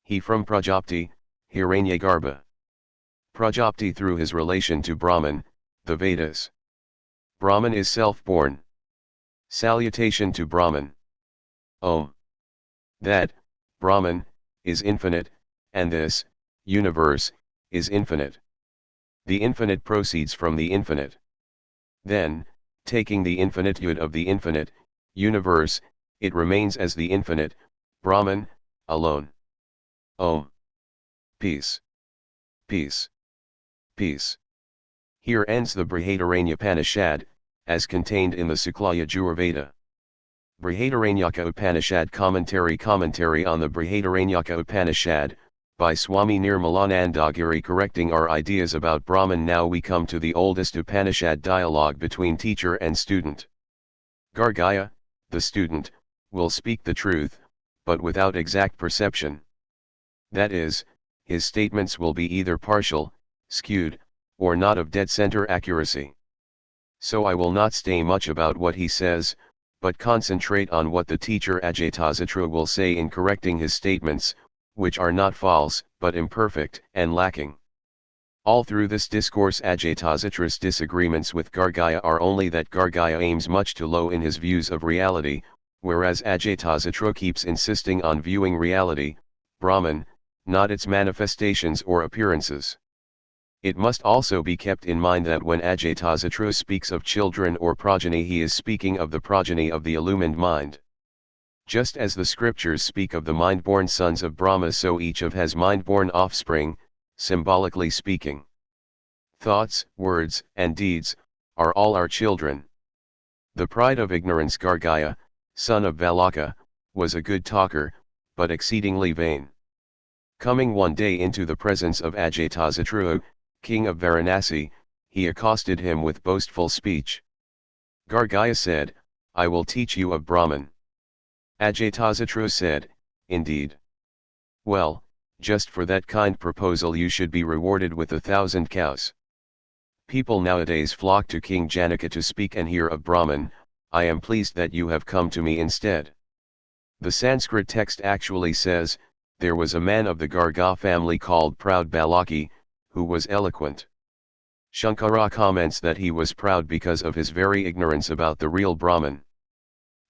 He from Prajapti, Hiranyagarbha. Prajapti through his relation to Brahman, the Vedas. Brahman is self-born. Salutation to Brahman. Om. That, Brahman, is infinite, and this, universe, is infinite. The infinite proceeds from the infinite. Then, taking the infinitude of the infinite, universe, it remains as the infinite, Brahman, alone. Om. Peace. Peace. Peace. Here ends the Brihadaranyupanishad, as contained in the Sukla Yajurveda. Brihadaranyaka Upanishad Commentary on the Brihadaranyaka Upanishad, by Swami Nirmalanandagiri correcting our ideas about Brahman. Now we come to the oldest Upanishad dialogue between teacher and student. Gargaya, the student, will speak the truth, but without exact perception. That is, his statements will be either partial, skewed, or not of dead center accuracy. So I will not say much about what he says, but concentrate on what the teacher Ajatasattu will say in correcting his statements, which are not false, but imperfect and lacking. All through this discourse Ajatasattu's disagreements with Gargaya are only that Gargaya aims much too low in his views of reality, whereas Ajatasattu keeps insisting on viewing reality, Brahman, not its manifestations or appearances. It must also be kept in mind that when Ajatasattu speaks of children or progeny, he is speaking of the progeny of the illumined mind. Just as the scriptures speak of the mind-born sons of Brahma, so each of has mind-born offspring, symbolically speaking. Thoughts, words, and deeds, are all our children. The pride of ignorance Gargaya, son of Valaka, was a good talker, but exceedingly vain. Coming one day into the presence of Ajatasattu, king of Varanasi, he accosted him with boastful speech. Gargaya said, I will teach you of Brahman. Ajatasattu said, indeed. Well, just for that kind proposal you should be rewarded with 1,000 cows. People nowadays flock to King Janaka to speak and hear of Brahman. I am pleased that you have come to me instead. The Sanskrit text actually says, there was a man of the Garga family called Proud Balaki, who was eloquent. Shankara comments that he was proud because of his very ignorance about the real Brahman.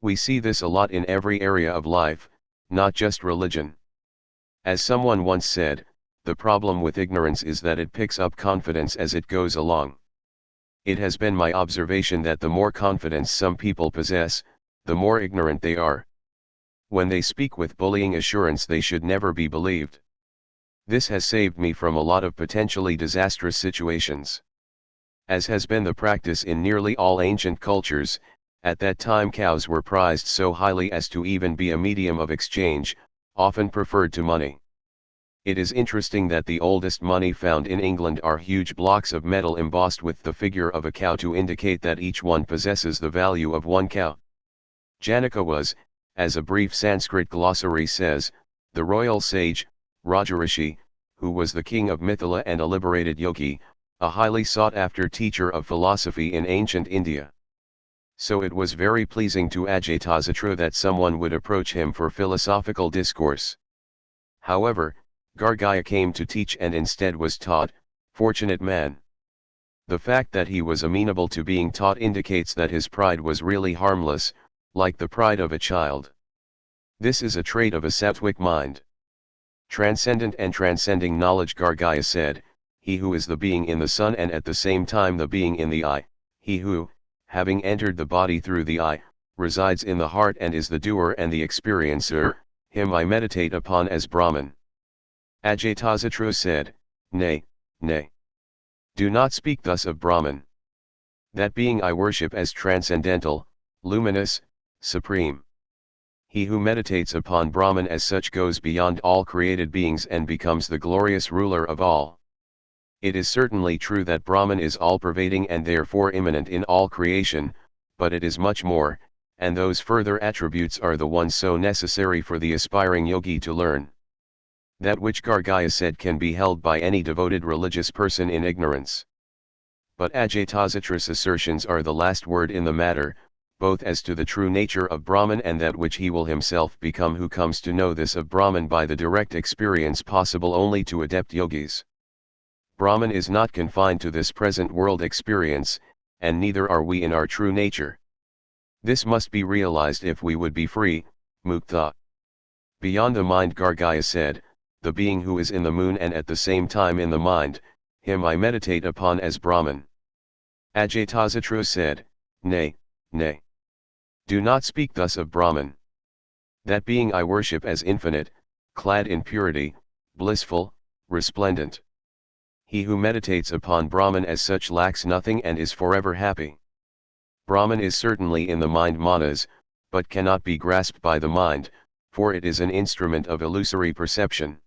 We see this a lot in every area of life, not just religion. As someone once said, the problem with ignorance is that it picks up confidence as it goes along. It has been my observation that the more confidence some people possess, the more ignorant they are. When they speak with bullying assurance, they should never be believed. This has saved me from a lot of potentially disastrous situations. As has been the practice in nearly all ancient cultures, at that time cows were prized so highly as to even be a medium of exchange, often preferred to money. It is interesting that the oldest money found in England are huge blocks of metal embossed with the figure of a cow to indicate that each one possesses the value of one cow. Janaka was, as a brief Sanskrit glossary says, the royal sage, Rajarishi, who was the king of Mithila and a liberated yogi, a highly sought-after teacher of philosophy in ancient India. So it was very pleasing to Ajatasattu that someone would approach him for philosophical discourse. However, Gargaya came to teach and instead was taught. Fortunate man. The fact that he was amenable to being taught indicates that his pride was really harmless, like the pride of a child. This is a trait of a sattvic mind. Transcendent and transcending knowledge. Gargaya said, he who is the being in the sun and at the same time the being in the eye, he who, having entered the body through the eye, resides in the heart and is the doer and the experiencer, him I meditate upon as Brahman. Ajatasattu said, nay, nay. Do not speak thus of Brahman. That being I worship as transcendental, luminous, supreme. He who meditates upon Brahman as such goes beyond all created beings and becomes the glorious ruler of all. It is certainly true that Brahman is all-pervading and therefore immanent in all creation, but it is much more, and those further attributes are the ones so necessary for the aspiring yogi to learn. That which Gargaya said can be held by any devoted religious person in ignorance. But Ajatasattu's assertions are the last word in the matter, both as to the true nature of Brahman and that which he will himself become who comes to know this of Brahman by the direct experience possible only to adept yogis. Brahman is not confined to this present world experience, and neither are we in our true nature. This must be realized if we would be free, mukta. Beyond the mind. Gargaya said, the being who is in the moon and at the same time in the mind, him I meditate upon as Brahman. Ajatasattu said, nay, nay. Do not speak thus of Brahman. That being I worship as infinite, clad in purity, blissful, resplendent. He who meditates upon Brahman as such lacks nothing and is forever happy. Brahman is certainly in the mind manas, but cannot be grasped by the mind, for it is an instrument of illusory perception.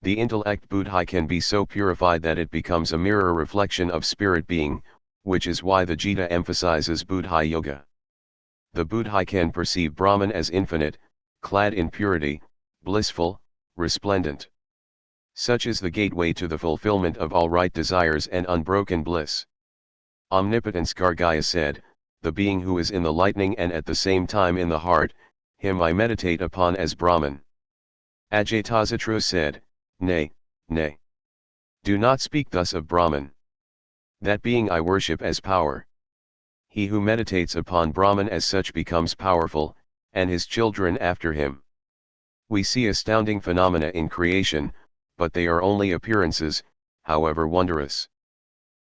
The intellect buddhi can be so purified that it becomes a mirror reflection of spirit being, which is why the Gita emphasizes buddhi yoga. The buddhi can perceive Brahman as infinite, clad in purity, blissful, resplendent. Such is the gateway to the fulfillment of all right desires and unbroken bliss. Omnipotence. Gargaya said, the being who is in the lightning and at the same time in the heart, him I meditate upon as Brahman. Ajatasattu said, nay, nay. Do not speak thus of Brahman. That being I worship as power. He who meditates upon Brahman as such becomes powerful, and his children after him. We see astounding phenomena in creation, but they are only appearances, however wondrous.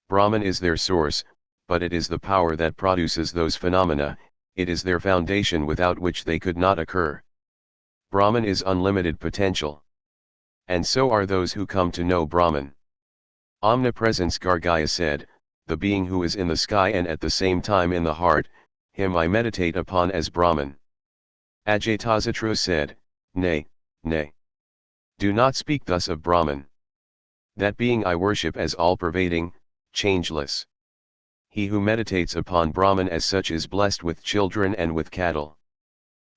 Brahman is their source, but it is the power that produces those phenomena, it is their foundation without which they could not occur. Brahman is unlimited potential. And so are those who come to know Brahman. Omnipresence. Gargaya said, the being who is in the sky and at the same time in the heart, him I meditate upon as Brahman. Ajatasattu said, nay, nay. Do not speak thus of Brahman. That being I worship as all-pervading, changeless. He who meditates upon Brahman as such is blessed with children and with cattle.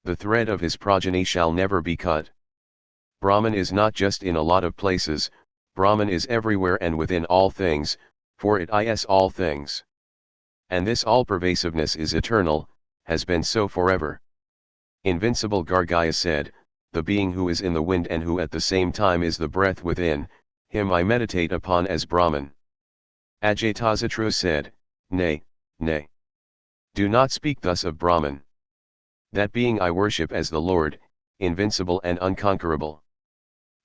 The thread of his progeny shall never be cut. Brahman is not just in a lot of places, Brahman is everywhere and within all things, for it is all things. And this all-pervasiveness is eternal, has been so forever. Invincible Gargaya said, the being who is in the wind and who at the same time is the breath within, him I meditate upon as Brahman. Ajatasattu said, nay, nay. Do not speak thus of Brahman. That being I worship as the Lord, invincible and unconquerable.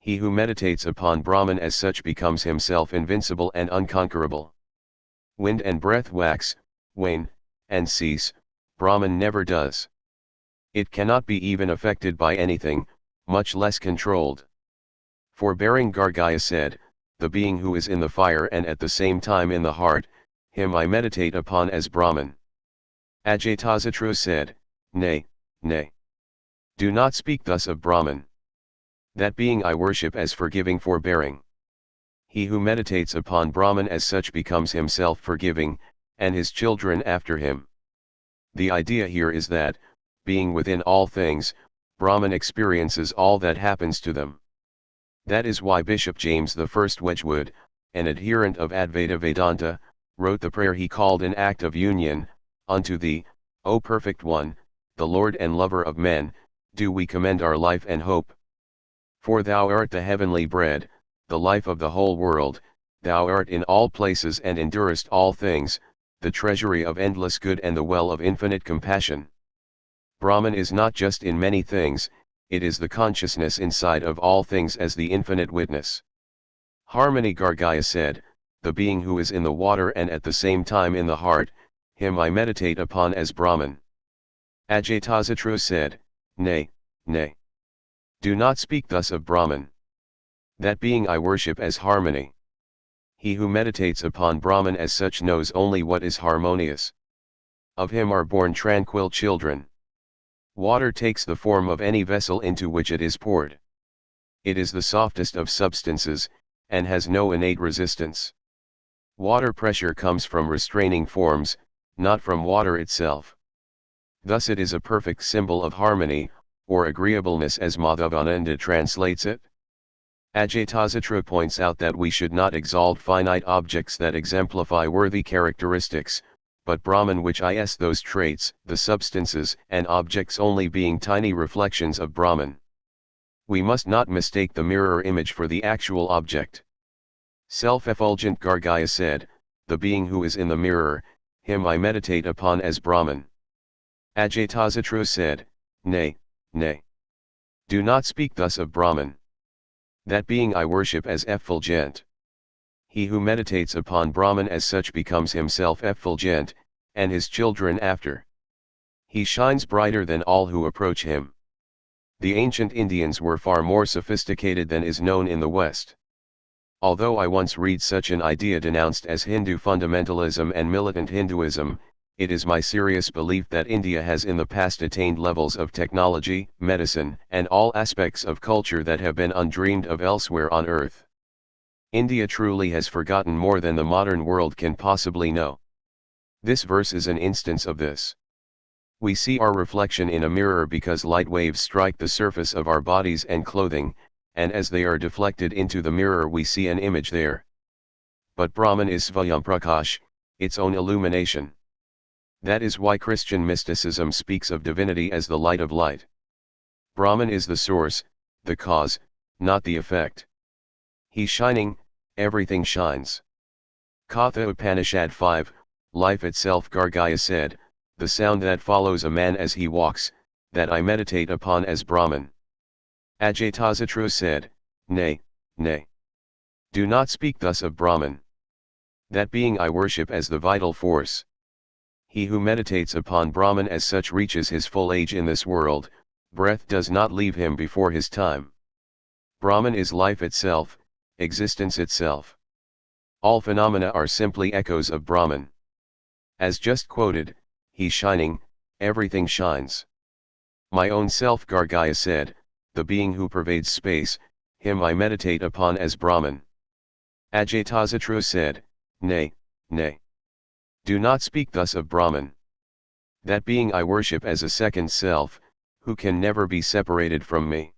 He who meditates upon Brahman as such becomes himself invincible and unconquerable. Wind and breath wax, wane, and cease, Brahman never does. It cannot be even affected by anything, much less controlled. Forbearing Gargaya said, the being who is in the fire and at the same time in the heart, him I meditate upon as Brahman. Ajatasattu said, nay, nay. Do not speak thus of Brahman. That being I worship as forgiving, forbearing. He who meditates upon Brahman as such becomes himself forgiving, and his children after him. The idea here is that, being within all things, Brahman experiences all that happens to them. That is why Bishop James I Wedgwood, an adherent of Advaita Vedanta, wrote the prayer he called an act of union, unto thee, O Perfect One, the Lord and Lover of men, do we commend our life and hope. For thou art the heavenly bread, the life of the whole world, thou art in all places and endurest all things, the treasury of endless good and the well of infinite compassion. Brahman is not just in many things, it is the consciousness inside of all things as the infinite witness. Harmony Gargaya said, the being who is in the water and at the same time in the heart, him I meditate upon as Brahman. Ajatasattu said, nay, nay. Do not speak thus of Brahman. That being I worship as harmony. He who meditates upon Brahman as such knows only what is harmonious. Of him are born tranquil children. Water takes the form of any vessel into which it is poured. It is the softest of substances, and has no innate resistance. Water pressure comes from restraining forms, not from water itself. Thus it is a perfect symbol of harmony, or agreeableness as Madhavananda translates it. Ajatasattu points out that we should not exalt finite objects that exemplify worthy characteristics, but Brahman which is those traits, the substances and objects only being tiny reflections of Brahman. We must not mistake the mirror image for the actual object. Self-effulgent Gargaya said, the being who is in the mirror, him I meditate upon as Brahman. Ajatasattu said, nay, nay. Do not speak thus of Brahman. That being I worship as effulgent. He who meditates upon Brahman as such becomes himself effulgent, and his children after. He shines brighter than all who approach him. The ancient Indians were far more sophisticated than is known in the West. Although I once read such an idea denounced as Hindu fundamentalism and militant Hinduism, it is my serious belief that India has in the past attained levels of technology, medicine, and all aspects of culture that have been undreamed of elsewhere on earth. India truly has forgotten more than the modern world can possibly know. This verse is an instance of this. We see our reflection in a mirror because light waves strike the surface of our bodies and clothing, and as they are deflected into the mirror we see an image there. But Brahman is Svayamprakash, its own illumination. That is why Christian mysticism speaks of divinity as the light of light. Brahman is the source, the cause, not the effect. He shining, everything shines. Katha Upanishad 5, Life itself Gargaya said, the sound that follows a man as he walks, that I meditate upon as Brahman. Ajatasattu said, nay, nay. Do not speak thus of Brahman. That being I worship as the vital force. He who meditates upon Brahman as such reaches his full age in this world, breath does not leave him before his time. Brahman is life itself, existence itself. All phenomena are simply echoes of Brahman. As just quoted, he shining, everything shines. My own self Gargaya said, the being who pervades space, him I meditate upon as Brahman. Ajatasattu said, Nay, nay. Do not speak thus of Brahman. That being I worship as a second self, who can never be separated from me.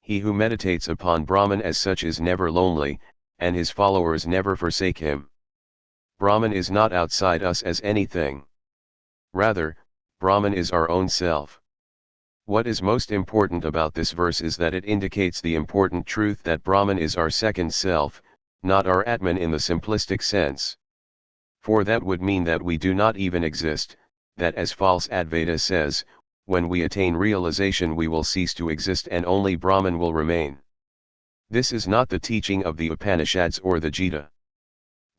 He who meditates upon Brahman as such is never lonely, and his followers never forsake him. Brahman is not outside us as anything. Rather, Brahman is our own self. What is most important about this verse is that it indicates the important truth that Brahman is our second self, not our Atman in the simplistic sense. For that would mean that we do not even exist, that as false Advaita says, when we attain realization we will cease to exist and only Brahman will remain. This is not the teaching of the Upanishads or the Gita.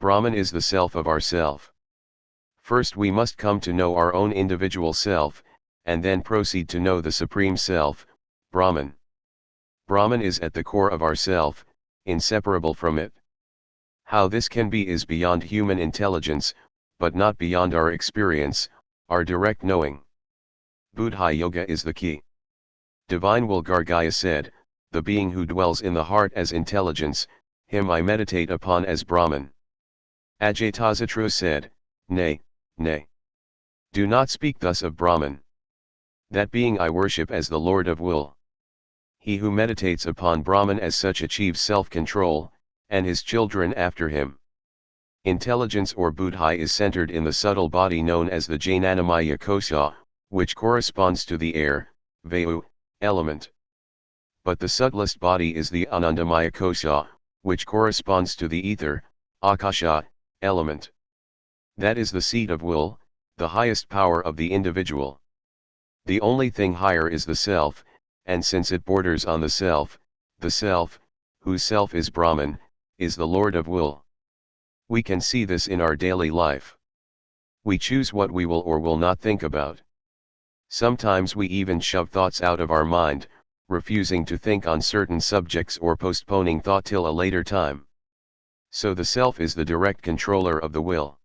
Brahman is the self of ourself. First we must come to know our own individual self, and then proceed to know the Supreme Self, Brahman. Brahman is at the core of ourself, inseparable from it. How this can be is beyond human intelligence, but not beyond our experience, our direct knowing. Buddha Yoga is the key. Divine Will Gargaya said, the being who dwells in the heart as intelligence, him I meditate upon as Brahman. Ajatasattu said, Nay, nay. Do not speak thus of Brahman. That being I worship as the Lord of Will. He who meditates upon Brahman as such achieves self-control, and his children after him. Intelligence or buddhi is centered in the subtle body known as the Jnanamaya Kosha, which corresponds to the air, Vayu, element. But the subtlest body is the Anandamaya Kosha, which corresponds to the ether, Akasha, element. That is the seat of will, the highest power of the individual. The only thing higher is the self, and since it borders on the self, whose self is Brahman, is the Lord of Will. We can see this in our daily life. We choose what we will or will not think about. Sometimes we even shove thoughts out of our mind, refusing to think on certain subjects or postponing thought till a later time. So the self is the direct controller of the will.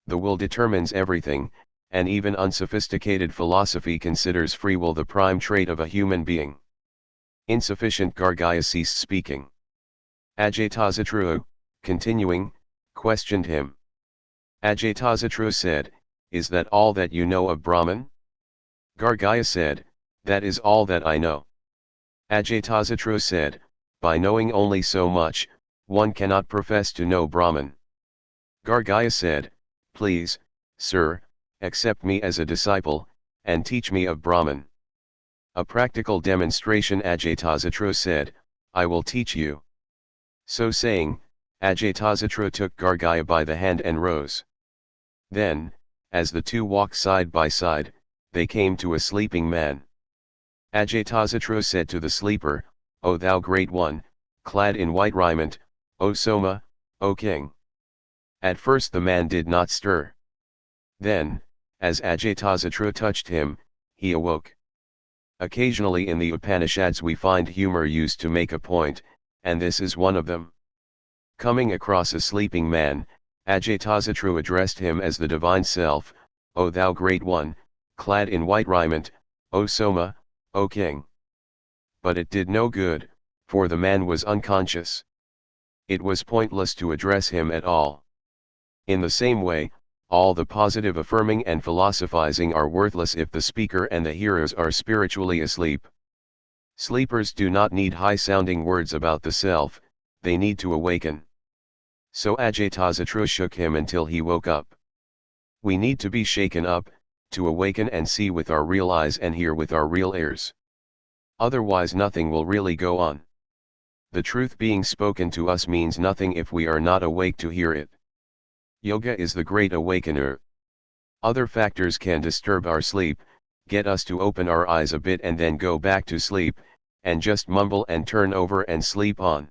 The will determines everything, and even unsophisticated philosophy considers free will the prime trait of a human being. Insufficient Gargaya ceased speaking. Ajatasattu, continuing, questioned him. Ajatasattu said, Is that all that you know of Brahman? Gargaya said, That is all that I know. Ajatasattu said, By knowing only so much, one cannot profess to know Brahman. Gargaya said, Please, sir, accept me as a disciple, and teach me of Brahman. A practical demonstration. Ajatasattu said, I will teach you. So saying, Ajatasattu took Gargaya by the hand and rose. Then, as the two walked side by side, they came to a sleeping man. Ajatasattu said to the sleeper, O thou great one, clad in white raiment, O Soma, O king. At first the man did not stir. Then, as Ajatasattu touched him, he awoke. Occasionally in the Upanishads we find humor used to make a point, and this is one of them. Coming across a sleeping man, Ajatasattu addressed him as the divine self, O thou great one, clad in white raiment, O Soma, O king. But it did no good, for the man was unconscious. It was pointless to address him at all. In the same way, all the positive affirming and philosophizing are worthless if the speaker and the hearers are spiritually asleep. Sleepers do not need high-sounding words about the self, they need to awaken. So Ajatasattu shook him until he woke up. We need to be shaken up, to awaken and see with our real eyes and hear with our real ears. Otherwise nothing will really go on. The truth being spoken to us means nothing if we are not awake to hear it. Yoga is the great awakener. Other factors can disturb our sleep, get us to open our eyes a bit and then go back to sleep, and just mumble and turn over and sleep on.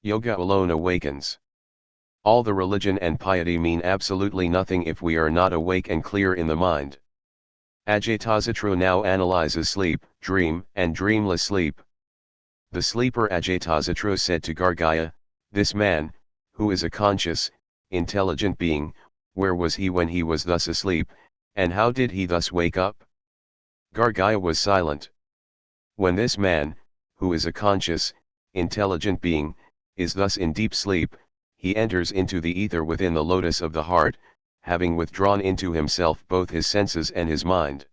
Yoga alone awakens. All the religion and piety mean absolutely nothing if we are not awake and clear in the mind. Ajatasattu now analyzes sleep, dream, and dreamless sleep. The sleeper. Ajatasattu said to Gargaya, this man, who is a conscious, intelligent being, where was he when he was thus asleep, and how did he thus wake up? Gargaya was silent. When this man, who is a conscious, intelligent being, is thus in deep sleep, he enters into the ether within the lotus of the heart, having withdrawn into himself both his senses and his mind.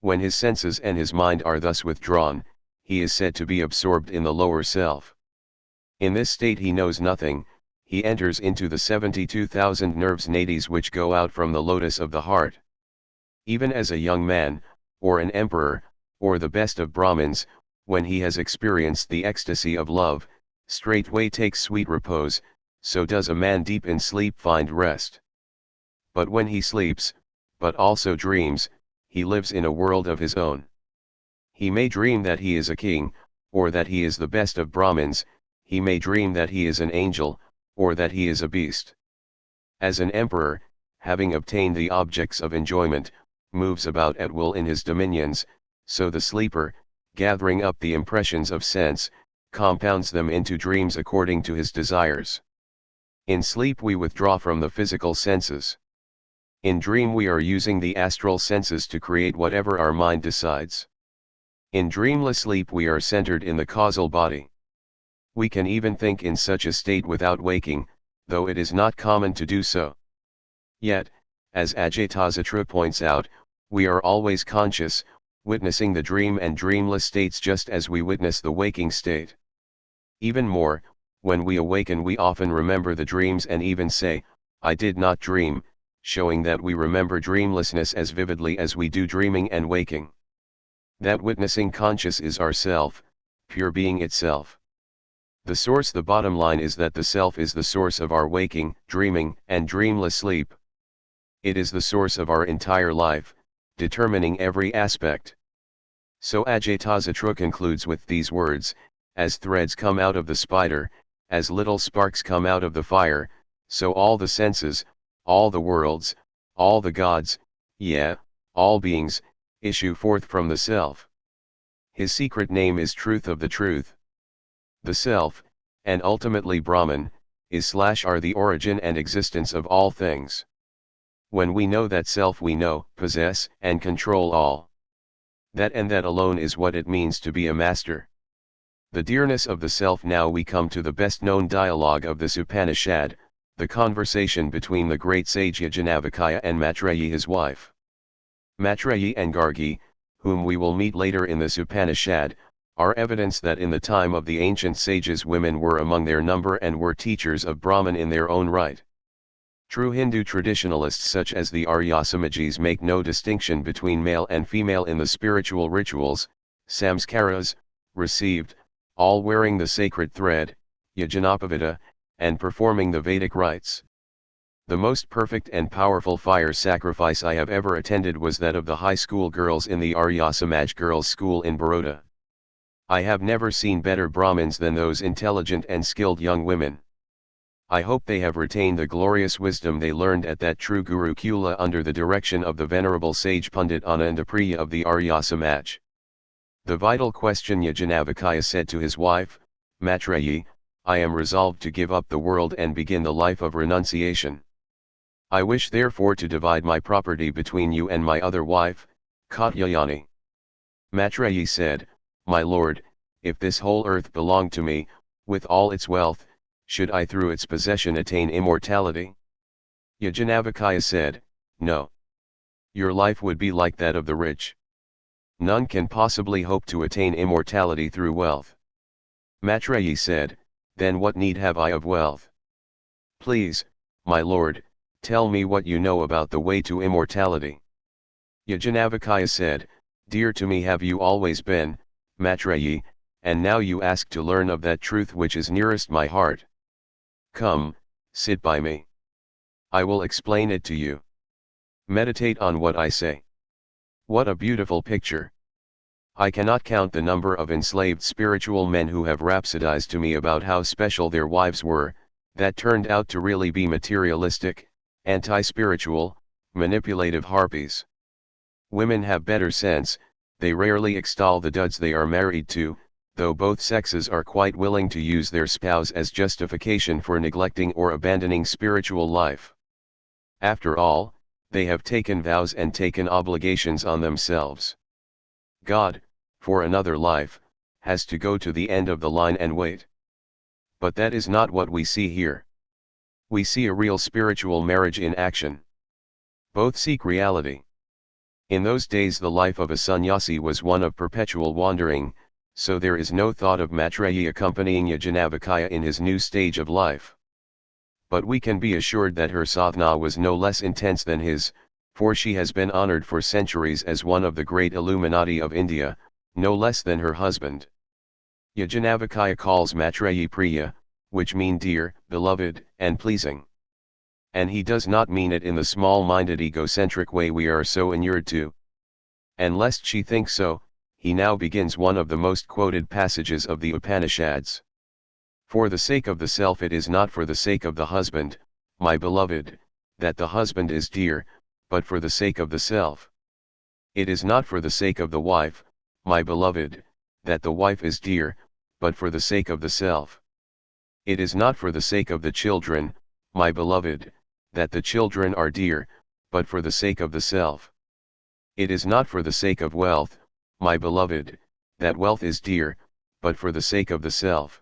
When his senses and his mind are thus withdrawn, he is said to be absorbed in the lower self. In this state he knows nothing, he enters into the 72,000 nerves nadis which go out from the lotus of the heart. Even as a young man, or an emperor, or the best of Brahmins, when he has experienced the ecstasy of love, straightway takes sweet repose, so does a man deep in sleep find rest. But when he sleeps, but also dreams, he lives in a world of his own. He may dream that he is a king, or that he is the best of Brahmins, he may dream that he is an angel, or that he is a beast. As an emperor, having obtained the objects of enjoyment, moves about at will in his dominions, so the sleeper, gathering up the impressions of sense, compounds them into dreams according to his desires. In sleep we withdraw from the physical senses. In dream we are using the astral senses to create whatever our mind decides. In dreamless sleep we are centered in the causal body. We can even think in such a state without waking, though it is not common to do so. Yet, as Ajatasattu points out, we are always conscious, witnessing the dream and dreamless states just as we witness the waking state. Even more, when we awaken we often remember the dreams and even say, "I did not dream," showing that we remember dreamlessness as vividly as we do dreaming and waking. That witnessing conscious is our self, pure being itself. The bottom line is that the self is the source of our waking, dreaming, and dreamless sleep. It is the source of our entire life, determining every aspect. So Ajatasattu concludes with these words, "As threads come out of the spider, as little sparks come out of the fire, so all the senses, all the worlds, all the gods, all beings, issue forth from the self." His secret name is Truth of the Truth. The self, and ultimately Brahman, are the origin and existence of all things. When we know that self we know, possess, and control all. That and that alone is what it means to be a master. The dearness of the self. Now we come to the best known dialogue of this Upanishad, the conversation between the great sage Yajnavalkya and Maitreyi his wife. Maitreyi and Gargi, whom we will meet later in this Upanishad, are evidence that in the time of the ancient sages women were among their number and were teachers of Brahman in their own right. True Hindu traditionalists such as the Aryasamajas make no distinction between male and female in the spiritual rituals, samskaras, received, all wearing the sacred thread, Yajnapavidha, and performing the Vedic rites. The most perfect and powerful fire sacrifice I have ever attended was that of the high school girls in the Arya Samaj Girls' School in Baroda. I have never seen better Brahmins than those intelligent and skilled young women. I hope they have retained the glorious wisdom they learned at that true Gurukula under the direction of the venerable sage Pandit Anandapriya of the Arya Samaj. The vital question Yajnavalkya said to his wife, "Maitreyi, I am resolved to give up the world and begin the life of renunciation. I wish therefore to divide my property between you and my other wife, Katyayani." Maitreyi said, "My lord, if this whole earth belonged to me, with all its wealth, should I through its possession attain immortality?" Yajnavalkya said, "No. Your life would be like that of the rich. None can possibly hope to attain immortality through wealth." Maitreyi said, "Then what need have I of wealth? Please, my lord, tell me what you know about the way to immortality." Yajnavalkya said, "Dear to me have you always been, Maitreyi, and now you ask to learn of that truth which is nearest my heart. Come, sit by me. I will explain it to you. Meditate on what I say. What a beautiful picture! I cannot count the number of enslaved spiritual men who have rhapsodized to me about how special their wives were, that turned out to really be materialistic, anti-spiritual, manipulative harpies. Women have better sense, they rarely extol the duds they are married to, though both sexes are quite willing to use their spouse as justification for neglecting or abandoning spiritual life. After all, they have taken vows and taken obligations on themselves. God, for another life, has to go to the end of the line and wait. But that is not what we see here. We see a real spiritual marriage in action. Both seek reality. In those days the life of a sannyasi was one of perpetual wandering, so there is no thought of Maitreyi accompanying Yajnavalkya in his new stage of life. But we can be assured that her sadhana was no less intense than his, for she has been honored for centuries as one of the great Illuminati of India, no less than her husband. Yajnavalkya calls Maitreyi Priya, which mean dear, beloved, and pleasing. And he does not mean it in the small-minded egocentric way we are so inured to. And lest she think so, he now begins one of the most quoted passages of the Upanishads. For the sake of the self it is not for the sake of the husband, my beloved, that the husband is dear, but for the sake of the self. It is not for the sake of the wife, my beloved, that the wife is dear, but for the sake of the self. It is not for the sake of the children, my beloved, that the children are dear, but for the sake of the self. It is not for the sake of wealth, my beloved, that wealth is dear, but for the sake of the self.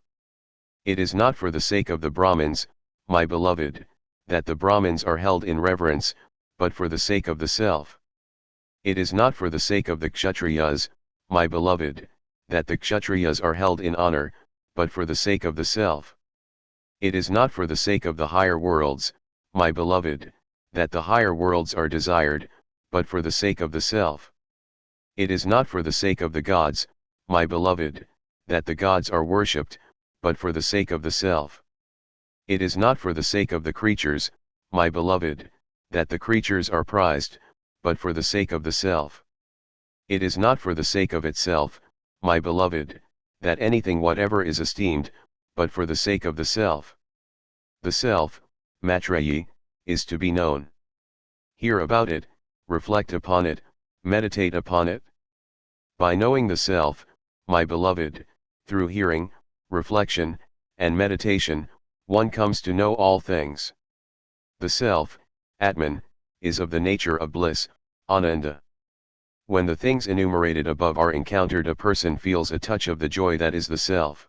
It is not for the sake of the Brahmins, my beloved, that the Brahmins are held in reverence, but for the sake of the self. It is not for the sake of the Kshatriyas, my beloved, that the Kshatriyas are held in honor, but for the sake of the self. It is not for the sake of the higher worlds, my beloved, that the higher worlds are desired, but for the sake of the self. It is not for the sake of the gods, my beloved, that the gods are worshipped, but for the sake of the self. It is not for the sake of the creatures, my beloved, that the creatures are prized, but for the sake of the self. It is not for the sake of itself, my beloved, that anything whatever is esteemed, but for the sake of the self. The self, Maitreyi, is to be known. Hear about it, reflect upon it, meditate upon it. By knowing the self, my beloved, through hearing, reflection, and meditation, one comes to know all things. The self, Atman, is of the nature of bliss, Ananda. When the things enumerated above are encountered, a person feels a touch of the joy that is the self.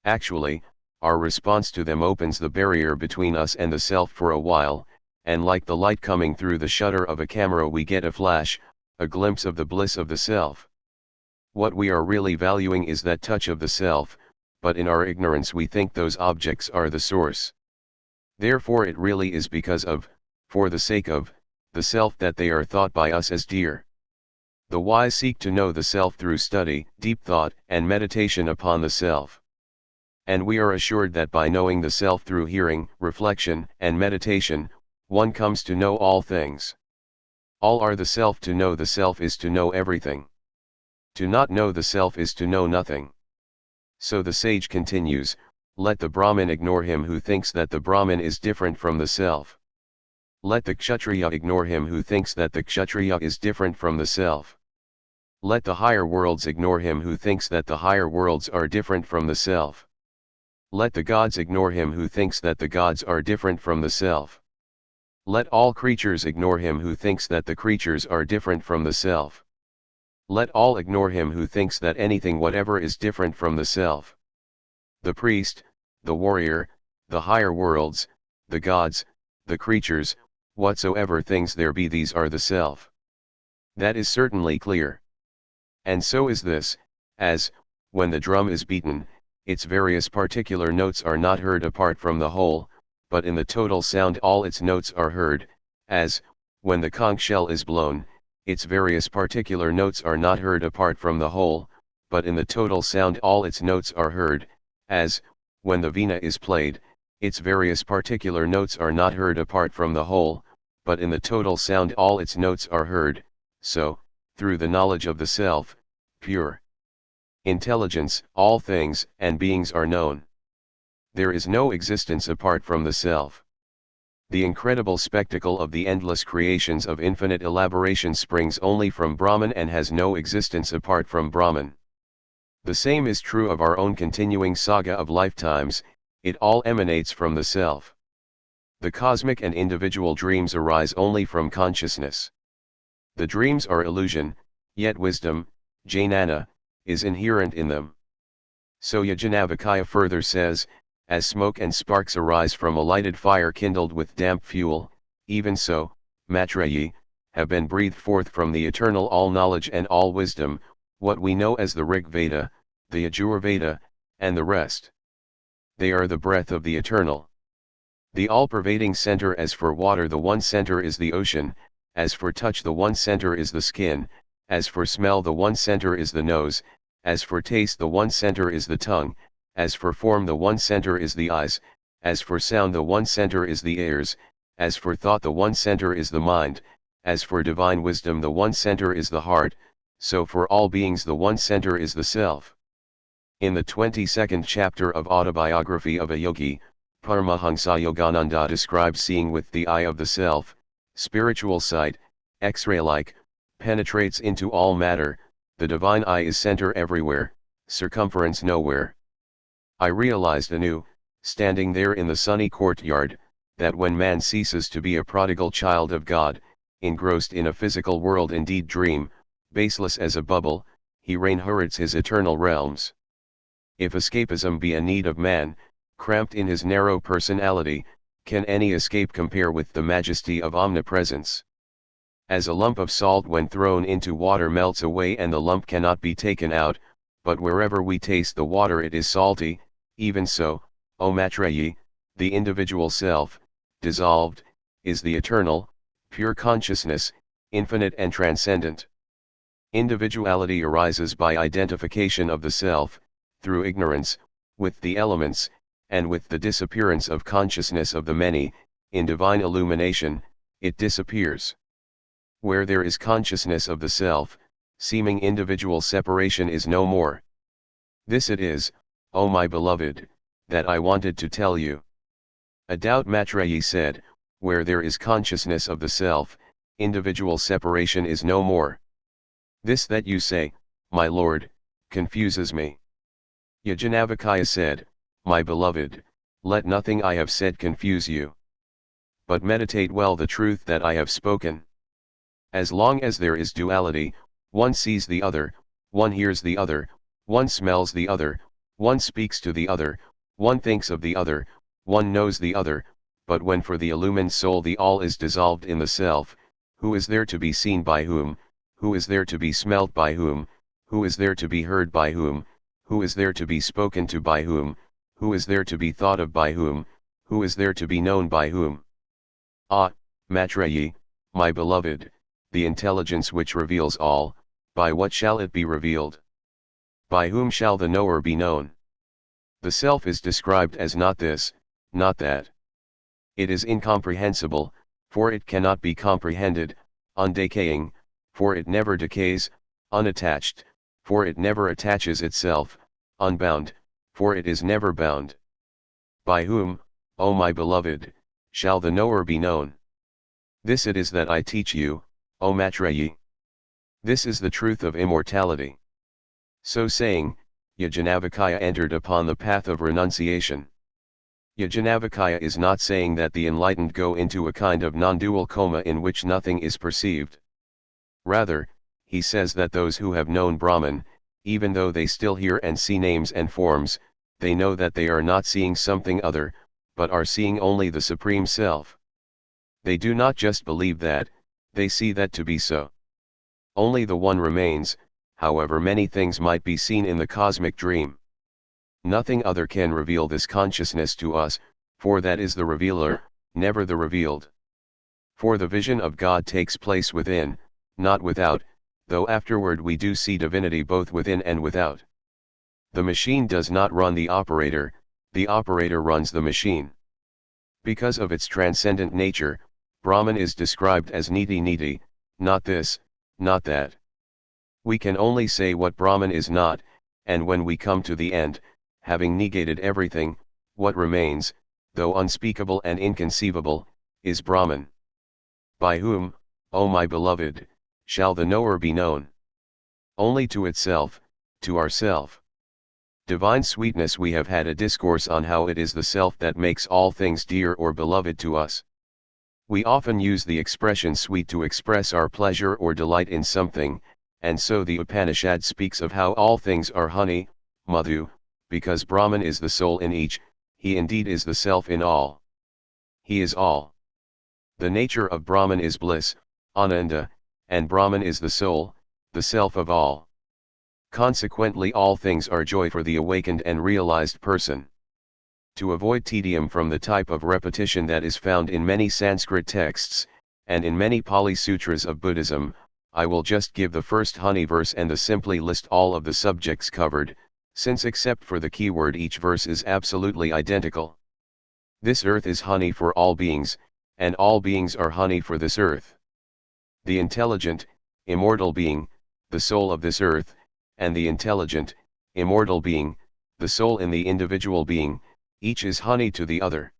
Actually, our response to them opens the barrier between us and the self for a while, and like the light coming through the shutter of a camera we get a flash, a glimpse of the bliss of the self. What we are really valuing is that touch of the self, but in our ignorance we think those objects are the source. Therefore it really is because of, for the sake of, the self that they are thought by us as dear. The wise seek to know the self through study, deep thought, and meditation upon the self. And we are assured that by knowing the self through hearing, reflection, and meditation, one comes to know all things. All are the self. To know the self is to know everything. To not know the self is to know nothing. So the sage continues, let the Brahmin ignore him who thinks that the Brahmin is different from the self. Let the Kshatriya ignore him who thinks that the Kshatriya is different from the self. Let the higher worlds ignore him who thinks that the higher worlds are different from the self. Let the gods ignore him who thinks that the gods are different from the self. Let all creatures ignore him who thinks that the creatures are different from the self. Let all ignore him who thinks that anything whatever is different from the self. The priest, the warrior, the higher worlds, the gods, the creatures, whatsoever things there be, these are the self. That is certainly clear. And so is this, as, when the drum is beaten, its various particular notes are not heard apart from the whole, but in the total sound all its notes are heard, as, when the conch shell is blown, its various particular notes are not heard apart from the whole, but in the total sound all its notes are heard, as, when the veena is played, its various particular notes are not heard apart from the whole, but in the total sound all its notes are heard. So, through the knowledge of the self, pure intelligence, all things and beings are known. There is no existence apart from the self. The incredible spectacle of the endless creations of infinite elaboration springs only from Brahman and has no existence apart from Brahman. The same is true of our own continuing saga of lifetimes, it all emanates from the self. The cosmic and individual dreams arise only from consciousness. The dreams are illusion, yet wisdom, jnana, is inherent in them. So Yajnavalkya further says, as smoke and sparks arise from a lighted fire kindled with damp fuel, even so, Maitreyi, have been breathed forth from the eternal all-knowledge and all-wisdom, what we know as the Rig Veda, the Yajur Veda, and the rest. They are the breath of the eternal. The all-pervading center. As for water, the one center is the ocean, as for touch, the one center is the skin, as for smell, the one center is the nose, as for taste, the one center is the tongue, as for form, the one center is the eyes, as for sound, the one center is the ears, as for thought, the one center is the mind, as for divine wisdom, the one center is the heart, so for all beings the one center is the self. In the 22nd chapter of Autobiography of a Yogi, Paramahansa Yogananda describes seeing with the eye of the self. Spiritual sight, X-ray-like, penetrates into all matter. The divine eye is center everywhere, circumference nowhere. I realized anew, standing there in the sunny courtyard, that when man ceases to be a prodigal child of God, engrossed in a physical world, indeed dream, baseless as a bubble, he reinherits his eternal realms. If escapism be a need of man, cramped in his narrow personality, can any escape compare with the majesty of omnipresence? As a lump of salt when thrown into water melts away and the lump cannot be taken out, but wherever we taste the water it is salty, even so, O Maitreyi, the individual self, dissolved, is the eternal, pure consciousness, infinite and transcendent. Individuality arises by identification of the self, through ignorance, with the elements, and with the disappearance of consciousness of the many. In divine illumination, it disappears. Where there is consciousness of the self, seeming individual separation is no more. This it is, O my beloved, that I wanted to tell you. A doubt Maitreyi said, where there is consciousness of the self, individual separation is no more. This that you say, my lord, confuses me. Yajnavalkya said, my beloved, let nothing I have said confuse you. But meditate well the truth that I have spoken. As long as there is duality, one sees the other, one hears the other, one smells the other, one speaks to the other, one thinks of the other, one knows the other, but when for the illumined soul the all is dissolved in the self, who is there to be seen by whom, who is there to be smelt by whom, who is there to be heard by whom, who is there to be spoken to by whom, who is there to be thought of by whom, who is there to be known by whom? Ah, Maitreyi, my beloved, the intelligence which reveals all, by what shall it be revealed? By whom shall the knower be known? The self is described as not this, not that. It is incomprehensible, for it cannot be comprehended, undecaying, for it never decays, unattached, for it never attaches itself, unbound, for it is never bound. By whom, O my beloved, shall the knower be known? This it is that I teach you, O Maitreyi. This is the truth of immortality. So saying, Yajnavalkya entered upon the path of renunciation. Yajnavalkya is not saying that the enlightened go into a kind of non-dual coma in which nothing is perceived. Rather, he says that those who have known Brahman, even though they still hear and see names and forms, they know that they are not seeing something other, but are seeing only the Supreme Self. They do not just believe that, they see that to be so. Only the one remains, however many things might be seen in the cosmic dream. Nothing other can reveal this consciousness to us, for that is the revealer, never the revealed. For the vision of God takes place within, not without, though afterward we do see divinity both within and without. The machine does not run the operator runs the machine. Because of its transcendent nature, Brahman is described as niti, not this, not that. We can only say what Brahman is not, and when we come to the end, having negated everything, what remains, though unspeakable and inconceivable, is Brahman. By whom, O my beloved, shall the knower be known? Only to itself, to ourself. Divine sweetness, we have had a discourse on how it is the self that makes all things dear or beloved to us. We often use the expression sweet to express our pleasure or delight in something, and so the Upanishad speaks of how all things are honey, madhu, because Brahman is the soul in each. he indeed is the self in all. He is all. The nature of Brahman is bliss, Ananda, and Brahman is the soul, the self of all. Consequently all things are joy for the awakened and realized person. To avoid tedium from the type of repetition that is found in many Sanskrit texts, and in many Pali Sutras of Buddhism, I will just give the first honey verse and simply list all of the subjects covered, since except for the keyword each verse is absolutely identical. This earth is honey for all beings, and all beings are honey for this earth. The intelligent, immortal being, the soul of this earth, and the intelligent, immortal being, the soul in the individual being, each is honey to the other.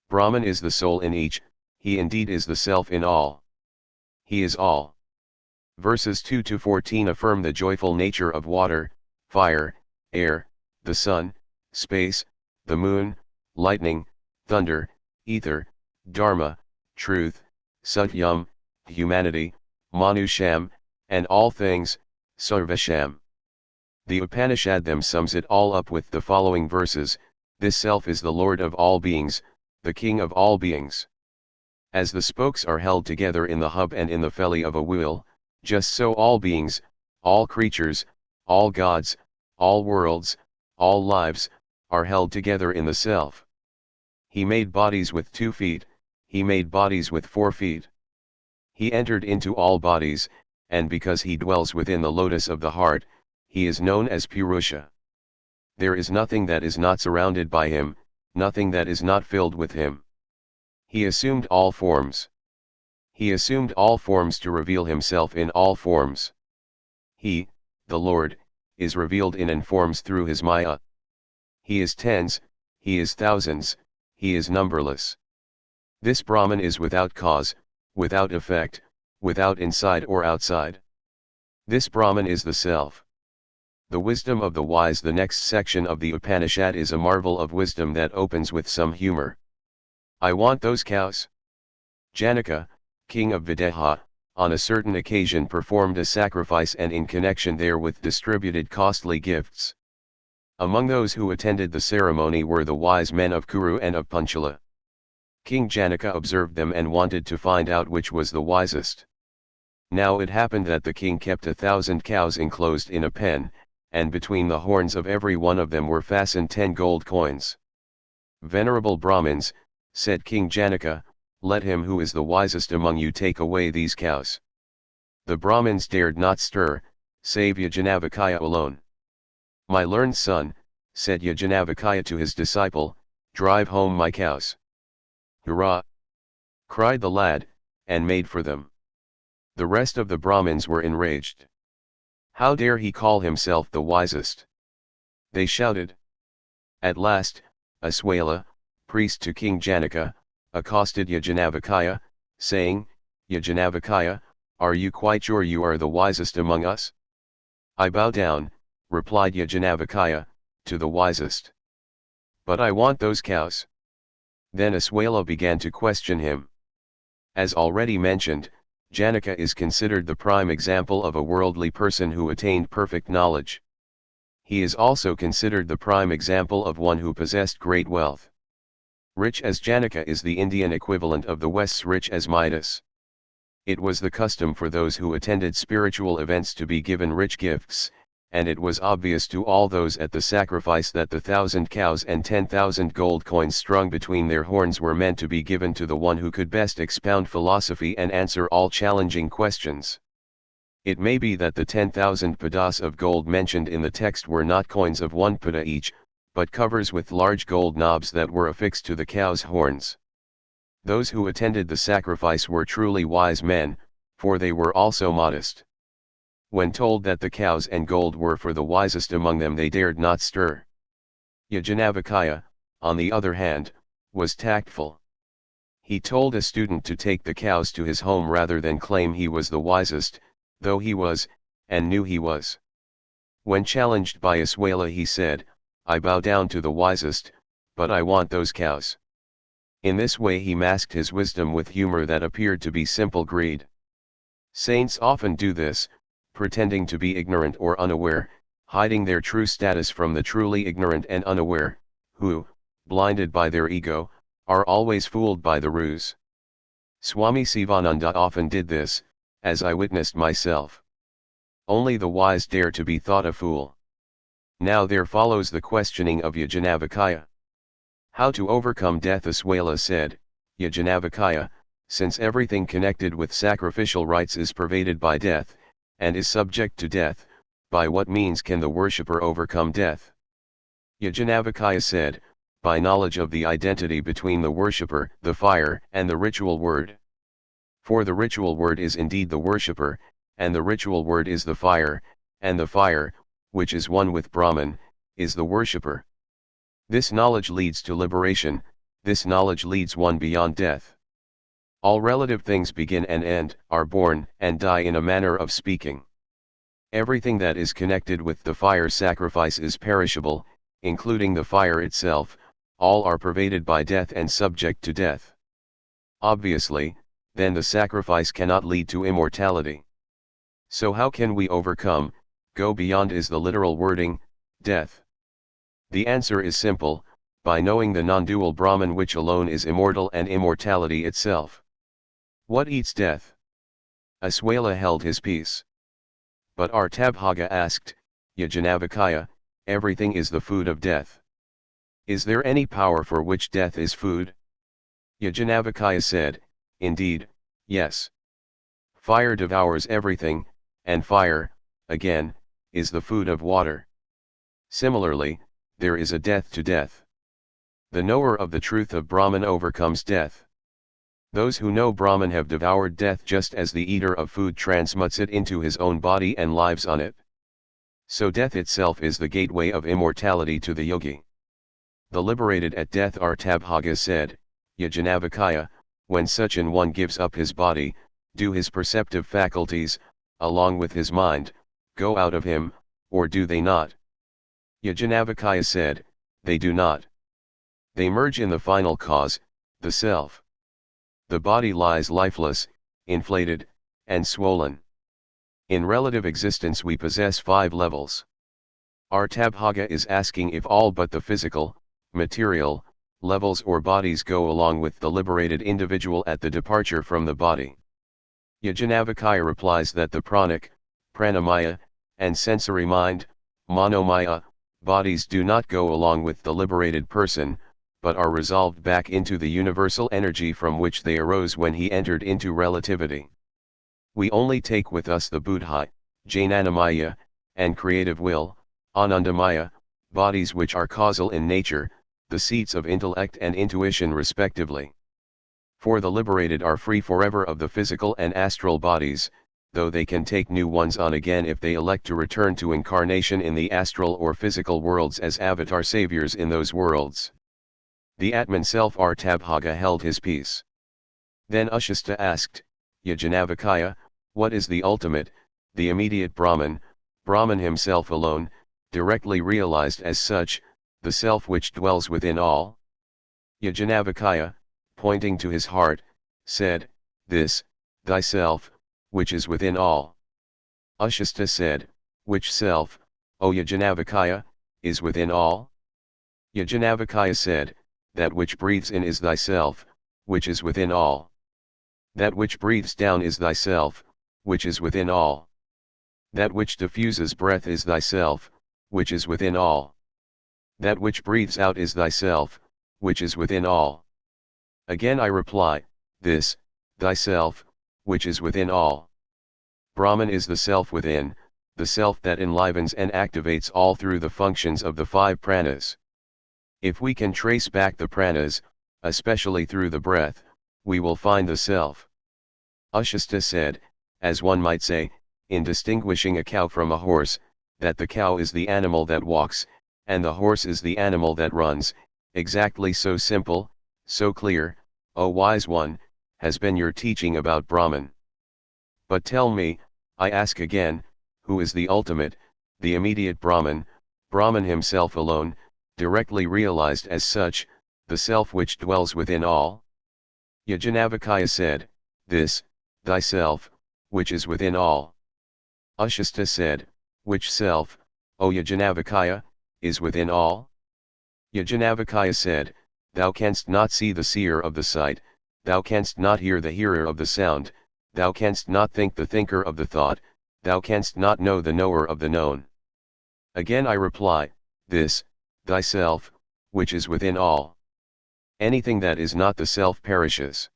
Brahman is the soul in each, he indeed is the self in all. He is all. Verses 2 to 14 affirm the joyful nature of water, fire, air, the sun, space, the moon, lightning, thunder, ether, dharma, truth, satyam, humanity, manusham, and all things, sarvasham. The Upanishad them sums it all up with the following verses: this self is the Lord of all beings, the King of all beings. As the spokes are held together in the hub and in the felly of a wheel, just so all beings, all creatures, all gods, all worlds, all lives, are held together in the self. He made bodies with 2 feet, he made bodies with 4 feet. He entered into all bodies, and because he dwells within the lotus of the heart, he is known as Purusha. There is nothing that is not surrounded by him, nothing that is not filled with him. He assumed all forms. He assumed all forms to reveal himself in all forms. He, the Lord, is revealed in and forms through his Maya. He is tens, he is thousands, he is numberless. This Brahman is without cause, without effect, without inside or outside. This Brahman is the self. The wisdom of the wise. The next section of the Upanishad is a marvel of wisdom that opens with some humor. I want those cows. Janaka, king of Videha, on a certain occasion performed a sacrifice and in connection therewith distributed costly gifts. Among those who attended the ceremony were the wise men of Kuru and of Panchala. King Janaka observed them and wanted to find out which was the wisest. Now it happened that the king kept 1,000 cows enclosed in a pen, and between the horns of every one of them were fastened 10 gold coins. Venerable Brahmins, said King Janaka, let him who is the wisest among you take away these cows. The Brahmins dared not stir, save Yajnavalkya alone. My learned son, said Yajnavalkya to his disciple, drive home my cows. Hurrah! Cried the lad, and made for them. The rest of the Brahmins were enraged. How dare he call himself the wisest? They shouted. At last, Aswala, priest to King Janaka, accosted Yajnavalkya, saying, Yajnavalkya, are you quite sure you are the wisest among us? I bow down, replied Yajnavalkya, to the wisest. But I want those cows. Then Aswala began to question him. As already mentioned, Janaka is considered the prime example of a worldly person who attained perfect knowledge. He is also considered the prime example of one who possessed great wealth. Rich as Janaka is the Indian equivalent of the West's rich as Midas. It was the custom for those who attended spiritual events to be given rich gifts, and it was obvious to all those at the sacrifice that the 1,000 cows and 10,000 gold coins strung between their horns were meant to be given to the one who could best expound philosophy and answer all challenging questions. It may be that the 10,000 padas of gold mentioned in the text were not coins of 1 pada each, but covers with large gold knobs that were affixed to the cow's horns. Those who attended the sacrifice were truly wise men, for they were also modest. When told that the cows and gold were for the wisest among them, they dared not stir. Yajnavalkya, on the other hand, was tactful. He told a student to take the cows to his home rather than claim he was the wisest, though he was, and knew he was. When challenged by Aswala, he said, I bow down to the wisest, but I want those cows. In this way he masked his wisdom with humor that appeared to be simple greed. Saints often do this, pretending to be ignorant or unaware, hiding their true status from the truly ignorant and unaware, who, blinded by their ego, are always fooled by the ruse. Swami Sivananda often did this, as I witnessed myself. Only the wise dare to be thought a fool. Now there follows the questioning of Yajnavalkya. How to overcome death? Aswala said, Yajnavalkya, since everything connected with sacrificial rites is pervaded by death, and is subject to death, by what means can the worshipper overcome death? Yajnavalkya said, by knowledge of the identity between the worshipper, the fire, and the ritual word. For the ritual word is indeed the worshipper, and the ritual word is the fire, and the fire, which is one with Brahman, is the worshipper. This knowledge leads to liberation, this knowledge leads one beyond death. All relative things begin and end, are born and die in a manner of speaking. Everything that is connected with the fire sacrifice is perishable, including the fire itself, all are pervaded by death and subject to death. Obviously, then the sacrifice cannot lead to immortality. So how can we overcome, go beyond is the literal wording, death? The answer is simple, by knowing the non-dual Brahman which alone is immortal and immortality itself. What eats death? Aswala held his peace. But Artabhaga asked, Yajnavalkya, everything is the food of death. Is there any power for which death is food? Yajnavalkya said, indeed, yes. Fire devours everything, and fire, again, is the food of water. Similarly, there is a death to death. The knower of the truth of Brahman overcomes death. Those who know Brahman have devoured death just as the eater of food transmutes it into his own body and lives on it. So death itself is the gateway of immortality to the yogi. The liberated at death Artabhaga said, Yajnavalkya, when such an one gives up his body, do his perceptive faculties, along with his mind, go out of him, or do they not? Yajnavalkya said, they do not. They merge in the final cause, the self. The body lies lifeless, inflated, and swollen. In relative existence we possess 5 levels. Artabhaga is asking if all but the physical, material, levels or bodies go along with the liberated individual at the departure from the body. Yajnavalkya replies that the pranic, pranamaya, and sensory mind, manomaya, bodies do not go along with the liberated person, but are resolved back into the universal energy from which they arose when he entered into relativity. We only take with us the buddhi, jnanamaya, and creative will, anandamaya, bodies which are causal in nature, the seats of intellect and intuition respectively. For the liberated are free forever of the physical and astral bodies, though they can take new ones on again if they elect to return to incarnation in the astral or physical worlds as avatar saviors in those worlds. The Atman self Artabhaga held his peace. Then Ushasta asked, Yajnavalkya, what is the ultimate, the immediate Brahman, Brahman himself alone, directly realized as such, the self which dwells within all? Yajnavalkya, pointing to his heart, said, this, thyself, which is within all. Ushasta said, which self, O Yajnavalkya, is within all? Yajnavalkya said, that which breathes in is thyself, which is within all. That which breathes down is thyself, which is within all. That which diffuses breath is thyself, which is within all. That which breathes out is thyself, which is within all. Again I reply, this, thyself, which is within all. Brahman is the self within, the self that enlivens and activates all through the functions of the 5 pranas. If we can trace back the pranas, especially through the breath, we will find the self. Ushasta said, as one might say, in distinguishing a cow from a horse, that the cow is the animal that walks, and the horse is the animal that runs, exactly so simple, so clear, O wise one, has been your teaching about Brahman. But tell me, I ask again, who is the ultimate, the immediate Brahman, Brahman himself alone, directly realized as such, the self which dwells within all? Yajnavalkya said, this, thyself, which is within all. Ushasta said, which self, O Yajnavalkya, is within all? Yajnavalkya said, thou canst not see the seer of the sight, thou canst not hear the hearer of the sound, thou canst not think the thinker of the thought, thou canst not know the knower of the known. Again I reply, this, thyself, which is within all. Anything that is not the self perishes.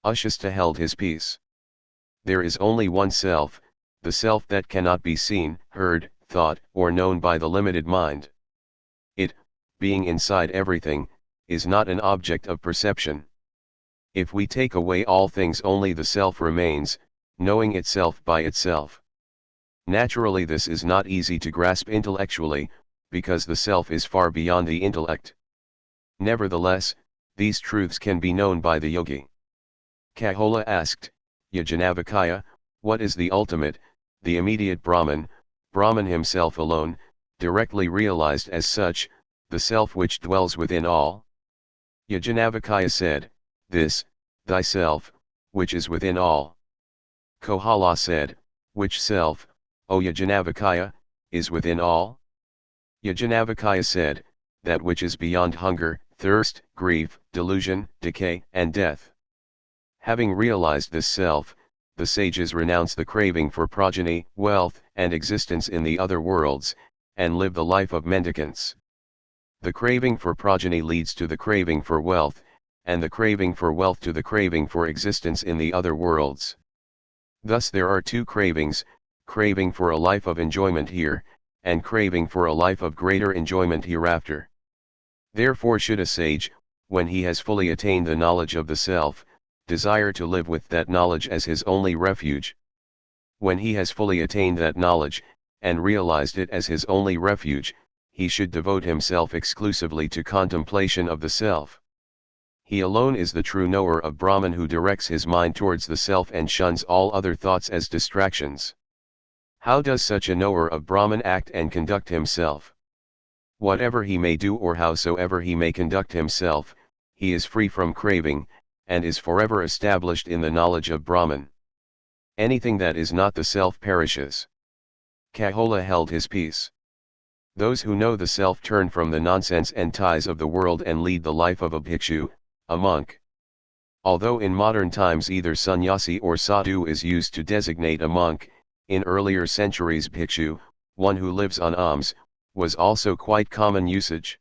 Ushasta held his peace. There is only one self, the self that cannot be seen, heard, thought, or known by the limited mind. It, being inside everything, is not an object of perception. If we take away all things, only the self remains, knowing itself by itself. Naturally, this is not easy to grasp intellectually, because the self is far beyond the intellect. Nevertheless, these truths can be known by the yogi. Kahola asked, Yajnavalkya, what is the ultimate, the immediate Brahman, Brahman himself alone, directly realized as such, the self which dwells within all? Yajnavalkya said, this, thyself, which is within all. Kohala said, which self, O Yajnavalkya, is within all? Yajnavalkya said, that which is beyond hunger, thirst, grief, delusion, decay, and death. Having realized this self, the sages renounce the craving for progeny, wealth, and existence in the other worlds, and live the life of mendicants. The craving for progeny leads to the craving for wealth, and the craving for wealth to the craving for existence in the other worlds. Thus there are two cravings, craving for a life of enjoyment here, and craving for a life of greater enjoyment hereafter. Therefore should a sage, when he has fully attained the knowledge of the self, desire to live with that knowledge as his only refuge. When he has fully attained that knowledge, and realized it as his only refuge, he should devote himself exclusively to contemplation of the self. He alone is the true knower of Brahman, who directs his mind towards the self and shuns all other thoughts as distractions. How does such a knower of Brahman act and conduct himself? Whatever he may do or howsoever he may conduct himself, he is free from craving, and is forever established in the knowledge of Brahman. Anything that is not the self perishes. Kahola held his peace. Those who know the self turn from the nonsense and ties of the world and lead the life of a bhikshu, a monk. Although in modern times either sannyasi or sadhu is used to designate a monk, in earlier centuries bhikshu, one who lives on alms, was also quite common usage.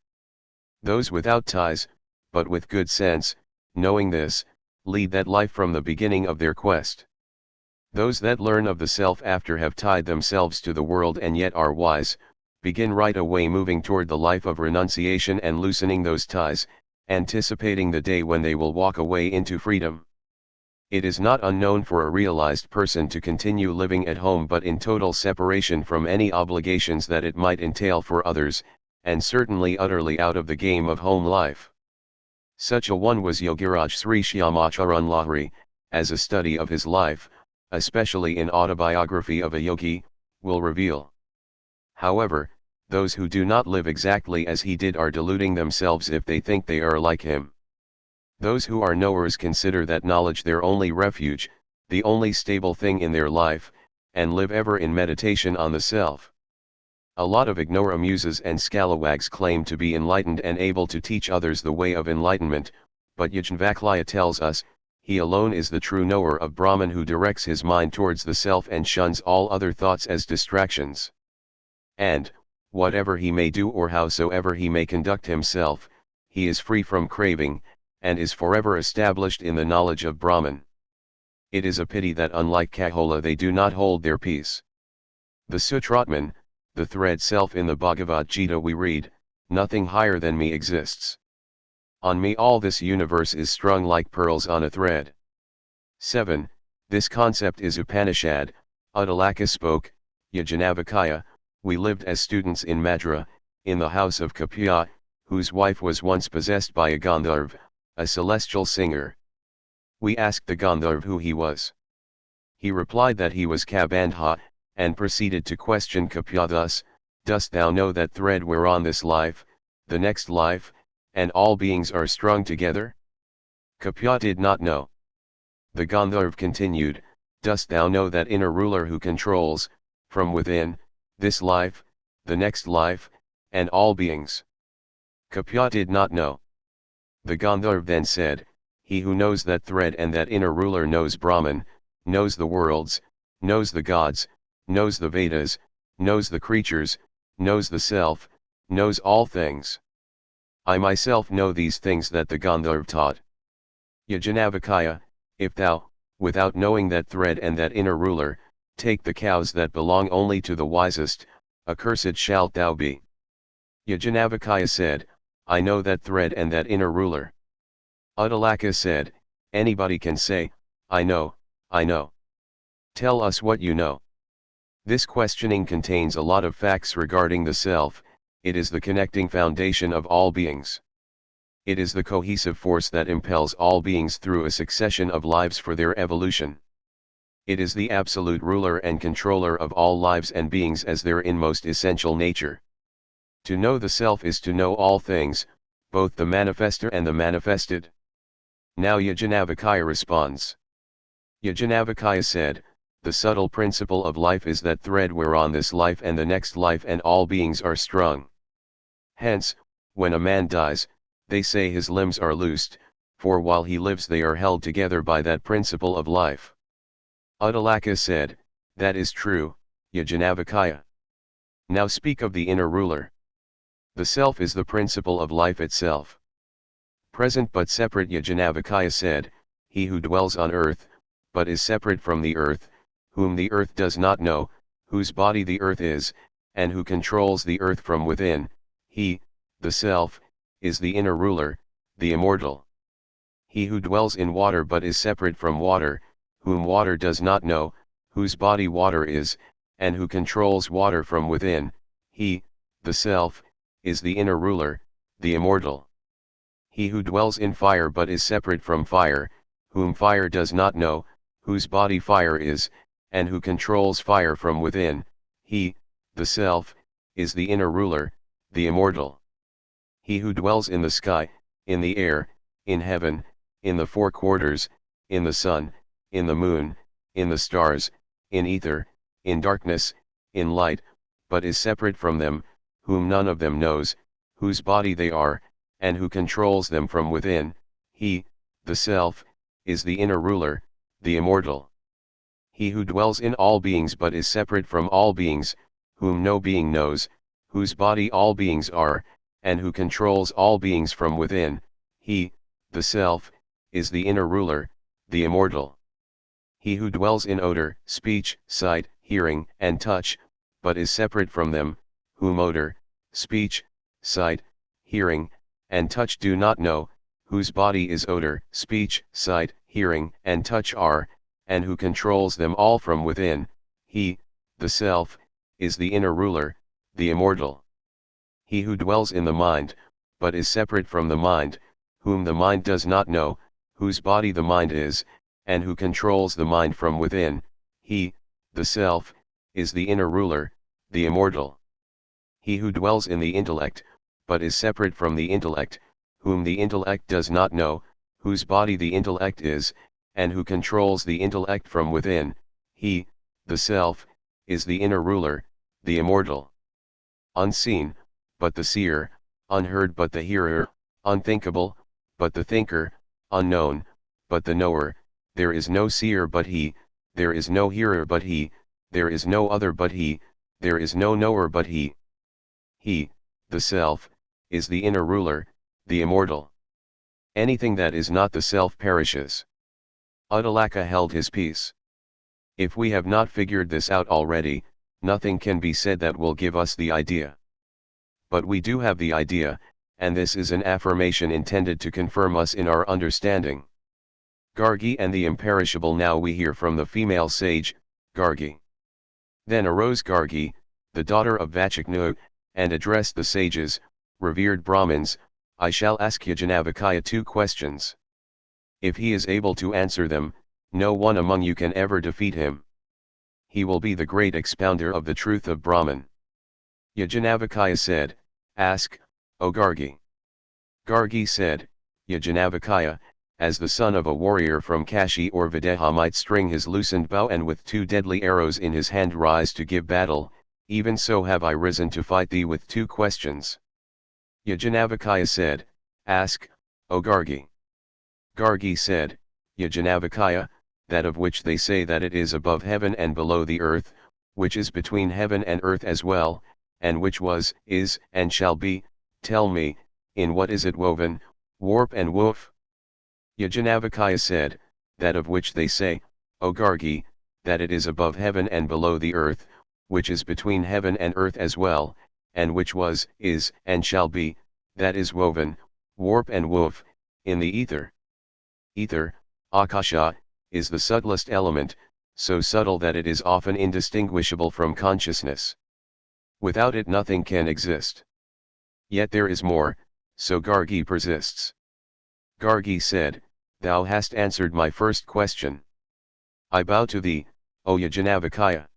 Those without ties, but with good sense, knowing this, lead that life from the beginning of their quest. Those that learn of the self after have tied themselves to the world and yet are wise, begin right away moving toward the life of renunciation and loosening those ties, anticipating the day when they will walk away into freedom. It is not unknown for a realized person to continue living at home but in total separation from any obligations that it might entail for others, and certainly utterly out of the game of home life. Such a one was Yogiraj Sri Shyamacharan Lahiri, as a study of his life, especially in Autobiography of a Yogi, will reveal. However, those who do not live exactly as he did are deluding themselves if they think they are like him. Those who are knowers consider that knowledge their only refuge, the only stable thing in their life, and live ever in meditation on the self. A lot of ignoramuses and scalawags claim to be enlightened and able to teach others the way of enlightenment, but Yajnavalkya tells us, he alone is the true knower of Brahman, who directs his mind towards the self and shuns all other thoughts as distractions. And, whatever he may do or howsoever he may conduct himself, he is free from craving, and is forever established in the knowledge of Brahman. It is a pity that unlike Kahola they do not hold their peace. The Sutratman, the thread self in the Bhagavad Gita, we read, nothing higher than me exists. On me all this universe is strung like pearls on a thread. 7. This concept is Upanishad. Uddalaka spoke, Yajnavalkya, we lived as students in Madra, in the house of Kapya, whose wife was once possessed by a Gandharv, a celestial singer. We asked the Gandharv who he was. He replied that he was Kabandha, and proceeded to question Kapya thus, dost thou know that thread whereon this life, the next life, and all beings are strung together? Kapya did not know. The Gandharv continued, dost thou know that inner ruler who controls, from within, this life, the next life, and all beings? Kapya did not know. The Gandharva then said, he who knows that thread and that inner ruler knows Brahman, knows the worlds, knows the gods, knows the Vedas, knows the creatures, knows the self, knows all things. I myself know these things that the Gandharva taught. Yajnavalkya, if thou, without knowing that thread and that inner ruler, take the cows that belong only to the wisest, accursed shalt thou be. Yajnavalkya said, I know that thread and that inner ruler. Uddalaka said, anybody can say, I know, I know. Tell us what you know. This questioning contains a lot of facts regarding the self. It is the connecting foundation of all beings. It is the cohesive force that impels all beings through a succession of lives for their evolution. It is the absolute ruler and controller of all lives and beings as their inmost essential nature. To know the self is to know all things, both the manifester and the manifested. Now Yajnavalkya responds. Yajnavalkya said, the subtle principle of life is that thread whereon this life and the next life and all beings are strung. Hence, when a man dies, they say his limbs are loosed, for while he lives they are held together by that principle of life. Uddalaka said, that is true, Yajnavalkya. Now speak of the inner ruler. The self is the principle of life itself. Present but separate. Yajnavalkya said, he who dwells on earth, but is separate from the earth, whom the earth does not know, whose body the earth is, and who controls the earth from within, he, the self, is the inner ruler, the immortal. He who dwells in water but is separate from water, whom water does not know, whose body water is, and who controls water from within, he, the self, is the inner ruler, the immortal. He who dwells in fire but is separate from fire, whom fire does not know, whose body fire is, and who controls fire from within, he, the self, is the inner ruler, the immortal. He who dwells in the sky, in the air, in heaven, in the four quarters, in the sun, in the moon, in the stars, in ether, in darkness, in light, but is separate from them, whom none of them knows, whose body they are, and who controls them from within, he, the self, is the inner ruler, the immortal. He who dwells in all beings but is separate from all beings, whom no being knows, whose body all beings are, and who controls all beings from within, he, the self, is the inner ruler, the immortal. He who dwells in odor, speech, sight, hearing, and touch, but is separate from them, whom odor, speech, sight, hearing, and touch do not know, whose body is odor, speech, sight, hearing, and touch are, and who controls them all from within, he, the self, is the inner ruler, the immortal. He who dwells in the mind, but is separate from the mind, whom the mind does not know, whose body the mind is, and who controls the mind from within, he, the self, is the inner ruler, the immortal. He who dwells in the intellect, but is separate from the intellect, whom the intellect does not know, whose body the intellect is, and who controls the intellect from within, he, the self, is the inner ruler, the immortal. Unseen, but the seer, unheard but the hearer, unthinkable, but the thinker, unknown, but the knower, there is no seer but he, there is no hearer but he, there is no other but he, there is no knower but he. He, the self, is the inner ruler, the immortal. Anything that is not the self perishes. Uddalaka held his peace. If we have not figured this out already, nothing can be said that will give us the idea. But we do have the idea, and this is an affirmation intended to confirm us in our understanding. Gargi and the imperishable. Now we hear from the female sage, Gargi. Then arose Gargi, the daughter of Vachaknu, and addressed the sages, revered Brahmins, I shall ask Yajnavalkya 2 questions. If he is able to answer them, no one among you can ever defeat him. He will be the great expounder of the truth of Brahman. Yajnavalkya said, ask, O Gargi. Gargi said, Yajnavalkya, as the son of a warrior from Kashi or Videha might string his loosened bow and with 2 deadly arrows in his hand rise to give battle, even so have I risen to fight thee with 2 questions. Yajnavalkya said, ask, O Gargi. Gargi said, Yajnavalkya, that of which they say that it is above heaven and below the earth, which is between heaven and earth as well, and which was, is, and shall be, tell me, in what is it woven, warp and woof? Yajnavalkya said, that of which they say, O Gargi, that it is above heaven and below the earth, which is between heaven and earth as well, and which was, is, and shall be, that is woven, warp and woof, in the ether. Ether, Akasha, is the subtlest element, so subtle that it is often indistinguishable from consciousness. Without it nothing can exist. Yet there is more, so Gargi persists. Gargi said, Thou hast answered my first question. I bow to thee, O Yajnavalkya.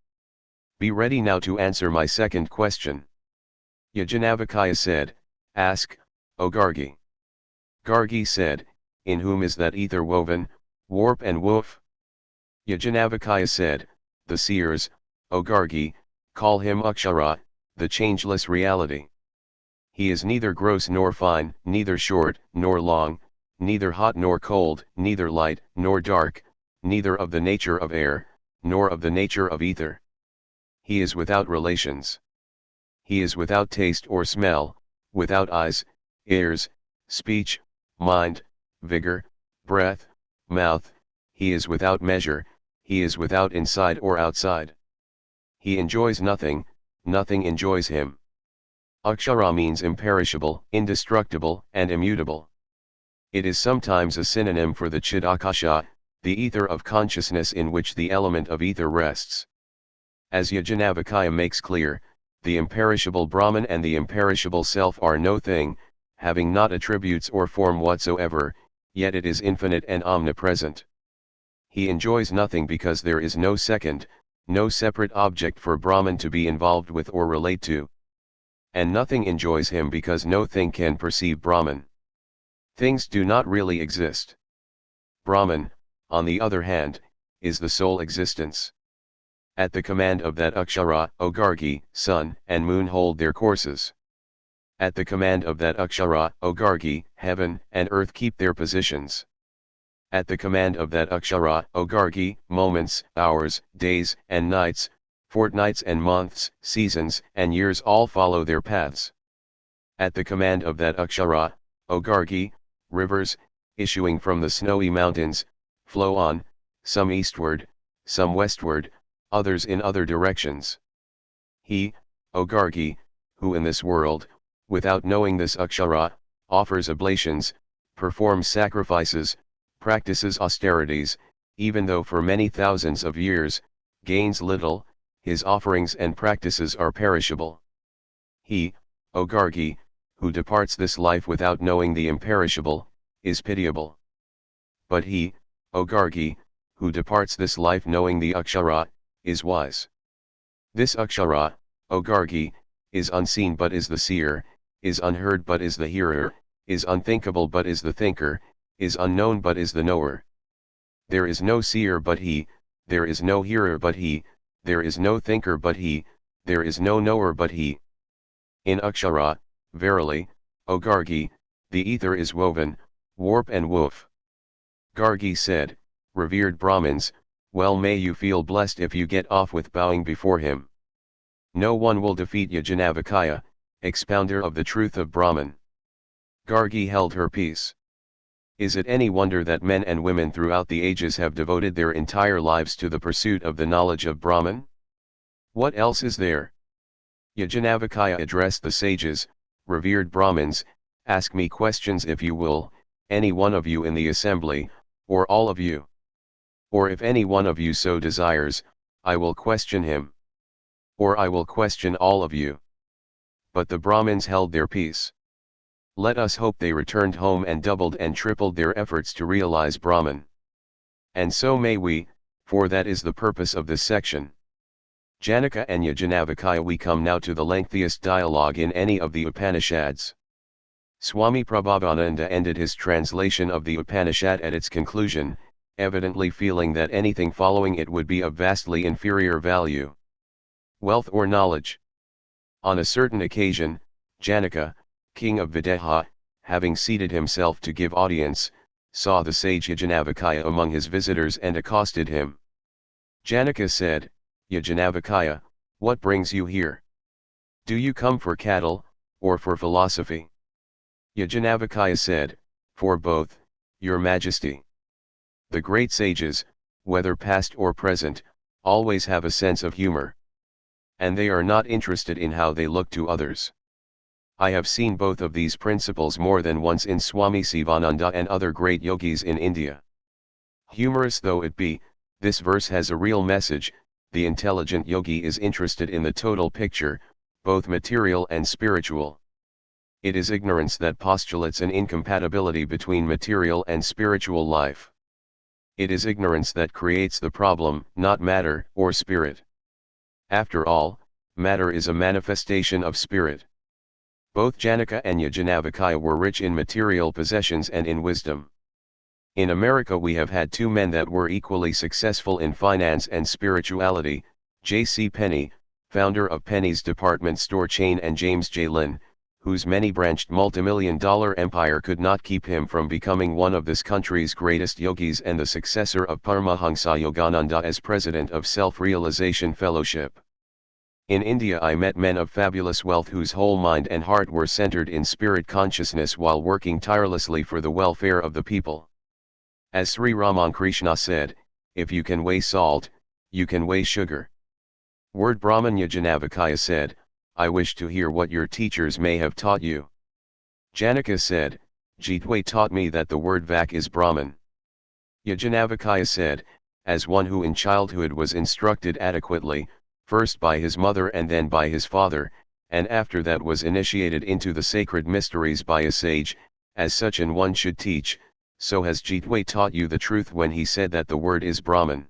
Be ready now to answer my second question. Yajnavalkya said, Ask, O Gargi. Gargi said, In whom is that ether woven, warp and woof? Yajnavalkya said, The seers, O Gargi, call him Akshara, the changeless reality. He is neither gross nor fine, neither short nor long, neither hot nor cold, neither light nor dark, neither of the nature of air, nor of the nature of ether. He is without relations. He is without taste or smell, without eyes, ears, speech, mind, vigor, breath, mouth, he is without measure, he is without inside or outside. He enjoys nothing, nothing enjoys him. Akshara means imperishable, indestructible, and immutable. It is sometimes a synonym for the Chidakasha, the ether of consciousness in which the element of ether rests. As Yajnavalkya makes clear, the imperishable Brahman and the imperishable self are no thing, having not attributes or form whatsoever, yet it is infinite and omnipresent. He enjoys nothing because there is no second, no separate object for Brahman to be involved with or relate to. And nothing enjoys him because no thing can perceive Brahman. Things do not really exist. Brahman, on the other hand, is the sole existence. At the command of that Akshara, O Gargi, sun and moon hold their courses. At the command of that Akshara, O Gargi, heaven and earth keep their positions. At the command of that Akshara, O Gargi, moments, hours, days and nights, fortnights and months, seasons and years all follow their paths. At the command of that Akshara, O Gargi, rivers, issuing from the snowy mountains, flow on, some eastward, some westward, others in other directions. He, O Gargi, who in this world, without knowing this Akshara, offers oblations, performs sacrifices, practices austerities, even though for many thousands of years, gains little, his offerings and practices are perishable. He, O Gargi, who departs this life without knowing the imperishable, is pitiable. But he, O Gargi, who departs this life knowing the Akshara, is wise. This Akshara, O Gargi, is unseen but is the seer, is unheard but is the hearer, is unthinkable but is the thinker, is unknown but is the knower. There is no seer but he, there is no hearer but he, there is no thinker but he, there is no knower but he. In Akshara, verily, O Gargi, the ether is woven, warp and woof. Gargi said, Revered Brahmins, well may you feel blessed if you get off with bowing before him. No one will defeat Yajnavalkya, expounder of the truth of Brahman. Gargi held her peace. Is it any wonder that men and women throughout the ages have devoted their entire lives to the pursuit of the knowledge of Brahman? What else is there? Yajnavalkya addressed the sages, Revered Brahmins, ask me questions if you will, any one of you in the assembly, or all of you. Or if any one of you so desires, I will question him. Or I will question all of you. But the Brahmins held their peace. Let us hope they returned home and doubled and tripled their efforts to realize Brahman. And so may we, for that is the purpose of this section. Janaka and Yajnavalkya. We come now to the lengthiest dialogue in any of the Upanishads. Swami Prabhavananda ended his translation of the Upanishad at its conclusion, evidently feeling that anything following it would be of vastly inferior value. Wealth or knowledge. On a certain occasion, Janaka, king of Videha, having seated himself to give audience, saw the sage Yajnavalkya among his visitors and accosted him. Janaka said, Yajnavalkya, what brings you here? Do you come for cattle, or for philosophy? Yajnavalkya said, for both, your majesty. The great sages, whether past or present, always have a sense of humor. And they are not interested in how they look to others. I have seen both of these principles more than once in Swami Sivananda and other great yogis in India. Humorous though it be, this verse has a real message. The intelligent yogi is interested in the total picture, both material and spiritual. It is ignorance that postulates an incompatibility between material and spiritual life. It is ignorance that creates the problem, not matter or spirit. After all, matter is a manifestation of spirit. Both Janaka and Yajnavalkya were rich in material possessions and in wisdom. In America we have had two men that were equally successful in finance and spirituality, J.C. Penney, founder of Penney's department store chain, and James J. Lin, whose many-branched multimillion-dollar empire could not keep him from becoming one of this country's greatest yogis and the successor of Paramahansa Yogananda as president of Self-Realization Fellowship. In India I met men of fabulous wealth whose whole mind and heart were centered in spirit consciousness while working tirelessly for the welfare of the people. As Sri Ramakrishna said, if you can weigh salt, you can weigh sugar. Word Brahman. Yajnavalkya said, I wish to hear what your teachers may have taught you. Janaka said, Jitway taught me that the word Vak is Brahman. Yajnavalkya said, as one who in childhood was instructed adequately, first by his mother and then by his father, and after that was initiated into the sacred mysteries by a sage, as such an one should teach, so has Jitway taught you the truth when he said that the word is Brahman.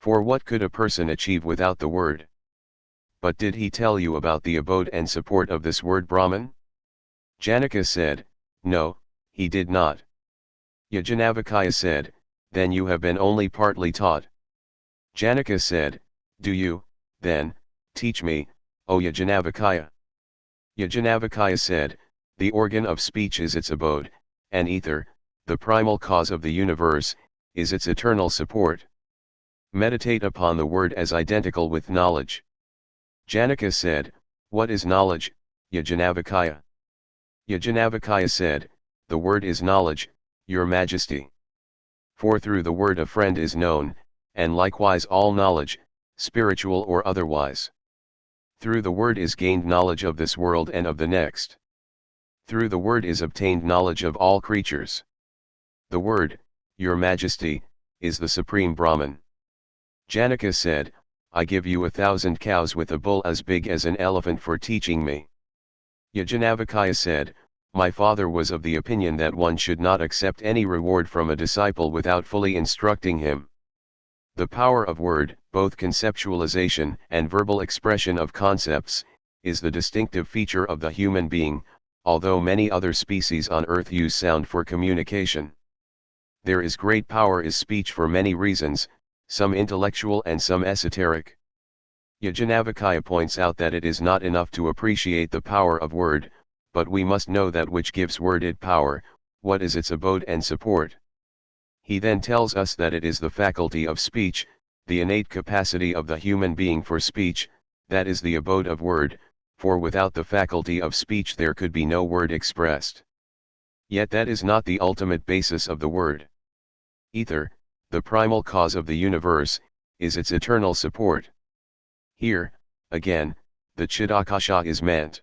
For what could a person achieve without the word? But did he tell you about the abode and support of this word Brahman? Janaka said, no, he did not. Yajnavalkya said, then you have been only partly taught. Janaka said, do you, then, teach me, O Yajnavalkya? Yajnavalkya said, the organ of speech is its abode, and ether, the primal cause of the universe, is its eternal support. Meditate upon the word as identical with knowledge. Janaka said, what is knowledge, Yajnavalkya? Yajnavalkya said, the word is knowledge, your majesty. For through the word a friend is known, and likewise all knowledge, spiritual or otherwise. Through the word is gained knowledge of this world and of the next. Through the word is obtained knowledge of all creatures. The word, your majesty, is the supreme Brahman. Janaka said, I give you 1,000 cows with a bull as big as an elephant for teaching me. Yajnavalkya said, my father was of the opinion that one should not accept any reward from a disciple without fully instructing him. The power of word, both conceptualization and verbal expression of concepts, is the distinctive feature of the human being, although many other species on earth use sound for communication. There is great power in speech for many reasons, some intellectual and some esoteric. Yajnavalkya points out that it is not enough to appreciate the power of word, but we must know that which gives word it power, what is its abode and support. He then tells us that it is the faculty of speech, the innate capacity of the human being for speech, that is the abode of word, for without the faculty of speech there could be no word expressed. Yet that is not the ultimate basis of the word. Ether, the primal cause of the universe, is its eternal support. Here, again, the Chidakasha is meant.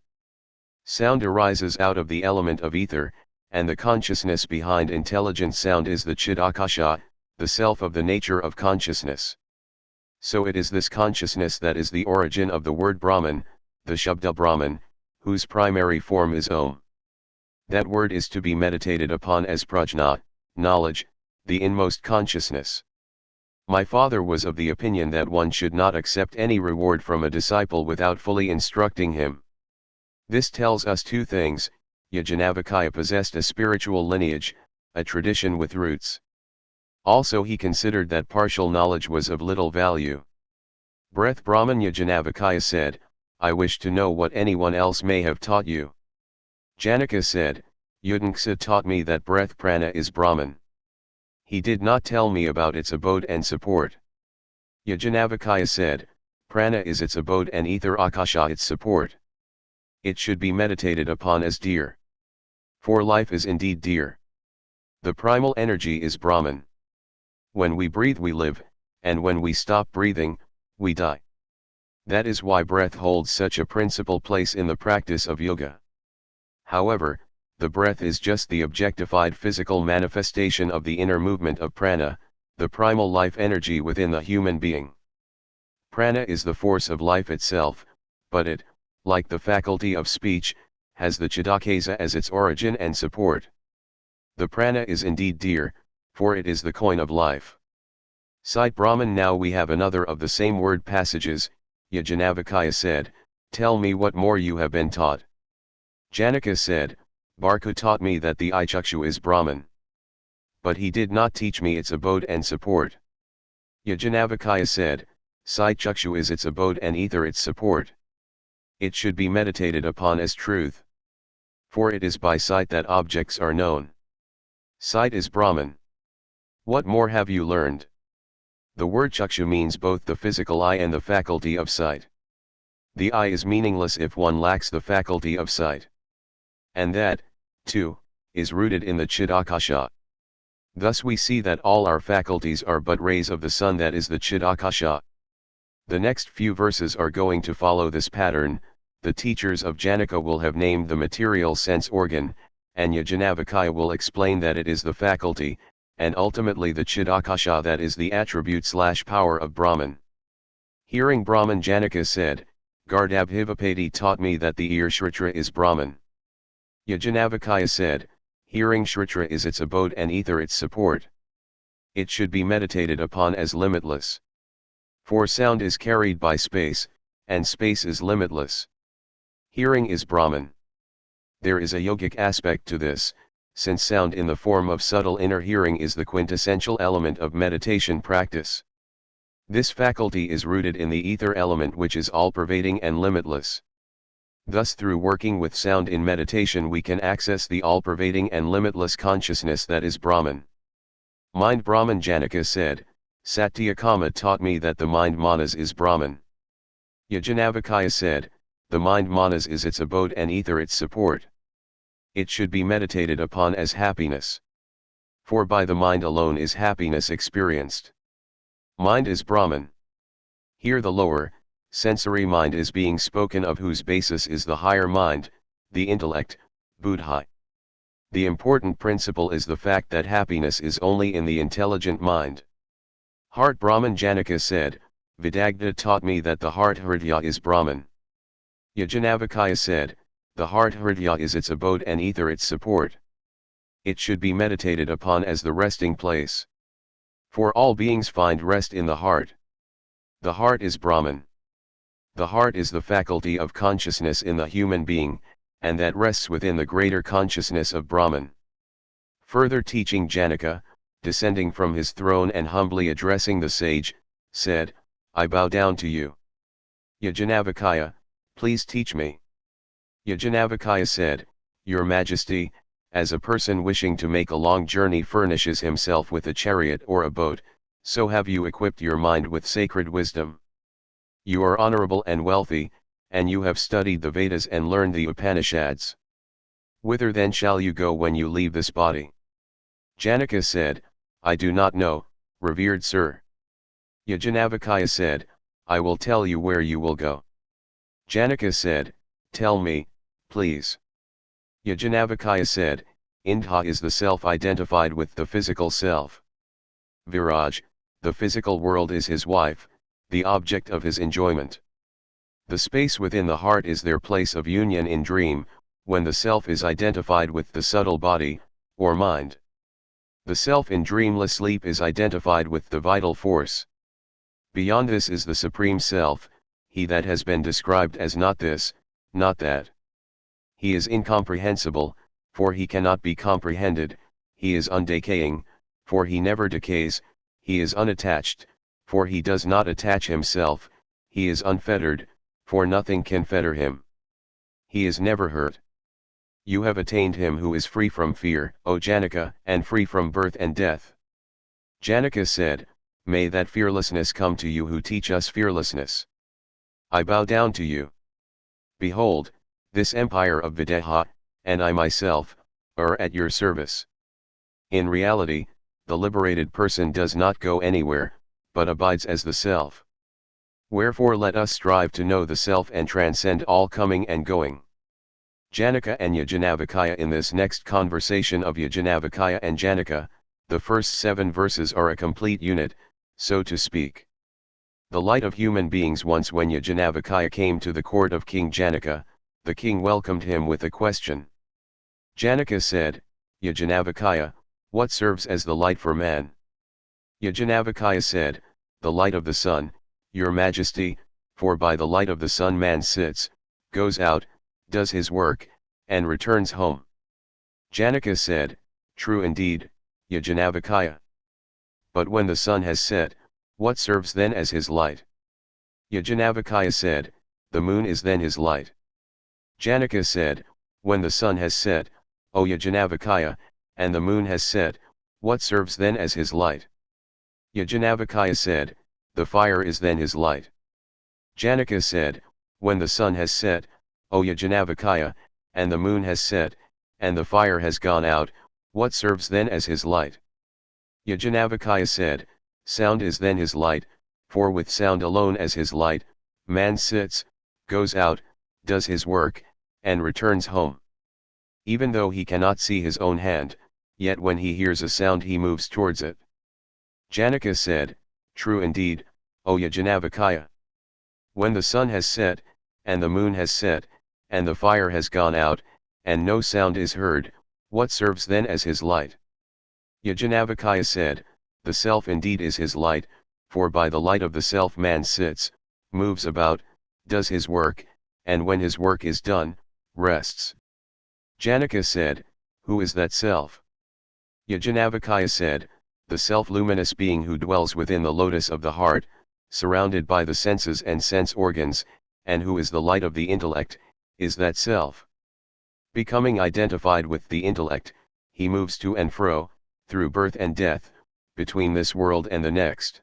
Sound arises out of the element of ether, and the consciousness behind intelligent sound is the Chidakasha, the self of the nature of consciousness. So it is this consciousness that is the origin of the word Brahman, the Shabda Brahman, whose primary form is Om. That word is to be meditated upon as prajna, knowledge, the inmost consciousness. My father was of the opinion that one should not accept any reward from a disciple without fully instructing him. This tells us two things. Yajnavalkya possessed a spiritual lineage, a tradition with roots. Also he considered that partial knowledge was of little value. Breath Brahman. Yajnavalkya said, I wish to know what anyone else may have taught you. Janaka said, Yudhishthira taught me that breath prana is Brahman. He did not tell me about its abode and support. Yajnavalkya said, prana is its abode and ether akasha its support. It should be meditated upon as dear. For life is indeed dear. The primal energy is Brahman. When we breathe we live, and when we stop breathing, we die. That is why breath holds such a principal place in the practice of yoga. However, the breath is just the objectified physical manifestation of the inner movement of prana, the primal life energy within the human being. Prana is the force of life itself, but it, like the faculty of speech, has the Chidakesa as its origin and support. The prana is indeed dear, for it is the coin of life. Cite Brahman. Now we have another of the same word passages. Yajnavalkya said, tell me what more you have been taught. Janaka said, Bharku taught me that the Ichakshu is Brahman. But he did not teach me its abode and support. Yajnavalkya said, Sight Chakshu is its abode and ether its support. It should be meditated upon as truth. For it is by sight that objects are known. Sight is Brahman. What more have you learned? The word Chakshu means both the physical eye and the faculty of sight. The eye is meaningless if one lacks the faculty of sight. And that, too, is rooted in the Chidakasha. Thus we see that all our faculties are but rays of the sun, that is the Chidakasha. The next few verses are going to follow this pattern. The teachers of Janaka will have named the material sense organ, and Yajnavalkya will explain that it is the faculty, and ultimately the Chidakasha that is the attribute/power of Brahman. Hearing Brahman, Janaka said, Gardabhivapati taught me that the ear Shritra is Brahman. Yajnavalkya said, hearing Shritra is its abode and ether its support. It should be meditated upon as limitless. For sound is carried by space, and space is limitless. Hearing is Brahman. There is a yogic aspect to this, since sound in the form of subtle inner hearing is the quintessential element of meditation practice. This faculty is rooted in the ether element, which is all-pervading and limitless. Thus through working with sound in meditation we can access the all-pervading and limitless consciousness that is Brahman. Mind Brahman. Janaka said, Satyakama taught me that the mind manas is Brahman. Yajnavalkya said, the mind manas is its abode and ether its support. It should be meditated upon as happiness. For by the mind alone is happiness experienced. Mind is Brahman. Here the lower, sensory mind is being spoken of, whose basis is the higher mind, the intellect, buddhi. The important principle is the fact that happiness is only in the intelligent mind. Heart Brahman. Janaka said, Vidagdha taught me that the heart hridaya is Brahman. Yajnavalkya said, the heart hridaya is its abode and ether its support. It should be meditated upon as the resting place. For all beings find rest in the heart. The heart is Brahman. The heart is the faculty of consciousness in the human being, and that rests within the greater consciousness of Brahman. Further teaching, Janaka, descending from his throne and humbly addressing the sage, said, I bow down to you. Yajnavalkya, please teach me. Yajnavalkya said, Your Majesty, as a person wishing to make a long journey furnishes himself with a chariot or a boat, so have you equipped your mind with sacred wisdom. You are honorable and wealthy, and you have studied the Vedas and learned the Upanishads. Whither then shall you go when you leave this body? Janaka said, I do not know, revered sir. Yajnavalkya said, I will tell you where you will go. Janaka said, tell me, please. Yajnavalkya said, Indha is the self identified with the physical self. Viraj, the physical world is his wife, the object of his enjoyment. The space within the heart is their place of union in dream, when the self is identified with the subtle body, or mind. The self in dreamless sleep is identified with the vital force. Beyond this is the Supreme Self, he that has been described as not this, not that. He is incomprehensible, for he cannot be comprehended, he is undecaying, for he never decays, he is unattached, for he does not attach himself, he is unfettered, for nothing can fetter him. He is never hurt. You have attained him who is free from fear, O Janaka, and free from birth and death. Janaka said, may that fearlessness come to you who teach us fearlessness. I bow down to you. Behold, this empire of Videha, and I myself, are at your service. In reality, the liberated person does not go anywhere, but abides as the self. Wherefore let us strive to know the self and transcend all coming and going. Janaka and Yajnavalkya. In this next conversation of Yajnavalkya and Janaka, the first 7 verses are a complete unit, so to speak. The light of human beings. Once when Yajnavalkya came to the court of King Janaka, the king welcomed him with a question. Janaka said, Yajnavalkya, what serves as the light for man? Yajnavalkya said, the light of the sun, your majesty, for by the light of the sun man sits, goes out, does his work, and returns home. Janaka said, true indeed, Yajnavalkya. But when the sun has set, what serves then as his light? Yajnavalkya said, the moon is then his light. Janaka said, when the sun has set, O Yajnavalkya, and the moon has set, what serves then as his light? Yajnavalkya said, the fire is then his light. Janaka said, when the sun has set, O Yajnavalkya, and the moon has set, and the fire has gone out, what serves then as his light? Yajnavalkya said, sound is then his light, for with sound alone as his light, man sits, goes out, does his work, and returns home. Even though he cannot see his own hand, yet when he hears a sound he moves towards it. Janaka said, true indeed, O Yajnavalkya. When the sun has set, and the moon has set, and the fire has gone out, and no sound is heard, what serves then as his light? Yajnavalkya said, the self indeed is his light, for by the light of the self man sits, moves about, does his work, and when his work is done, rests. Janaka said, who is that self? Yajnavalkya said, the self-luminous being who dwells within the lotus of the heart, surrounded by the senses and sense organs, and who is the light of the intellect, is that self. Becoming identified with the intellect, he moves to and fro, through birth and death, between this world and the next.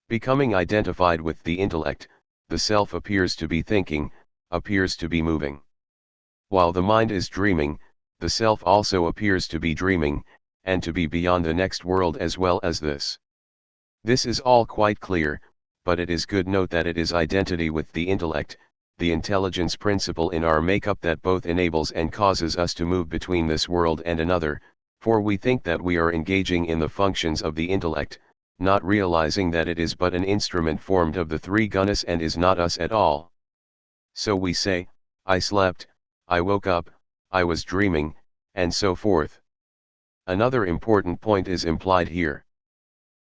Becoming identified with the intellect, the self appears to be thinking, appears to be moving. While the mind is dreaming, the self also appears to be dreaming, and to be beyond the next world as well as this. This is all quite clear, but it is good note that it is identity with the intellect, the intelligence principle in our makeup that both enables and causes us to move between this world and another, for we think that we are engaging in the functions of the intellect, not realizing that it is but an instrument formed of the 3 gunas and is not us at all. So we say, I slept, I woke up, I was dreaming, and so forth. Another important point is implied here.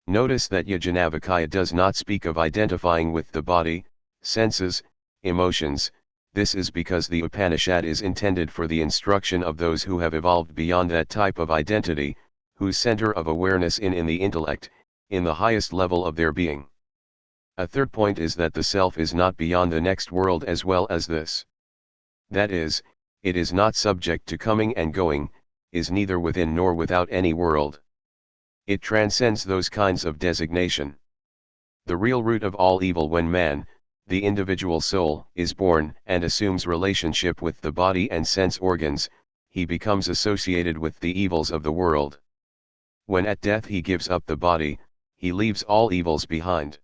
Notice that Yajnavalkya does not speak of identifying with the body, senses, emotions. This is because the Upanishad is intended for the instruction of those who have evolved beyond that type of identity, whose center of awareness in the intellect, in the highest level of their being. A third point is that the self is not beyond the next world as well as this. That is, it is not subject to coming and going, is neither within nor without any world. It transcends those kinds of designation. The real root of all evil when man, the individual soul, is born and assumes relationship with the body and sense organs, he becomes associated with the evils of the world. When at death he gives up the body, he leaves all evils behind.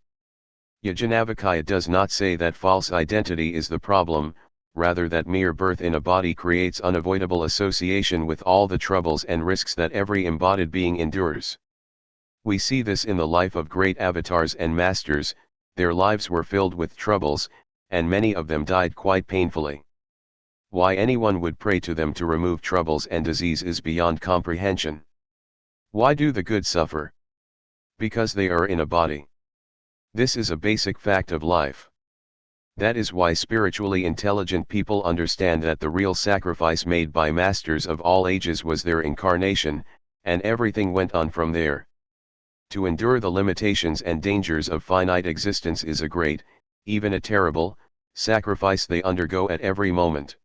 Yajnavalkya does not say that false identity is the problem, rather that mere birth in a body creates unavoidable association with all the troubles and risks that every embodied being endures. We see this in the life of great avatars and masters. Their lives were filled with troubles, and many of them died quite painfully. Why anyone would pray to them to remove troubles and disease is beyond comprehension. Why do the good suffer? Because they are in a body. This is a basic fact of life. That is why spiritually intelligent people understand that the real sacrifice made by masters of all ages was their incarnation, and everything went on from there. To endure the limitations and dangers of finite existence is a great, even a terrible, sacrifice they undergo at every moment.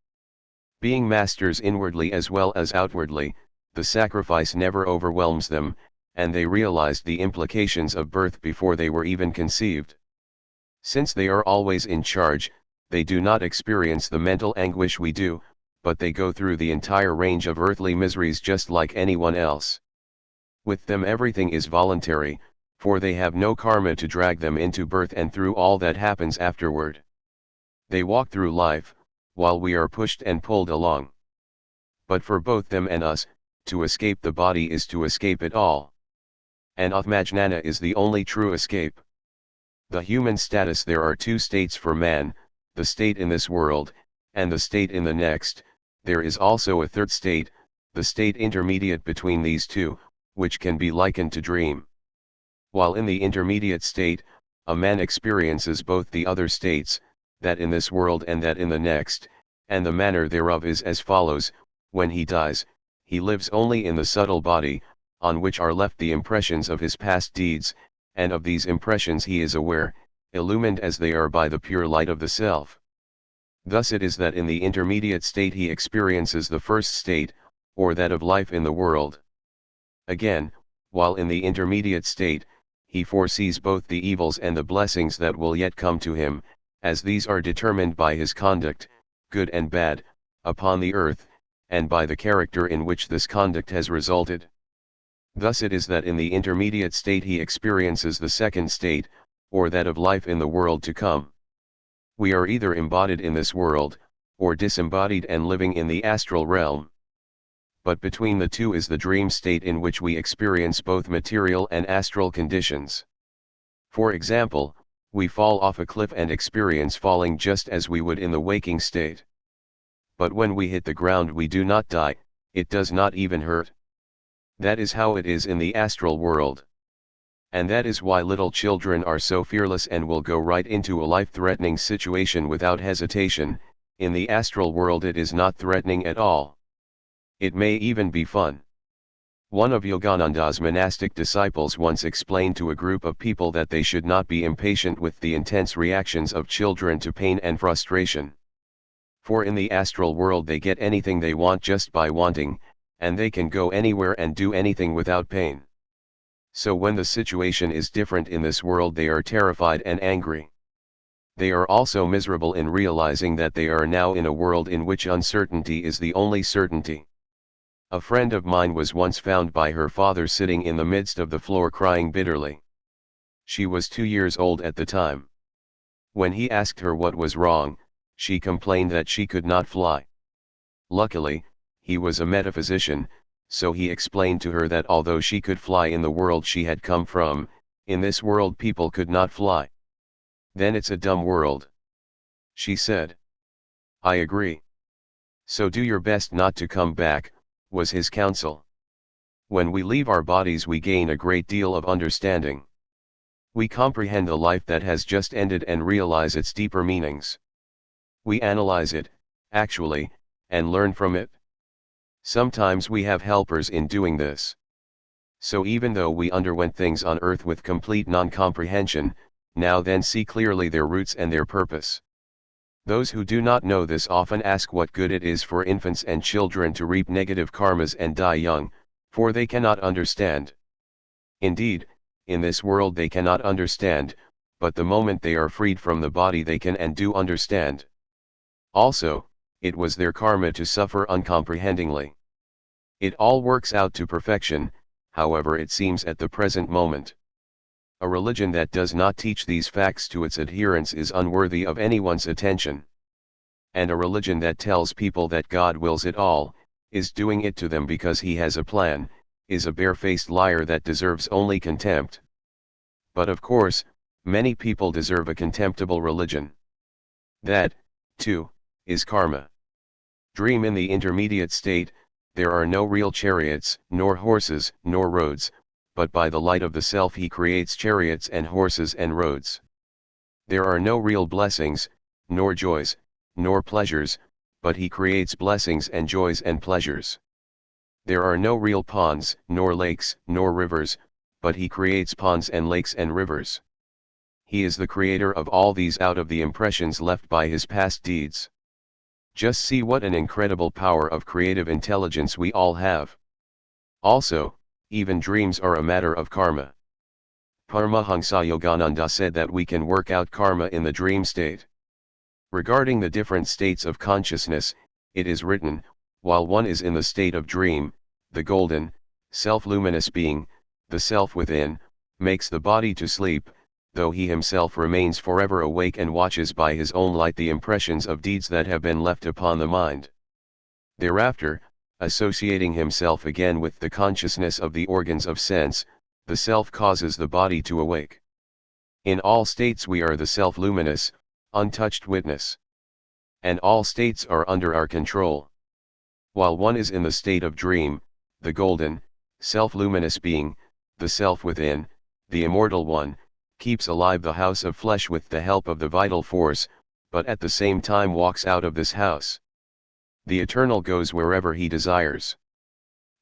Being masters inwardly as well as outwardly, the sacrifice never overwhelms them, and they realized the implications of birth before they were even conceived. Since they are always in charge, they do not experience the mental anguish we do, but they go through the entire range of earthly miseries just like anyone else. With them everything is voluntary, for they have no karma to drag them into birth and through all that happens afterward. They walk through life, while we are pushed and pulled along. But for both them and us, to escape the body is to escape it all. And Atmajnana is the only true escape. The human status: there are two states for man, the state in this world, and the state in the next. There is also a third state, the state intermediate between these two, which can be likened to dream. While in the intermediate state, a man experiences both the other states, that in this world and that in the next, and the manner thereof is as follows: when he dies, he lives only in the subtle body, on which are left the impressions of his past deeds, and of these impressions he is aware, illumined as they are by the pure light of the self. Thus it is that in the intermediate state he experiences the first state, or that of life in the world. Again, while in the intermediate state, he foresees both the evils and the blessings that will yet come to him, as these are determined by his conduct, good and bad, upon the earth, and by the character in which this conduct has resulted. Thus it is that in the intermediate state he experiences the second state, or that of life in the world to come. We are either embodied in this world, or disembodied and living in the astral realm. But between the two is the dream state, in which we experience both material and astral conditions. For example, we fall off a cliff and experience falling just as we would in the waking state. But when we hit the ground we do not die, it does not even hurt. That is how it is in the astral world. And that is why little children are so fearless and will go right into a life-threatening situation without hesitation. In the astral world it is not threatening at all. It may even be fun. One of Yogananda's monastic disciples once explained to a group of people that they should not be impatient with the intense reactions of children to pain and frustration. For in the astral world they get anything they want just by wanting, and they can go anywhere and do anything without pain. So when the situation is different in this world they are terrified and angry. They are also miserable in realizing that they are now in a world in which uncertainty is the only certainty. A friend of mine was once found by her father sitting in the midst of the floor crying bitterly. She was 2 years old at the time. When he asked her what was wrong, she complained that she could not fly. Luckily, he was a metaphysician, so he explained to her that although she could fly in the world she had come from, in this world people could not fly. Then it's a dumb world. She said. I agree. So do your best not to come back, was his counsel. When we leave our bodies we gain a great deal of understanding. We comprehend the life that has just ended and realize its deeper meanings. We analyze it, actually, and learn from it. Sometimes we have helpers in doing this. So even though we underwent things on earth with complete non-comprehension, now then see clearly their roots and their purpose. Those who do not know this often ask what good it is for infants and children to reap negative karmas and die young, for they cannot understand. Indeed, in this world they cannot understand, but the moment they are freed from the body they can and do understand. Also, it was their karma to suffer uncomprehendingly. It all works out to perfection, however it seems at the present moment. A religion that does not teach these facts to its adherents is unworthy of anyone's attention. And a religion that tells people that God wills it all, is doing it to them because he has a plan, is a barefaced liar that deserves only contempt. But of course, many people deserve a contemptible religion. That, too, is karma. Dream: in the intermediate state, there are no real chariots, nor horses, nor roads, but by the light of the self he creates chariots and horses and roads. There are no real blessings, nor joys, nor pleasures, but he creates blessings and joys and pleasures. There are no real ponds, nor lakes, nor rivers, but he creates ponds and lakes and rivers. He is the creator of all these out of the impressions left by his past deeds. Just see what an incredible power of creative intelligence we all have. Also, even dreams are a matter of karma. Paramahansa Yogananda said that we can work out karma in the dream state. Regarding the different states of consciousness, it is written, while one is in the state of dream, the golden, self-luminous being, the self within, makes the body to sleep, though he himself remains forever awake and watches by his own light the impressions of deeds that have been left upon the mind. Thereafter, associating himself again with the consciousness of the organs of sense, the self causes the body to awake. In all states we are the self-luminous, untouched witness. And all states are under our control. While one is in the state of dream, the golden, self-luminous being, the self within, the immortal one, keeps alive the house of flesh with the help of the vital force, but at the same time walks out of this house. The eternal goes wherever he desires.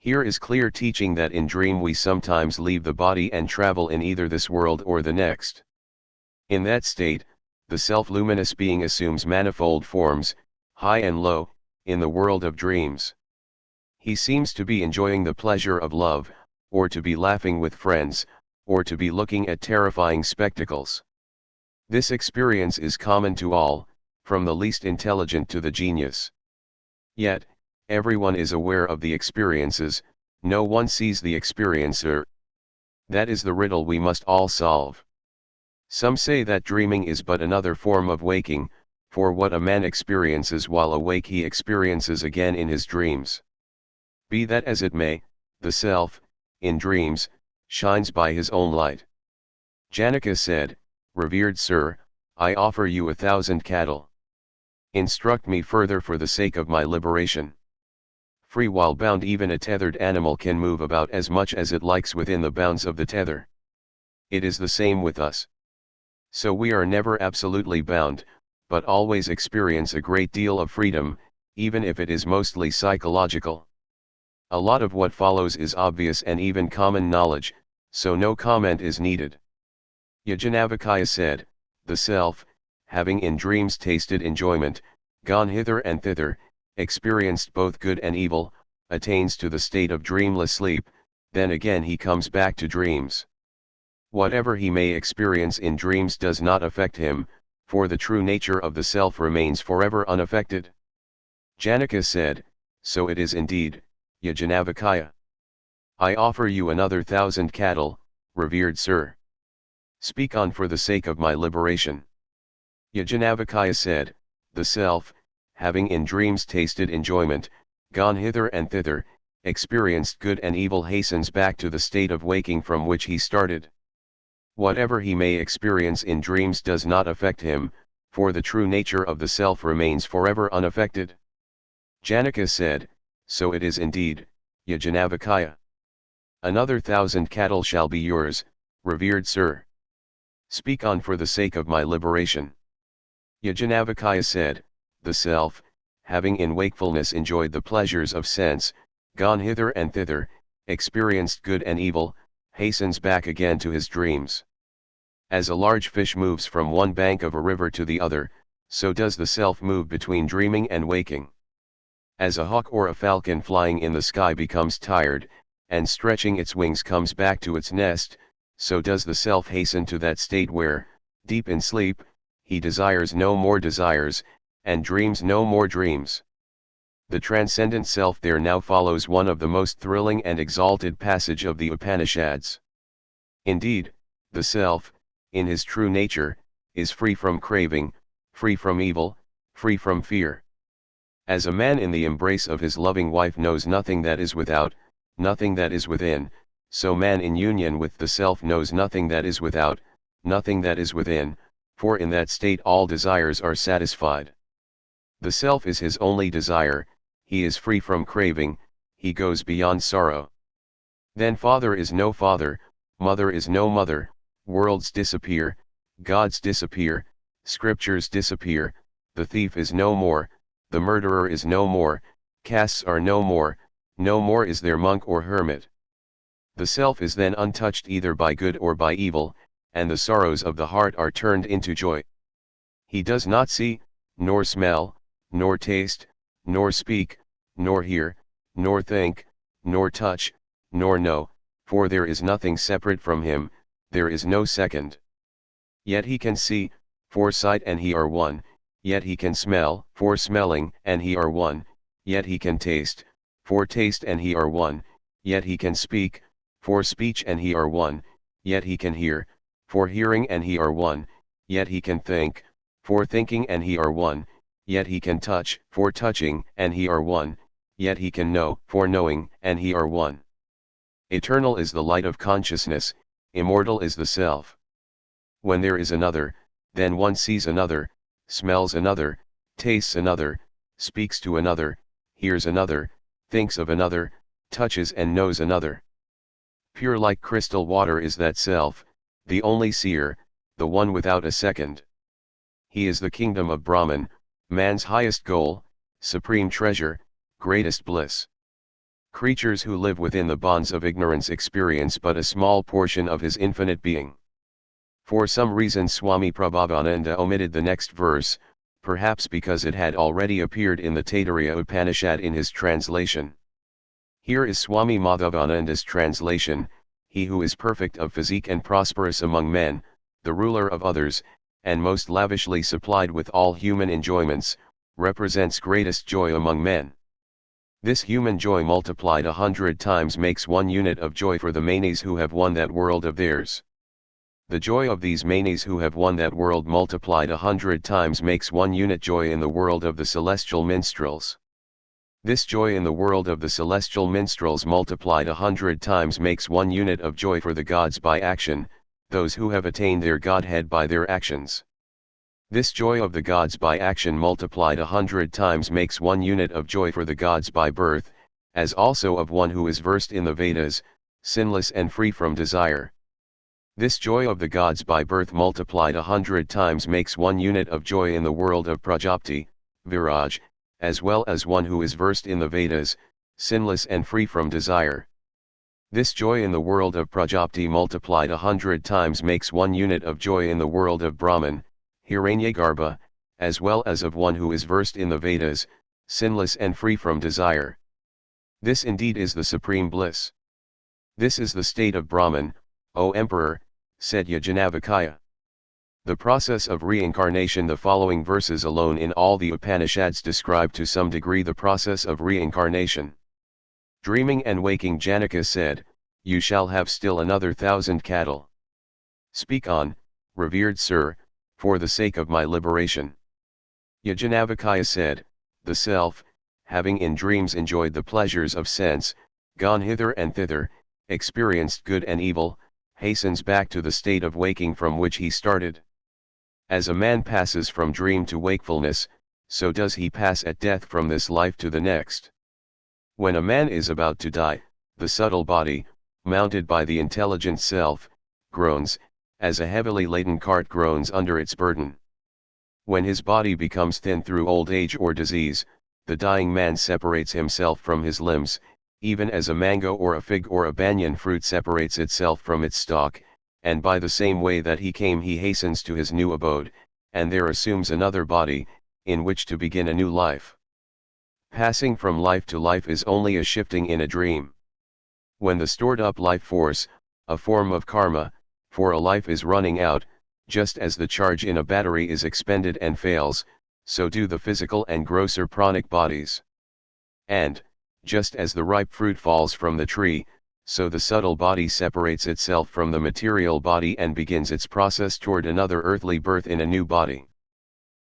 Here is clear teaching that in dream we sometimes leave the body and travel in either this world or the next. In that state, the self-luminous being assumes manifold forms, high and low, in the world of dreams. He seems to be enjoying the pleasure of love, or to be laughing with friends, or to be looking at terrifying spectacles. This experience is common to all, from the least intelligent to the genius. Yet, everyone is aware of the experiences, no one sees the experiencer. That is the riddle we must all solve. Some say that dreaming is but another form of waking, for what a man experiences while awake he experiences again in his dreams. Be that as it may, the self, in dreams, shines by his own light. Janaka said, "Revered sir, I offer you 1,000 cattle. Instruct me further for the sake of my liberation." Free while bound, even a tethered animal can move about as much as it likes within the bounds of the tether. It is the same with us. So we are never absolutely bound, but always experience a great deal of freedom, even if it is mostly psychological. A lot of what follows is obvious and even common knowledge, so no comment is needed. Yajnavalkya said, "The self, having in dreams tasted enjoyment, gone hither and thither, experienced both good and evil, attains to the state of dreamless sleep, then again he comes back to dreams. Whatever he may experience in dreams does not affect him, for the true nature of the self remains forever unaffected." Janaka said, "So it is indeed, Yajnavalkya. I offer you another 1,000 cattle, revered sir. Speak on for the sake of my liberation." Yajnavalkya said, "The self, having in dreams tasted enjoyment, gone hither and thither, experienced good and evil, hastens back to the state of waking from which he started. Whatever he may experience in dreams does not affect him, for the true nature of the self remains forever unaffected." Janaka said, "So it is indeed, Yajnavalkya. Another 1,000 cattle shall be yours, revered sir. Speak on for the sake of my liberation." Yajnavalkya said, "The self, having in wakefulness enjoyed the pleasures of sense, gone hither and thither, experienced good and evil, hastens back again to his dreams. As a large fish moves from one bank of a river to the other, so does the self move between dreaming and waking. As a hawk or a falcon flying in the sky becomes tired, and stretching its wings comes back to its nest, so does the self hasten to that state where, deep in sleep, he desires no more desires, and dreams no more dreams. The transcendent self there now follows one of the most thrilling and exalted passage of the Upanishads. Indeed, the self, in his true nature, is free from craving, free from evil, free from fear. As a man in the embrace of his loving wife knows nothing that is without, nothing that is within, so man in union with the self knows nothing that is without, nothing that is within, for in that state all desires are satisfied. The self is his only desire, he is free from craving, he goes beyond sorrow. Then father is no father, mother is no mother, worlds disappear, gods disappear, scriptures disappear, the thief is no more, the murderer is no more, castes are no more is there monk or hermit. The self is then untouched either by good or by evil, and the sorrows of the heart are turned into joy. He does not see, nor smell, nor taste, nor speak, nor hear, nor think, nor touch, nor know, for there is nothing separate from him, there is no second. Yet he can see, for sight and he are one, yet he can smell, for smelling and he are one, yet he can taste, for taste and he are one, yet he can speak, for speech and he are one, yet he can hear, for hearing and he are one, yet he can think, for thinking and he are one, yet he can touch, for touching and he are one, yet he can know, for knowing and he are one. Eternal is the light of consciousness, immortal is the self. When there is another, then one sees another, smells another, tastes another, speaks to another, hears another, thinks of another, touches and knows another. Pure like crystal water is that self, the only seer, the one without a second. He is the kingdom of Brahman, man's highest goal, supreme treasure, greatest bliss. Creatures who live within the bonds of ignorance experience but a small portion of his infinite being. For some reason Swami Prabhavananda omitted the next verse, perhaps because it had already appeared in the Taittiriya Upanishad in his translation. Here is Swami Madhavananda's translation: he who is perfect of physique and prosperous among men, the ruler of others, and most lavishly supplied with all human enjoyments, represents greatest joy among men. This human joy multiplied 100 times makes 1 unit of joy for the manes who have won that world of theirs. The joy of these manes who have won that world multiplied 100 times makes 1 unit joy in the world of the celestial minstrels. This joy in the world of the celestial minstrels multiplied 100 times makes 1 unit of joy for the gods by action, those who have attained their godhead by their actions. This joy of the gods by action multiplied 100 times makes 1 unit of joy for the gods by birth, as also of one who is versed in the Vedas, sinless and free from desire. This joy of the gods by birth multiplied 100 times makes 1 unit of joy in the world of Prajapati, Viraj, as well as one who is versed in the Vedas, sinless and free from desire. This joy in the world of Prajapati multiplied 100 times makes 1 unit of joy in the world of Brahman, Hiranyagarbha, as well as of one who is versed in the Vedas, sinless and free from desire. This indeed is the supreme bliss. This is the state of Brahman, O Emperor, said Yajnavalkya. The process of reincarnation. The following verses alone in all the Upanishads describe to some degree the process of reincarnation. Dreaming and waking, Janaka said, "You shall have still another 1,000 cattle." Speak on, revered sir, for the sake of my liberation. Yajnavalkya said, "The self, having in dreams enjoyed the pleasures of sense, gone hither and thither, experienced good and evil, hastens back to the state of waking from which he started. As a man passes from dream to wakefulness, so does he pass at death from this life to the next. When a man is about to die, the subtle body, mounted by the intelligent self, groans, as a heavily laden cart groans under its burden. When his body becomes thin through old age or disease, the dying man separates himself from his limbs, even as a mango or a fig or a banyan fruit separates itself from its stalk, and by the same way that he came he hastens to his new abode, and there assumes another body, in which to begin a new life. Passing from life to life is only a shifting in a dream. When the stored up life force, a form of karma, for a life is running out, just as the charge in a battery is expended and fails, so do the physical and grosser pranic bodies. And, just as the ripe fruit falls from the tree, so the subtle body separates itself from the material body and begins its process toward another earthly birth in a new body.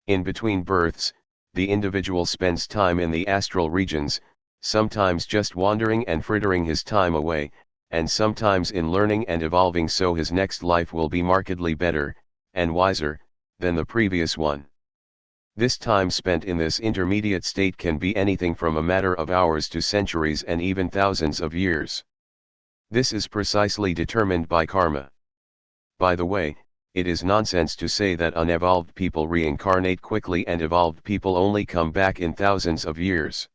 In between births, the individual spends time in the astral regions, sometimes just wandering and frittering his time away, and sometimes in learning and evolving, so his next life will be markedly better, and wiser, than the previous one. This time spent in this intermediate state can be anything from a matter of hours to centuries and even thousands of years. This is precisely determined by karma. By the way, it is nonsense to say that unevolved people reincarnate quickly and evolved people only come back in thousands of years.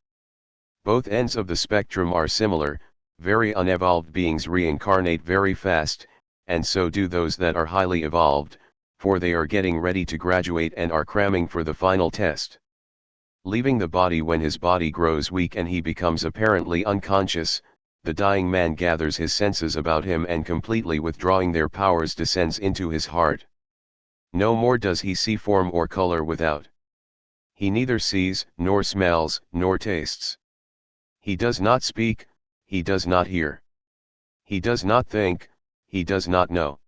Both ends of the spectrum are similar. Very unevolved beings reincarnate very fast, and so do those that are highly evolved, for they are getting ready to graduate and are cramming for the final test. Leaving the body when his body grows weak and he becomes apparently unconscious, the dying man gathers his senses about him and completely withdrawing their powers descends into his heart. No more does he see form or color without. He neither sees, nor smells, nor tastes. He does not speak, he does not hear. He does not think, he does not know.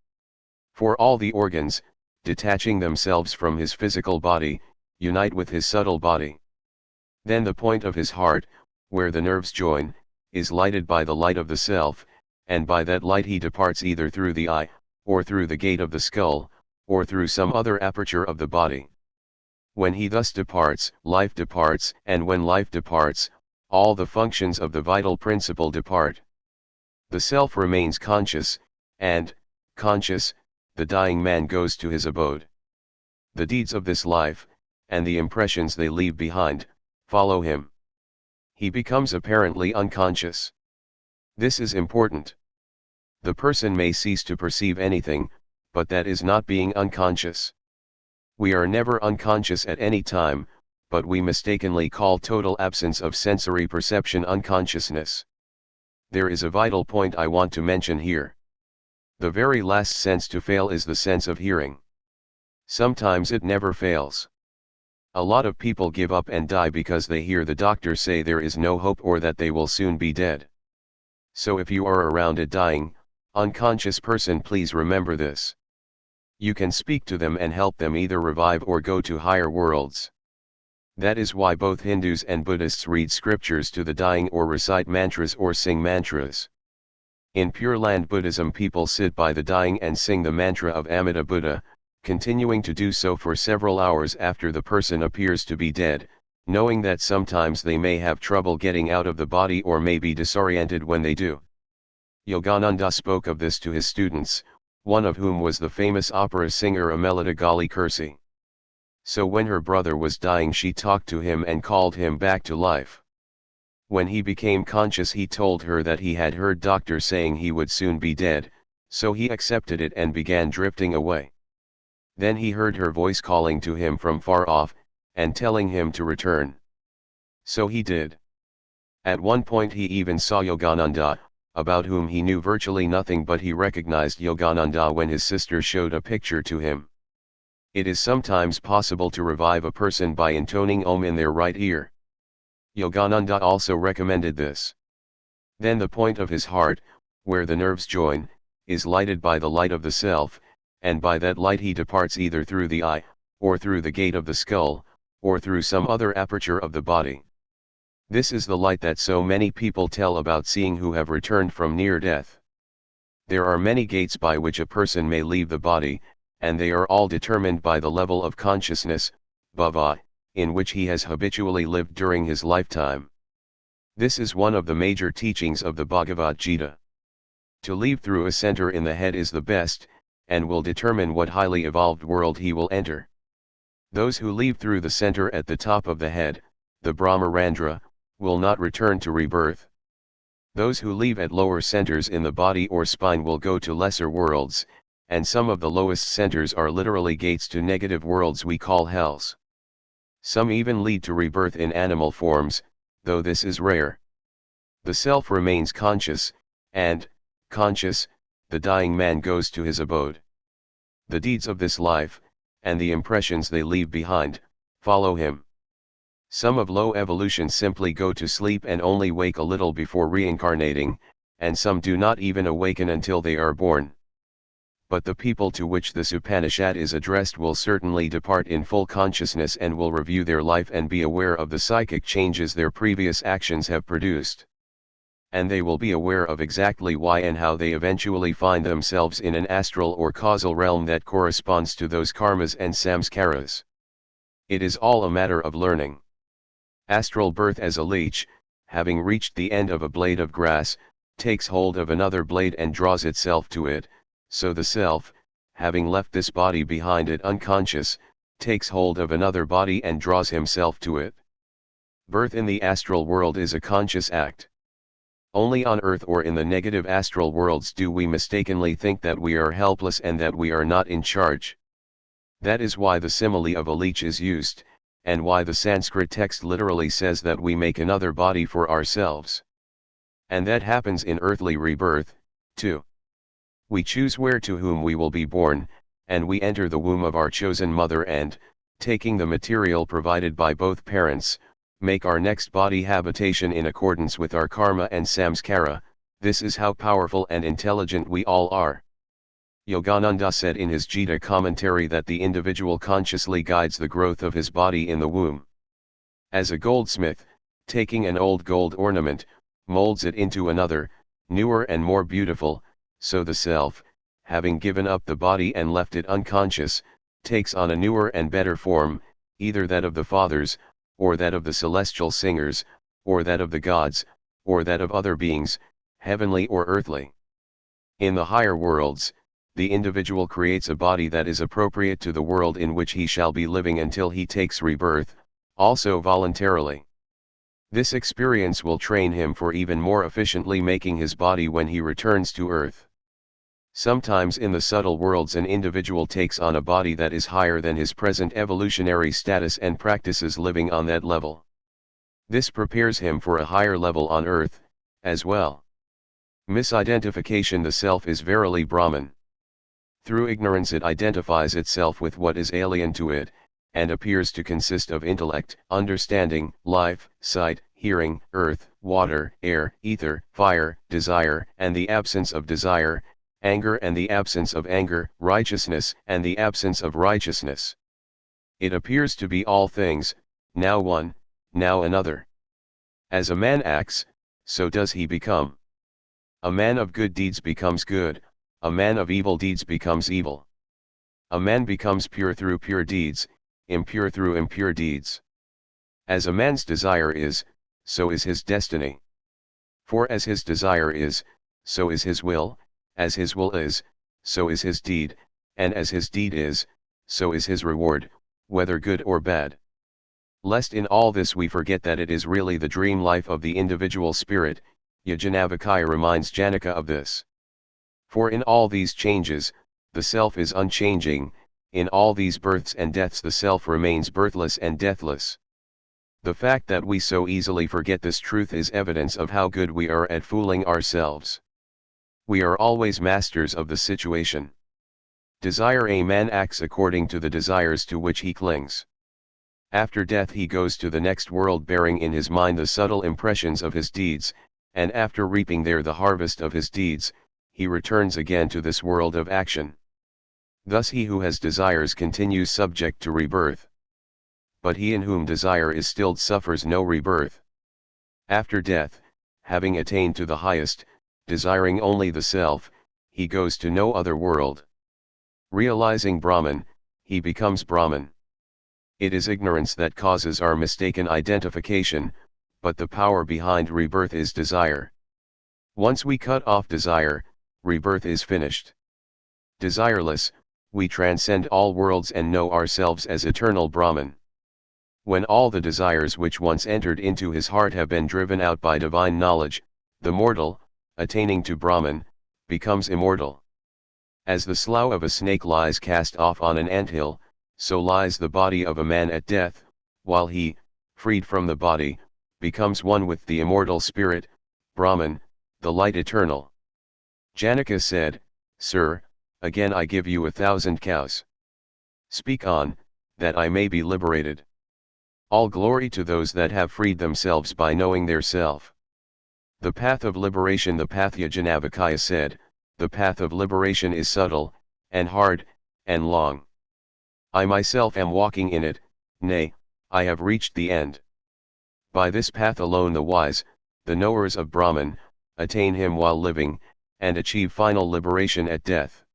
For all the organs, detaching themselves from his physical body, unite with his subtle body. Then the point of his heart, where the nerves join, is lighted by the light of the self, and by that light he departs either through the eye, or through the gate of the skull, or through some other aperture of the body. When he thus departs, life departs, and when life departs, all the functions of the vital principle depart. The self remains conscious, and, conscious, the dying man goes to his abode. The deeds of this life, and the impressions they leave behind, follow him. He becomes apparently unconscious. This is important. The person may cease to perceive anything, but that is not being unconscious. We are never unconscious at any time, but we mistakenly call total absence of sensory perception unconsciousness. There is a vital point I want to mention here. The very last sense to fail is the sense of hearing. Sometimes it never fails. A lot of people give up and die because they hear the doctor say there is no hope or that they will soon be dead. So if you are around a dying, unconscious person, please remember this. You can speak to them and help them either revive or go to higher worlds. That is why both Hindus and Buddhists read scriptures to the dying or recite mantras or sing mantras. In Pure Land Buddhism, people sit by the dying and sing the mantra of Amida Buddha, continuing to do so for several hours after the person appears to be dead, knowing that sometimes they may have trouble getting out of the body or may be disoriented when they do. Yogananda spoke of this to his students, one of whom was the famous opera singer Amelita Gali Kursi. So when her brother was dying, she talked to him and called him back to life. When he became conscious, he told her that he had heard doctors saying he would soon be dead, so he accepted it and began drifting away. Then he heard her voice calling to him from far off, and telling him to return. So he did. At one point he even saw Yogananda, about whom he knew virtually nothing, but he recognized Yogananda when his sister showed a picture to him. It is sometimes possible to revive a person by intoning Om in their right ear. Yogananda also recommended this. Then the point of his heart, where the nerves join, is lighted by the light of the self, and by that light he departs either through the eye, or through the gate of the skull, or through some other aperture of the body. This is the light that so many people tell about seeing who have returned from near death. There are many gates by which a person may leave the body, and they are all determined by the level of consciousness, bhava, in which he has habitually lived during his lifetime. This is one of the major teachings of the Bhagavad Gita. To leave through a center in the head is the best, and will determine what highly evolved world he will enter. Those who leave through the center at the top of the head, the Brahmarandra, will not return to rebirth. Those who leave at lower centers in the body or spine will go to lesser worlds, and some of the lowest centers are literally gates to negative worlds we call hells. Some even lead to rebirth in animal forms, though this is rare. The self remains conscious, and, conscious, the dying man goes to his abode. The deeds of this life, and the impressions they leave behind, follow him. Some of low evolution simply go to sleep and only wake a little before reincarnating, and some do not even awaken until they are born. But the people to which this Upanishad is addressed will certainly depart in full consciousness and will review their life and be aware of the psychic changes their previous actions have produced. And they will be aware of exactly why and how they eventually find themselves in an astral or causal realm that corresponds to those karmas and samskaras. It is all a matter of learning. Astral birth as a leech, having reached the end of a blade of grass, takes hold of another blade and draws itself to it. So the self, having left this body behind it unconscious, takes hold of another body and draws himself to it. Birth in the astral world is a conscious act. Only on earth or in the negative astral worlds do we mistakenly think that we are helpless and that we are not in charge. That is why the simile of a leech is used, and why the Sanskrit text literally says that we make another body for ourselves. And that happens in earthly rebirth, too. We choose where to whom we will be born, and we enter the womb of our chosen mother and, taking the material provided by both parents, make our next body habitation in accordance with our karma and samskara. This is how powerful and intelligent we all are. Yogananda said in his Gita commentary that the individual consciously guides the growth of his body in the womb. As a goldsmith, taking an old gold ornament, molds it into another, newer and more beautiful, so the self, having given up the body and left it unconscious, takes on a newer and better form, either that of the fathers, or that of the celestial singers, or that of the gods, or that of other beings, heavenly or earthly. In the higher worlds, the individual creates a body that is appropriate to the world in which he shall be living until he takes rebirth, also voluntarily. This experience will train him for even more efficiently making his body when he returns to earth. Sometimes in the subtle worlds an individual takes on a body that is higher than his present evolutionary status and practices living on that level. This prepares him for a higher level on earth, as well. Misidentification. The self is verily Brahman. Through ignorance it identifies itself with what is alien to it, and appears to consist of intellect, understanding, life, sight, hearing, earth, water, air, ether, fire, desire, and the absence of desire, anger and the absence of anger, righteousness and the absence of righteousness. It appears to be all things, now one, now another. As a man acts, so does he become. A man of good deeds becomes good, a man of evil deeds becomes evil. A man becomes pure through pure deeds, impure through impure deeds. As a man's desire is, so is his destiny. For as his desire is, so is his will, as his will is, so is his deed, and as his deed is, so is his reward, whether good or bad. Lest in all this we forget that it is really the dream life of the individual spirit, Yajnavalkya reminds Janaka of this. For in all these changes, the self is unchanging, in all these births and deaths the self remains birthless and deathless. The fact that we so easily forget this truth is evidence of how good we are at fooling ourselves. We are always masters of the situation. Desire. A man acts according to the desires to which he clings. After death he goes to the next world bearing in his mind the subtle impressions of his deeds, and after reaping there the harvest of his deeds, he returns again to this world of action. Thus he who has desires continues subject to rebirth. But he in whom desire is stilled suffers no rebirth. After death, having attained to the highest, desiring only the self, he goes to no other world. Realizing Brahman, he becomes Brahman. It is ignorance that causes our mistaken identification, but the power behind rebirth is desire. Once we cut off desire, rebirth is finished. Desireless, we transcend all worlds and know ourselves as eternal Brahman. When all the desires which once entered into his heart have been driven out by divine knowledge, the mortal, attaining to Brahman, becomes immortal. As the slough of a snake lies cast off on an anthill, so lies the body of a man at death, while he, freed from the body, becomes one with the immortal spirit, Brahman, the light eternal. Janaka said, "Sir, again I give you 1,000 cows. Speak on, that I may be liberated. All glory to those that have freed themselves by knowing their self." The path of liberation. The path. Yajnavalkya said, the path of liberation is subtle, and hard, and long. I myself am walking in it, nay, I have reached the end. By this path alone the wise, the knowers of Brahman, attain him while living, and achieve final liberation at death.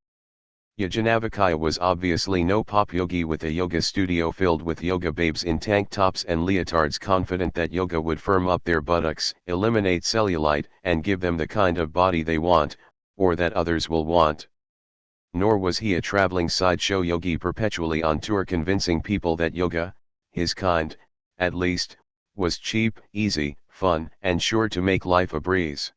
Yajnavalkya was obviously no pop yogi with a yoga studio filled with yoga babes in tank tops and leotards confident that yoga would firm up their buttocks, eliminate cellulite, and give them the kind of body they want, or that others will want. Nor was he a traveling sideshow yogi perpetually on tour convincing people that yoga, his kind, at least, was cheap, easy, fun, and sure to make life a breeze.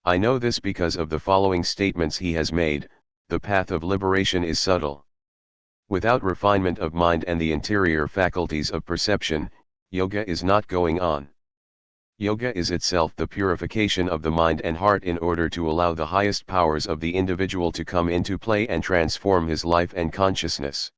I know this because of the following statements he has made. The path of liberation is subtle. Without refinement of mind and the interior faculties of perception, yoga is not going on. Yoga is itself the purification of the mind and heart in order to allow the highest powers of the individual to come into play and transform his life and consciousness.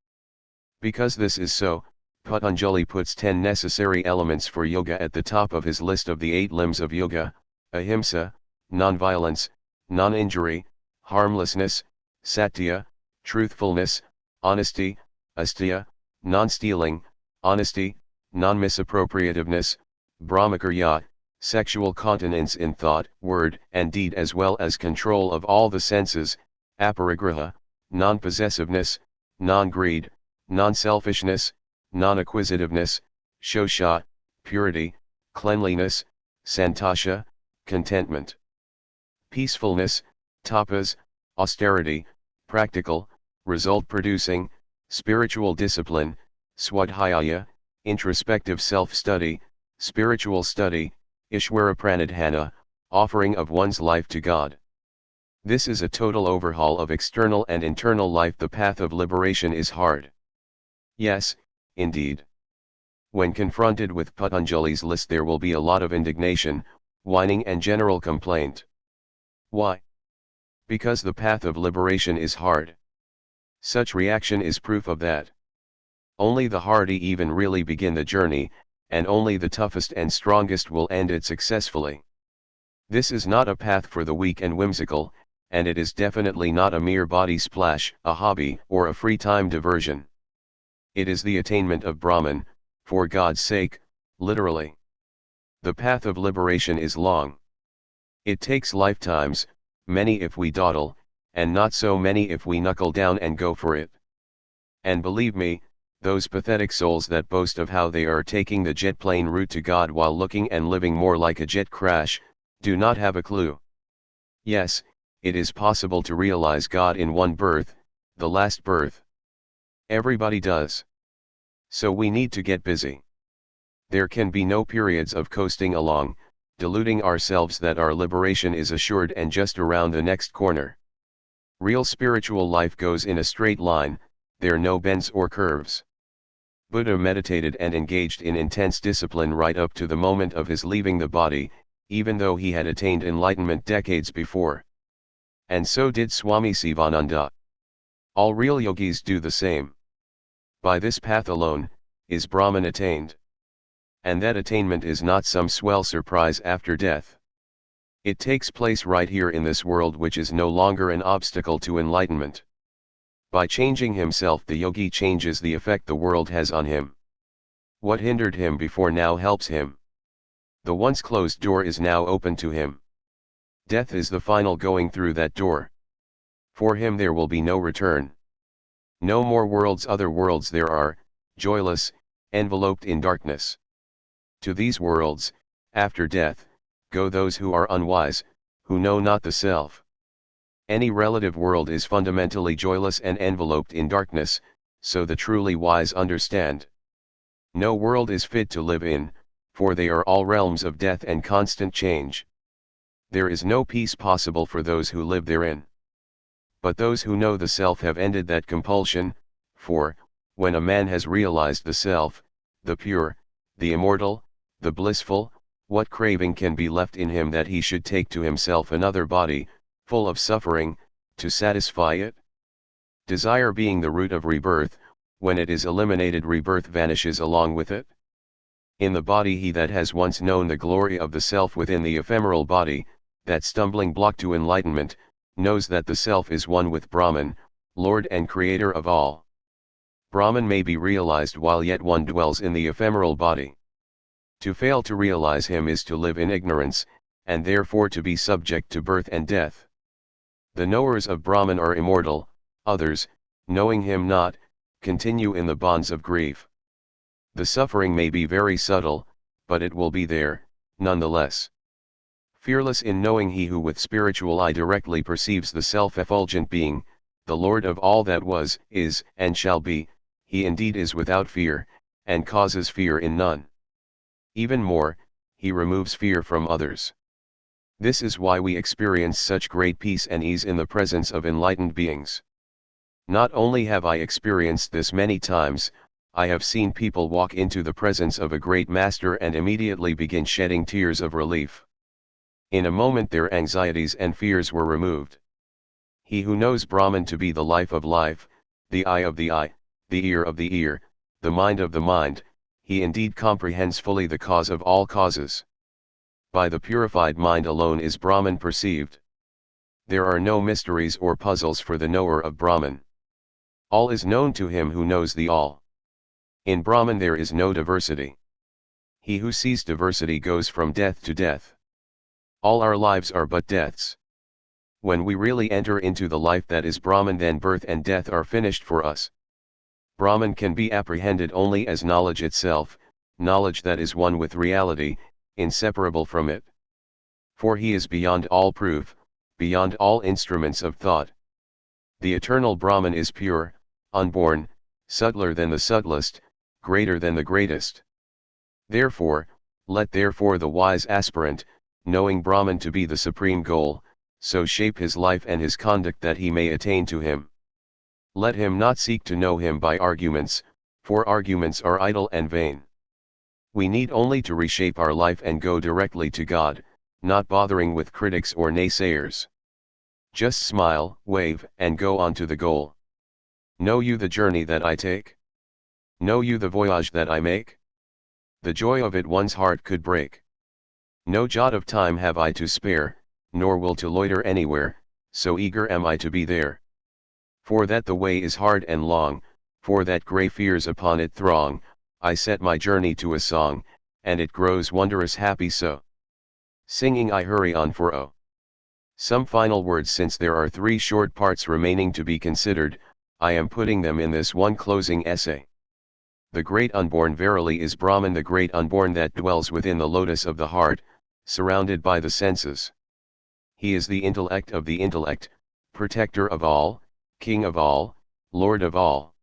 Because this is so, Patanjali puts 10 necessary elements for yoga at the top of his list of the 8 limbs of yoga: ahimsa, non-violence, non-injury, harmlessness, satya, truthfulness, honesty, asteya, non-stealing, honesty, non-misappropriativeness, brahmacharya, sexual continence in thought, word, and deed, as well as control of all the senses, aparigraha, non-possessiveness, non-greed, non-selfishness, non-acquisitiveness, shosha, purity, cleanliness, santosha, contentment, peacefulness, tapas, austerity, practical, result-producing, spiritual discipline, swadhyaya, introspective self-study, spiritual study, Ishwara pranadhana, offering of one's life to God. This is a total overhaul of external and internal life. The path of liberation is hard. Yes, indeed. When confronted with Patanjali's list, there will be a lot of indignation, whining, and general complaint. Why? Because the path of liberation is hard. Such reaction is proof of that. Only the hardy even really begin the journey, and only the toughest and strongest will end it successfully. This is not a path for the weak and whimsical, and it is definitely not a mere body splash, a hobby, or a free time diversion. It is the attainment of Brahman, for God's sake, literally. The path of liberation is long. It takes lifetimes, many if we dawdle, and not so many if we knuckle down and go for it. And believe me, those pathetic souls that boast of how they are taking the jet plane route to God while looking and living more like a jet crash, do not have a clue. Yes, it is possible to realize God in one birth, the last birth. Everybody does. So we need to get busy. There can be no periods of coasting along, deluding ourselves that our liberation is assured and just around the next corner. Real spiritual life goes in a straight line, there are no bends or curves. Buddha meditated and engaged in intense discipline right up to the moment of his leaving the body, even though he had attained enlightenment decades before. And so did Swami Sivananda. All real yogis do the same. By this path alone, is Brahman attained. And that attainment is not some swell surprise after death. It takes place right here in this world, which is no longer an obstacle to enlightenment. By changing himself, the yogi changes the effect the world has on him. What hindered him before now helps him. The once closed door is now open to him. Death is the final going through that door. For him there will be no return. No more worlds. Other worlds there are, joyless, enveloped in darkness. To these worlds, after death, go those who are unwise, who know not the self. Any relative world is fundamentally joyless and enveloped in darkness, so the truly wise understand. No world is fit to live in, for they are all realms of death and constant change. There is no peace possible for those who live therein. But those who know the self have ended that compulsion, for, when a man has realized the self, the pure, the immortal, the blissful, what craving can be left in him that he should take to himself another body, full of suffering, to satisfy it? Desire being the root of rebirth, when it is eliminated, rebirth vanishes along with it. In the body, he that has once known the glory of the self within the ephemeral body, that stumbling block to enlightenment, knows that the self is one with Brahman, Lord and Creator of all. Brahman may be realized while yet one dwells in the ephemeral body. To fail to realize him is to live in ignorance, and therefore to be subject to birth and death. The knowers of Brahman are immortal, others, knowing him not, continue in the bonds of grief. The suffering may be very subtle, but it will be there, nonetheless. Fearless in knowing, he who with spiritual eye directly perceives the self-effulgent being, the Lord of all that was, is, and shall be, he indeed is without fear, and causes fear in none. Even more, he removes fear from others. This is why we experience such great peace and ease in the presence of enlightened beings. Not only have I experienced this many times, I have seen people walk into the presence of a great master and immediately begin shedding tears of relief. In a moment their anxieties and fears were removed. He who knows Brahman to be the life of life, the eye of the eye, the ear of the ear, the mind of the mind, he indeed comprehends fully the cause of all causes. By the purified mind alone is Brahman perceived. There are no mysteries or puzzles for the knower of Brahman. All is known to him who knows the all. In Brahman there is no diversity. He who sees diversity goes from death to death. All our lives are but deaths. When we really enter into the life that is Brahman, then birth and death are finished for us. Brahman can be apprehended only as knowledge itself, knowledge that is one with reality, inseparable from it. For he is beyond all proof, beyond all instruments of thought. The eternal Brahman is pure, unborn, subtler than the subtlest, greater than the greatest. Therefore, let therefore the wise aspirant, knowing Brahman to be the supreme goal, so shape his life and his conduct that he may attain to him. Let him not seek to know him by arguments, for arguments are idle and vain. We need only to reshape our life and go directly to God, not bothering with critics or naysayers. Just smile, wave, and go on to the goal. Know you the journey that I take? Know you the voyage that I make? The joy of it one's heart could break. No jot of time have I to spare, nor will to loiter anywhere, so eager am I to be there. For that the way is hard and long, for that grey fears upon it throng, I set my journey to a song, and it grows wondrous happy so. Singing I hurry on for some final words, since there are 3 short parts remaining to be considered, I am putting them in this one closing essay. The great unborn verily is Brahman, the great unborn that dwells within the lotus of the heart, surrounded by the senses. He is the intellect of the intellect, protector of all, king of all, lord of all.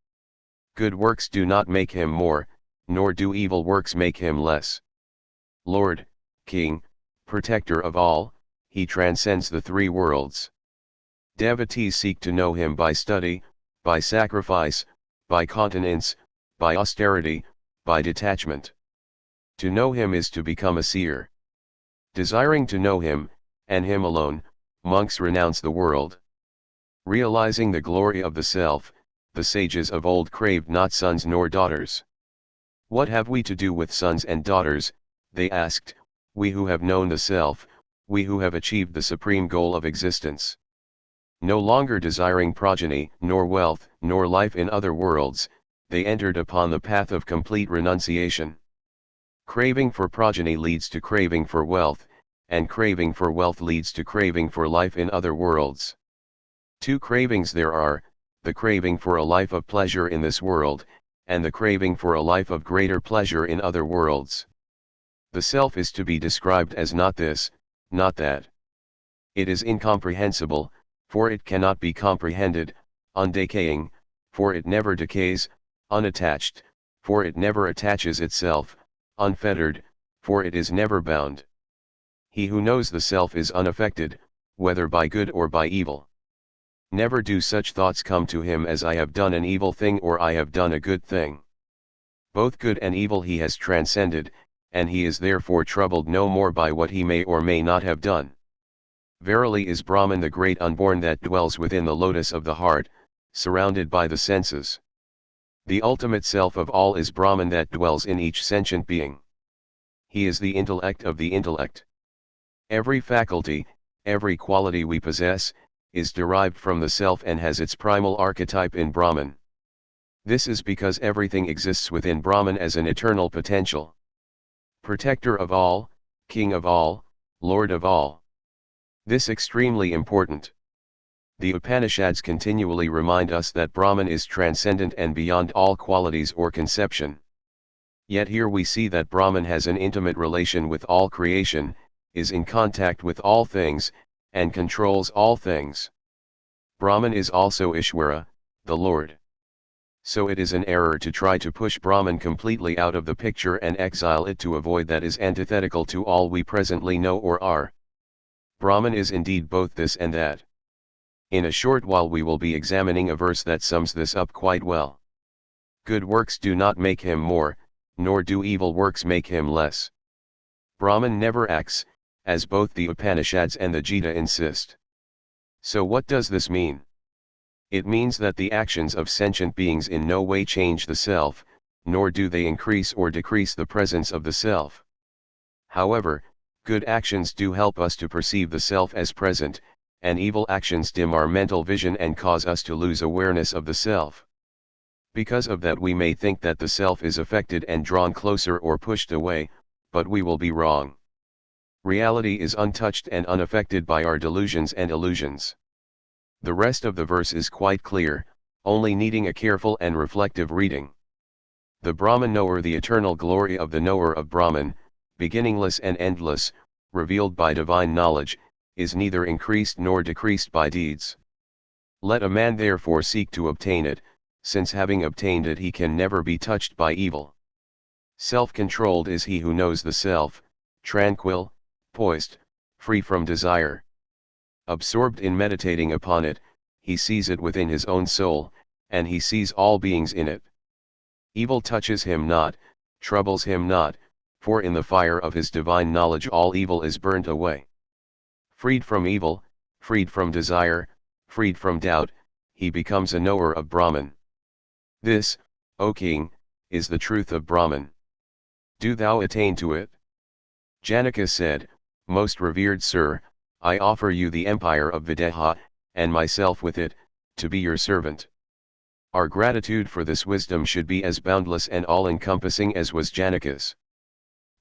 Good works do not make him more, nor do evil works make him less. Lord, king, protector of all, he transcends the 3 worlds. Devotees seek to know him by study, by sacrifice, by continence, by austerity, by detachment. To know him is to become a seer. Desiring to know him, and him alone, monks renounce the world. Realizing the glory of the self, the sages of old craved not sons nor daughters. What have we to do with sons and daughters, they asked, we who have known the self, we who have achieved the supreme goal of existence. No longer desiring progeny, nor wealth, nor life in other worlds, they entered upon the path of complete renunciation. Craving for progeny leads to craving for wealth, and craving for wealth leads to craving for life in other worlds. 2 cravings there are, the craving for a life of pleasure in this world, and the craving for a life of greater pleasure in other worlds. The self is to be described as not this, not that. It is incomprehensible, for it cannot be comprehended, undecaying, for it never decays, unattached, for it never attaches itself, unfettered, for it is never bound. He who knows the self is unaffected, whether by good or by evil. Never do such thoughts come to him as I have done an evil thing or I have done a good thing. Both good and evil he has transcended, and he is therefore troubled no more by what he may or may not have done. Verily is Brahman the great unborn that dwells within the lotus of the heart, surrounded by the senses. The ultimate self of all is Brahman that dwells in each sentient being. He is the intellect of the intellect. Every faculty, every quality we possess, is derived from the self and has its primal archetype in Brahman. This is because everything exists within Brahman as an eternal potential. Protector of all, king of all, lord of all. This extremely important. The Upanishads continually remind us that Brahman is transcendent and beyond all qualities or conception. Yet here we see that Brahman has an intimate relation with all creation, is in contact with all things, and controls all things. Brahman is also Ishvara, the Lord. So it is an error to try to push Brahman completely out of the picture and exile it to a void that is antithetical to all we presently know or are. Brahman is indeed both this and that. In a short while we will be examining a verse that sums this up quite well. Good works do not make him more, nor do evil works make him less. Brahman never acts, as both the Upanishads and the Gita insist. So what does this mean? It means that the actions of sentient beings in no way change the self, nor do they increase or decrease the presence of the self. However, good actions do help us to perceive the self as present, and evil actions dim our mental vision and cause us to lose awareness of the self. Because of that we may think that the self is affected and drawn closer or pushed away, but we will be wrong. Reality is untouched and unaffected by our delusions and illusions. The rest of the verse is quite clear, only needing a careful and reflective reading. The Brahman knower, the eternal glory of the knower of Brahman, beginningless and endless, revealed by divine knowledge, is neither increased nor decreased by deeds. Let a man therefore seek to obtain it, since having obtained it he can never be touched by evil. Self-controlled is he who knows the self, tranquil, poised, free from desire. Absorbed in meditating upon it, he sees it within his own soul, and he sees all beings in it. Evil touches him not, troubles him not, for in the fire of his divine knowledge all evil is burnt away. Freed from evil, freed from desire, freed from doubt, he becomes a knower of Brahman. This, O king, is the truth of Brahman. Do thou attain to it? Janaka said, Most revered sir, I offer you the empire of Videha, and myself with it, to be your servant. Our gratitude for this wisdom should be as boundless and all-encompassing as was Janaka's.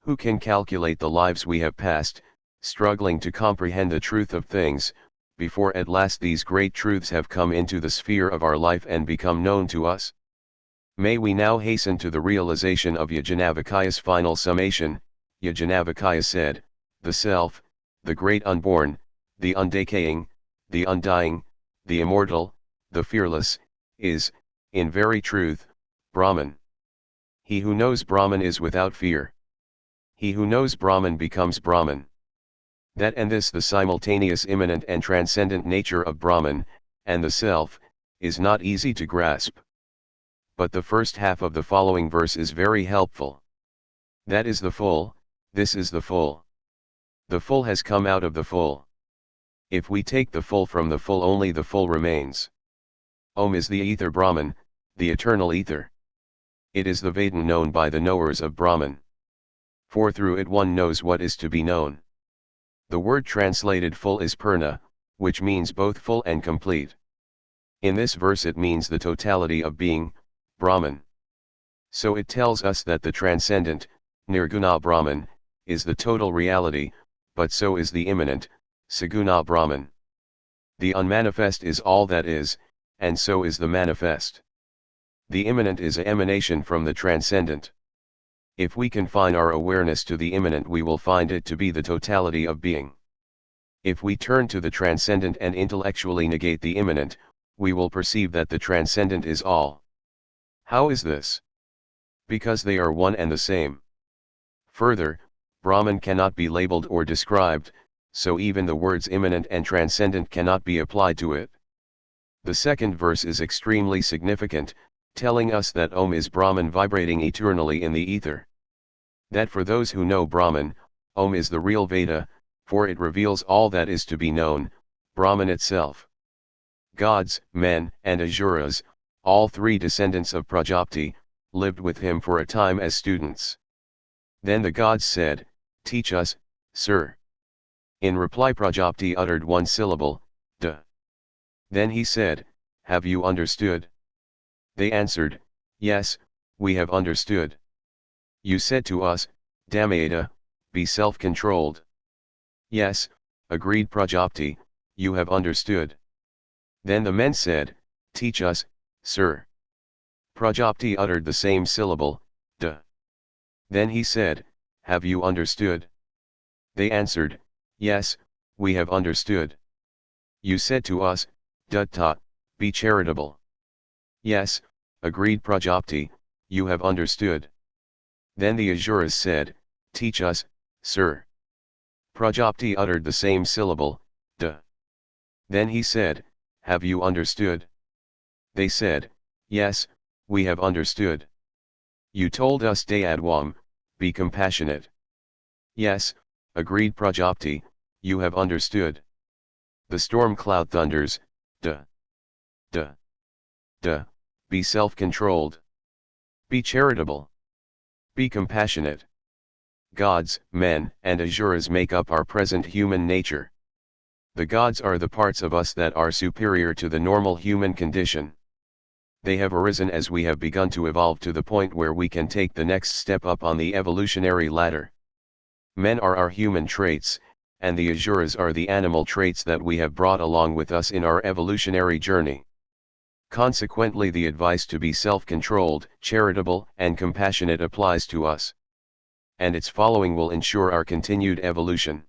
Who can calculate the lives we have passed, struggling to comprehend the truth of things, before at last these great truths have come into the sphere of our life and become known to us? May we now hasten to the realization of Yajnavalkya's final summation. Yajnavalkya said, the self, the great unborn, the undecaying, the undying, the immortal, the fearless, is, in very truth, Brahman. He who knows Brahman is without fear. He who knows Brahman becomes Brahman. That and this, the simultaneous immanent and transcendent nature of Brahman, and the self, is not easy to grasp. But the first half of the following verse is very helpful. That is the full, this is the full. The full has come out of the full. If we take the full from the full, only the full remains. Om is the ether Brahman, the eternal ether. It is the Vedan known by the knowers of Brahman. For through it one knows what is to be known. The word translated full is Purna, which means both full and complete. In this verse it means the totality of being, Brahman. So it tells us that the transcendent, Nirguna Brahman, is the total reality, but so is the immanent, Saguna Brahman. The unmanifest is all that is, and so is the manifest. The immanent is an emanation from the transcendent. If we confine our awareness to the immanent, we will find it to be the totality of being. If we turn to the transcendent and intellectually negate the immanent, we will perceive that the transcendent is all. How is this? Because they are one and the same. Further, Brahman cannot be labeled or described, so even the words immanent and transcendent cannot be applied to it. The second verse is extremely significant, telling us that Om is Brahman vibrating eternally in the ether. That for those who know Brahman, Om is the real Veda, for it reveals all that is to be known, Brahman itself. Gods, men, and Asuras, all three descendants of Prajapati, lived with him for a time as students. Then the gods said, Teach us, sir. In reply Prajapati uttered one syllable, Da. Then he said, Have you understood? They answered, Yes, we have understood. You said to us, Dhammayata, be self-controlled. Yes, agreed Prajapati, you have understood. Then the men said, Teach us, sir. Prajapati uttered the same syllable, Da. Then he said, Have you understood? They answered, Yes, we have understood. You said to us, Dutta, be charitable. Yes, agreed Prajapati, you have understood. Then the Asuras said, Teach us, sir. Prajapati uttered the same syllable, Da. Then he said, have you understood? They said, yes, we have understood. You told us Dayadwam, be compassionate. Yes, agreed Prajapati, you have understood. The storm cloud thunders, duh, duh, duh, be self-controlled. Be charitable. Be compassionate. Gods, men, and asuras make up our present human nature. The gods are the parts of us that are superior to the normal human condition. They have arisen as we have begun to evolve to the point where we can take the next step up on the evolutionary ladder. Men are our human traits, and the asuras are the animal traits that we have brought along with us in our evolutionary journey. Consequently, the advice to be self-controlled, charitable, and compassionate applies to us. And its following will ensure our continued evolution.